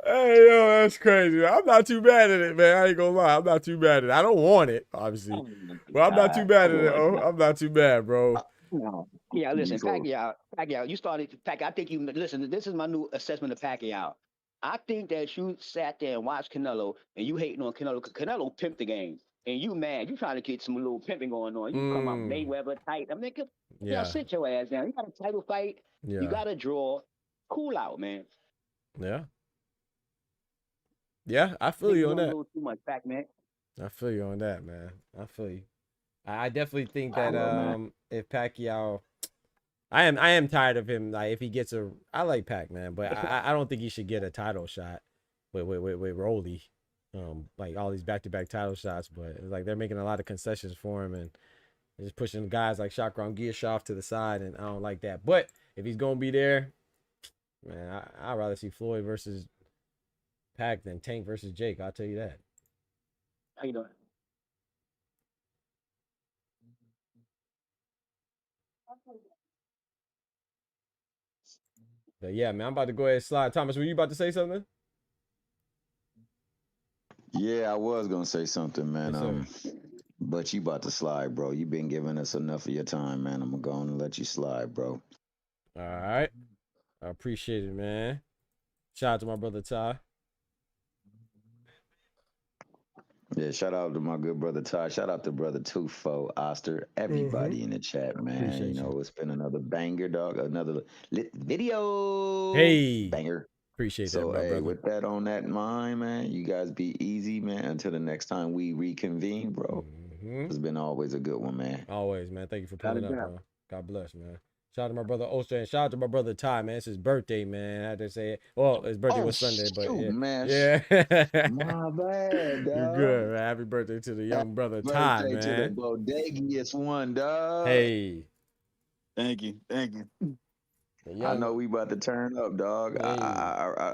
Hey, yo, that's crazy. I'm not too bad at it, man. I ain't gonna lie. I'm not too bad at it. I don't want it, obviously. Oh, But I'm not too God. bad Come at it. on. Oh, I'm not too bad, bro. No. Yeah, listen, So, Pacquiao, you started Pacquiao. I think you listen, this is my new assessment of Pacquiao. I think that you sat there and watched Canelo and you hating on Canelo because Canelo pimped the game. And you mad. You trying to get some little pimping going on. You come out Mayweather tight. I mean, Yeah. sit your ass down. You got a title fight. Yeah. You got to draw. Cool out, man. Yeah. Yeah, I feel you on that. A little too much back, man. I feel you on that, man. I feel you. I definitely think that if Pacquiao, I am tired of him. Like if he gets I like Pac, man, but I don't think he should get a title shot with Rolly, like all these back-to-back title shots. But it's like they're making a lot of concessions for him and just pushing guys like Shakram Giyashov to the side, and I don't like that. But if he's gonna be there, man, I'd rather see Floyd versus Pac than Tank versus Jake. I'll tell you that. How you doing? But yeah, man, I'm about to go ahead and slide. Thomas, were you about to say something? yeah, I was gonna say something, man. Yes, But you about to slide, bro. You've been giving us enough of your time, man. I'm gonna go on and let you slide, bro. All right. I appreciate it, man. Shout out to my brother Ty. Yeah, shout out to my good brother Ty. Shout out to brother Tufo, Oster, everybody in the chat, man. Appreciate you know, it's been another banger, dog. Another lit video. Hey. Banger. Appreciate So, that, my hey, brother. with that on that mind, man, you guys be easy, man. Until the next time we reconvene, bro. It's been always a good one, man. Always, man. Thank you for pulling up, bro. God bless, man. Shout out to my brother Oster and shout out to my brother Ty, man. It's his birthday, man. I had to say it. Well, his birthday was Sunday, but yeah. Man. Yeah. My bad, dog. You're good, man. Happy birthday to the young brother Ty, man. Birthday to the bodegiest one, dog. Hey. Thank you. I know we about to turn up, dog. Hey. I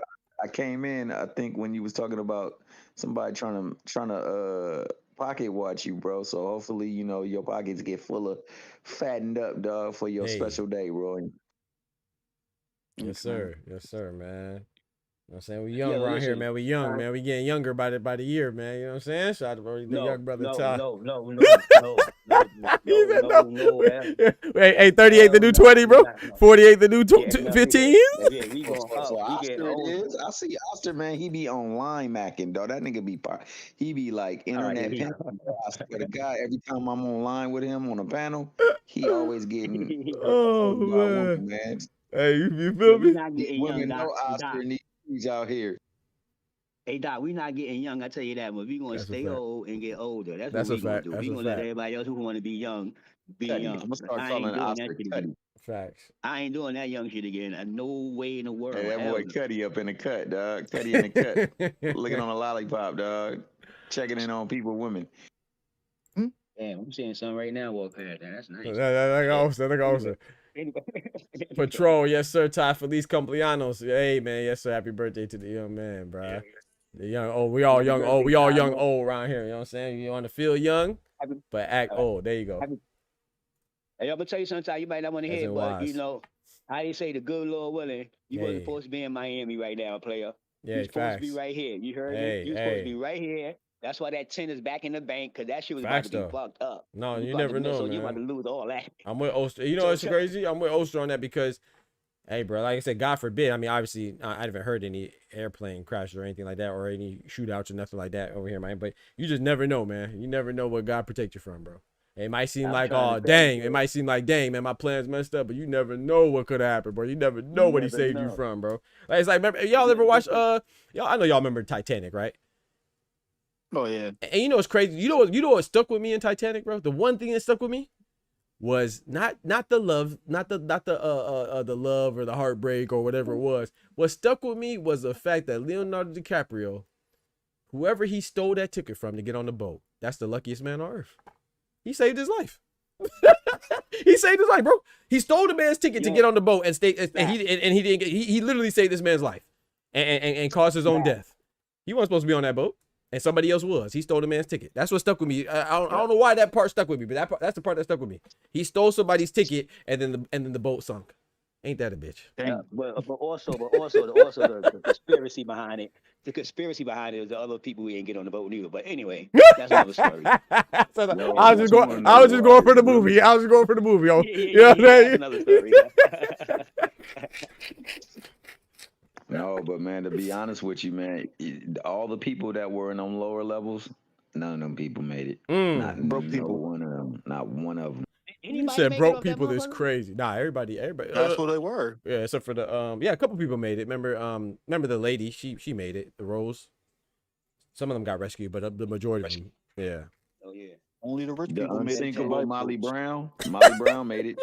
came in, I think, when you was talking about somebody trying to pocket watch you, bro. So hopefully, you know, your pockets get fattened up, dog, for your special day, bro. Yes, sir. Yes, sir, man. You know what I'm saying? We young around here, man. We young, man. We getting younger by the year, man. You know what I'm saying? Shout out to the young brother Ty. No. Hey, 38 the new 20, bro. 48 the new 15. Yeah, we going so Oster it is. I see Oster, man. He be online macking, dog. That nigga he be like internet pimp. I swear to God, every time I'm online with him on a panel, he always getting man. Hey, you feel me? Women know Oster and these out here. Hey, Doc, we not getting young, I tell you that, but we going to stay old and get older. That's what we going to do. We going to let everybody else who want to be young, be young. I'm going to start calling Oster Cuddy. Facts. I ain't doing that young shit again. No way in the world. Hey, that boy Cuddy up in the cut, dog. Cuddy in the cut. Looking on a lollipop, dog. Checking in on people, women. Damn, I'm seeing something right now walk past. That's nice. Look awesome. Patrol, yes, sir. Ty Feliz Cumpleaños. Hey, man, yes, sir. Happy birthday to the young man, bro. Yeah. The young, we all young, old. We all young, old around here. You know what I'm saying? You want to feel young, but act old. There you go. Hey, I'm gonna tell you something. You might not want to hear, but you know, how they say the good Lord willing, you wasn't supposed to be in Miami right now, player. Yeah, you're supposed to be right here. You heard me? You're supposed to be right here. That's why that 10 is back in the bank, because that shit was about to be fucked up. No, you never know, man. So you about to lose all that. I'm with Oster. You know what's crazy? I'm with Oster on that because, hey, bro, like I said, God forbid. I mean, obviously, I haven't heard any airplane crashes or anything like that, or any shootouts or nothing like that over here, man. But you just never know, man. You never know what God protect you from, bro. It might seem like, oh, dang. It might seem like, dang, man, my plans messed up, but you never know what could happen, bro. You never know what he saved you from, bro. Like, it's like, remember, y'all ever watch, y'all? I know y'all remember Titanic, right? Oh yeah. And you know what's crazy? You know what stuck with me in Titanic, bro? The one thing that stuck with me was not the love, not the love or the heartbreak or whatever it was. What stuck with me was the fact that Leonardo DiCaprio, whoever he stole that ticket from to get on the boat, that's the luckiest man on earth. He saved his life. He saved his life, bro. He stole the man's ticket to get on the boat and stay, and he didn't get. He literally saved this man's life, and caused his own death. He wasn't supposed to be on that boat, and somebody else was. He stole the man's ticket. That's what stuck with me. I don't know why that part stuck with me, but that's the part that stuck with me. He stole somebody's ticket, and then the boat sunk. Ain't that a bitch? But also the conspiracy behind it. The conspiracy behind it is the other people we ain't get on the boat neither. But anyway, that's another story. I was just going for the movie. I was just going for the movie. Yo. You know what I'm saying? That's another story. No, but man, to be honest with you, man, all the people that were in them lower levels, none of them people made it. Not one of them. Not one of them. You said broke people is crazy. Nah, everybody. That's what they were. Yeah, except for the a couple people made it. Remember the lady? She made it. The Rose. Some of them got rescued, but the majority of them, yeah. Oh yeah. Only the rich The people made it. unsinkable Molly Brown. Molly Brown made it.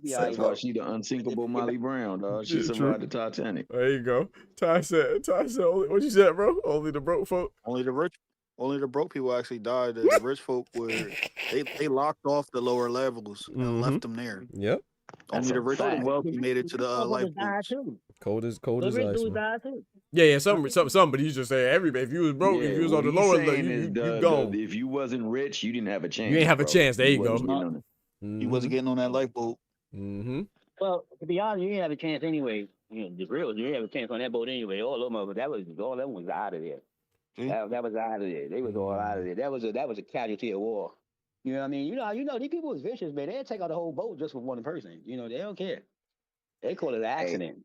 That's why she the unsinkable Molly Brown, dog. She survived the Titanic. There you go. Ty said, what you said, bro? Only the broke folk. Only the broke people actually died. The rich folk they locked off the lower levels and left them there. Yep. Only the rich and wealthy made it to the lifeboats. Cold as ice. Yeah. Some, but you just say everybody. If you was broke, if you was on the lower level, you gone. If you wasn't rich, you didn't have a chance. You ain't have a chance. There you go. You wasn't getting on that lifeboat. Well, to be honest, you didn't have a chance anyway. You know, the real, you didn't have a chance on that boat anyway. All of them, all them was out of there. That was out of there. They was all out of there. That was a casualty of war. You know what I mean? You know, these people was vicious, man. They'd take out the whole boat just for one person. You know, they don't care. They call it an accident.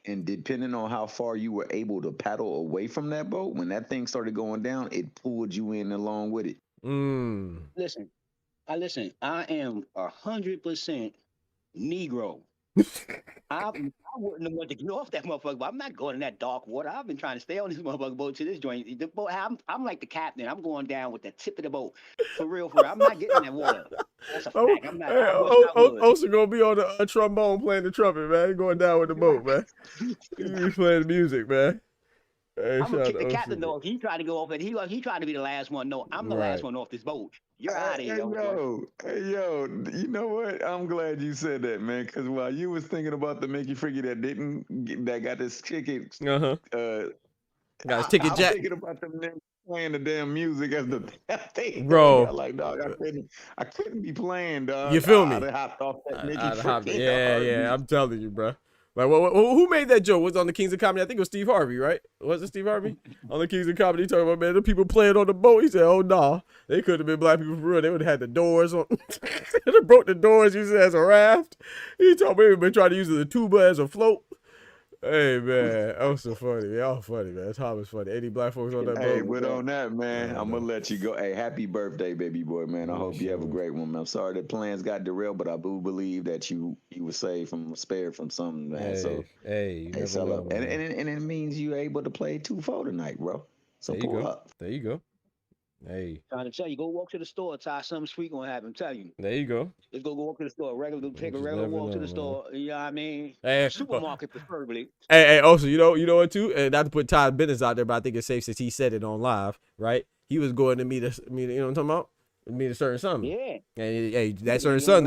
And depending on how far you were able to paddle away from that boat, when that thing started going down, it pulled you in along with it. Listen, I am 100% Negro. I wouldn't have wanted to get off that motherfucker, but I'm not going in that dark water. I've been trying to stay on this motherfucker boat to this joint. The boat, I'm like the captain. I'm going down with the tip of the boat. For real. I'm not getting in that water. That's a fact. I'm not. Also gonna be on the trombone playing the trumpet, man. Going down with the boat, man. You playing the music, man. Hey, I'm gonna kick the captain though. If he tried to go off, and he tried to be the last one. No, I'm the last one off this boat. You're out of here. Yo, you know what? I'm glad you said that, man. Because while you was thinking about the Mickey Freaky that got this ticket, got his ticket jack. I'm thinking about them playing the damn music as the thing. Bro, like, dog, I couldn't be playing, dog. You feel me? I'd have hopped off that Mickey Freaky. Yeah. I'm telling you, bro. Like, who made that joke? Was it on the Kings of Comedy? I think it was Steve Harvey, right? Was it Steve Harvey? On the Kings of Comedy, talking about, man, the people playing on the boat. He said, oh, nah. They could have been black people for real. They would have had the doors on. They broke the doors, used it as a raft. He told me they've been trying to use the tuba as a float. Hey, man, that was so funny. Y'all funny, man. Tom was funny. 80 black folks on that boat. Hey, but on that, man, I'm going to let you go. Hey, happy birthday, baby boy, man. I hope you have a great one, man. I'm sorry the plans got derailed, but I do believe that you were spared from something, man. You never know, and it means you're able to play 2-4 tonight, bro. So pull up. There you go. Hey. Trying to tell you, go walk to the store, Ty. Something sweet gonna happen. I'm telling you. There you go. Let's go walk to the store. Take a regular walk to the store. You know what I mean? Hey, supermarket preferably. Hey. Also, you know what too? And not to put Ty's business out there, but I think it's safe since he said it on live, right? He was going to meet you know what I'm talking about? Meet a certain something. Yeah. And hey, that certain something.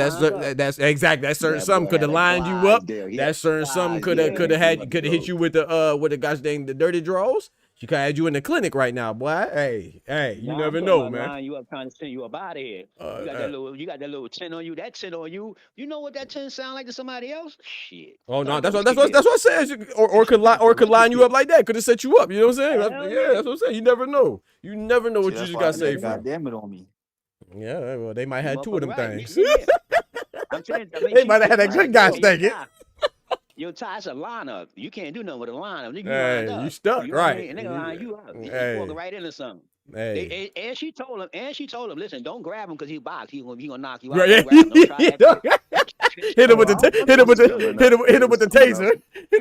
That's exactly that certain something could have lined you up. That certain something could have hit you with the gosh dang the dirty draws. She could have had you in the clinic right now, boy. Hey, you never know, man. Line you up trying to send you up out of here. You got that little 10 on you. That 10 on you. You know what that 10 sound like to somebody else? Shit. Oh no, that's what I said. Or could line you up like that. Could have set you up. You know what I'm saying? That's what I'm saying. You never know. You never know what you just got saved from. God damn it on me. Yeah, well, they might have 2 of them things. I'm telling you, they might have had that good guy thinking. Yo, Ty, it's a lineup. You can't do nothing with a lineup. You stuck, right? And they gonna line you up. You walking right into something. Hey. And she told him, listen, don't grab him because he boxed. He gonna knock you out. Right, yeah. Hit him with the taser. Hit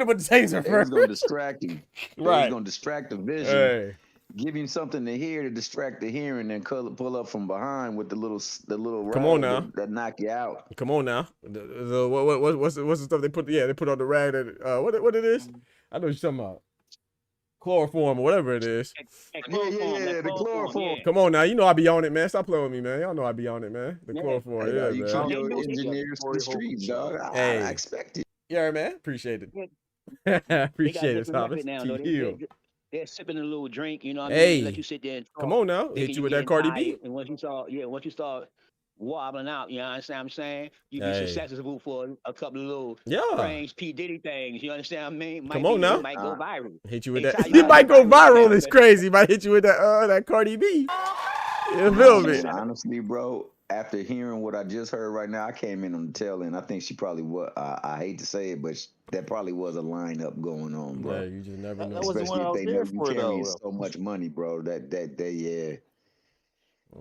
him with the taser first. He's gonna distract you. Right. He's gonna distract the vision. Hey. Give him something to hear to distract the hearing, and pull up from behind with the little come on now that knock you out. Come on now. What's the stuff they put? Yeah, they put on the rag. That what it is? I know what you're talking about. chloroform or whatever it is. That chloroform, that the chloroform. yeah. Come on now, you know I be on it, man. Stop playing with me, man. Y'all know I be on it, man. The Yeah. chloroform, Hey, yeah, dog, you man. keep They your do. engineers to the streets, dog. I expect it. Yeah, man. Appreciate it. They got Appreciate it, different Thomas. methods now, though. Keep heal. They're sipping a little drink, you know what I mean? They let you Hey, sit there and talk. come on now. Thinking Hit you with getting that Cardi tired, B. and once you start wobbling out, you know what I'm saying? You be Hey. susceptible for a couple of little Yeah. strange P. Diddy things, you understand what I mean? Come on now. Might go viral. Hit you with They that. tell It you might go viral. now, It's crazy. Might hit you with that Cardi B. You feel me? Man, honestly, bro, after hearing what I just heard right now, I came in on the tail end. I think she probably was. I hate to say it, but that probably was a lineup going on, bro. Yeah, you just never know. That was the one Especially I if was they there know you for, carrying though. so much money, bro.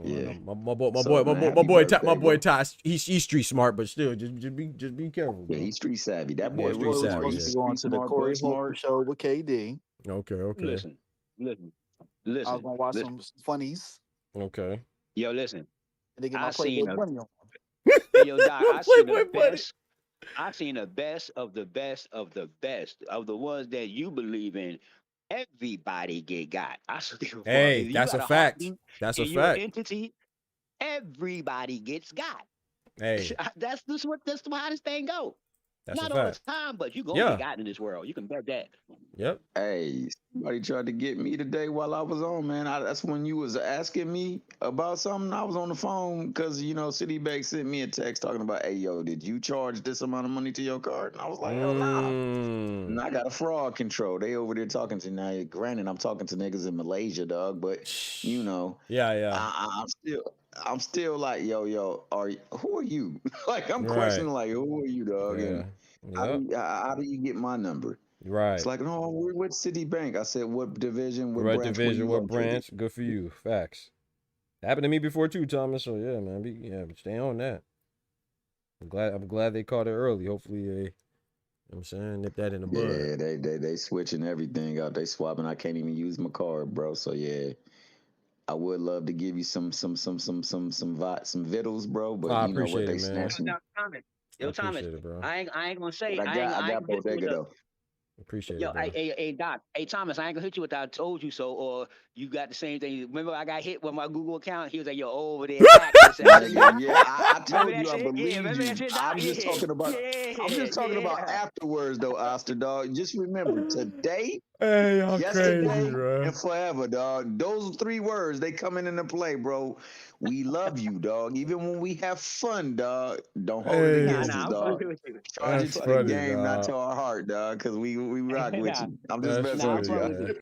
Yeah. My boy, Happy birthday, Ty, he's street smart, but still, just be careful. Yeah, Bro. he's street savvy. That Yeah, boy street was savvy, supposed yeah. to go on to the Corey Holcomb show with KD. Okay. Listen. I was gonna watch some funnies. Okay. Yo, listen. And they get my I seen Playboy bunny on. Hey, yo, Doc, I seen the Playboy bunny. best. I seen the best of the best of the best of the ones that you believe in. Everybody got. I swear. Hey, if you that's got a fact. heartbeat That's a in your fact. entity, everybody gets got. Hey, That's how this thing go. that's Not a all the fact. time, but you gonna Yeah. get got in this world. You can bet that. Yep. Hey, somebody tried to get me today while I was on, man. That's when you was asking me about something. I was on the phone because, Citibank sent me a text talking about, hey, yo, did you charge this amount of money to your card? And I was like, hell nah. And I got a fraud control. They over there talking to now. Granted, I'm talking to niggas in Malaysia, dog, but, Yeah. I'm still like, yo, who are you? Like, I'm Right. questioning, like, who are you, dog? Yeah. And how do you get my number? Right. It's like, no, we're with Citibank. I said, what division, what Right branch? division, were you what located? branch? Good for you. Facts. Happened to me before too, Thomas. So yeah, man. Stay on that. I'm glad they caught it early. Hopefully they, you know what I'm saying, nip that in the bud. Yeah, they switching everything out. They swapping. I can't even use my card, bro. So yeah, I would love to give you some vittles, bro. But I you know what? appreciate They it, man. snatching. Yo, Thomas, appreciate it, bro. I ain't gonna say. But I got bodega though. Appreciate Yo, it, bro. hey, Doc. Hey, Thomas, I ain't gonna hit you with I told you so, or you got the same thing. Remember, I got hit with my Google account. He was like, "Yo, over there." I told you I believed you. I'm just talking about. I'm just talking about afterwards, though, Oster, dog. Just remember today, Hey, y'all yesterday, crazy, bro. and forever, dog. Those 3 words they coming into play, bro. We love you, dog. Even when we have fun, dog. Don't hold it against us, dog. Charge it to the game, not to our heart, dog. Because we rock with you. I'm just messing with you.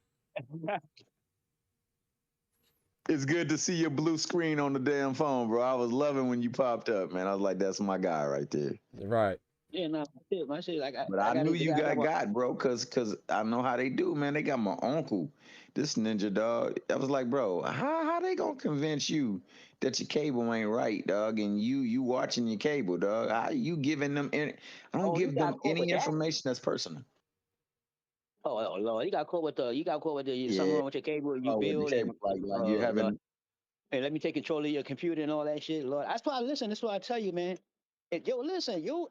It's good to see your blue screen on the damn phone, bro. I was loving when you popped up, man. I was like, that's my guy right there. Right. Yeah, no, my shit. Like, But I knew you got, bro, cause I know how they do, man. They got my uncle, this ninja dog. I was like, bro, how they gonna convince you that your cable ain't right, dog, and you watching your cable, dog? How you giving them? I don't give them any information that's personal. Oh Lord, you got caught with something wrong with your cable. You build and like you having. Hey, let me take control of your computer and all that shit, Lord. That's why that's why I tell you, man. Yo, listen, y'all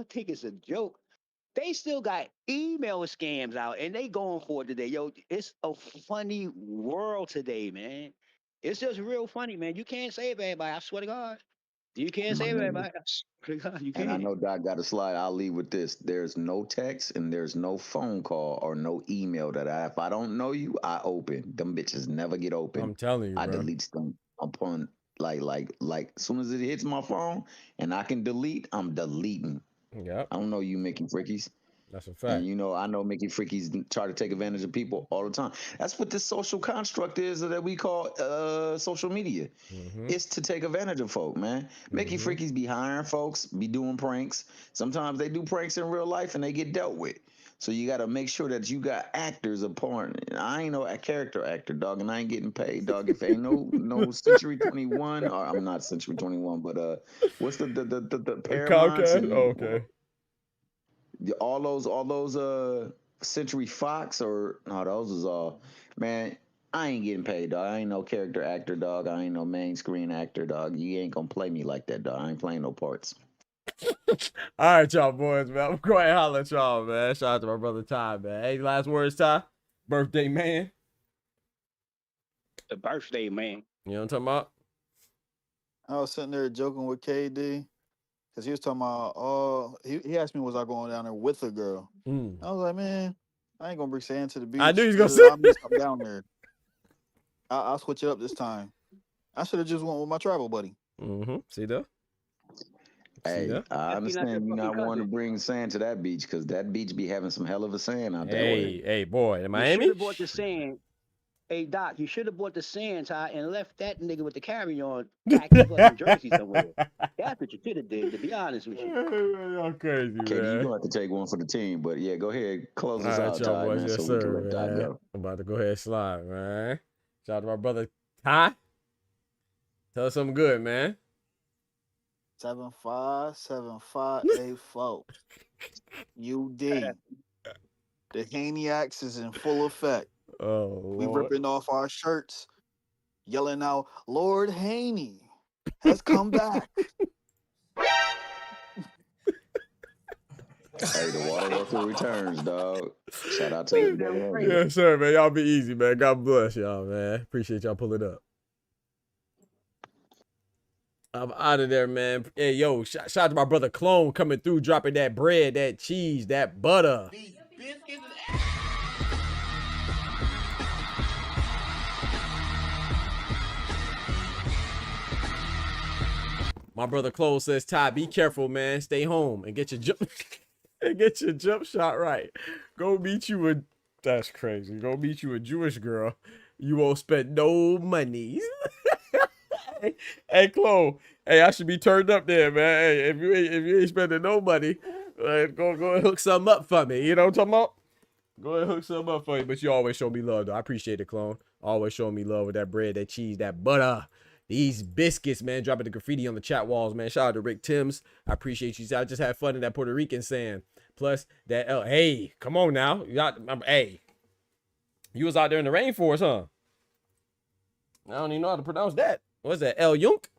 think it's a joke. They still got email scams out and they going for it today. Yo, it's a funny world today, man. It's just real funny, man. You can't save everybody. I swear to God. You can't save everybody. I swear to God, you can't. And I know Doc got a slide. I'll leave with this. There's no text and there's no phone call or no email that if I don't know you, I open. Them bitches never get open. I'm telling you, I bro. delete them upon like as soon as it hits my phone and I can delete, I'm deleting. Yeah. I don't know you Mickey Frickies. That's a fact. And I know Mickey Frickies try to take advantage of people all the time. That's what this social construct is that we call social media. It's to take advantage of folk, man. Mickey Frickies be hiring folks, be doing pranks. Sometimes they do pranks in real life and they get dealt with. So you got to make sure that you got actors upon. I ain't no character actor, dog, and I ain't getting paid, dog. If ain't no Century 21, or I'm not Century 21, but what's the Paramount? Okay. All those Century Fox or no, those is all, man. I ain't getting paid, dog. I ain't no character actor, dog. I ain't no main screen actor, dog. You ain't gonna play me like that, dog. I ain't playing no parts. All right, y'all boys, man. I'm going to holler at y'all, man. Shout out to my brother Ty, man. Any last words, Ty? Birthday man. The birthday man. You know what I'm talking about? I was sitting there joking with KD because he was talking about, he asked me, was I going down there with a girl? I was like, man, I ain't gonna bring sand to the beach. I knew he was gonna say. I'll meet something down there. I'll switch it up this time. I should have just went with my travel buddy. See that? Hey, I understand you not wanting to bring sand to that beach because that beach be having some hell of a sand out there. Hey, boy, in Miami. You should have bought the sand. Hey, Doc, you should have bought the sand, Ty, and left that nigga with the carry-on packed up in Jersey somewhere. That's what you should have did, to be honest with you. Y'all crazy, Katie, man. you're going to have to take one for the team, but yeah, go ahead, close us out, y'all Ty, boys. man, Yes, so sir, we can let Doc man. go. I'm about to go ahead and slide, man. Shout out to my brother Ty. Tell us something good, man. 757584. UD. The Haney-ax is in full effect. Oh, we Lord. ripping off our shirts, yelling out, Lord Haney has come back. Hey, the water worker returns, dog. Shout out to you, brother. Yes, sir, man. Y'all be easy, man. God bless y'all, man. Appreciate y'all pulling up. I'm out of there, man. Hey, yo, shout out to my brother Clone coming through, dropping that bread, that cheese, that butter. My brother Clone says, Ty, be careful, man. Stay home and get your jump shot right. Go meet you a that's crazy. Go meet you a Jewish girl. You won't spend no money. Hey, Chloe. Hey, I should be turned up there, man. Hey, if you ain't spending no money, go and hook something up for me. You know what I'm talking about? Go ahead and hook something up for you. But you always show me love, though. I appreciate it, Clone. Always showing me love with that bread, that cheese, that butter. These biscuits, man, dropping the graffiti on the chat walls, man. Shout out to Rick Timms. I appreciate you. I just had fun in that Puerto Rican saying. Plus, that, hey, come on now. Hey, you was out there in the rainforest, huh? I don't even know how to pronounce that. What's that? El Yunk?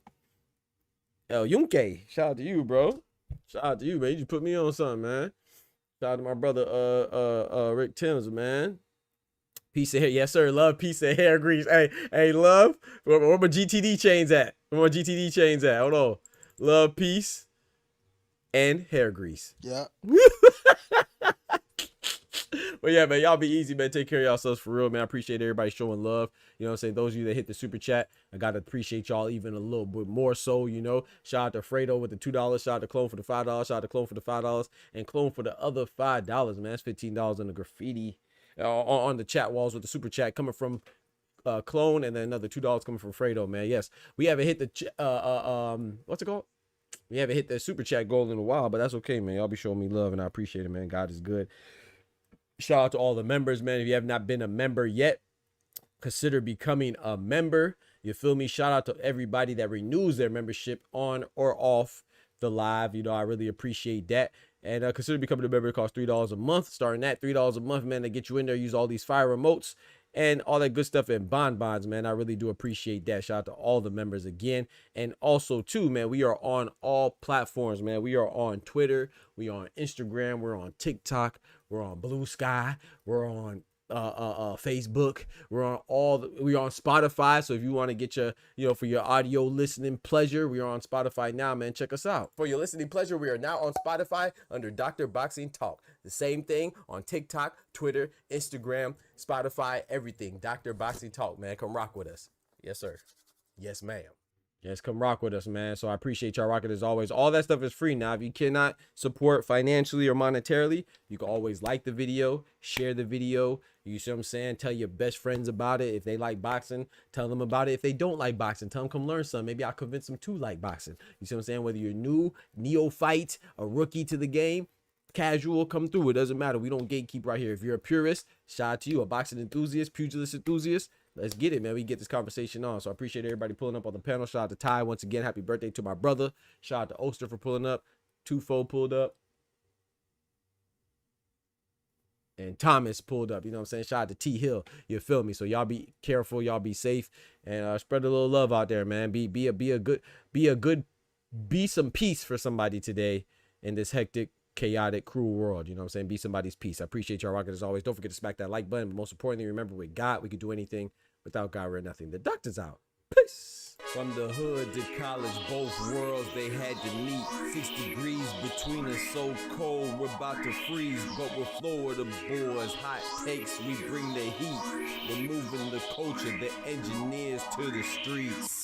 El Yunque. Shout out to you, bro. Shout out to you, man. You just put me on something, man. Shout out to my brother, Rick Timms, man. Piece of hair. Yes, sir. Love piece of hair grease. Hey, love. Where my GTD chains at? Where my GTD chains at? Hold on. Love, peace, and hair grease. Yeah. But yeah, man, y'all be easy, man. Take care of yourselves for real, man. I appreciate everybody showing love. You know what I'm saying? Those of you that hit the super chat, I got to appreciate y'all even a little bit more so, you know. Shout out to Fredo with the $2. Shout out to Clone for the $5. Shout out to Clone for the $5. And Clone for the other $5, man. That's $15 on the graffiti on the chat walls with the super chat coming from Clone, and then another $2 coming from Fredo, man. Yes, we haven't hit the what's it called? We haven't hit the super chat goal in a while, but that's okay, man. Y'all be showing me love, and I appreciate it, man. God is good. Shout out to all the members, man. If you have not been a member yet, consider becoming a member. You feel me? Shout out to everybody that renews their membership on or off the live. You know, I really appreciate that. And consider becoming a member. It costs $3 a month. Starting at $3 a month, man, to get you in there, use all these fire remotes and all that good stuff and bonbons, man. I really do appreciate that. Shout out to all the members again. And also, too, man, we are on all platforms, man. We are on Twitter. We are on Instagram. We're on TikTok. We're on Blue Sky. We're on Facebook. We're on we're on Spotify. So if you want to get your, you know, for your audio listening pleasure, we are on Spotify now, man. Check us out. For your listening pleasure, we are now on Spotify under Dr. Boxing Talk. The same thing on TikTok, Twitter, Instagram, Spotify, everything. Dr. Boxing Talk, man. Come rock with us. Yes, sir. Yes, ma'am. Yes, come rock with us, man. So I appreciate y'all rocking as always. All that stuff is free now. If you cannot support financially or monetarily, you can always like the video, share the video. You see what I'm saying? Tell your best friends about it. If they like boxing, tell them about it. If they don't like boxing, tell them come learn something. Maybe I'll convince them to like boxing. You see what I'm saying? Whether you're new, neophyte, a rookie to the game, casual, come through. It doesn't matter. We don't gatekeep right here. If you're a purist, shout out to you. A boxing enthusiast, pugilist enthusiast, let's get it, man. We get this conversation on. So I appreciate everybody pulling up on the panel. Shout out to Ty once again. Happy birthday to my brother. Shout out to Oster for pulling up. Tufo pulled up. And Thomas pulled up. You know what I'm saying? Shout out to T Hill. You feel me? So y'all be careful. Y'all be safe. And spread a little love out there, man. Be some peace for somebody today in this hectic chaotic, cruel world. You know what I'm saying? Be somebody's peace. I appreciate y'all rocking as always. Don't forget to smack that like button. But most importantly, remember with God, we can do anything. Without God, we're nothing. The doctor's out. Peace. From the hood to college, both worlds they had to meet. 6 degrees between us, so cold, we're about to freeze. But we're Florida boys, hot takes, we bring the heat. We're moving the culture, the engineers to the streets.